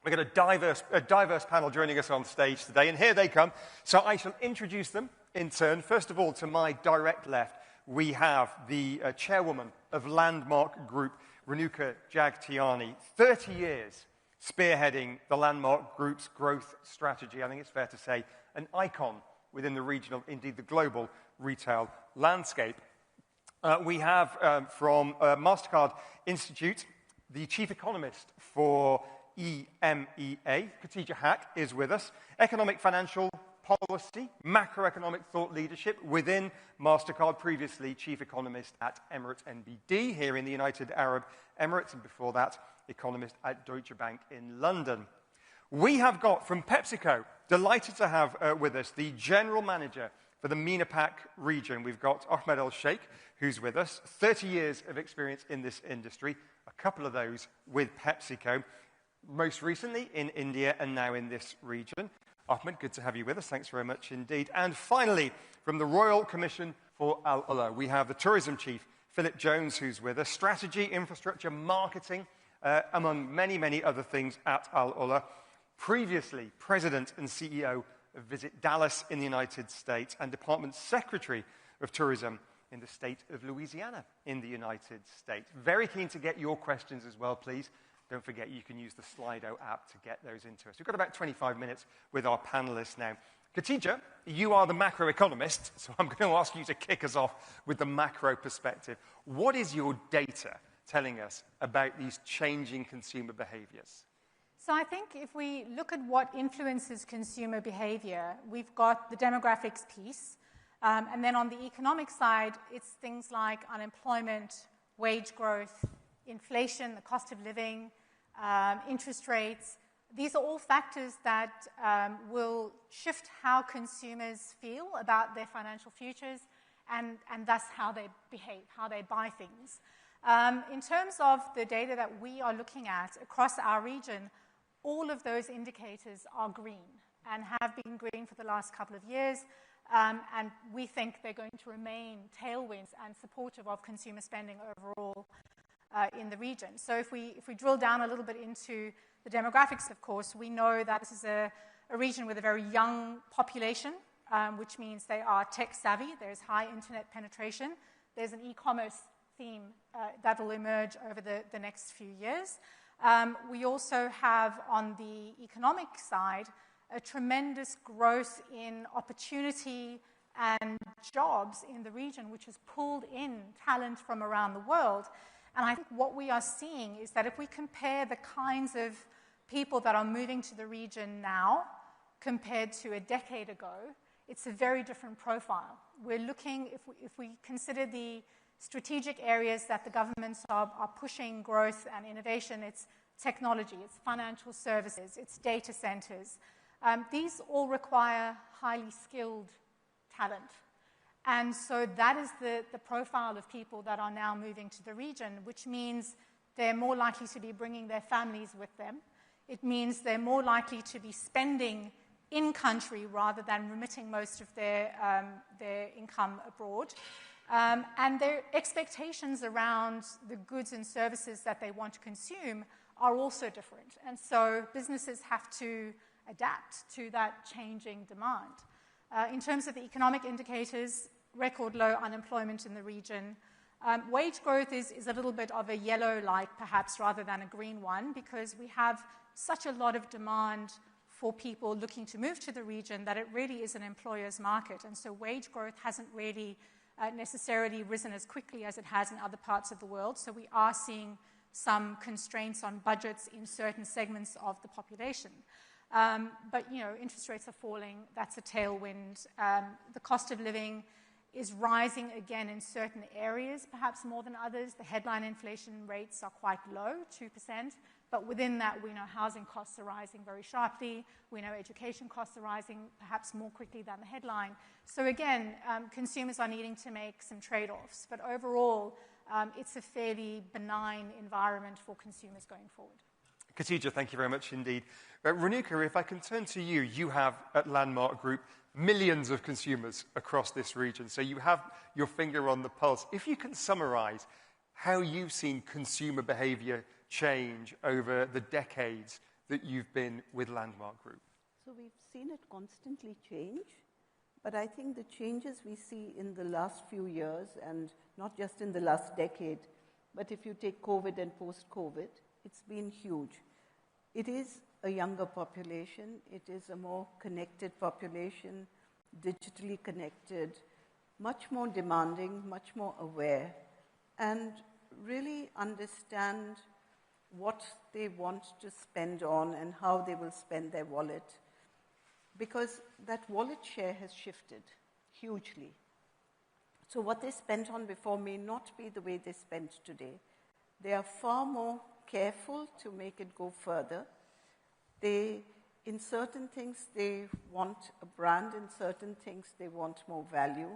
We've got a diverse panel joining us on stage today, and here they come. So I shall introduce them in turn. First of all, to my direct left, we have the chairwoman of Landmark Group, Renuka Jagtiani, 30 years spearheading the Landmark Group's growth strategy. I think it's fair to say an icon within the regional, indeed the global retail landscape. We have from MasterCard Institute, the chief economist for EMEA, Khadija Haque, is with us. Economic financial policy, macroeconomic thought leadership within MasterCard, previously chief economist at Emirates NBD here in the United Arab Emirates, and before that, economist at Deutsche Bank in London. We have got from PepsiCo, delighted to have with us the general manager for the MENA PAC region. We've got Ahmed El Sheikh, who's with us, 30 years of experience in this industry, a couple of those with PepsiCo, most recently in India and now in this region. Ahmed, good to have you with us. Thanks very much indeed. And finally, from the Royal Commission for Al Ula, we have the tourism chief, Philip Jones, who's with us, strategy, infrastructure, marketing, among many, many other things at Al Ula. Previously, president and CEO of Visit Dallas in the United States and department secretary of tourism in the state of Louisiana in the United States. Very keen to get your questions as well, please. Don't forget you can use the Slido app to get those into us. We've got about 25 minutes with our panelists now. Khadija, you are the macroeconomist, so I'm going to ask you to kick us off with the macro perspective. What is your data telling us about these changing consumer behaviors? So I think if we look at what influences consumer behavior, we've got the demographics piece. And then on the economic side, it's things like unemployment, wage growth, inflation, the cost of living, interest rates. These are all factors that will shift how consumers feel about their financial futures and thus how they behave, how they buy things. In terms of the data that we are looking at across our region, all of those indicators are green and have been green for the last couple of years. And we think they're going to remain tailwinds and supportive of consumer spending overall in the region. So if we drill down a little bit into the demographics, of course, we know that this is a region with a very young population, which means they are tech savvy. There's high internet penetration. There's an e-commerce theme that will emerge over the next few years. We also have, on the economic side, a tremendous growth in opportunity and jobs in the region, which has pulled in talent from around the world. And I think what we are seeing is that if we compare the kinds of people that are moving to the region now compared to a decade ago, it's a very different profile. We're looking, if we consider the strategic areas that the governments are pushing growth and innovation, it's technology, it's financial services, it's data centers. These all require highly skilled talent. And so that is the profile of people that are now moving to the region, which means they're more likely to be bringing their families with them. It means they're more likely to be spending in country rather than remitting most of their income abroad. And their expectations around the goods and services that they want to consume are also different. And so businesses have to adapt to that changing demand. In terms of the economic indicators, record low unemployment in the region, Wage growth is a little bit of a yellow light, perhaps, rather than a green one, because we have such a lot of demand for people looking to move to the region that it really is an employer's market. And so wage growth hasn't really necessarily risen as quickly as it has in other parts of the world. So we are seeing some constraints on budgets in certain segments of the population. But, interest rates are falling. That's a tailwind. The cost of living is rising again in certain areas, perhaps more than others. The headline inflation rates are quite low, 2%. But within that, we know housing costs are rising very sharply. We know education costs are rising perhaps more quickly than the headline. So again, consumers are needing to make some trade-offs. But overall, it's a fairly benign environment for consumers going forward. Khadija, thank you very much indeed. Renuka, if I can turn to you, you have at Landmark Group millions of consumers across this region, so you have your finger on the pulse. If you can summarize how you've seen consumer behavior change over the decades that you've been with Landmark Group. So we've seen it constantly change, but I think the changes we see in the last few years, and not just in the last decade, but if you take COVID and post-COVID, it's been huge. It is a younger population. It is a more connected population, digitally connected, much more demanding, much more aware, and really understand what they want to spend on and how they will spend their wallet. Because that wallet share has shifted hugely. So what they spent on before may not be the way they spend today. They are far more careful to make it go further. In certain things, they want a brand. In certain things, they want more value.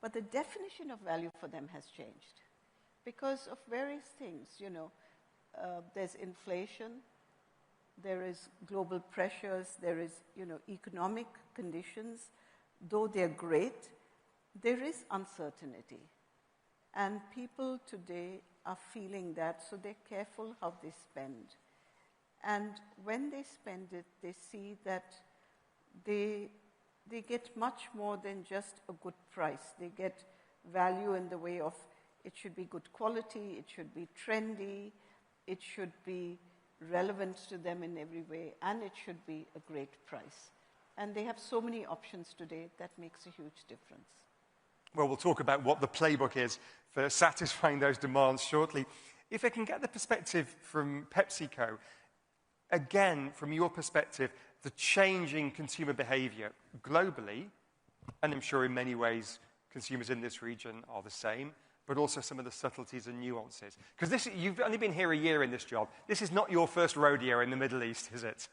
But the definition of value for them has changed because of various things. There's inflation, there is global pressures, there is, economic conditions. Though they're great, there is uncertainty. And people today are feeling that, so they're careful how they spend. And when they spend it, they see that they get much more than just a good price. They get value in the way of it should be good quality, it should be trendy, it should be relevant to them in every way, and it should be a great price. And they have so many options today that makes a huge difference. Well, we'll talk about what the playbook is for satisfying those demands shortly. If I can get the perspective from PepsiCo, again, from your perspective, the changing consumer behavior globally, and I'm sure in many ways consumers in this region are the same, but also some of the subtleties and nuances. Because you've only been here a year in this job. This is not your first rodeo in the Middle East, is it?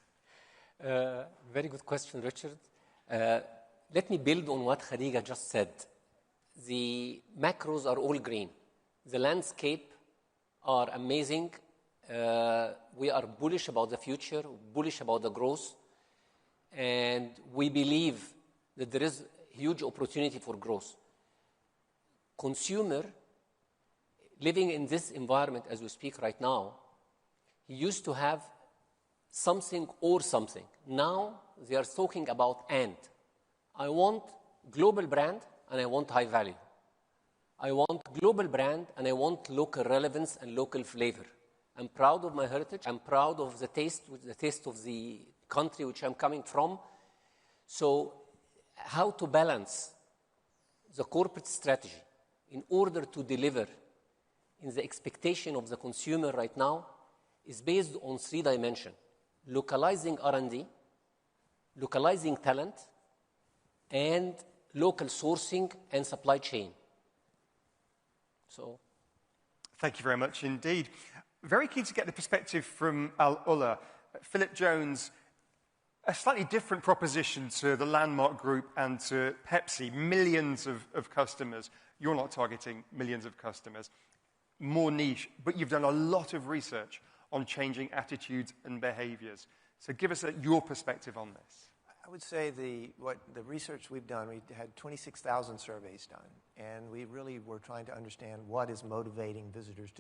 Very good question, Richard. Let me build on what Khadija just said. The macros are all green. The landscape are amazing. We are bullish about the future, bullish about the growth, and we believe that there is huge opportunity for growth. Consumer living in this environment as we speak right now, he used to have something or something. Now they are talking about and. I want global brand and I want high value. I want global brand and I want local relevance and local flavor. I'm proud of my heritage. I'm proud of the taste of the country which I'm coming from. So how to balance the corporate strategy in order to deliver in the expectation of the consumer right now is based on 3 dimensions. Localizing R&D, localizing talent, and local sourcing and supply chain. So, thank you very much indeed. Very keen to get the perspective from Al Ula. Philip Jones, a slightly different proposition to the Landmark Group and to Pepsi, millions of customers. You're not targeting millions of customers, more niche, but you've done a lot of research on changing attitudes and behaviors. So give us your perspective on this. I would say the research we've done, we had 26,000 surveys done, And we really were trying to understand what is motivating visitors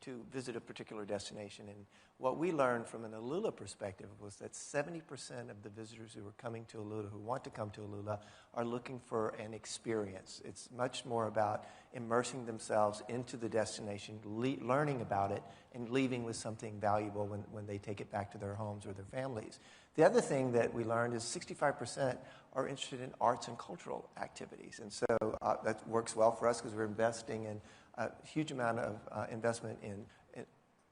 to visit a particular destination. And what we learned from an Alula perspective was that 70% of the visitors who are coming to Alula, who want to come to Alula, are looking for an experience. It's much more about immersing themselves into the destination, learning about it, and leaving with something valuable when they take it back to their homes or their families. The other thing that we learned is 65% are interested in arts and cultural activities. And so that works well for us because we're investing in a huge amount of investment in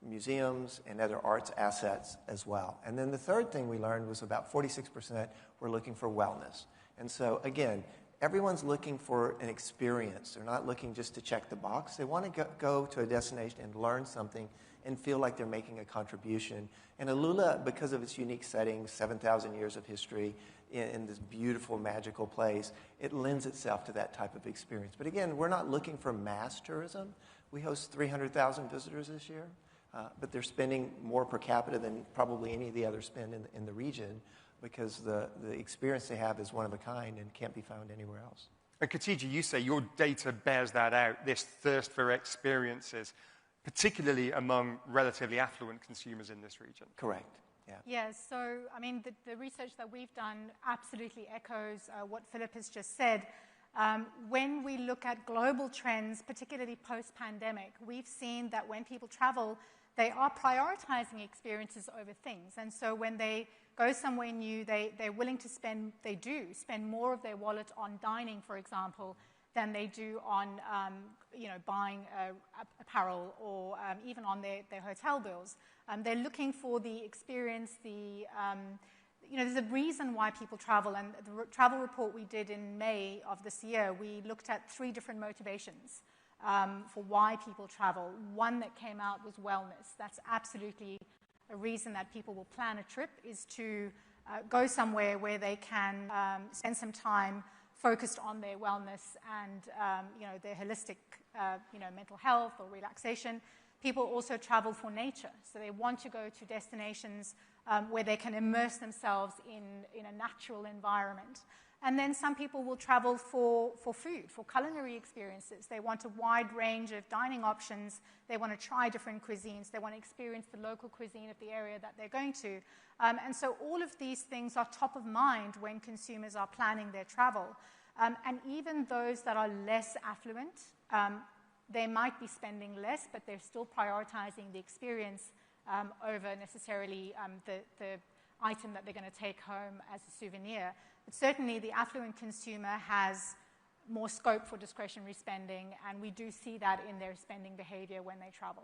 museums and other arts assets as well. And then the third thing we learned was about 46% were looking for wellness. And so, again, everyone's looking for an experience. They're not looking just to check the box. They want to go to a destination and learn something and feel like they're making a contribution. And Alula, because of its unique setting, 7,000 years of history in this beautiful, magical place, it lends itself to that type of experience. But again, we're not looking for mass tourism. We host 300,000 visitors this year, but they're spending more per capita than probably any of the others spend in the region because the experience they have is one of a kind and can't be found anywhere else. And Khadija, you say your data bears that out, this thirst for experiences, particularly among relatively affluent consumers in this region. Correct. Yeah. Yeah, so, I mean, the research that we've done absolutely echoes what Philip has just said. When we look at global trends, particularly post-pandemic, we've seen that when people travel, they are prioritizing experiences over things. And so when they go somewhere new, they're willing to spend more of their wallet on dining, for example, than they do on, buying apparel or even on their hotel bills. They're looking for the experience, there's a reason why people travel. And the travel report we did in May of this year, we looked at 3 different motivations for why people travel. One that came out was wellness. That's absolutely a reason that people will plan a trip, is to go somewhere where they can spend some time focused on their wellness and their holistic mental health or relaxation. People also travel for nature, so they want to go to destinations where they can immerse themselves in a natural environment. And then some people will travel for food, for culinary experiences. They want a wide range of dining options. They want to try different cuisines. They want to experience the local cuisine of the area that they're going to. And so all of these things are top of mind when consumers are planning their travel. And even those that are less affluent, they might be spending less, but they're still prioritizing the experience over necessarily the item that they're going to take home as a souvenir. But certainly the affluent consumer has more scope for discretionary spending, and we do see that in their spending behavior when they travel.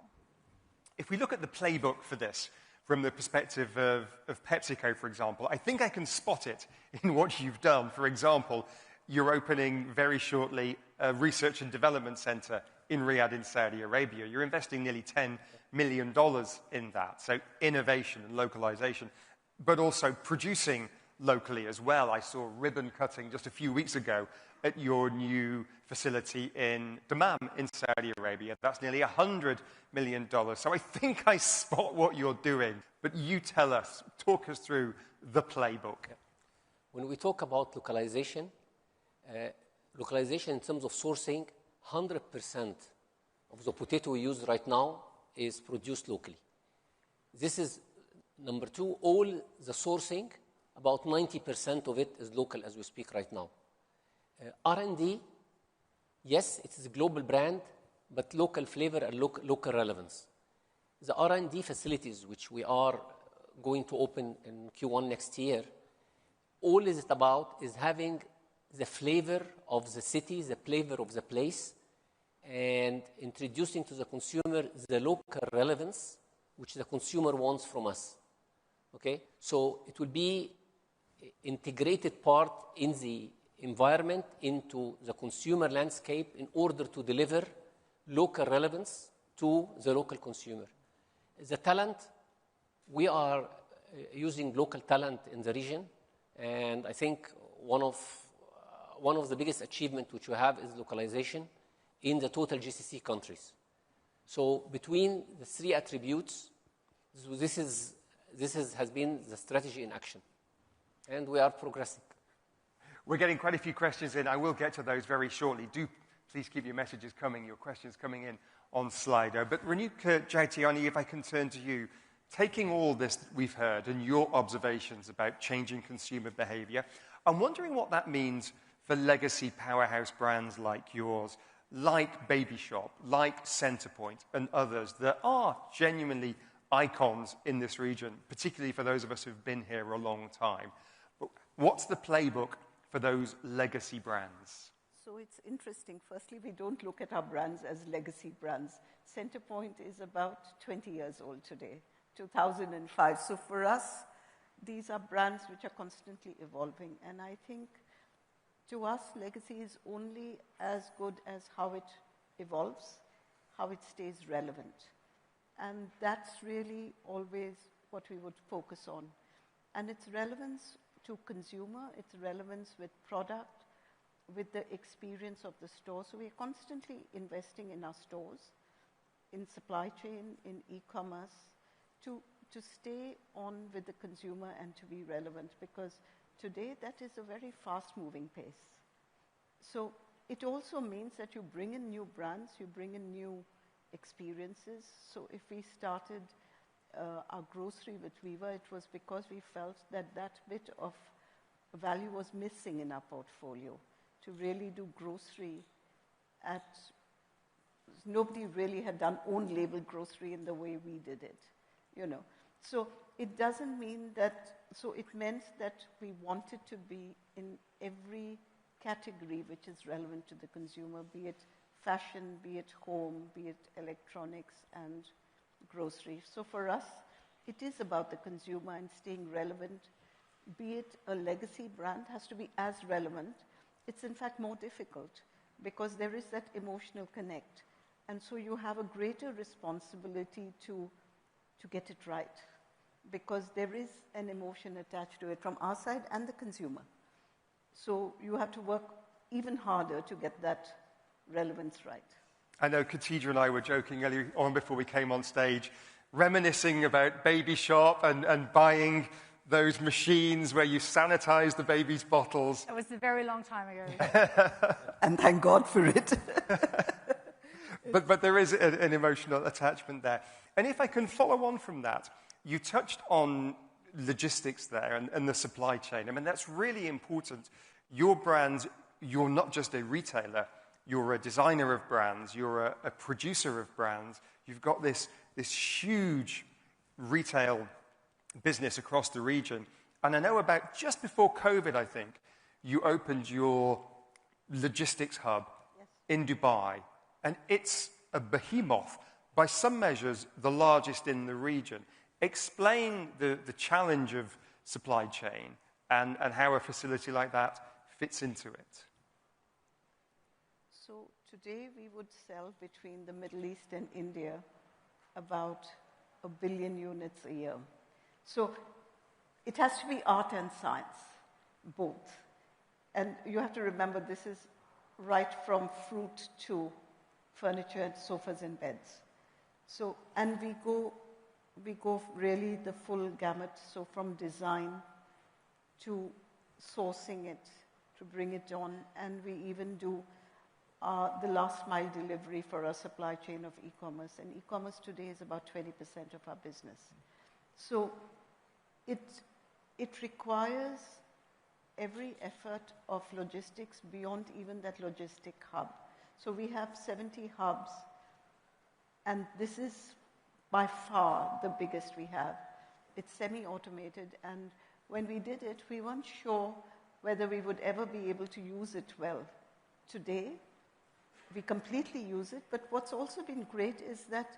If we look at the playbook for this from the perspective of PepsiCo, for example, I think I can spot it in what you've done. For example, you're opening very shortly a research and development center in Riyadh in Saudi Arabia. You're investing nearly $10 million in that. So innovation and localization, but also producing locally as well. I saw ribbon cutting just a few weeks ago at your new facility in Dammam in Saudi Arabia. That's nearly $100 million. So I think I spot what you're doing. But you tell us, talk us through the playbook. When we talk about localization in terms of sourcing, 100% of the potato we use right now is produced locally. This is number 2. All the sourcing, about 90% of it is local as we speak right now. R&D, yes, it is a global brand, but local flavor and local relevance. The R&D facilities, which we are going to open in Q1 next year, all is it about is having the flavor of the city, the flavor of the place, and introducing to the consumer the local relevance which the consumer wants from us. Okay? So it will be integrated part in the environment, into the consumer landscape in order to deliver local relevance to the local consumer. The talent, we are using local talent in the region, and I think one of the biggest achievements which we have is localization in the total GCC countries. So between the 3 attributes, this has been the strategy in action, and we are progressing. We're getting quite a few questions in. I will get to those very shortly. Do please keep your messages coming, your questions coming in on Slido. But Renuka Jaitiani, if I can turn to you, taking all this we've heard and your observations about changing consumer behavior, I'm wondering what that means for legacy powerhouse brands like yours, like Baby Shop, like Centrepoint, and others that are genuinely icons in this region, particularly for those of us who've been here a long time. But what's the playbook for those legacy brands? So it's interesting. Firstly, we don't look at our brands as legacy brands. Centrepoint is about 20 years old today, 2005. So for us, these are brands which are constantly evolving. And I think to us, legacy is only as good as how it evolves, how it stays relevant. And that's really always what we would focus on. And its relevance to consumer, its relevance with product, with the experience of the store. So we're constantly investing in our stores, in supply chain, in e-commerce, to stay on with the consumer and to be relevant, because today that is a very fast-moving pace. So it also means that you bring in new brands, you bring in new experiences. So if we started our grocery with Viva, it was because we felt that that bit of value was missing in our portfolio, to really do grocery at, nobody really had done own label grocery in the way we did it, you know. So it doesn't mean that, so it meant that we wanted to be in every category which is relevant to the consumer, be it fashion, be it home, be it electronics and grocery. So for us, it is about the consumer and staying relevant. Be it a legacy brand, has to be as relevant. It's in fact more difficult because there is that emotional connect. And so you have a greater responsibility to get it right, because there is an emotion attached to it from our side and the consumer. So you have to work even harder to get that relevance right. I know Khadija and I were joking earlier on before we came on stage, reminiscing about Baby Shop and buying those machines where you sanitize the baby's bottles. That was a very long time ago. And thank God for it. But there is an emotional attachment there. And if I can follow on from that, you touched on logistics there and the supply chain. I mean, that's really important. Your brand, you're not just a retailer, you're a designer of brands, you're a producer of brands. You've got this huge retail business across the region. And I know about just before COVID, I think, you opened your logistics hub in Dubai. And it's a behemoth, by some measures, the largest in the region. Explain the challenge of supply chain and how a facility like that fits into it. So today we would sell between the Middle East and India about 1 billion units a year. So it has to be art and science, both. And you have to remember, this is right from fruit to furniture and sofas and beds. So, and we go really the full gamut, so from design to sourcing it, to bring it on, and we even do the last mile delivery for our supply chain of e-commerce. And e-commerce today is about 20% of our business. So it requires every effort of logistics beyond even that logistic hub. So we have 70 hubs, and this is by far the biggest we have. It's semi-automated, and when we did it, we weren't sure whether we would ever be able to use it well. Today, we completely use it, but what's also been great is that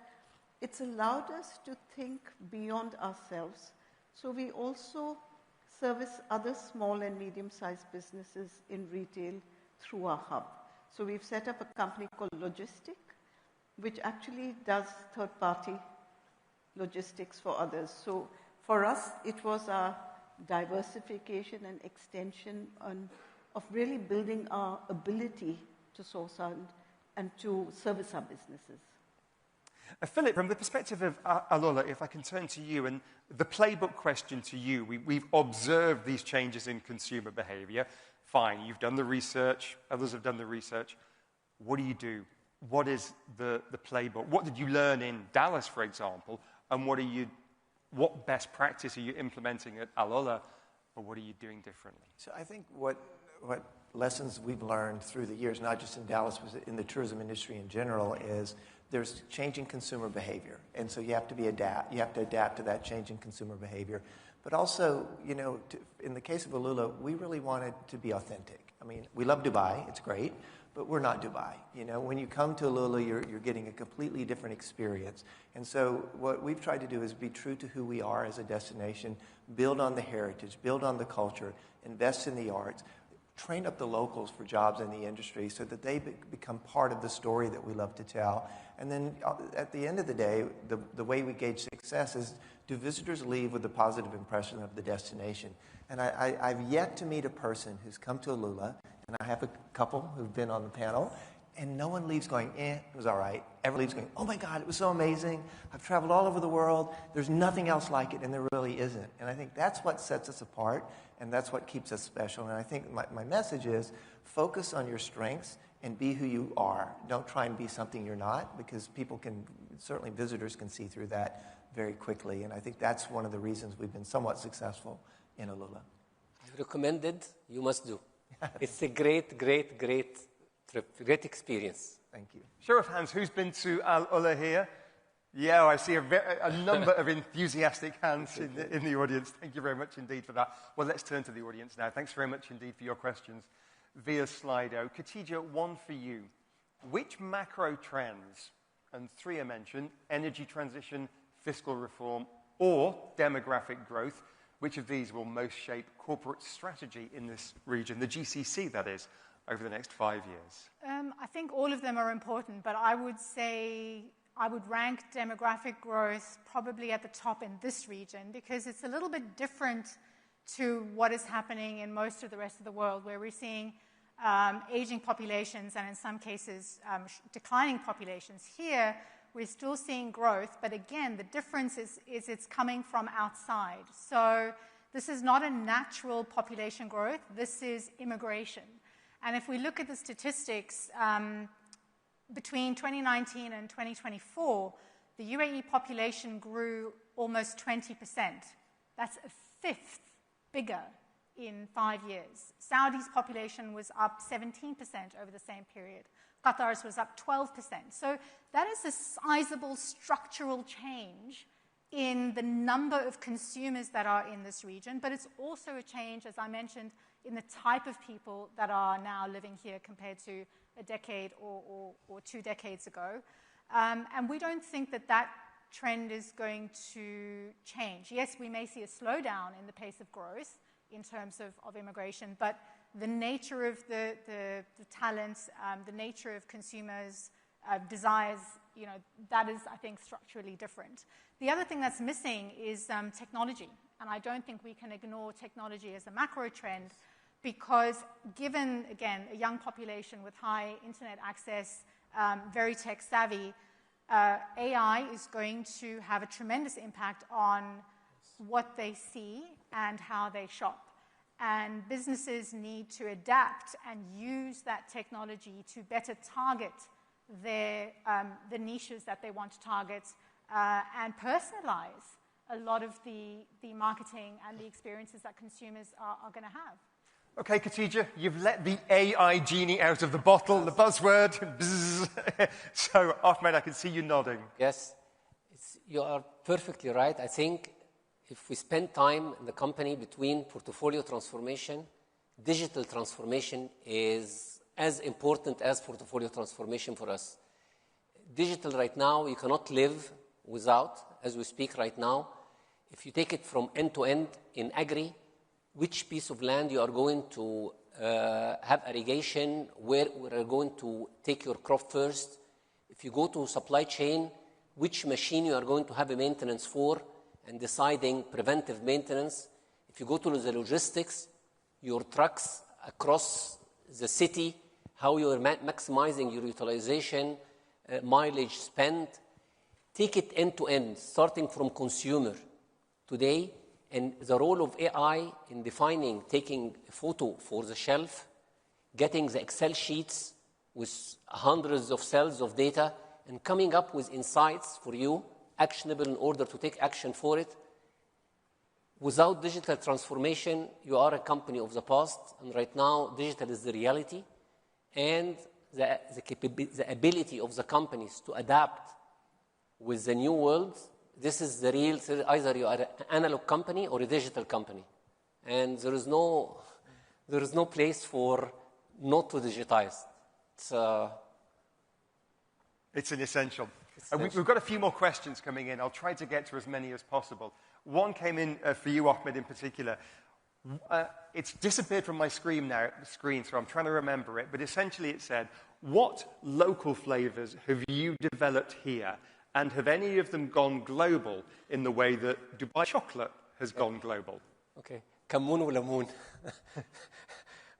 it's allowed us to think beyond ourselves. So we also service other small and medium-sized businesses in retail through our hub. So we've set up a company called Logistic, which actually does third-party logistics for others. So for us, it was our diversification and extension of really building our ability to source and to service our businesses. Philip, from the perspective of Alola, if I can turn to you, and the playbook question to you, we've observed these changes in consumer behavior. Fine, you've done the research, others have done the research. what do you do? What is the playbook? What did you learn in Dallas, for example? And what best practice are you implementing at Alula, or what are you doing differently? So I think what lessons we've learned through the years, not just in Dallas, but in the tourism industry in general, is there's changing consumer behavior. And so you have to adapt to that changing consumer behavior. But also, in the case of Alula, we really wanted to be authentic. I mean, we love Dubai, it's great, but we're not Dubai. When you come to Alula, you're getting a completely different experience. And so what we've tried to do is be true to who we are as a destination, build on the heritage, build on the culture, invest in the arts, train up the locals for jobs in the industry so that they become part of the story that we love to tell. And then at the end of the day, the way we gauge success is, do visitors leave with a positive impression of the destination? And I've yet to meet a person who's come to Alula, and I have a couple who've been on the panel, and no one leaves going, it was all right. Everyone leaves going, oh my God, it was so amazing. I've traveled all over the world. There's nothing else like it, and there really isn't. And I think that's what sets us apart, and that's what keeps us special. And I think my message is, focus on your strengths and be who you are. Don't try and be something you're not, because certainly visitors can see through that very quickly. And I think that's one of the reasons we've been somewhat successful in Alula. I recommend it. You must do. It's a great, great, great trip, great experience. Thank you. Show of hands, who's been to Alula here? Yeah, I see a number of enthusiastic hands in the audience. Thank you very much indeed for that. Well, let's turn to the audience now. Thanks very much indeed for your questions via Slido. Khadija, one for you. Which macro trends, and three are mentioned, energy transition, fiscal reform, or demographic growth, which of these will most shape corporate strategy in this region, the GCC, that is, over the next 5 years? I think all of them are important, but I would say I would rank demographic growth probably at the top in this region, because it's a little bit different to what is happening in most of the rest of the world, where we're seeing aging populations and in some cases declining populations. Here, we're still seeing growth, but again, the difference is it's coming from outside. So this is not a natural population growth, this is immigration. And if we look at the statistics, between 2019 and 2024, the UAE population grew almost 20%. That's a fifth bigger in 5 years. Saudi's population was up 17% over the same period. Qatar's was up 12%. So that is a sizable structural change in the number of consumers that are in this region, but it's also a change, as I mentioned, in the type of people that are now living here compared to a decade or 2 decades ago. And we don't think that trend is going to change. Yes, we may see a slowdown in the pace of growth in terms of immigration, but the nature of the talents, the nature of consumers' desires, that is, I think, structurally different. The other thing that's missing is technology. And I don't think we can ignore technology as a macro trend, because given, again, a young population with high internet access, very tech savvy, AI is going to have a tremendous impact on what they see and how they shop. And businesses need to adapt and use that technology to better target the niches that they want to target and personalize a lot of the marketing and the experiences that consumers are going to have. Okay, Khadija, you've let the AI genie out of the bottle, the buzzword. So, Ahmed, I can see you nodding. Yes, you are perfectly right. I think if we spend time in the company between portfolio transformation, digital transformation is as important as portfolio transformation for us. Digital right now, you cannot live without, as we speak right now. If you take it from end to end in agri, which piece of land you are going to have irrigation, where we are going to take your crop first. If you go to supply chain, which machine you are going to have a maintenance for, and deciding preventive maintenance. If you go to the logistics, your trucks across the city, how you are maximizing your utilization, mileage spent. Take it end to end, starting from consumer today, and the role of AI in defining, taking a photo for the shelf, getting the Excel sheets with hundreds of cells of data and coming up with insights for you, actionable in order to take action for it. Without digital transformation, you are a company of the past, and right now, digital is the reality, and the ability of the companies to adapt with the new world. This is the real, either you are an analog company or a digital company. And there is no place for not to digitize. It's an essential. We've got a few more questions coming in. I'll try to get to as many as possible. One came in for you, Ahmed, in particular. It's disappeared from my screen now, so I'm trying to remember it. But essentially it said, what local flavors have you developed here? And have any of them gone global in the way that Dubai chocolate has gone global? Okay. Kamoon wa lamoon.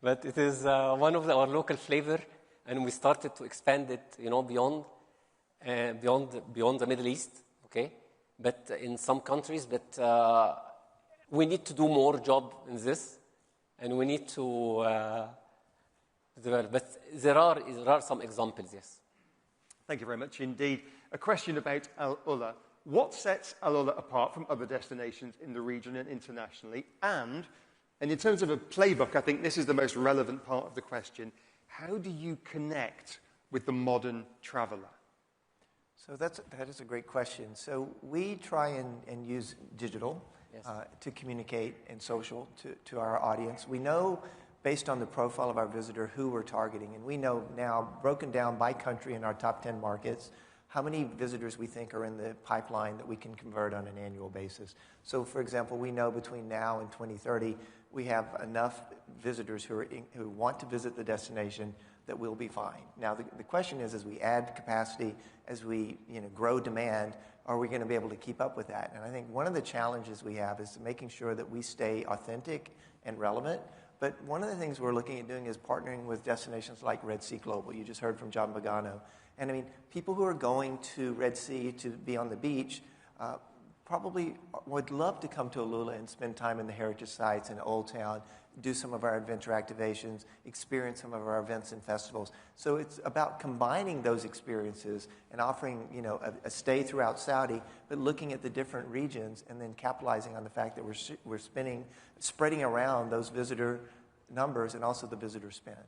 But it is one of our local flavor, and we started to expand it, beyond the Middle East, okay? But in some countries, we need to do more job in this, and we need to develop. But there are some examples, yes. Thank you very much indeed. A question about Al Ula. What sets Al Ula apart from other destinations in the region and internationally? And in terms of a playbook, I think this is the most relevant part of the question. How do you connect with the modern traveler? So that is a great question. So we try and use digital to communicate and social to our audience. We know, based on the profile of our visitor, who we're targeting. And we know now, broken down by country in our top 10 markets, how many visitors we think are in the pipeline that we can convert on an annual basis. So, for example, we know between now and 2030, we have enough visitors who want to visit the destination that we'll be fine. Now, the question is, as we add capacity, as we grow demand, are we going to be able to keep up with that? And I think one of the challenges we have is making sure that we stay authentic and relevant. But one of the things we're looking at doing is partnering with destinations like Red Sea Global. You just heard from John Pagano. And I mean, people who are going to Red Sea to be on the beach probably would love to come to Alula and spend time in the heritage sites in Old Town, do some of our adventure activations, experience some of our events and festivals. So it's about combining those experiences and offering, a stay throughout Saudi, but looking at the different regions and then capitalizing on the fact that we're spreading around those visitor numbers and also the visitor spend.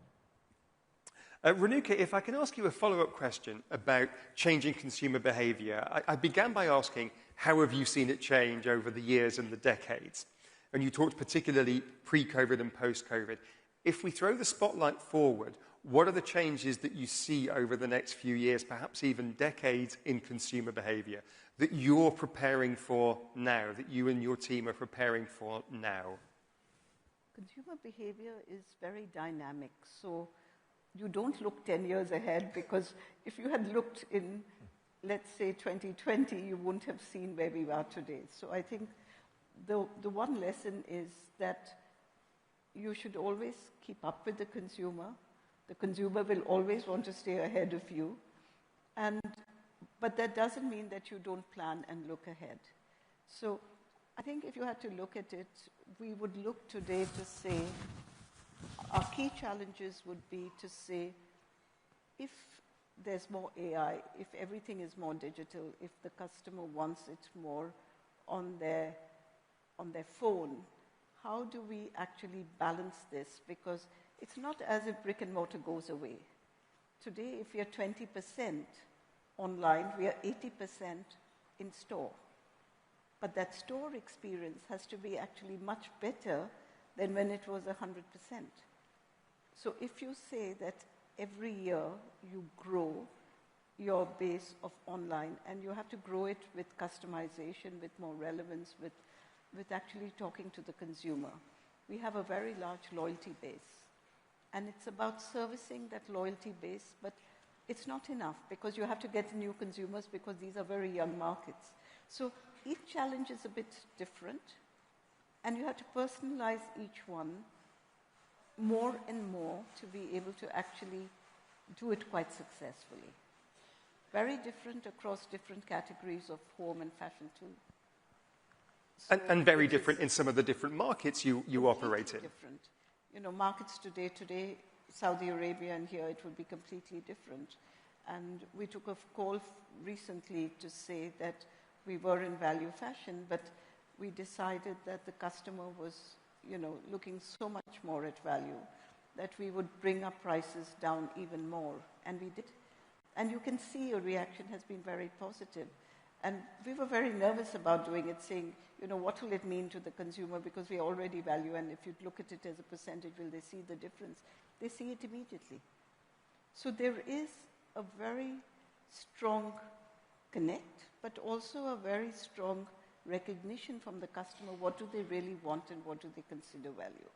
Renuka, if I can ask you a follow-up question about changing consumer behavior. I began by asking, how have you seen it change over the years and the decades? And you talked particularly pre-COVID and post-COVID. If we throw the spotlight forward, what are the changes that you see over the next few years, perhaps even decades, in consumer behavior that you're preparing for now, that you and your team are preparing for now? Consumer behavior is very dynamic. So you don't look 10 years ahead, because if you had looked in, let's say, 2020, you wouldn't have seen where we are today. So I think the one lesson is that you should always keep up with the consumer. The consumer will always want to stay ahead of you. But that doesn't mean that you don't plan and look ahead. So I think if you had to look at it, we would look today to say, our key challenges would be to say, if there's more AI, if everything is more digital, if the customer wants it more on their phone, how do we actually balance this? Because it's not as if brick and mortar goes away. Today, if we are 20% online, we are 80% in store. But that store experience has to be actually much better than when it was 100%. So if you say that every year you grow your base of online, and you have to grow it with customization, with more relevance, with actually talking to the consumer. We have a very large loyalty base, and it's about servicing that loyalty base, but it's not enough, because you have to get new consumers, because these are very young markets. So each challenge is a bit different, and you have to personalize each one more and more to be able to actually do it quite successfully. Very different across different categories of home and fashion too. So and very different in some of the different markets you operate in. Different. Markets today, Saudi Arabia and here, it would be completely different. And we took a call recently to say that we were in value fashion, but we decided that the customer was, looking so much more at value that we would bring our prices down even more. And we did. And you can see your reaction has been very positive. And we were very nervous about doing it, saying, what will it mean to the consumer? Because we already value, and if you look at it as a percentage, will they see the difference? They see it immediately. So there is a very strong connect, but also a very strong recognition from the customer. What do they really want and what do they consider value?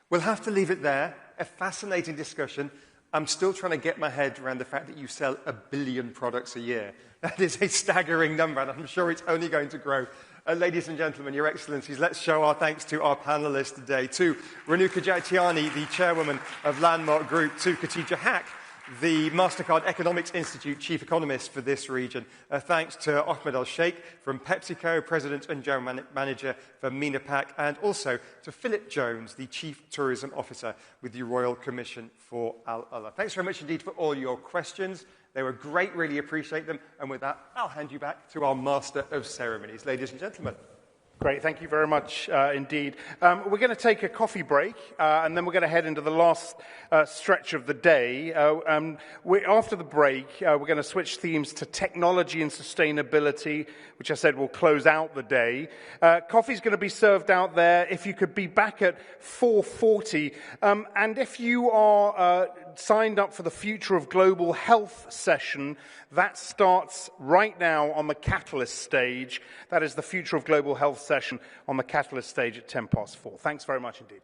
We'll have to leave it there. A fascinating discussion. I'm still trying to get my head around the fact that you sell 1 billion products a year. That is a staggering number, and I'm sure it's only going to grow. Ladies and gentlemen, Your Excellencies, let's show our thanks to our panelists today. To Renuka Jatiani, the chairwoman of Landmark Group. To Khatija Haque, the MasterCard Economics Institute chief economist for this region. Thanks to Ahmed Al-Sheikh from PepsiCo, president and general manager for MENA PAC, and also to Philip Jones, the chief tourism officer with the Royal Commission for Al-Ula. Thanks very much indeed for all your questions. They were great, really appreciate them. And with that, I'll hand you back to our Master of Ceremonies. Ladies and gentlemen. Great, thank you very much indeed. We're going to take a coffee break, and then we're going to head into the last stretch of the day. After the break, we're going to switch themes to technology and sustainability, which I said will close out the day. Coffee's going to be served out there. If you could be back at 4:40. And if you are signed up for the Future of Global Health session, that starts right now on the Catalyst stage. That is the Future of Global Health session on the Catalyst stage at 4:10. Thanks very much indeed.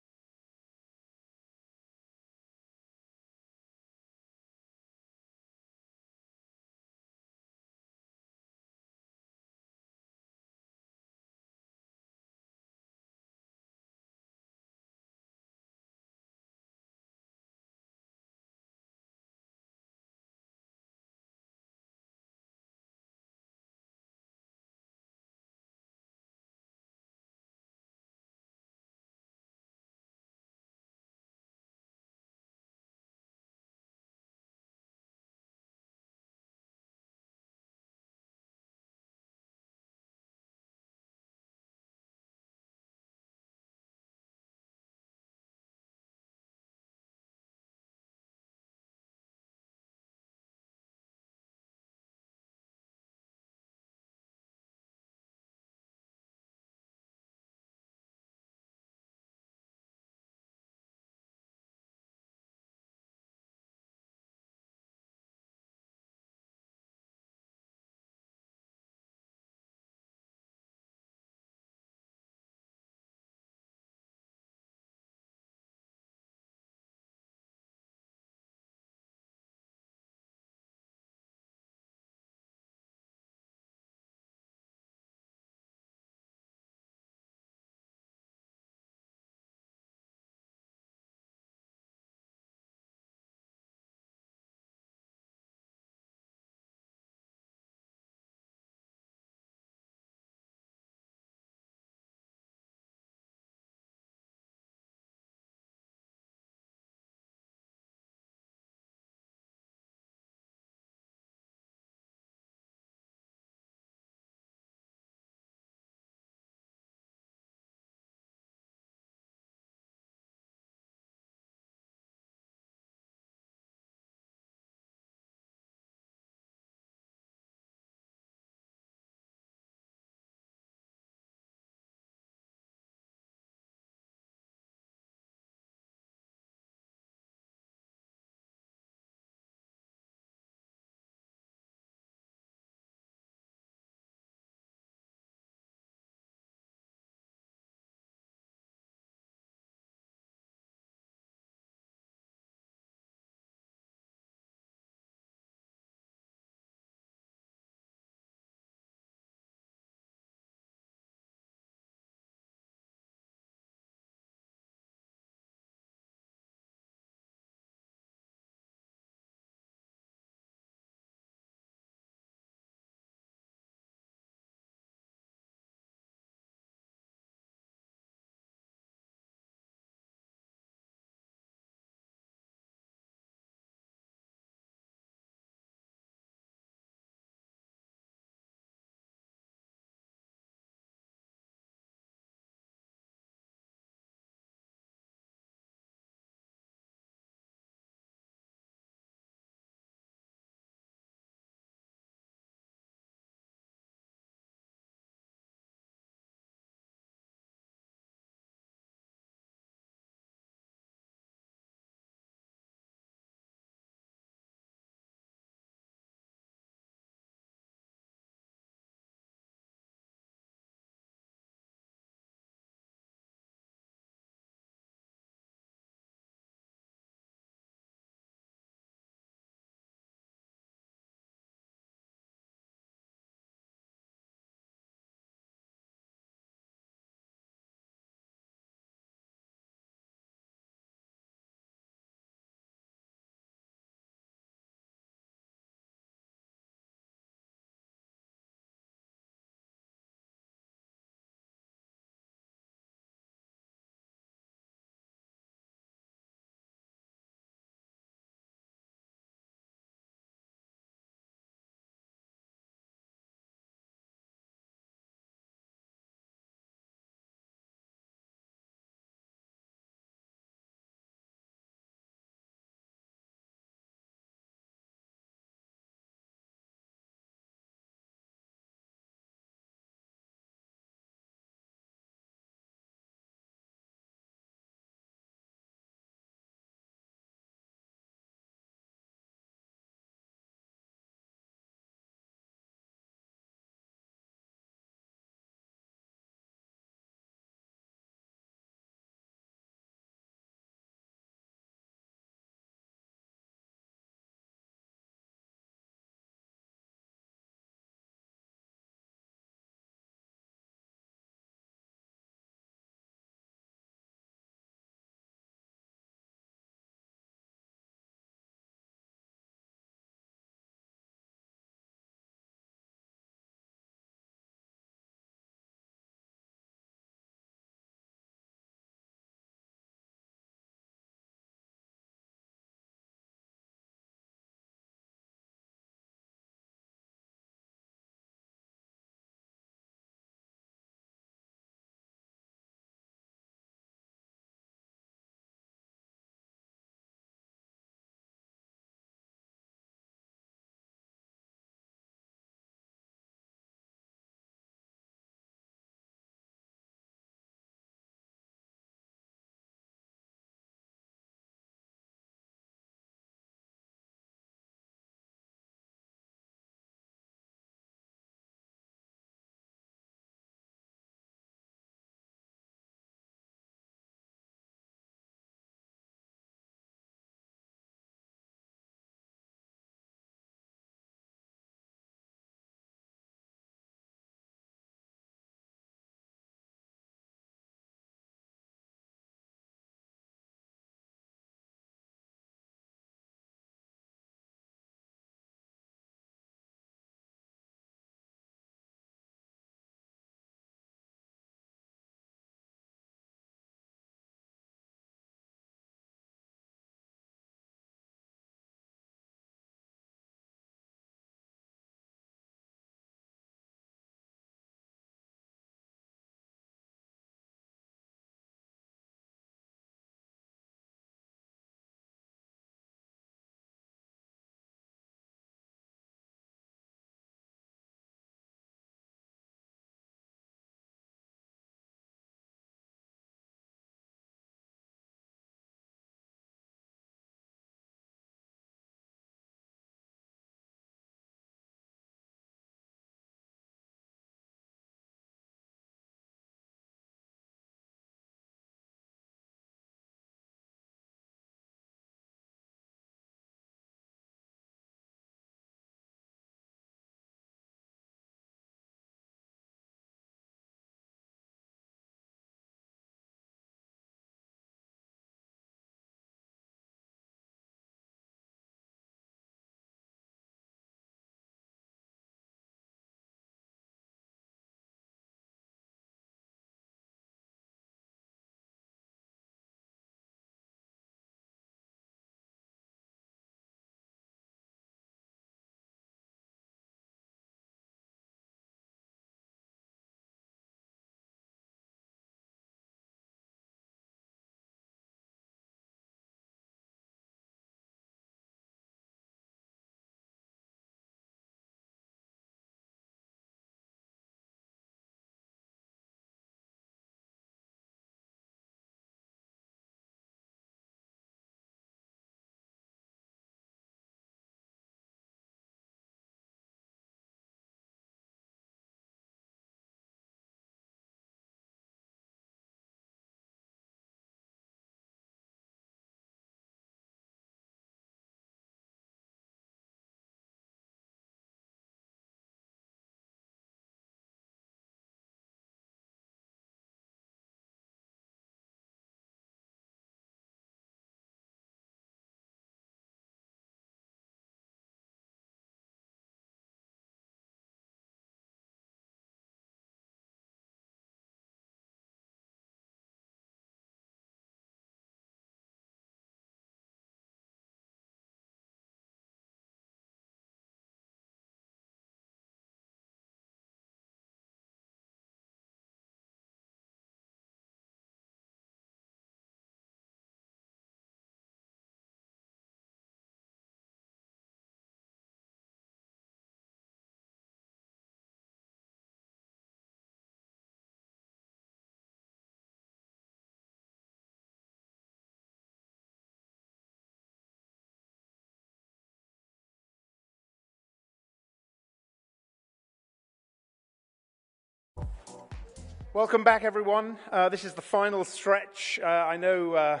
Welcome back, everyone. This is the final stretch. I know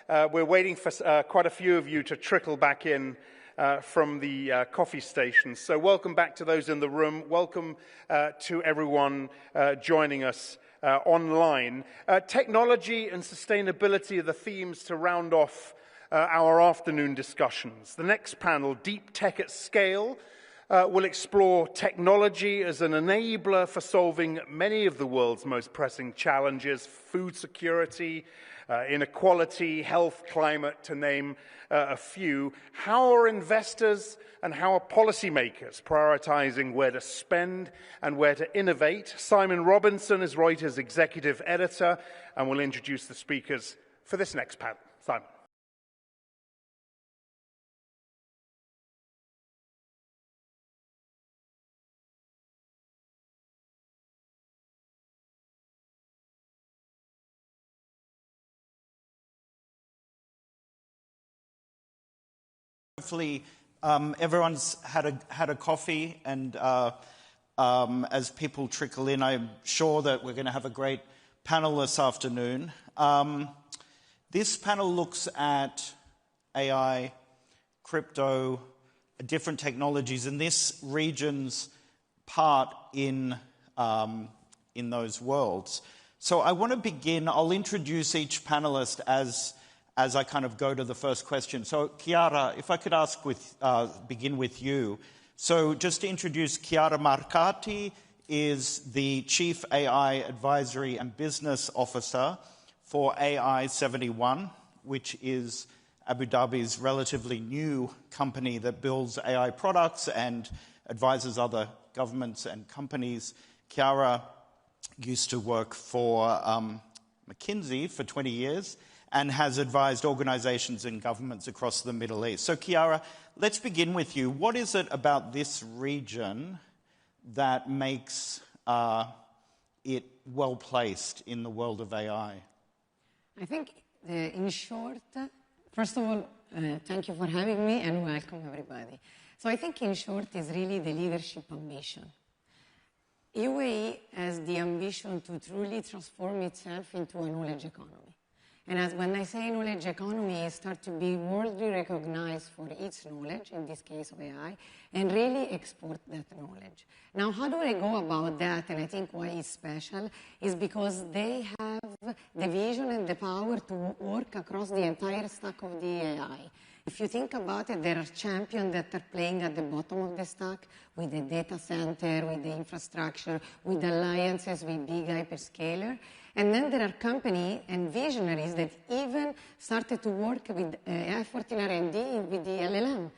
we're waiting for quite a few of you to trickle back in from the coffee stations. So welcome back to those in the room. Welcome to everyone joining us online. Technology and sustainability are the themes to round off our afternoon discussions. The next panel, Deep Tech at Scale, will explore technology as an enabler for solving many of the world's most pressing challenges: food security, inequality, health, climate, to name a few. How are investors and how are policymakers prioritizing where to spend and where to innovate? Simon Robinson is Reuters executive editor and will introduce the speakers for this next panel. Simon. Hopefully, everyone's had a coffee, and as people trickle in, I'm sure that we're going to have a great panel this afternoon. This panel looks at AI, crypto, different technologies, and this region's part in those worlds. So I want to begin. I'll introduce each panelist as I kind of go to the first question. So Chiara, if I could begin with you. So just to introduce, Chiara Marcati is the Chief AI Advisory and Business Officer for AI71, which is Abu Dhabi's relatively new company that builds AI products and advises other governments and companies. Chiara used to work for McKinsey for 20 years, and has advised organizations and governments across the Middle East. So, Chiara, let's begin with you. What is it about this region that makes it well-placed in the world of AI? I think, in short, first of all, thank you for having me, and welcome, everybody. So I think, in short, is really the leadership ambition. UAE has the ambition to truly transform itself into a knowledge economy. And when I say knowledge economy, it starts to be worldly recognized for its knowledge, in this case of AI, and really export that knowledge. Now, how do they go about that? And I think why it's special is because they have the vision and the power to work across the entire stack of the AI. If you think about it, there are champions that are playing at the bottom of the stack with the data center, with the infrastructure, with alliances with big hyperscaler. And then there are companies and visionaries that even started to work with effort in R&D with the LLM.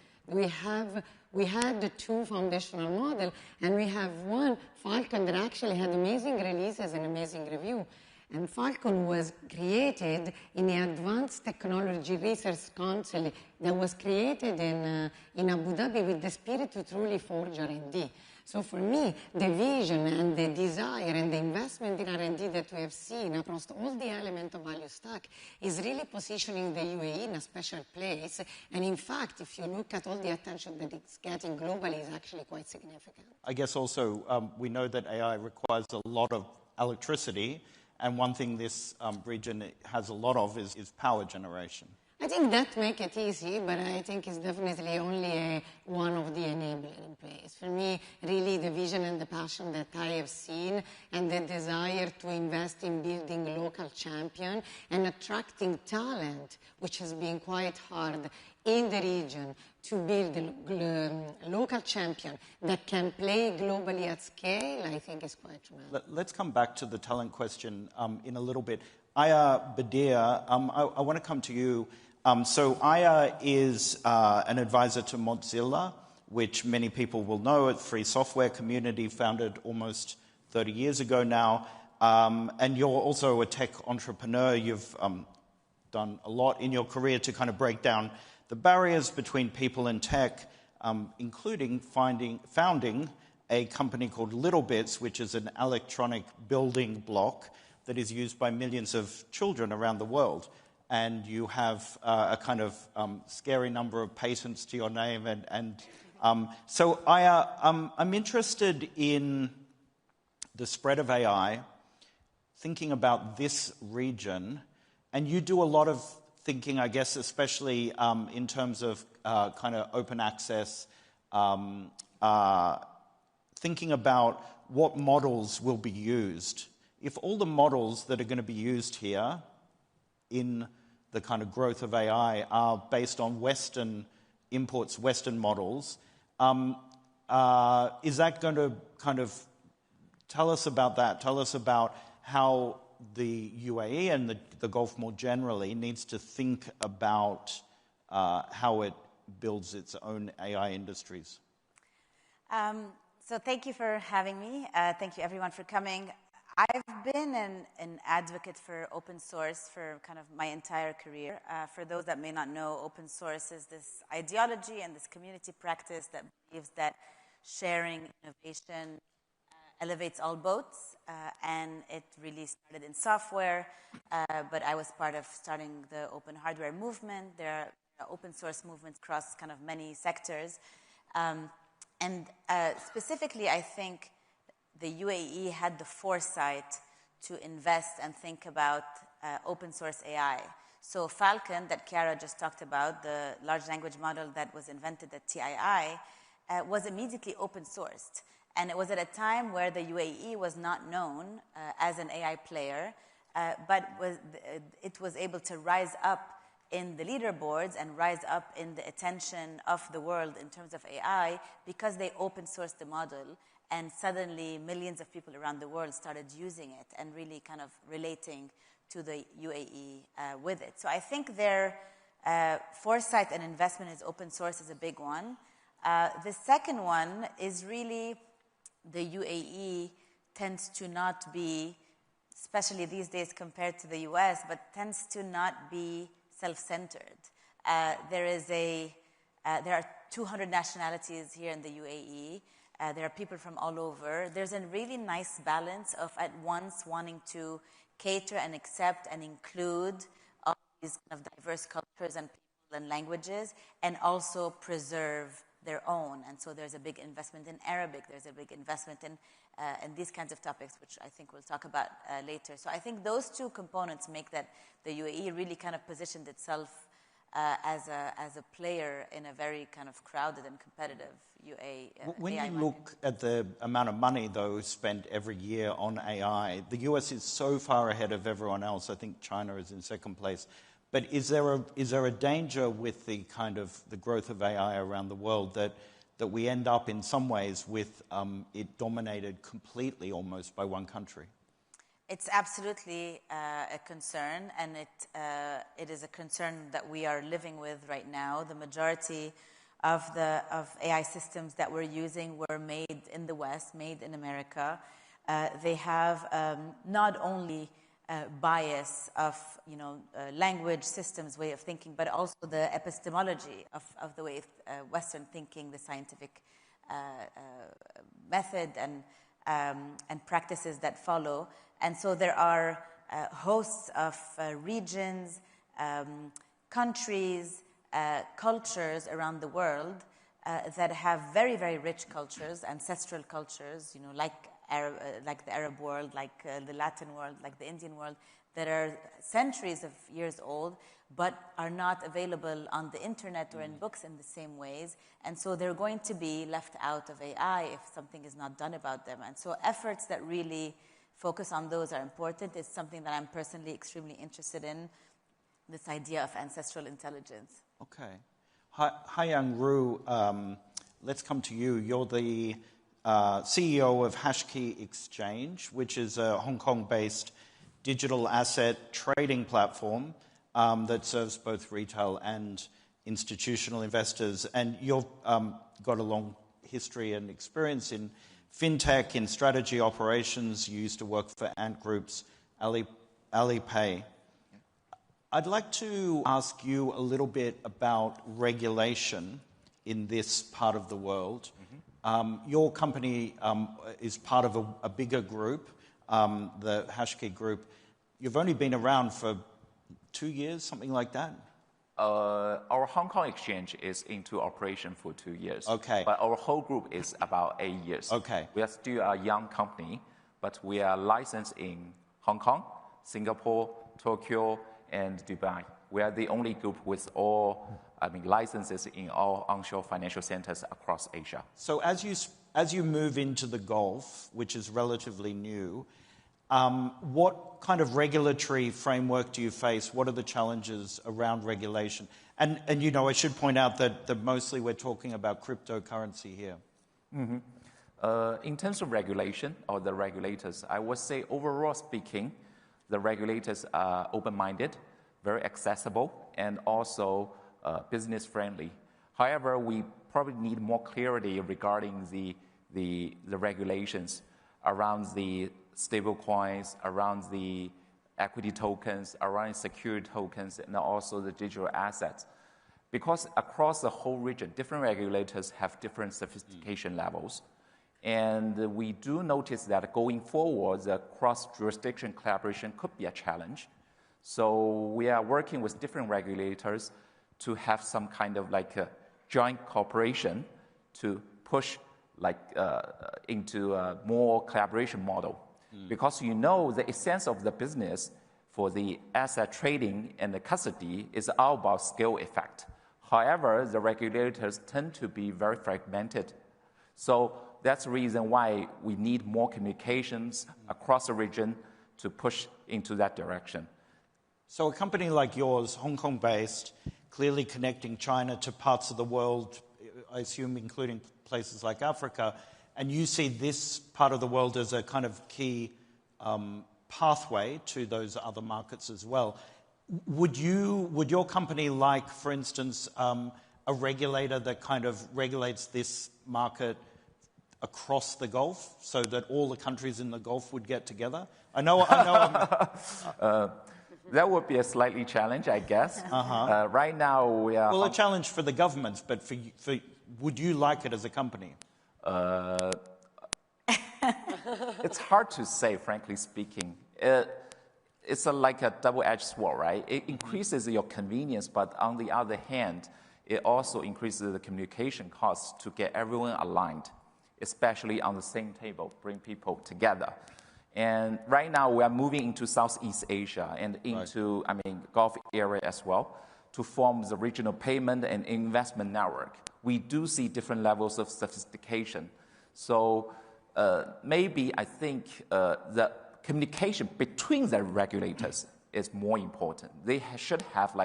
We had the two foundational models, and we have one, Falcon, that actually had amazing releases and amazing review. And Falcon was created in the Advanced Technology Research Council that was created in Abu Dhabi with the spirit to truly forge R&D. So for me, the vision and the desire and the investment in R&D that we have seen across all the elements of value stack is really positioning the UAE in a special place. And in fact, if you look at all the attention that it's getting globally, it's actually quite significant. I guess also we know that AI requires a lot of electricity, and one thing this region has a lot of is power generation. I think that makes it easy, but I think it's definitely only one of the enablers in place. For me, really the vision and the passion that I have seen and the desire to invest in building local champion and attracting talent, which has been quite hard in the region, to build a local champion that can play globally at scale, I think is quite tremendous. Let's come back to the talent question in a little bit. Aya Badir, I want to come to you. So Aya is an advisor to Mozilla, which many people will know, a free software community founded almost 30 years ago now. And you're also a tech entrepreneur. You've done a lot in your career to kind of break down the barriers between people and tech, including founding a company called Little Bits, which is an electronic building block that is used by millions of children around the world. And you have a kind of scary number of patents to your name. So I'm interested in the spread of AI, thinking about this region, and you do a lot of thinking, I guess, especially in terms of kind of open access, thinking about what models will be used. If all the models that are going to be used here in the kind of growth of AI are based on Western inputs, Western models, is that going to kind of tell us about that? Tell us about how the UAE and the Gulf more generally needs to think about how it builds its own AI industries. So thank you for having me. Thank you everyone for coming. I've been an advocate for open source for kind of my entire career. For those that may not know, open source is this ideology and this community practice that believes that sharing innovation elevates all boats, and it really started in software, but I was part of starting the open hardware movement. There are open source movements across kind of many sectors. And specifically, I think the UAE had the foresight to invest and think about open source AI. So Falcon, that Chiara just talked about, the large language model that was invented at TII, was immediately open sourced. And it was at a time where the UAE was not known as an AI player, but it was able to rise up in the leaderboards and rise up in the attention of the world in terms of AI because they open sourced the model, and suddenly millions of people around the world started using it and really kind of relating to the UAE with it. So I think their foresight and investment in open source is a big one. The second one is really the UAE tends to not be, especially these days compared to the US, but tends to not be self-centered. There are 200 nationalities here in the UAE. There are people from all over. There's a really nice balance of at once wanting to cater and accept and include all these kind of diverse cultures and people and languages, and also preserve their own. And so there's a big investment in Arabic. There's a big investment in these kinds of topics, which I think we'll talk about later. So I think those two components make that the UAE really kind of positioned itself as a player in a very kind of crowded and competitive When AI you market. look at the amount of money, though, spent every year on AI, the US is so far ahead of everyone else. I think China is in second place. But is there a danger with the kind of the growth of AI around the world that we end up in some ways with it dominated completely almost by one country? It's absolutely a concern, and it is a concern that we are living with right now. The majority of AI systems that we're using were made in the West, made in America. They have not only bias of language systems way of thinking, but also the epistemology of the way of Western thinking, the scientific method and practices that follow. And so there are hosts of regions, countries, cultures around the world that have very, very rich cultures, ancestral cultures, like the Arab world, like the Latin world, like the Indian world, that are centuries of years old, but are not available on the internet or in books in the same ways. And so they're going to be left out of AI if something is not done about them. And so efforts that really focus on those are important. It's something that I'm personally extremely interested in, this idea of ancestral intelligence. Okay. Haiyang Ru, let's come to you. You're the CEO of Hashkey Exchange, which is a Hong Kong-based digital asset trading platform that serves both retail and institutional investors. And you've got a long history and experience in fintech, in strategy operations. You used to work for Ant Group's Alipay. I'd like to ask you a little bit about regulation in this part of the world. Your company is part of a bigger group, the Hashkey Group. You've only been around for 2 years, something like that? Our Hong Kong exchange is into operation for 2 years. Okay. But our whole group is about 8 years. Okay. We are still a young company, but we are licensed in Hong Kong, Singapore, Tokyo, and Dubai. We are the only group with all, licenses in all onshore financial centers across Asia. So as you move into the Gulf, which is relatively new, what kind of regulatory framework do you face? What are the challenges around regulation? And I should point out that mostly we're talking about cryptocurrency here. Mm-hmm. In terms of regulation or the regulators, I would say overall speaking, the regulators are open-minded, very accessible, and also business-friendly. However, we probably need more clarity regarding the regulations around the stable coins, around the equity tokens, around security tokens, and also the digital assets. Because across the whole region, different regulators have different sophistication levels. And we do notice that going forward, the cross-jurisdiction collaboration could be a challenge. So we are working with different regulators to have some kind of like a joint cooperation to push into a more collaboration model. Because the essence of the business for the asset trading and the custody is all about scale effect. However, the regulators tend to be very fragmented. So that's the reason why we need more communications across the region to push into that direction. So a company like yours, Hong Kong-based, clearly connecting China to parts of the world, I assume including places like Africa, and you see this part of the world as a kind of key pathway to those other markets as well. Would your company like, for instance, a regulator that kind of regulates this market across the Gulf so that all the countries in the Gulf would get together? I know. That would be a slightly challenge, I guess. Right now, we are... Well, a challenge for the governments, but would you like it as a company? It's hard to say, frankly speaking. It's like a double-edged sword, right? It increases your convenience, but on the other hand, it also increases the communication costs to get everyone aligned, especially on the same table, bring people together. And right now, we are moving into Southeast Asia and into, Gulf area as well, to form the regional payment and investment network. We do see different levels of sophistication. So maybe I think the communication between the regulators is more important. They should have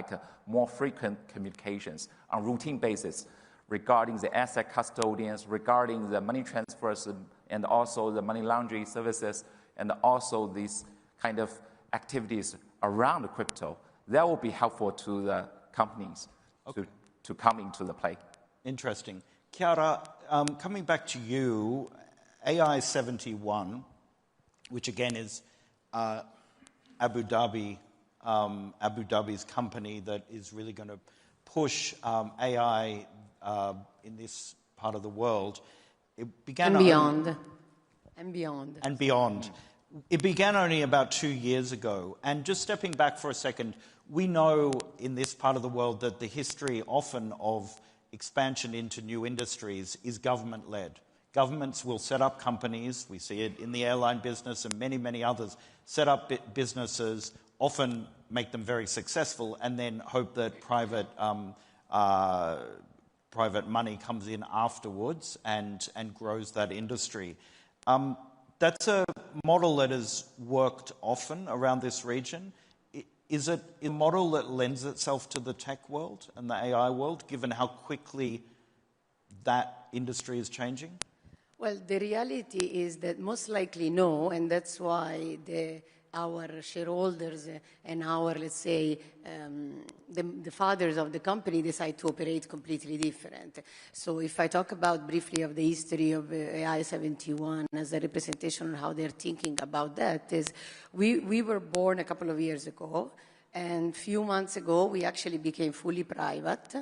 more frequent communications on routine basis regarding the asset custodians, regarding the money transfers, and also the money laundering services, and also these kind of activities around the crypto. That will be helpful to the companies to come into the play. Interesting. Chiara, coming back to you, AI71, which again is Abu Dhabi's company that is really going to push AI in this part of the world. It began And beyond. And beyond. It began only about 2 years ago. And just stepping back for a second, we know in this part of the world that the history often of expansion into new industries is government-led. Governments will set up companies, we see it in the airline business and many, many others, set up businesses, often make them very successful, and then hope that private money comes in afterwards and grows that industry. That's a model that has worked often around this region. Is it a model that lends itself to the tech world and the AI world, given how quickly that industry is changing? Well, the reality is that most likely no, and that's why our shareholders and our, let's say, the fathers of the company decide to operate completely different. So if I talk about briefly of the history of AI71 as a representation of how they're thinking about that, is we were born a couple of years ago, and a few months ago we actually became fully private,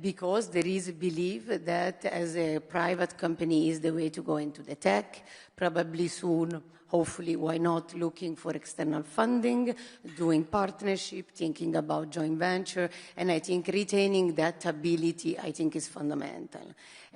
because there is a belief that as a private company is the way to go into the tech. Probably soon, hopefully, why not looking for external funding, doing partnership, thinking about joint venture, and I think retaining that ability, I think, is fundamental.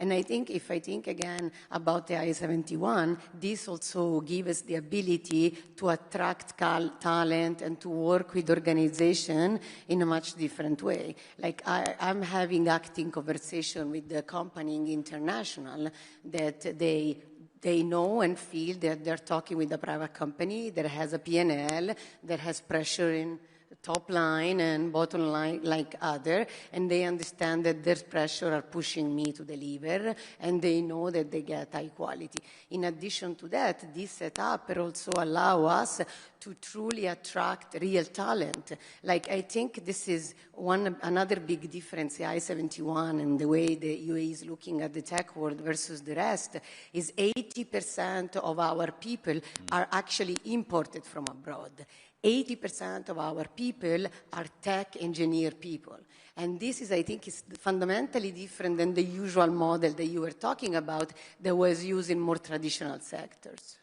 And I think if I think again about the I-71, this also gives us the ability to attract talent and to work with organization in a much different way. Like I'm having acting conversation with the company international that they know and feel that they're talking with a private company that has a P&L, that has pressure in top line and bottom line like other, and they understand that their pressure are pushing me to deliver, and they know that they get high quality. In addition to that, this setup will also allow us to truly attract real talent. Like I think this is another big difference, the I-71 and the way the UAE is looking at the tech world versus the rest, is 80% of our people are actually imported from abroad. 80% of our people are tech engineer people. And this is, I think, is fundamentally different than the usual model that you were talking about that was used in more traditional sectors.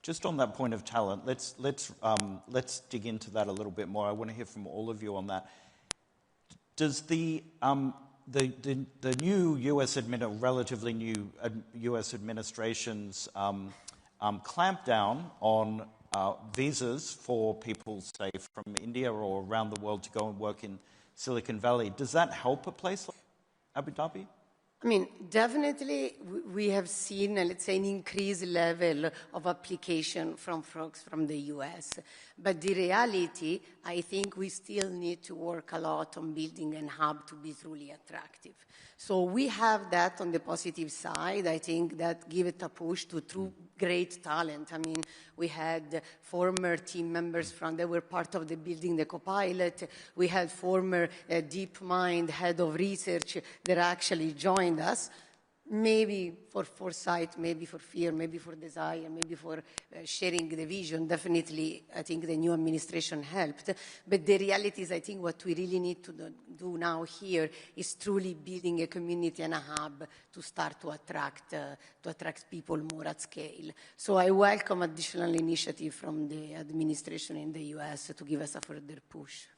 Just on that point of talent, let's dig into that a little bit more. I want to hear from all of you on that. Does the new relatively new U.S. administration's clampdown on visas for people, say, from India or around the world to go and work in Silicon Valley, does that help a place like Abu Dhabi? I mean, definitely we have seen, let's say, an increased level of application from folks from the US. But the reality, I think we still need to work a lot on building a hub to be truly attractive. So we have that on the positive side. I think that give it a push to true great talent. I mean, we had former team members that were part of the building the Copilot. We had former DeepMind head of research that actually joined us. Maybe for foresight, maybe for fear, maybe for desire, maybe for sharing the vision. Definitely, I think the new administration helped. But the reality is, I think what we really need to do now here is truly building a community and a hub to start to attract people more at scale. So I welcome additional initiative from the administration in the US to give us a further push.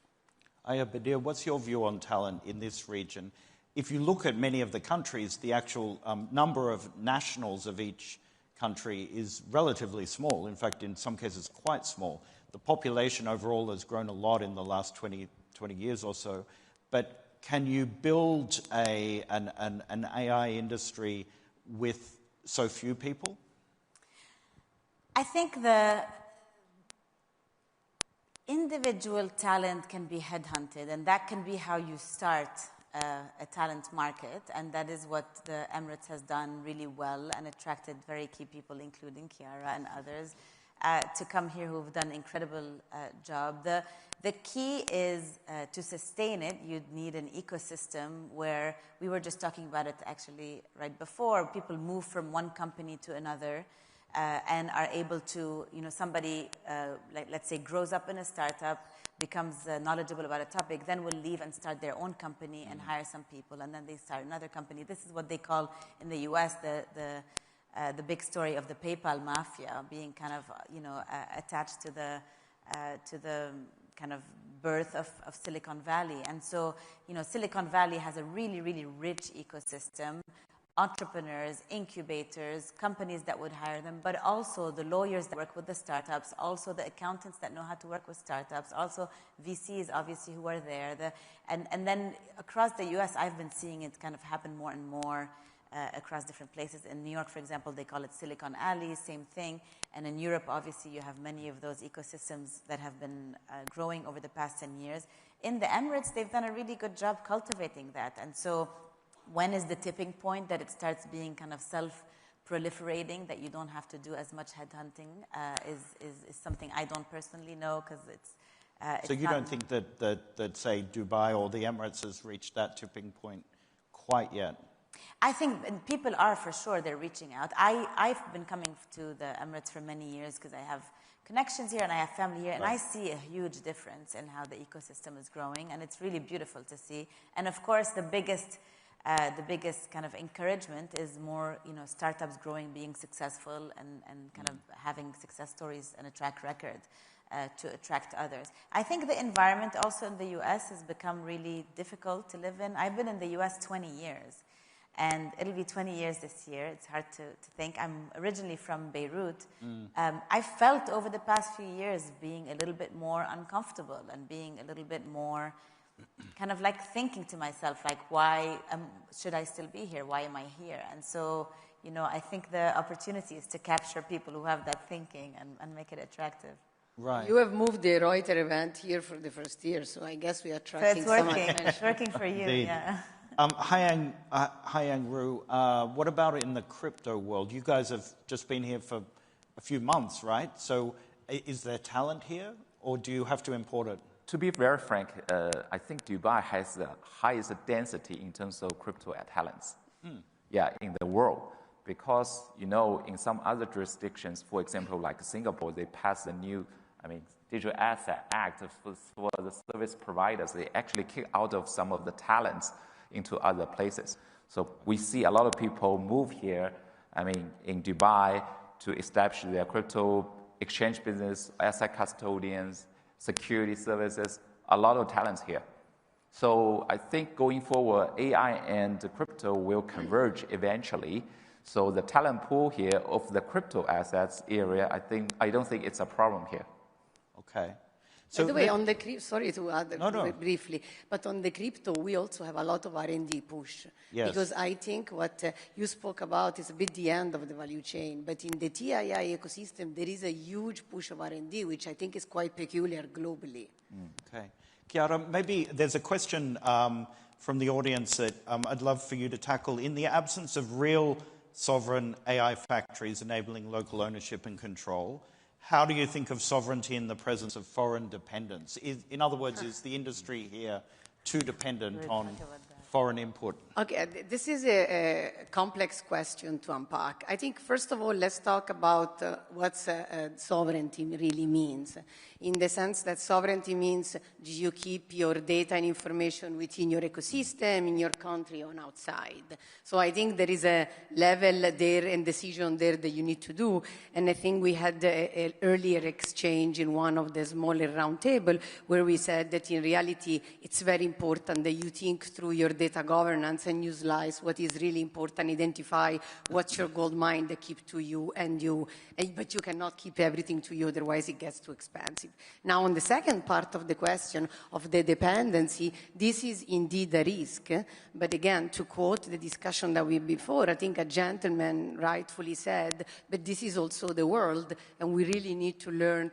Aya Badir, what's your view on talent in this region? If you look at many of the countries, the actual number of nationals of each country is relatively small. In fact, in some cases, quite small. The population overall has grown a lot in the last 20 years or so. But can you build an AI industry with so few people? I think the individual talent can be headhunted, and that can be how you start a talent market, and that is what the Emirates has done really well and attracted very key people, including Chiara and others, to come here who've done an incredible job. The key is to sustain it, you'd need an ecosystem where we were just talking about it actually right before. People move from one company to another and are able to, somebody, let's say, grows up in a startup, becomes knowledgeable about a topic, then will leave and start their own company and hire some people, and then they start another company. This is what they call in the US the big story of the PayPal mafia, being kind of attached to the kind of birth of Silicon Valley. And so Silicon Valley has a really, really rich ecosystem. Entrepreneurs, incubators, companies that would hire them, but also the lawyers that work with the startups, also the accountants that know how to work with startups, also VCs, obviously, who are there. And then across the US, I've been seeing it kind of happen more and more across different places. In New York, for example, they call it Silicon Alley, same thing. And in Europe, obviously, you have many of those ecosystems that have been growing over the past 10 years. In the Emirates, they've done a really good job cultivating that. And so when is the tipping point that it starts being kind of self-proliferating, that you don't have to do as much headhunting, is something I don't personally know, because it's so you don't think that, say, Dubai or the Emirates has reached that tipping point quite yet? I think people are, for sure, they're reaching out. I've been coming to the Emirates for many years because I have connections here and I have family here, and I see a huge difference in how the ecosystem is growing, and it's really beautiful to see. And of course, the biggest the biggest kind of encouragement is more, startups growing, being successful, and kind of having success stories and a track record to attract others. I think the environment also in the US has become really difficult to live in. I've been in the US 20 years, and it'll be 20 years this year. It's hard to think. I'm originally from Beirut. I felt over the past few years being a little bit more uncomfortable and being a little bit more kind of like thinking to myself, like, why should I still be here? Why am I here? And so, I think the opportunity is to capture people who have that thinking and make it attractive. Right. You have moved the Reuters event here for the first year, so I guess we are tracking so it's working. It's working for you, Indeed. Yeah. Haiyang Ru, what about in the crypto world? You guys have just been here for a few months, right? So is there talent here, or do you have to import it? To be very frank, I think Dubai has the highest density in terms of crypto talents. In the world. Because, in some other jurisdictions, for example, like Singapore, they passed the new, Digital Asset Act for the service providers. They actually kick out of some of the talents into other places. So we see a lot of people move here, in Dubai to establish their crypto exchange business, asset custodians, security services, a lot of talents here. So I think going forward, AI and crypto will converge eventually. So the talent pool here of the crypto assets area, I don't think it's a problem here. Okay. So by the way, on the sorry to add briefly, but on the crypto, we also have a lot of R&D push. Yes. Because I think what you spoke about is a bit the end of the value chain. But in the TII ecosystem, there is a huge push of R&D, which I think is quite peculiar globally. Okay. Chiara, maybe there's a question from the audience that I'd love for you to tackle. In the absence of real sovereign AI factories enabling local ownership and control, how do you think of sovereignty in the presence of foreign dependence? In other words, is the industry here too dependent on foreign input? Okay, this is a complex question to unpack. I think, first of all, let's talk about what sovereignty really means. In the sense that sovereignty means, do you keep your data and information within your ecosystem, in your country, or outside? So I think there is a level there and decision there that you need to do. And I think we had an earlier exchange in one of the smaller roundtable where we said that in reality, it's very important that you think through your data governance and you slice what is really important, identify what's your gold mine that keep to you, but you cannot keep everything to you, otherwise it gets too expensive. Now, on the second part of the question of the dependency, this is indeed a risk. But again, to quote the discussion that we had before, I think a gentleman rightfully said, but this is also the world, and we really need to learn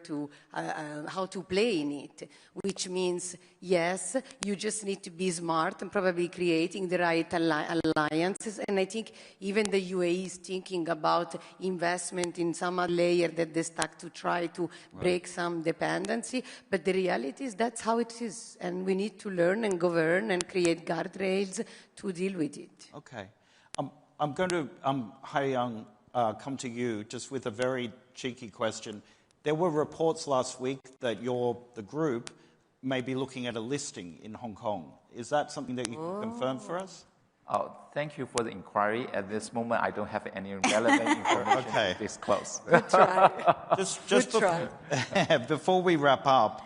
how to play in it, which means, yes, you just need to be smart and probably creating the right alliances. And I think even the UAE is thinking about investment in some layer that they stack to try to break some dependency. But the reality is that's how it is. And we need to learn and govern and create guardrails to deal with it. Okay. I'm going to, Haiyang, come to you just with a very cheeky question. There were reports last week that the group may be looking at a listing in Hong Kong. Is that something that you can confirm for us? Oh, thank you for the inquiry. At this moment, I don't have any relevant information to disclose. Good try. Just before we wrap up,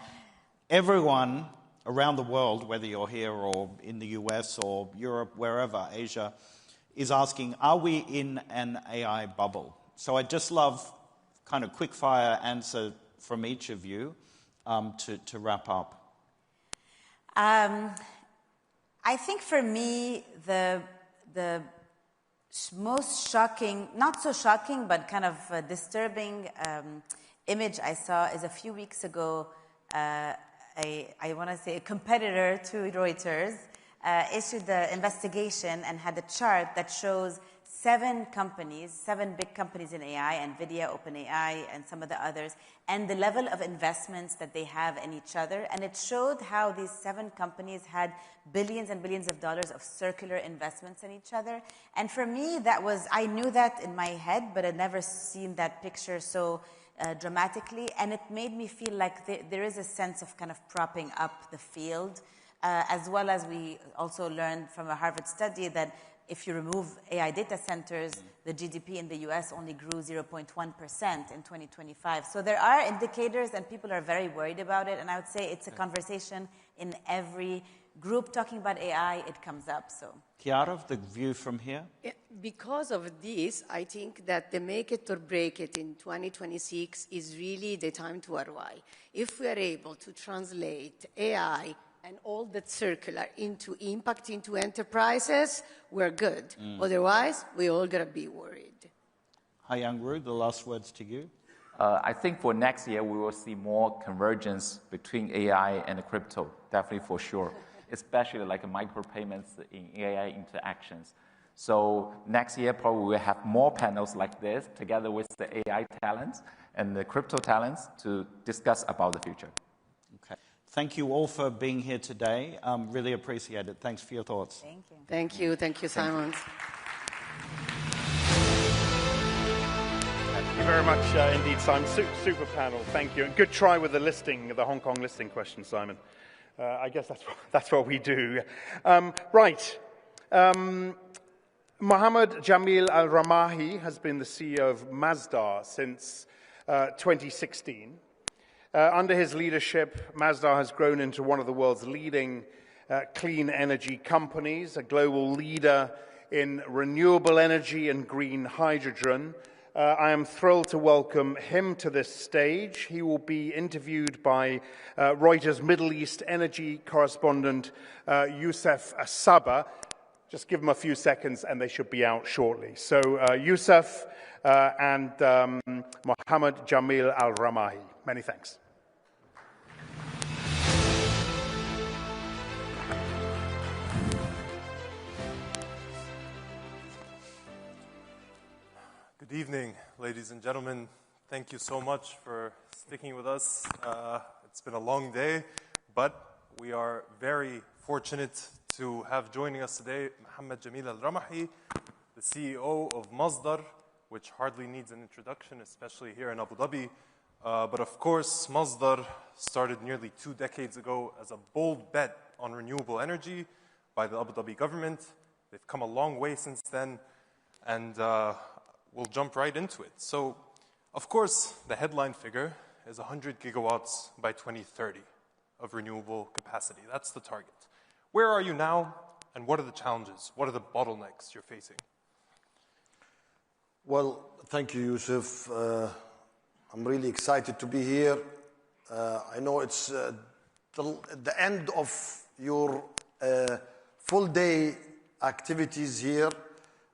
everyone around the world, whether you're here or in the US or Europe, wherever, Asia, is asking, are we in an AI bubble? So I'd just love kind of quick fire answer from each of you to wrap up. I think for me, the most shocking, not so shocking, but kind of disturbing image I saw is a few weeks ago, I want to say a competitor to Reuters issued the investigation and had a chart that shows 7 big companies in AI, NVIDIA, OpenAI, and some of the others, and the level of investments that they have in each other. And it showed how these 7 companies had billions and billions of dollars of circular investments in each other. And for me, I knew that in my head, but I'd never seen that picture so dramatically. And it made me feel like there is a sense of kind of propping up the field as well as we also learned from a Harvard study that if you remove AI data centers, the GDP in the US only grew 0.1% in 2025. So there are indicators, and people are very worried about it. And I would say it's a conversation in every group talking about AI, it comes up. So, Chiara, the view from here? Because of this, I think that the make it or break it in 2026 is really the time to ROI. If we are able to translate AI and all that circular into impact into enterprises, we're good. Otherwise, we all gotta be worried. Hayangru, the last words to you. I think for next year, we will see more convergence between AI and crypto, definitely for sure, especially like micropayments in AI interactions. So next year, probably we'll have more panels like this together with the AI talents and the crypto talents to discuss about the future. Okay. Thank you all for being here today. Really appreciate it. Thanks for your thoughts. Thank you. Thank you. Thank you, Simon. Thank you very much indeed, Simon. Super panel. Thank you. And good try with the listing, the Hong Kong listing question, Simon. I guess that's what we do. Right. Mohammed Jamil Al-Ramahi has been the CEO of Masdar since 2016. Under his leadership, Masdar has grown into one of the world's leading clean energy companies, a global leader in renewable energy and green hydrogen. I am thrilled to welcome him to this stage. He will be interviewed by Reuters Middle East energy correspondent Youssef Saba. Just give them a few seconds and they should be out shortly. So Youssef and Mohammed Jamil Al-Ramahi. Many thanks. Good evening, ladies and gentlemen. Thank you so much for sticking with us. It's been a long day, but we are very fortunate to have joining us today Mohammed Jamil Al-Ramahi, the CEO of Masdar, which hardly needs an introduction, especially here in Abu Dhabi. But of course, Masdar started nearly 2 decades ago as a bold bet on renewable energy by the Abu Dhabi government. They've come a long way since then, and we'll jump right into it. So, of course, the headline figure is 100 gigawatts by 2030 of renewable capacity. That's the target. Where are you now, and what are the challenges? What are the bottlenecks you're facing? Well, thank you, Youssef. I'm really excited to be here. I know it's the end of your full-day activities here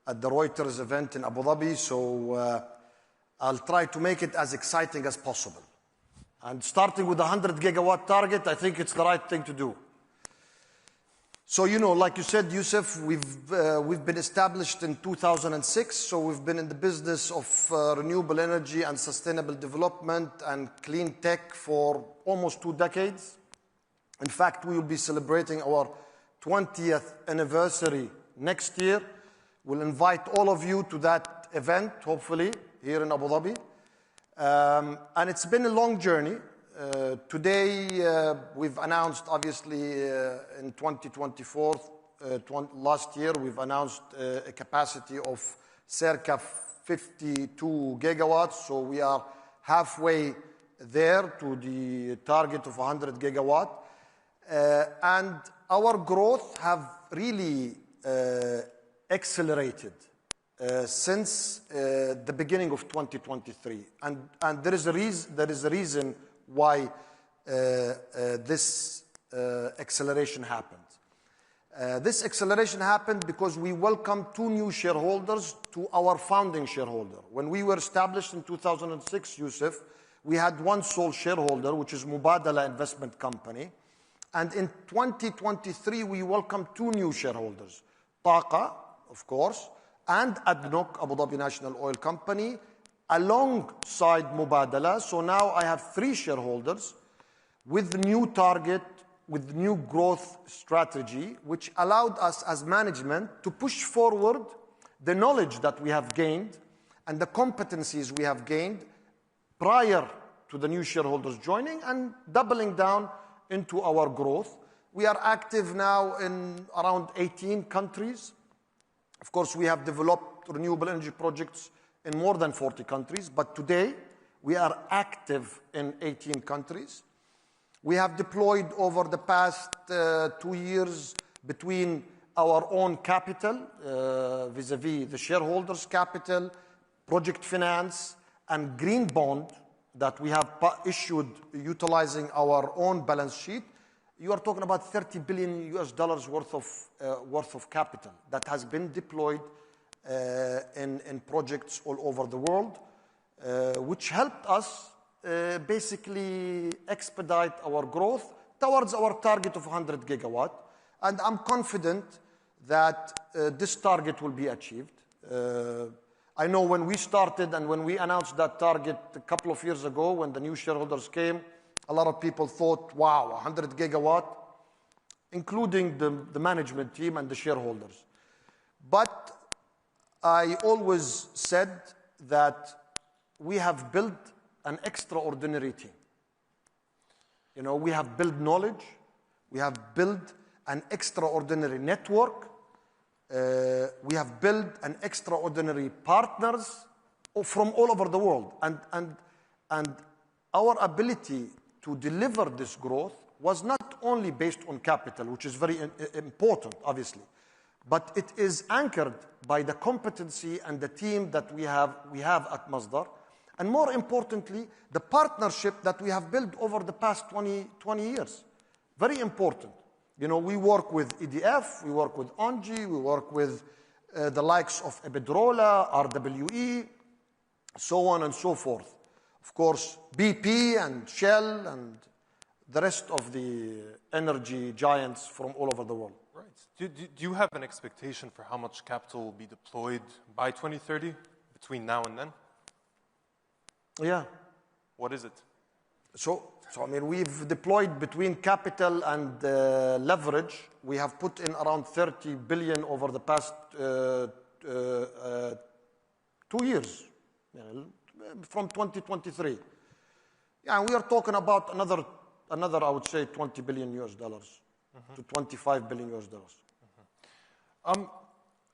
at the Reuters event in Abu Dhabi, so I'll try to make it as exciting as possible. And starting with the 100 gigawatt target, I think it's the right thing to do. So, you know, like you said, Youssef, we've been established in 2006, so we've been in the business of renewable energy and sustainable development and clean tech for almost 2 decades. In fact, we will be celebrating our 20th anniversary next year. We'll invite all of you to that event, hopefully, here in Abu Dhabi. And it's been a long journey. Today, we've announced, obviously, in 2024, last year, we've announced a capacity of circa 52 gigawatts. So we are halfway there to the target of 100 gigawatt. And our growth have really accelerated since the beginning of 2023. And there is a reason why this acceleration happened. This acceleration happened because we welcomed 2 new shareholders to our founding shareholder. When we were established in 2006, Youssef, we had 1 sole shareholder, which is Mubadala Investment Company. And in 2023, we welcomed 2 new shareholders, Taqa, of course, and ADNOC, Abu Dhabi National Oil Company, alongside Mubadala. So now I have 3 shareholders with new target, with new growth strategy, which allowed us as management to push forward the knowledge that we have gained and the competencies we have gained prior to the new shareholders joining and doubling down into our growth. We are active now in around 18 countries. Of course, we have developed renewable energy projects in more than 40 countries, but today we are active in 18 countries. We have deployed over the past 2 years between our own capital, vis-a-vis the shareholders' capital, project finance, and green bond that we have issued utilizing our own balance sheet. You are talking about $30 billion worth of capital that has been deployed in projects all over the world, which helped us basically expedite our growth towards our target of 100 gigawatt. And I'm confident that this target will be achieved. I know when we started and when we announced that target a couple of years ago, when the new shareholders came, a lot of people thought, wow, 100 gigawatt, including the management team and the shareholders. But I always said that we have built an extraordinary team. You know, we have built knowledge, we have built an extraordinary network, we have built an extraordinary partners from all over the world. And our ability to deliver this growth was not only based on capital, which is very important, obviously, but it is anchored by the competency and the team that we have at Masdar. And more importantly, the partnership that we have built over the past 20 years. Very important. You know, we work with EDF, we work with ENGIE, we work with the likes of Iberdrola, RWE, so on and so forth. Of course, BP and Shell and the rest of the energy giants from all over the world. Right. Do you have an expectation for how much capital will be deployed by 2030, between now and then? Yeah. What is it? So I mean, we've deployed between capital and leverage. We have put in around 30 billion over the past 2 years, from 2023. Yeah, and we are talking about another, I would say, $20 billion to $25 billion.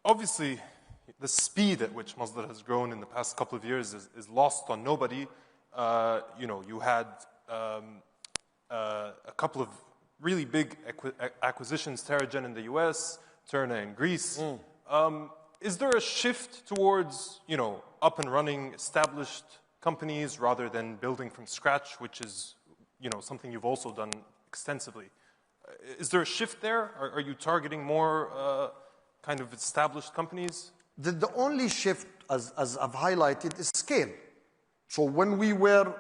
Obviously, the speed at which Masdar has grown in the past couple of years is lost on nobody. You know, you had a couple of really big acquisitions, Terragen in the US, Terna in Greece. Is there a shift towards, you know, up and running established companies rather than building from scratch, which is, you know, something you've also done extensively? Is there a shift there? Are you targeting more kind of established companies? The only shift, as I've highlighted, is scale. So when we were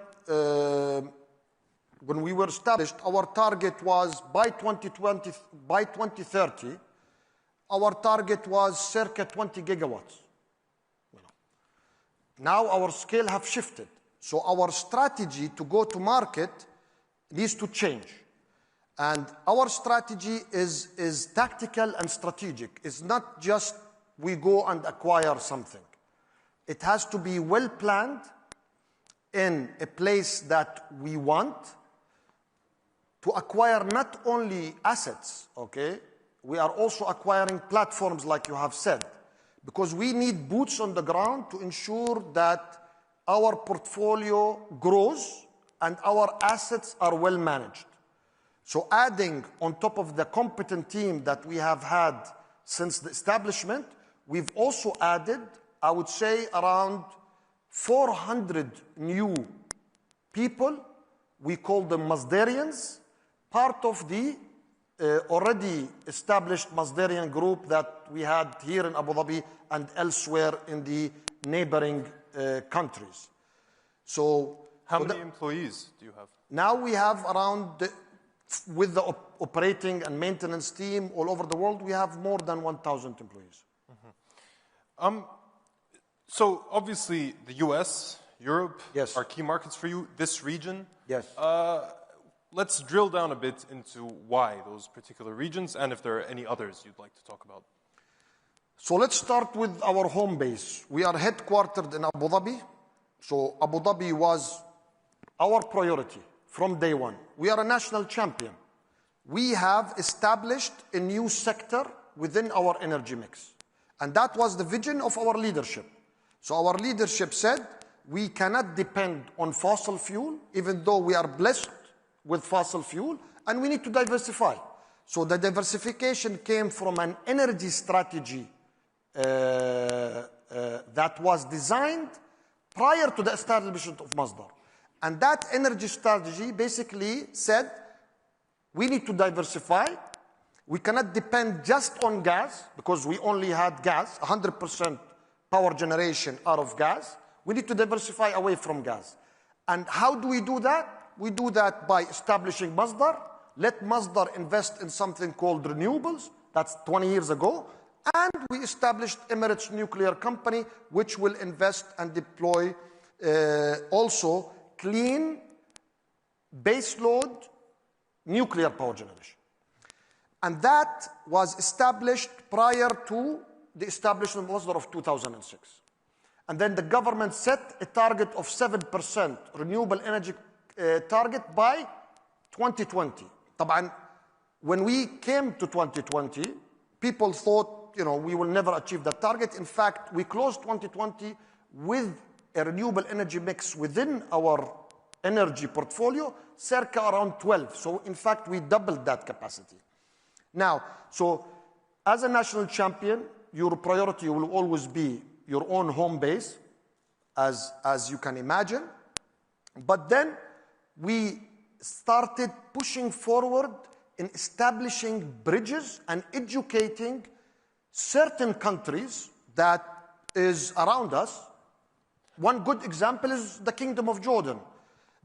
established, our target was by 2030, our target was circa 20 gigawatts. Now our scale have shifted. So our strategy to go to market needs to change. And our strategy is tactical and strategic. It's not just we go and acquire something. It has to be well planned in a place that we want to acquire not only assets, okay? We are also acquiring platforms, like you have said, because we need boots on the ground to ensure that our portfolio grows and our assets are well managed. So adding on top of the competent team that we have had since the establishment, we've also added, I would say, around 400 new people. We call them Masdarians, part of the already established Masdarian group that we had here in Abu Dhabi and elsewhere in the neighboring countries. So, how many employees do you have? Now we have around, with the operating and maintenance team all over the world, we have more than 1,000 employees. So obviously the US, Europe, yes, are key markets for you. This region, yes. Let's drill down a bit into why those particular regions, and if there are any others you'd like to talk about. So let's start with our home base. We are headquartered in Abu Dhabi. So Abu Dhabi was our priority from day one. We are a national champion we have established a new sector within our energy mix. And that was the vision of our leadership. So our leadership said, we cannot depend on fossil fuel, even though we are blessed with fossil fuel, and we need to diversify. So the diversification came from an energy strategy that was designed prior to the establishment of Masdar. And that energy strategy basically said, we need to diversify. We cannot depend just on gas, because we only had gas, 100% power generation out of gas. We need to diversify away from gas. And how do we do that? We do that by establishing Masdar. Let Masdar invest in something called renewables. That's 20 years ago. And we established Emirates Nuclear Company, which will invest and deploy also clean baseload nuclear power generation. And that was established prior to the establishment of Masdar of 2006. And then the government set a target of 7% renewable energy target by 2020. طبعا, when we came to 2020, people thought, we will never achieve that target. In fact, we closed 2020 with a renewable energy mix within our energy portfolio, circa around 12. So in fact, we doubled that capacity. Now, so as a national champion, your priority will always be your own home base, as you can imagine. But then we started pushing forward in establishing bridges and educating certain countries that is around us. One good example is the Kingdom of Jordan.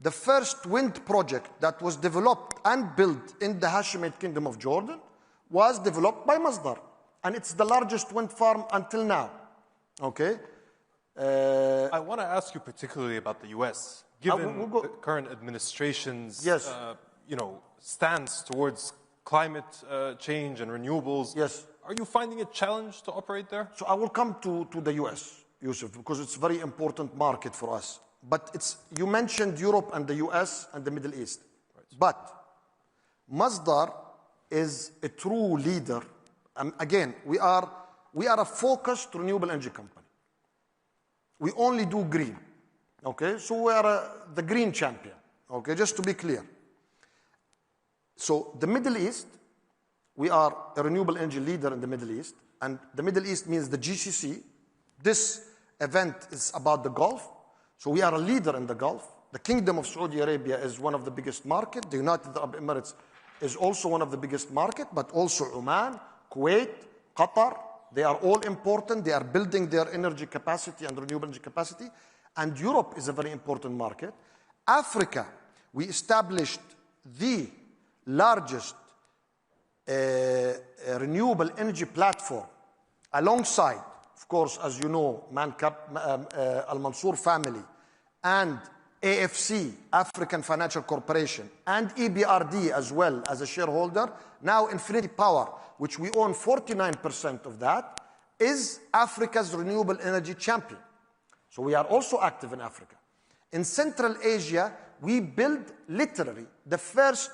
The first wind project that was developed and built in the Hashemite Kingdom of Jordan was developed by Masdar. And it's the largest wind farm until now. Okay? I want to ask you particularly about the U.S. Given the current administration's stance towards climate change and renewables, are you finding a challenge to operate there? So I will come to the U.S., Yusuf, because it's a very important market for us. But you mentioned Europe and the U.S. and the Middle East. Right. But Masdar is a true leader. Again, we are a focused renewable energy company. We only do green. Okay, so we are the green champion. Okay, just to be clear. So the Middle East, we are a renewable energy leader in the Middle East, and the Middle East means the GCC. This event is about the Gulf, so we are a leader in the Gulf. The Kingdom of Saudi Arabia is one of the biggest markets. The United Arab Emirates is also one of the biggest markets, but also Oman, Kuwait, Qatar. They are all important. They are building their energy capacity and renewable energy capacity. And Europe is a very important market. Africa, we established the largest renewable energy platform alongside, of course, as you know, Al Mansour family and AFC, African Financial Corporation, and EBRD as well as a shareholder. Now Infinity Power, which we own 49% of that, is Africa's renewable energy champion. So we are also active in Africa. In Central Asia, we built literally the first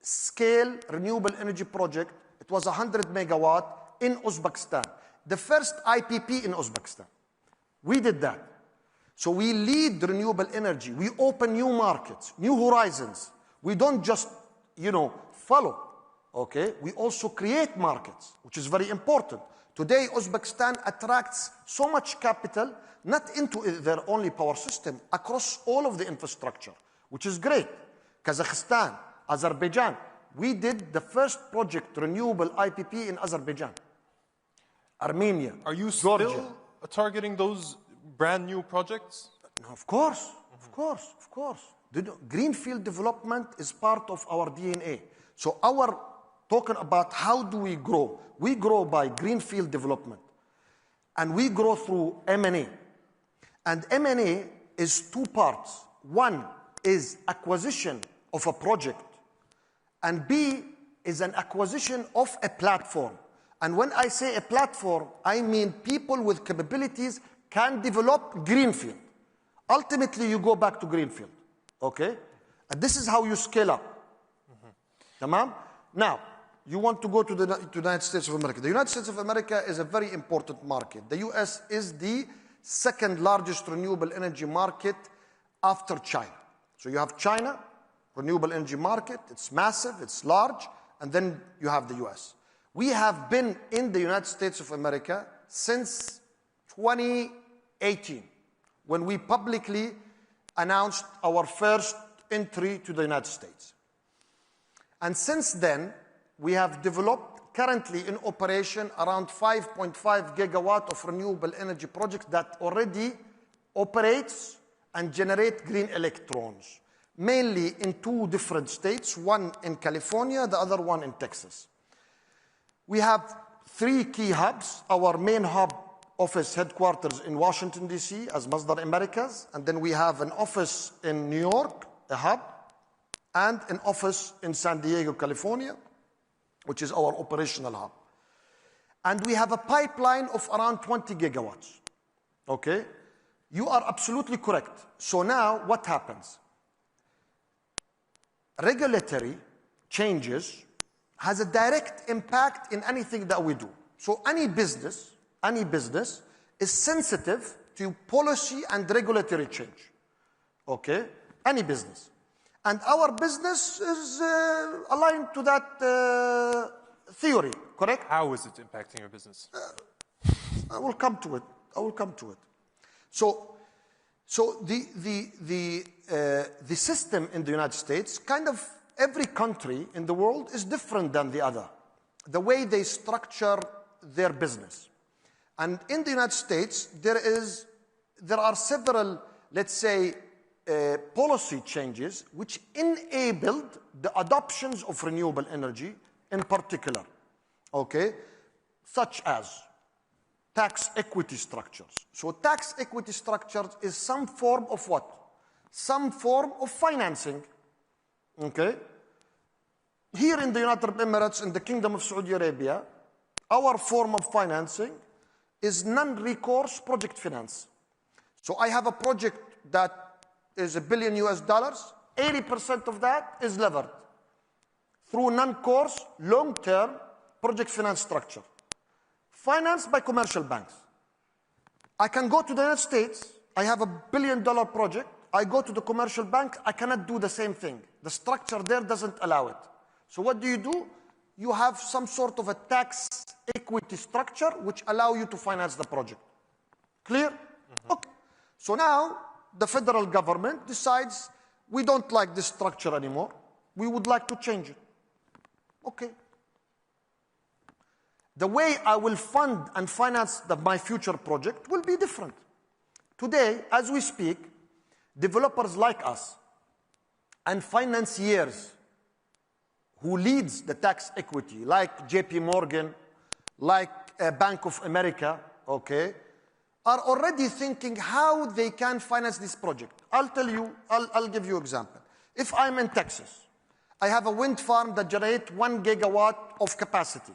scale renewable energy project. It was 100 megawatt in Uzbekistan. The first IPP in Uzbekistan. We did that. So we lead renewable energy. We open new markets, new horizons. We don't just, follow. Okay? We also create markets, which is very important. Today, Uzbekistan attracts so much capital, not into their only power system, across all of the infrastructure, which is great. Kazakhstan, Azerbaijan. We did the first project, renewable IPP in Azerbaijan. Armenia, Are you Georgia. still targeting those brand new projects? No, of course. Greenfield development is part of our DNA. So talking about how do we grow? We grow by greenfield development. And we grow through M&A. And M&A is two parts. One is acquisition of a project. And B is an acquisition of a platform. And when I say a platform, I mean people with capabilities can develop greenfield. Ultimately, you go back to greenfield. Okay? And this is how you scale up. Tamam? Now, you want to go to the United States of America. The United States of America is a very important market. The US is the second largest renewable energy market after China. So you have China, renewable energy market, it's massive, it's large, and then you have the US. We have been in the United States of America since 2018, when we publicly announced our first entry to the United States. And since then, we have developed, currently in operation, around 5.5 gigawatt of renewable energy projects that already operates and generate green electrons, mainly in 2 different states, one in California, the other one in Texas. We have 3 key hubs. Our main hub office headquarters in Washington, D.C. as Masdar Americas, and then we have an office in New York, a hub, and an office in San Diego, California, which is our operational hub. And we have a pipeline of around 20 gigawatts, okay? You are absolutely correct. So now what happens? Regulatory changes has a direct impact in anything that we do. So any business is sensitive to policy and regulatory change, okay? Any business. And our business is aligned to that theory, correct? How is it impacting your business? I will come to it. So the system in the United States, kind of every country in the world is different than the other, the way they structure their business. And in the United States, there are several, let's say, policy changes which enabled the adoptions of renewable energy in particular, okay, such as tax equity structures. So tax equity structures is some form of what? Some form of financing, okay? Here in the United Arab Emirates, in the Kingdom of Saudi Arabia, our form of financing is non-recourse project finance. So I have a project that is $1 billion, 80% of that is levered through non-course, long-term project finance structure, financed by commercial banks. I can go to the United States, I have $1 billion project, I go to the commercial bank, I cannot do the same thing. The structure there doesn't allow it. So what do? You have some sort of a tax equity structure which allow you to finance the project. Clear? Mm-hmm. Okay. So now, the federal government decides, we don't like this structure anymore. We would like to change it. Okay. The way I will fund and finance my future project will be different. Today, as we speak, developers like us and financiers who leads the tax equity, like JP Morgan, like Bank of America, okay, are already thinking how they can finance this project. I'll give you an example. If I'm in Texas, I have a wind farm that generates 1 gigawatt of capacity.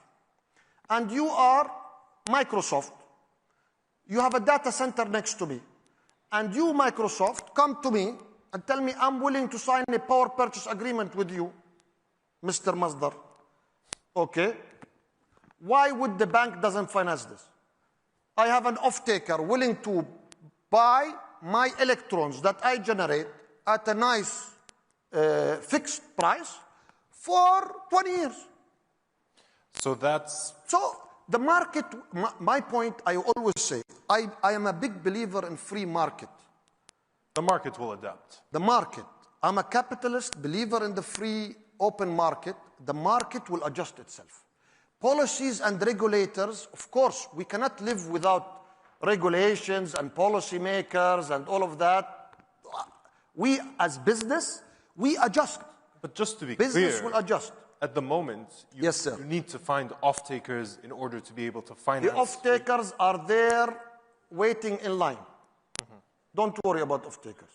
And you are Microsoft. You have a data center next to me. And you, Microsoft, come to me and tell me, I'm willing to sign a power purchase agreement with you, Mr. Masdar. Okay. Why would the bank doesn't finance this? I have an off-taker willing to buy my electrons that I generate at a nice fixed price for 20 years. So the market, my point, I always say, I am a big believer in free market. The market will adapt. The market. I'm a capitalist, believer in the free, open market. The market will adjust itself. Policies and regulators, of course, we cannot live without regulations and policy makers and all of that. We, as business, we adjust. But just to be business clear, will adjust. At the moment, you need to find off-takers in order to be able to finance. The off-takers are there waiting in line. Mm-hmm. Don't worry about off-takers.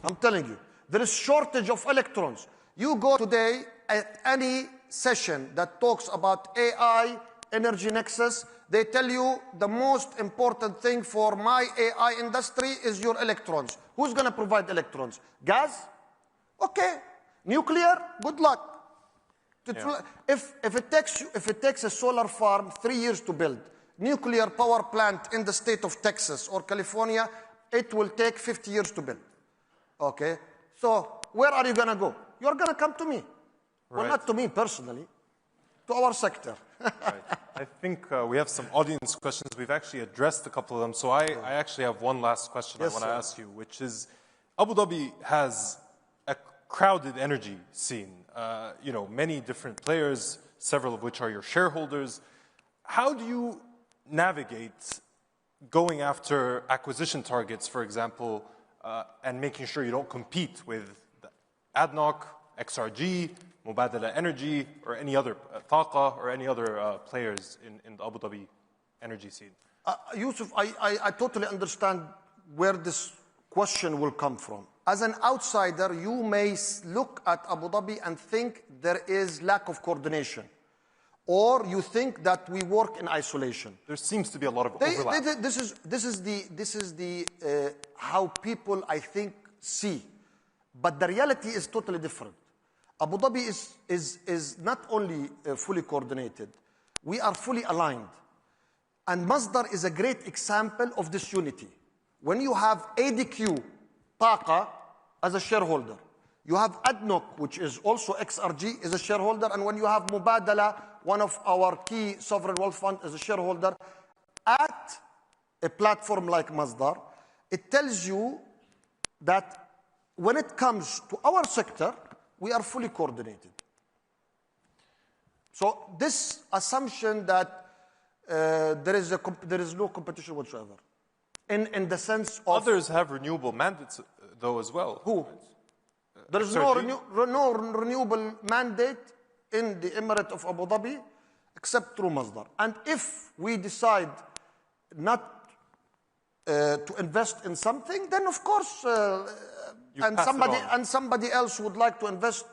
I'm telling you. There is shortage of electrons. You go today at any session that talks about AI, energy nexus, they tell you the most important thing for my AI industry is your electrons. Who's going to provide electrons? Gas? Okay. Nuclear? Good luck. If it takes a solar farm 3 years to build, nuclear power plant in the state of Texas or California, it will take 50 years to build. Okay? So where are you going to go? You're going to come to me. Right. Well, not to me personally, to our sector. Right. I think we have some audience questions. We've actually addressed a couple of them. So I actually have one last question I want to ask you, which is, Abu Dhabi has a crowded energy scene. Many different players, several of which are your shareholders. How do you navigate going after acquisition targets, for example, and making sure you don't compete with ADNOC, XRG, Mubadala Energy, or any other, Taqa, or any other players in the Abu Dhabi energy scene? Yusuf, I totally understand where this question will come from. As an outsider, you may look at Abu Dhabi and think there is lack of coordination. Or you think that we work in isolation. There seems to be a lot of overlap. This is how people, I think, see. But the reality is totally different. Abu Dhabi is not only fully coordinated, we are fully aligned. And Masdar is a great example of this unity. When you have ADQ, Taqa, as a shareholder, you have ADNOC, which is also XRG, is a shareholder, and when you have Mubadala, one of our key sovereign wealth fund, as a shareholder, at a platform like Masdar, it tells you that when it comes to our sector, we are fully coordinated. So this assumption that there is no competition whatsoever, in the sense of... Others have renewable mandates, though, as well. Who? There is no renewable mandate in the Emirate of Abu Dhabi except through Masdar. And if we decide not to invest in something, then of course, and somebody else would like to invest,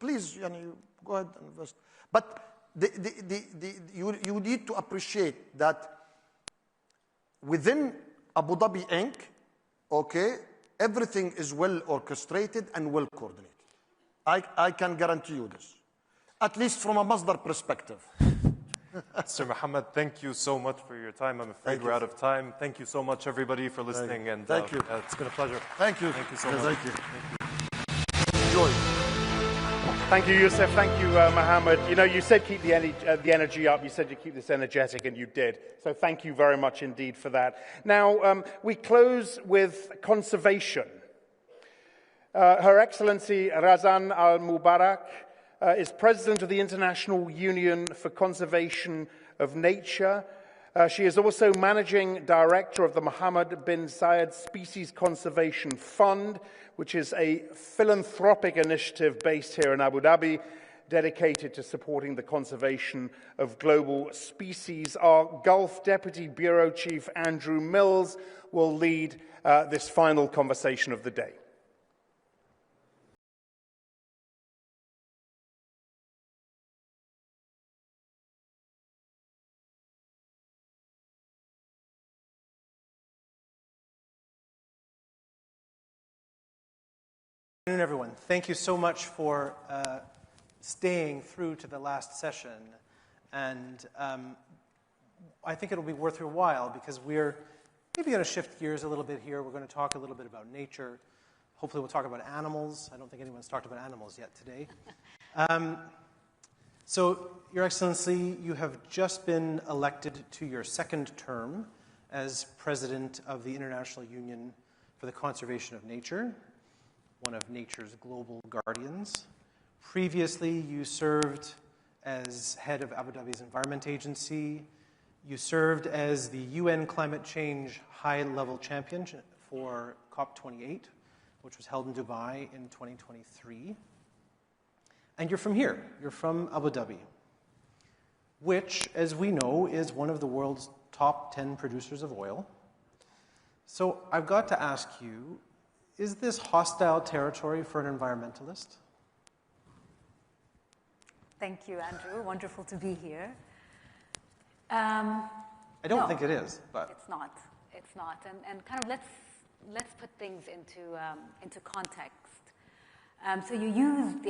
please, go ahead and invest. But you need to appreciate that within Abu Dhabi Inc., okay, everything is well orchestrated and well coordinated. I can guarantee you this, at least from a Masdar perspective. Mr. Mohammed, thank you so much for your time. I'm afraid we're out of time. Thank you so much, everybody, for listening. And thank you. It's been a pleasure. Thank you. Thank you so much. Thank you. Enjoy. Thank you, Yusuf. Thank you, Mohammed. You said keep the energy up. You said you keep this energetic, and you did. So thank you very much indeed for that. Now, we close with conservation. Her Excellency Razan Al Mubarak is President of the International Union for Conservation of Nature. She is also Managing Director of the Mohammed bin Zayed Species Conservation Fund, which is a philanthropic initiative based here in Abu Dhabi, dedicated to supporting the conservation of global species. Our Gulf Deputy Bureau Chief, Andrew Mills, will lead this final conversation of the day. Good afternoon, everyone. Thank you so much for staying through to the last session. And I think it'll be worth your while because we're maybe going to shift gears a little bit here. We're going to talk a little bit about nature. Hopefully we'll talk about animals. I don't think anyone's talked about animals yet today. So, Your Excellency, you have just been elected to your second term as President of the International Union for the Conservation of Nature, one of nature's global guardians. Previously, you served as head of Abu Dhabi's Environment Agency. You served as the UN Climate Change High-Level Champion for COP28, which was held in Dubai in 2023. And you're from here. You're from Abu Dhabi, which, as we know, is one of the world's top 10 producers of oil. So I've got to ask you, is this hostile territory for an environmentalist? Thank you, Andrew. Wonderful to be here. I don't think it is, but it's not. It's not. And kind of let's put things into context. So you used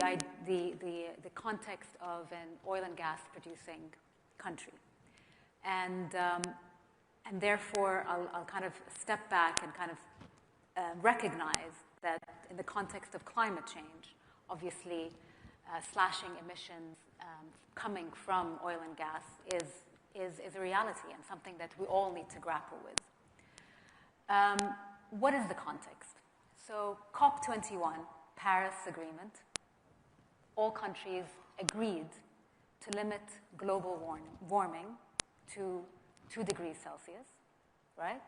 the context of an oil and gas producing country. And therefore, I'll kind of step back and kind of recognize that in the context of climate change, obviously, slashing emissions coming from oil and gas is a reality and something that we all need to grapple with. What is the context? So COP21, Paris Agreement, all countries agreed to limit global warming to 2 degrees Celsius, right?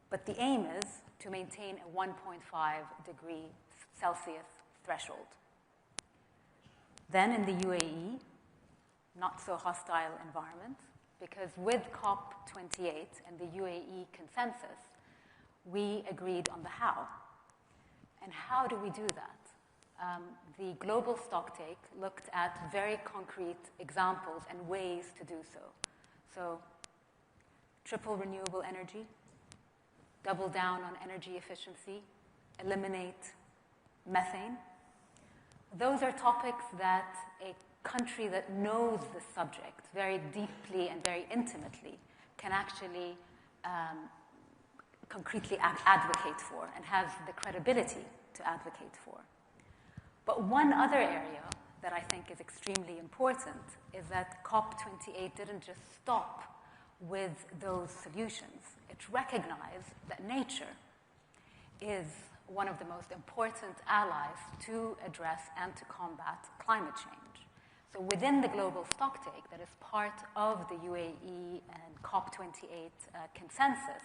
But the aim is to maintain a 1.5 degree Celsius threshold. Then in the UAE, not so hostile environment, because with COP28 and the UAE consensus, we agreed on the how. And how do we do that? The global stocktake looked at very concrete examples and ways to do so. So, triple renewable energy, double down on energy efficiency, eliminate methane. Those are topics that a country that knows the subject very deeply and very intimately can actually concretely advocate for and has the credibility to advocate for. But one other area that I think is extremely important is that COP28 didn't just stop with those solutions. It recognized that nature is one of the most important allies to address and to combat climate change. So within the global stocktake that is part of the UAE and COP28 consensus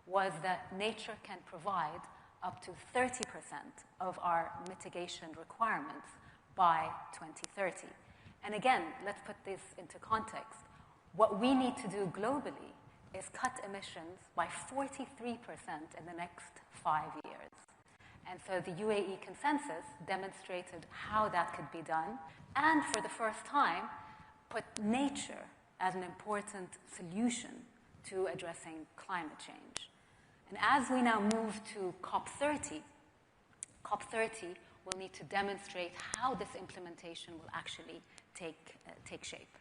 was that nature can provide up to 30% of our mitigation requirements by 2030. And again, let's put this into context. What we need to do globally is cut emissions by 43% in the next 5 years. And so the UAE consensus demonstrated how that could be done, and for the first time, put nature as an important solution to addressing climate change. And as we now move to COP30 will need to demonstrate how this implementation will actually take shape.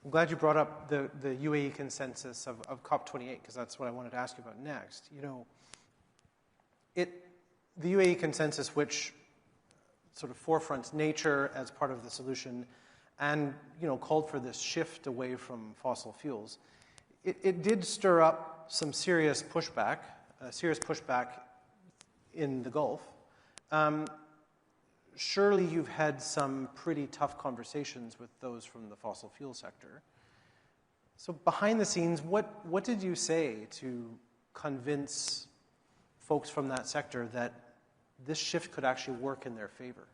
I'm glad you brought up the UAE consensus of COP28, because that's what I wanted to ask you about next. You know, the UAE consensus, which sort of forefronts nature as part of the solution and, called for this shift away from fossil fuels, it did stir up some serious pushback in the Gulf. Surely you've had some pretty tough conversations with those from the fossil fuel sector. So behind the scenes, what did you say to convince folks from that sector that this shift could actually work in their favor?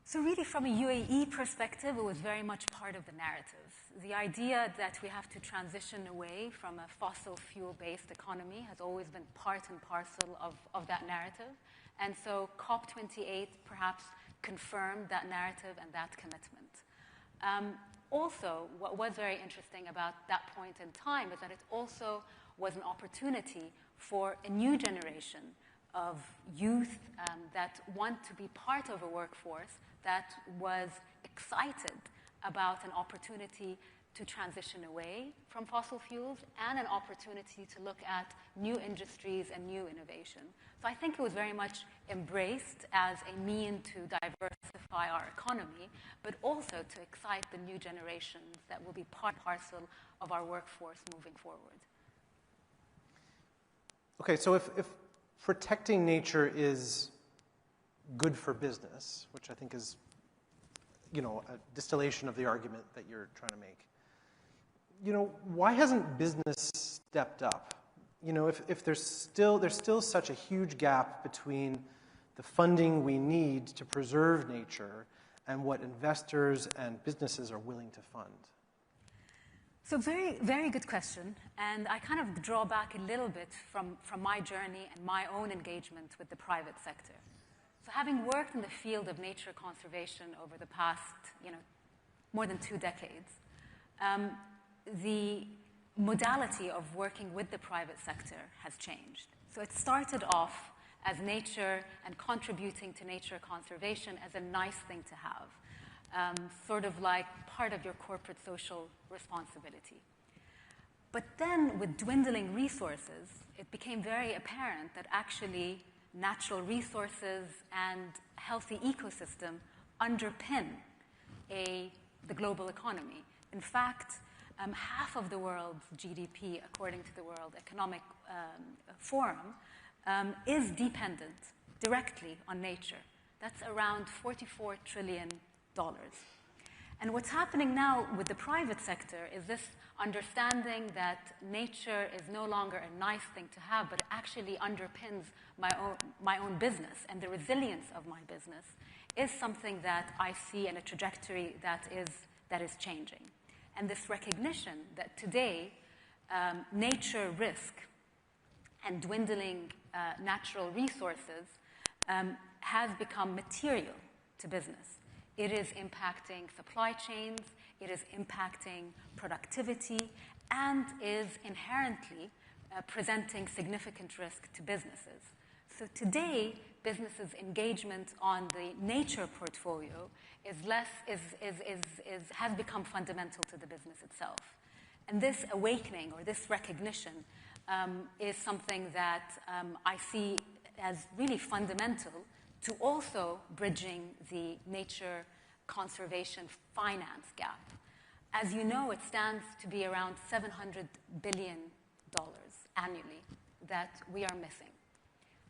So really, from a UAE perspective, it was very much part of the narrative. The idea that we have to transition away from a fossil fuel-based economy has always been part and parcel of that narrative. And so COP28 perhaps confirmed that narrative and that commitment. Also, what was very interesting about that point in time is that it also was an opportunity for a new generation of youth that want to be part of a workforce that was excited about an opportunity to transition away from fossil fuels and an opportunity to look at new industries and new innovation. So I think it was very much embraced as a mean to diversify our economy, but also to excite the new generations that will be part and parcel of our workforce moving forward. Okay, so if protecting nature is good for business, which I think is, a distillation of the argument that you're trying to make, why hasn't business stepped up? If there's still such a huge gap between the funding we need to preserve nature and what investors and businesses are willing to fund. So very, very good question. And I kind of draw back a little bit from my journey and my own engagement with the private sector. So having worked in the field of nature conservation over the past, more than 2 decades, the modality of working with the private sector has changed. So it started off as nature and contributing to nature conservation as a nice thing to have, sort of like part of your corporate social responsibility. But then with dwindling resources, it became very apparent that actually natural resources and healthy ecosystem underpin the global economy. In fact, half of the world's GDP, according to the World Economic Forum, is dependent directly on nature. That's around $44 trillion. And what's happening now with the private sector is this understanding that nature is no longer a nice thing to have, but it actually underpins my own business, and the resilience of my business is something that I see in a trajectory that is changing. And this recognition that today nature risk and dwindling natural resources has become material to business. It is impacting supply chains, it is impacting productivity, and is inherently presenting significant risk to businesses. So today, businesses' engagement on the nature portfolio has become fundamental to the business itself. And this awakening or this recognition is something that I see as really fundamental to also bridging the nature conservation finance gap. As you know, it stands to be around $700 billion annually that we are missing.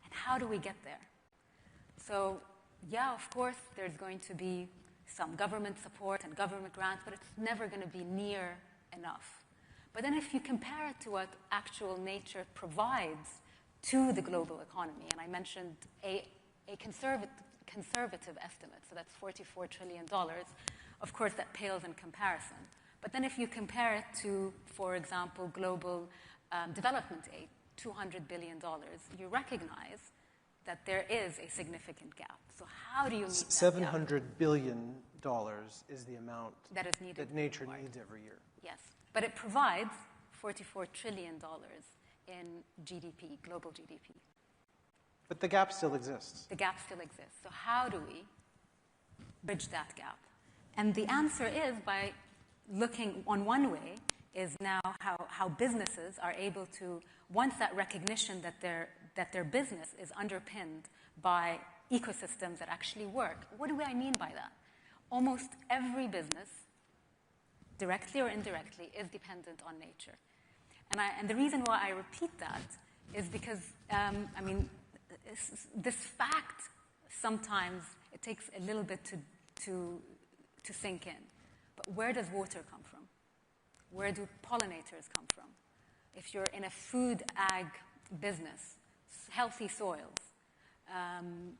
And how do we get there? So, yeah, of course, there's going to be some government support and government grants, but it's never going to be near enough. But then if you compare it to what actual nature provides to the global economy, and I mentioned a conservative estimate, so that's $44 trillion. Of course, that pales in comparison. But then if you compare it to, for example, global development aid, $200 billion, you recognize that there is a significant gap. So how do you meet that gap? $700 billion is the amount that is needed that nature needs every year. Yes, but it provides $44 trillion in GDP, global GDP. But the gap still exists. The gap still exists. So how do we bridge that gap? And the answer is by looking on one way is now how businesses are able to, once that recognition that their business is underpinned by ecosystems that actually work. What do I mean by that? Almost every business, directly or indirectly, is dependent on nature. And the reason why I repeat that is because, this fact, sometimes it takes a little bit to sink in. But where does water come from? Where do pollinators come from? If you're in a food ag business, healthy soils, and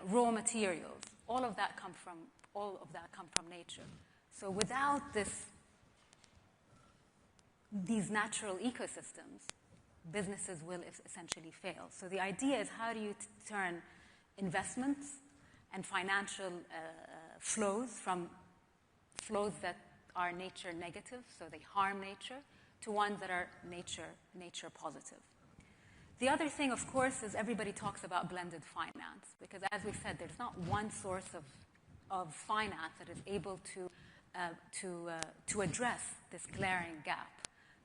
raw materials, all of that come from nature. So without these natural ecosystems, businesses will essentially fail. So the idea is how do you turn investments and financial flows from flows that are nature negative, so they harm nature, to ones that are nature positive. The other thing, of course, is everybody talks about blended finance, because as we said, there's not one source of finance that is able to address this glaring gap.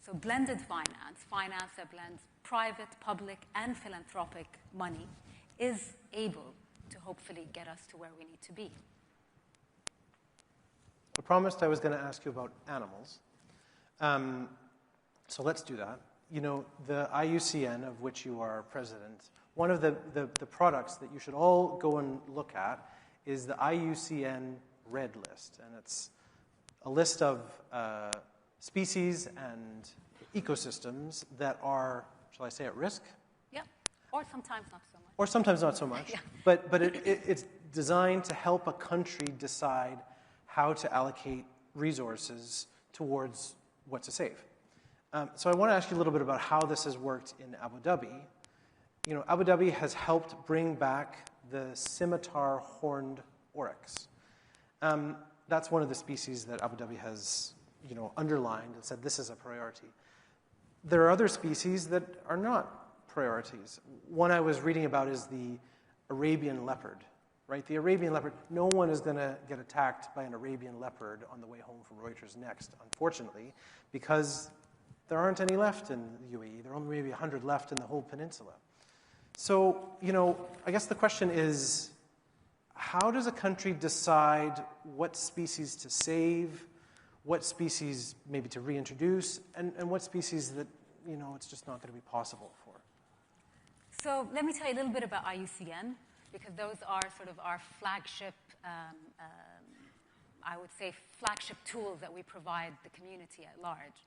So blended finance that blends private, public, and philanthropic money, is able to hopefully get us to where we need to be. I promised I was going to ask you about animals. So let's do that. You know, the IUCN, of which you are president, one of the products that you should all go and look at is the IUCN Red List. And it's a list of species and ecosystems that are, shall I say, at risk? Yeah, or sometimes not so much. Or sometimes not so much. Yeah. But it's designed to help a country decide how to allocate resources towards what to save. So I want to ask you a little bit about how this has worked in Abu Dhabi. You know, Abu Dhabi has helped bring back the scimitar horned oryx. That's one of the species that Abu Dhabi has, underlined and said this is a priority. There are other species that are not priorities. One I was reading about is the Arabian leopard, right? The Arabian leopard, no one is going to get attacked by an Arabian leopard on the way home from Reuters Next, unfortunately, because there aren't any left in the UAE. There are only maybe 100 left in the whole peninsula. So, I guess the question is, how does a country decide what species to save, what species maybe to reintroduce, and what species that, it's just not going to be possible for? So let me tell you a little bit about IUCN, because those are sort of our flagship, I would say, flagship tools that we provide the community at large.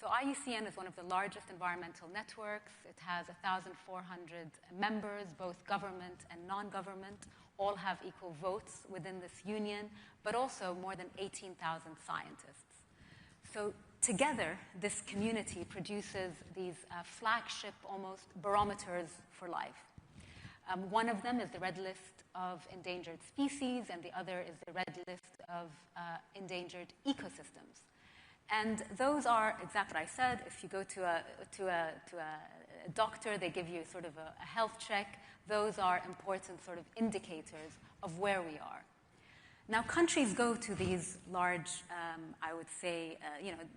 So IUCN is one of the largest environmental networks. It has 1,400 members, both government and non-government. All have equal votes within this union, but also more than 18,000 scientists. So together, this community produces these flagship, almost barometers for life. One of them is the Red List of Endangered Species, and the other is the Red List of Endangered Ecosystems. And those are exactly what I said. If you go to a doctor, they give you sort of a health check. Those are important sort of indicators of where we are. Now, countries go to these large, I would say,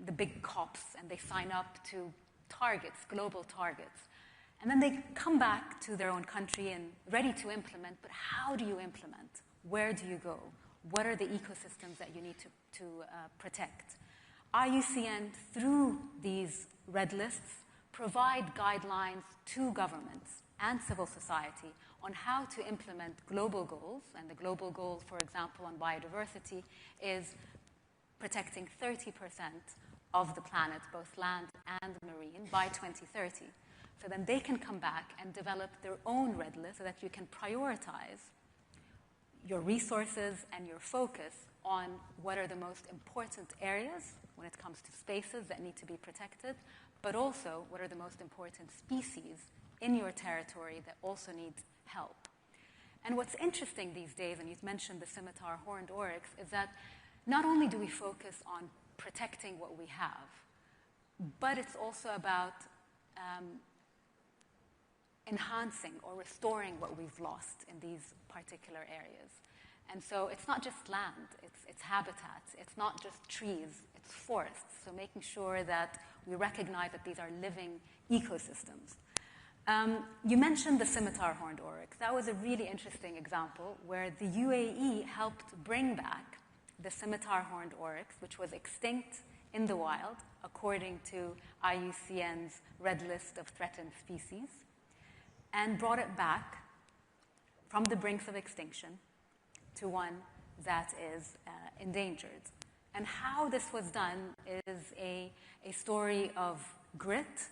the big COPs, and they sign up to targets, global targets. And then they come back to their own country and ready to implement, but how do you implement? Where do you go? What are the ecosystems that you need to protect? IUCN, through these red lists, provide guidelines to governments and civil society on how to implement global goals. And the global goal, for example, on biodiversity is protecting 30% of the planet, both land and marine, by 2030. So then they can come back and develop their own red list so that you can prioritize your resources and your focus on what are the most important areas when it comes to spaces that need to be protected, but also what are the most important species in your territory that also need help. And what's interesting these days, and you've mentioned the scimitar horned oryx, is that not only do we focus on protecting what we have, but it's also about enhancing or restoring what we've lost in these particular areas. And so it's not just land, it's habitat. It's not just trees, it's forests. So making sure that we recognize that these are living ecosystems. You mentioned the scimitar horned oryx. That was a really interesting example where the UAE helped bring back the scimitar horned oryx, which was extinct in the wild, according to IUCN's Red List of Threatened Species, and brought it back from the brinks of extinction to one that is endangered. And how this was done is a story of grit,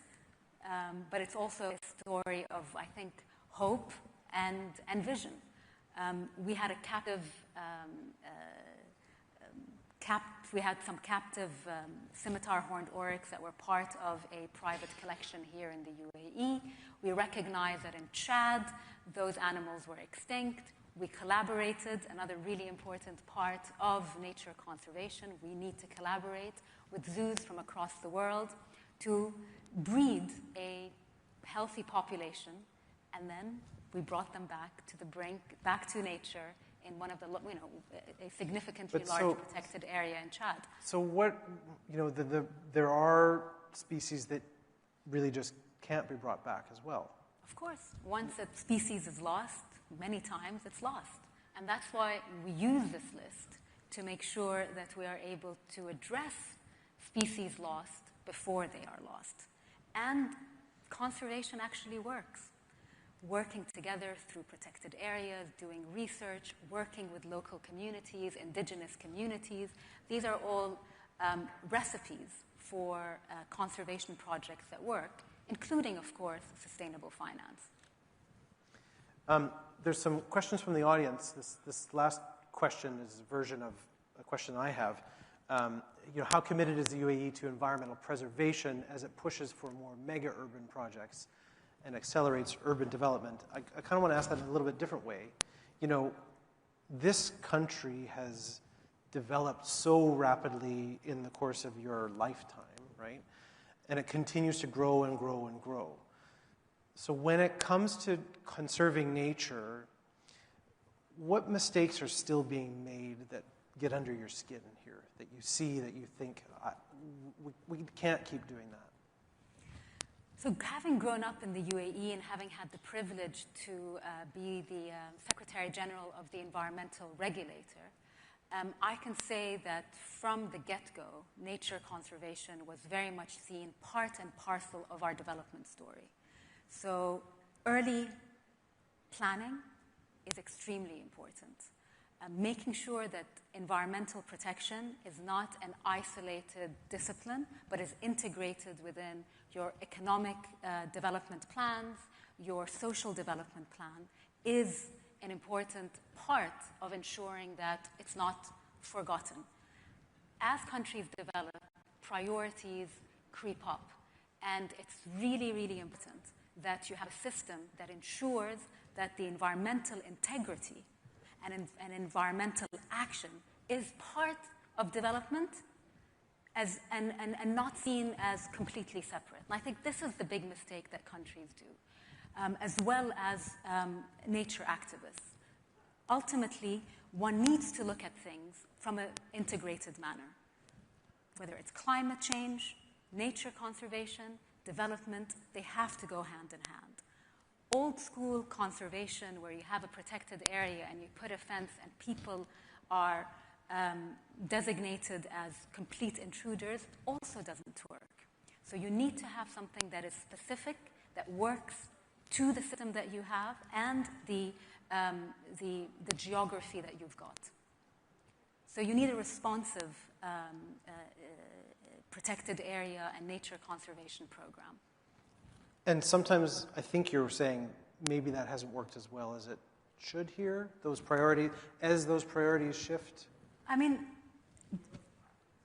but it's also a story of, I think, hope and vision. We had a we had some captive scimitar horned oryx that were part of a private collection here in the UAE. We recognized that in Chad, those animals were extinct. We collaborated, another really important part of nature conservation. We need to collaborate with zoos from across the world to breed a healthy population, and then we brought them back to the brink, back to nature in one of the, a significantly large protected area in Chad. So what, there are species that really just can't be brought back as well. Of course. Once a species is lost, many times it's lost. And that's why we use this list to make sure that we are able to address species lost before they are lost. And conservation actually works. Working together through protected areas, doing research, working with local communities, indigenous communities. These are all recipes for conservation projects that work, including, of course, sustainable finance. There's some questions from the audience. This last question is a version of a question I have. How committed is the UAE to environmental preservation as it pushes for more mega-urban projects and accelerates urban development? I kind of want to ask that in a little bit different way. This country has developed so rapidly in the course of your lifetime, right? And it continues to grow and grow and grow. So when it comes to conserving nature, what mistakes are still being made that get under your skin here, that you see, that you think, we can't keep doing that? So having grown up in the UAE and having had the privilege to be the Secretary General of the Environmental Regulator, I can say that from the get-go, nature conservation was very much seen part and parcel of our development story. So early planning is extremely important. Making sure that environmental protection is not an isolated discipline, but is integrated within your economic development plans, your social development plan, is an important part of ensuring that it's not forgotten. As countries develop, priorities creep up, and it's really, really important that you have a system that ensures that the environmental integrity and environmental action is part of development and not seen as completely separate. And I think this is the big mistake that countries do, as well as nature activists. Ultimately, one needs to look at things from an integrated manner, whether it's climate change, nature conservation, development, they have to go hand in hand. Old school conservation, where you have a protected area and you put a fence and people are designated as complete intruders, also doesn't work. So you need to have something that is specific, that works to the system that you have and the geography that you've got. So you need a responsive protected area and nature conservation program. And sometimes I think you're saying maybe that hasn't worked as well as it should here, those priorities, as those priorities shift? I mean,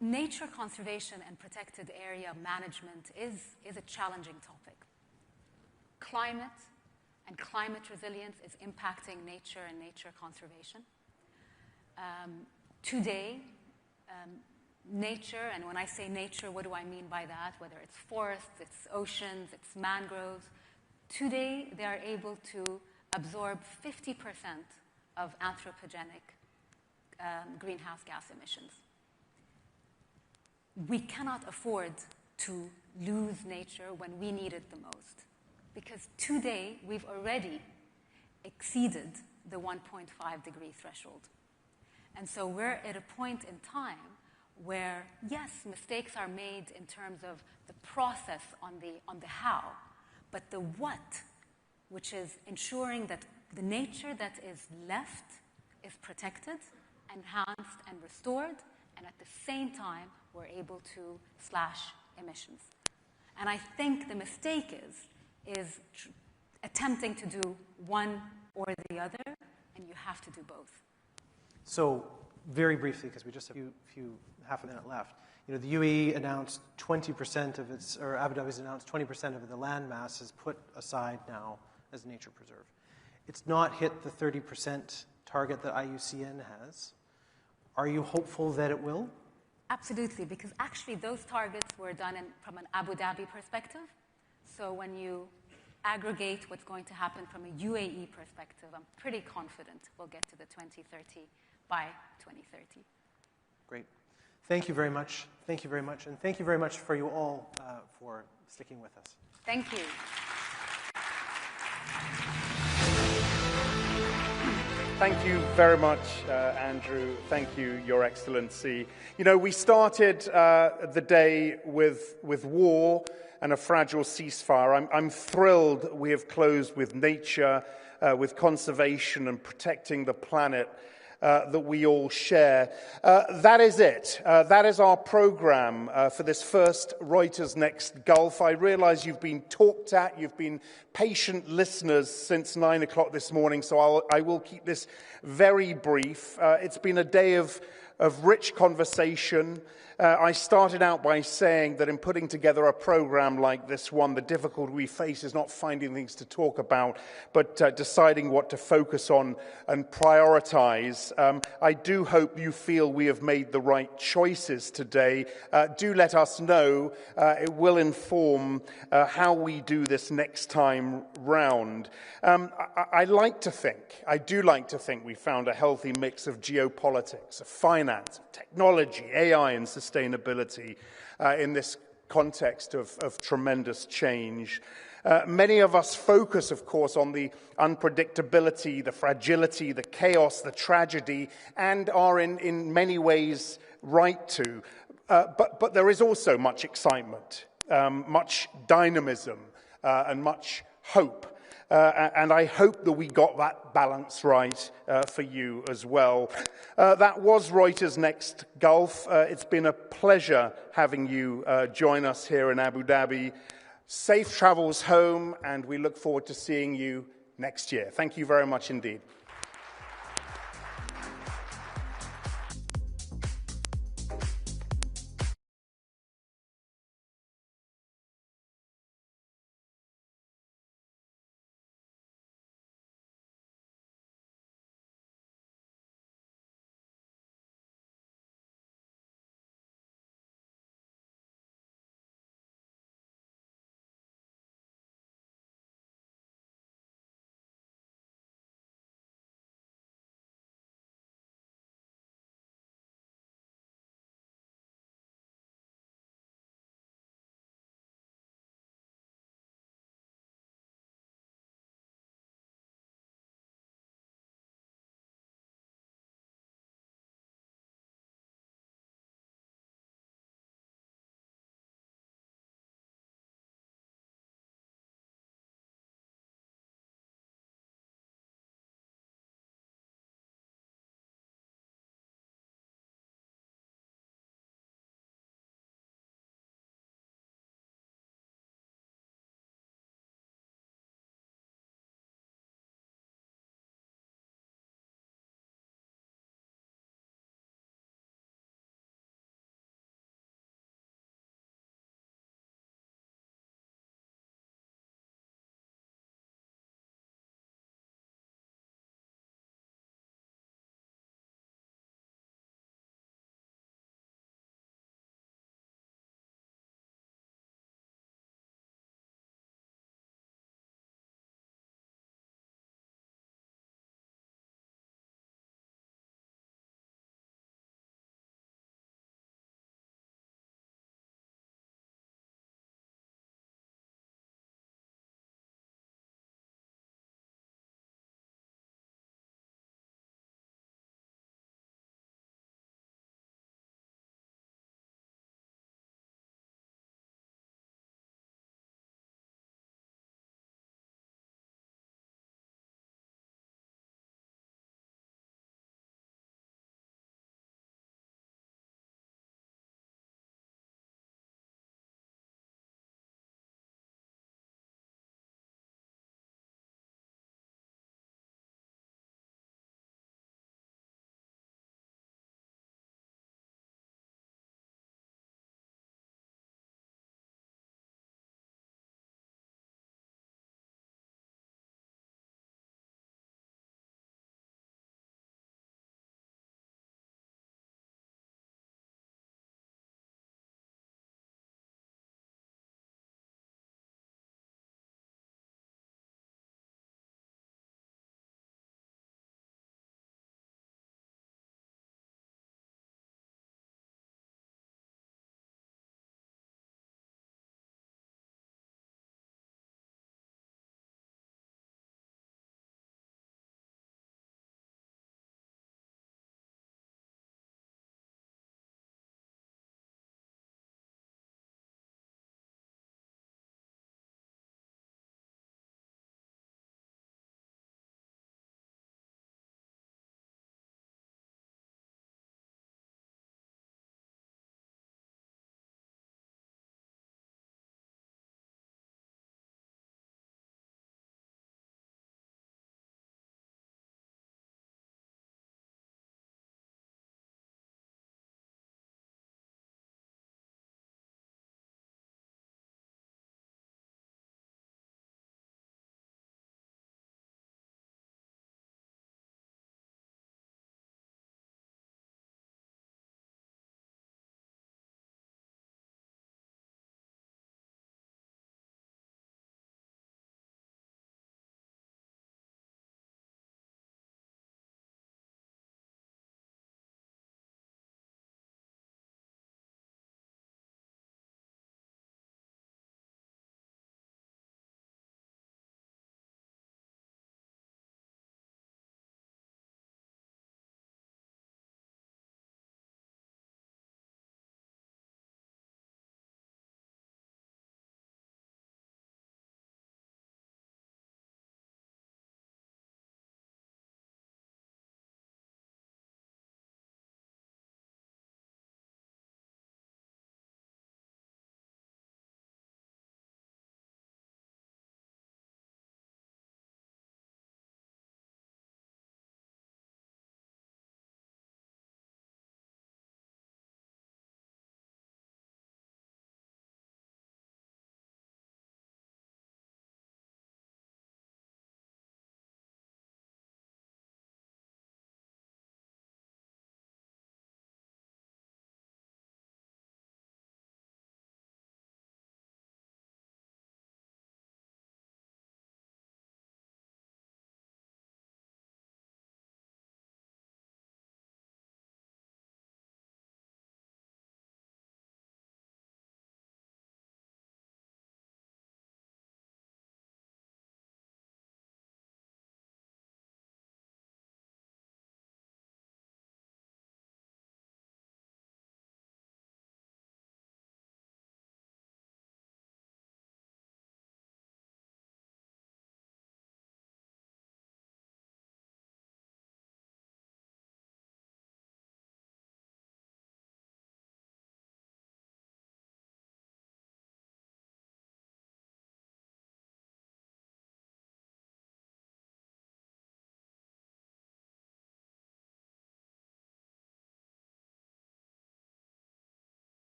nature conservation and protected area management is a challenging topic. Climate and climate resilience is impacting nature and nature conservation. Today, nature, and when I say nature, what do I mean by that? Whether it's forests, it's oceans, it's mangroves. Today, they are able to absorb 50% of anthropogenic greenhouse gas emissions. We cannot afford to lose nature when we need it the most, because today we've already exceeded the 1.5 degree threshold. And so we're at a point in time where, yes, mistakes are made in terms of the process on the how, but the what, which is ensuring that the nature that is left is protected, enhanced, and restored, and at the same time, we're able to slash emissions. And I think the mistake is attempting to do one or the other, and you have to do both. So, very briefly, because we just have half a minute left. You know, the UAE announced 20% of its, or Abu Dhabi's announced 20% of the land mass is put aside now as a nature preserve. It's not hit the 30% target that IUCN has. Are you hopeful that it will? Absolutely, because actually those targets were done from an Abu Dhabi perspective. So when you aggregate what's going to happen from a UAE perspective, I'm pretty confident we'll get to the 2030 by 2030. Great. Thank you very much. Thank you very much. And thank you very much for you all for sticking with us. Thank you. Thank you very much, Andrew. Thank you, Your Excellency. You know, we started the day with war and a fragile ceasefire. I'm thrilled we have closed with nature, with conservation and protecting the planet that we all share. That is it. That is our program for this first Reuters Next Gulf. I realize you've been talked at, you've been patient listeners since 9 o'clock this morning, so I will keep this very brief. It's been a day of of rich conversation. I started out by saying that in putting together a program like this one, the difficulty we face is not finding things to talk about, but deciding what to focus on and prioritize. I do hope you feel we have made the right choices today. Do let us know. It will inform how we do this next time round. I do like to think we found a healthy mix of geopolitics, of finance, of technology, AI, and sustainability in this context of tremendous change. Many of us focus, of course, on the unpredictability, the fragility, the chaos, the tragedy, and are in many ways right to. But there is also much excitement, much dynamism, and much hope. And I hope that we got that balance right for you as well. That was Reuters Next Gulf. It's been a pleasure having you join us here in Abu Dhabi. Safe travels home, and we look forward to seeing you next year. Thank you very much indeed.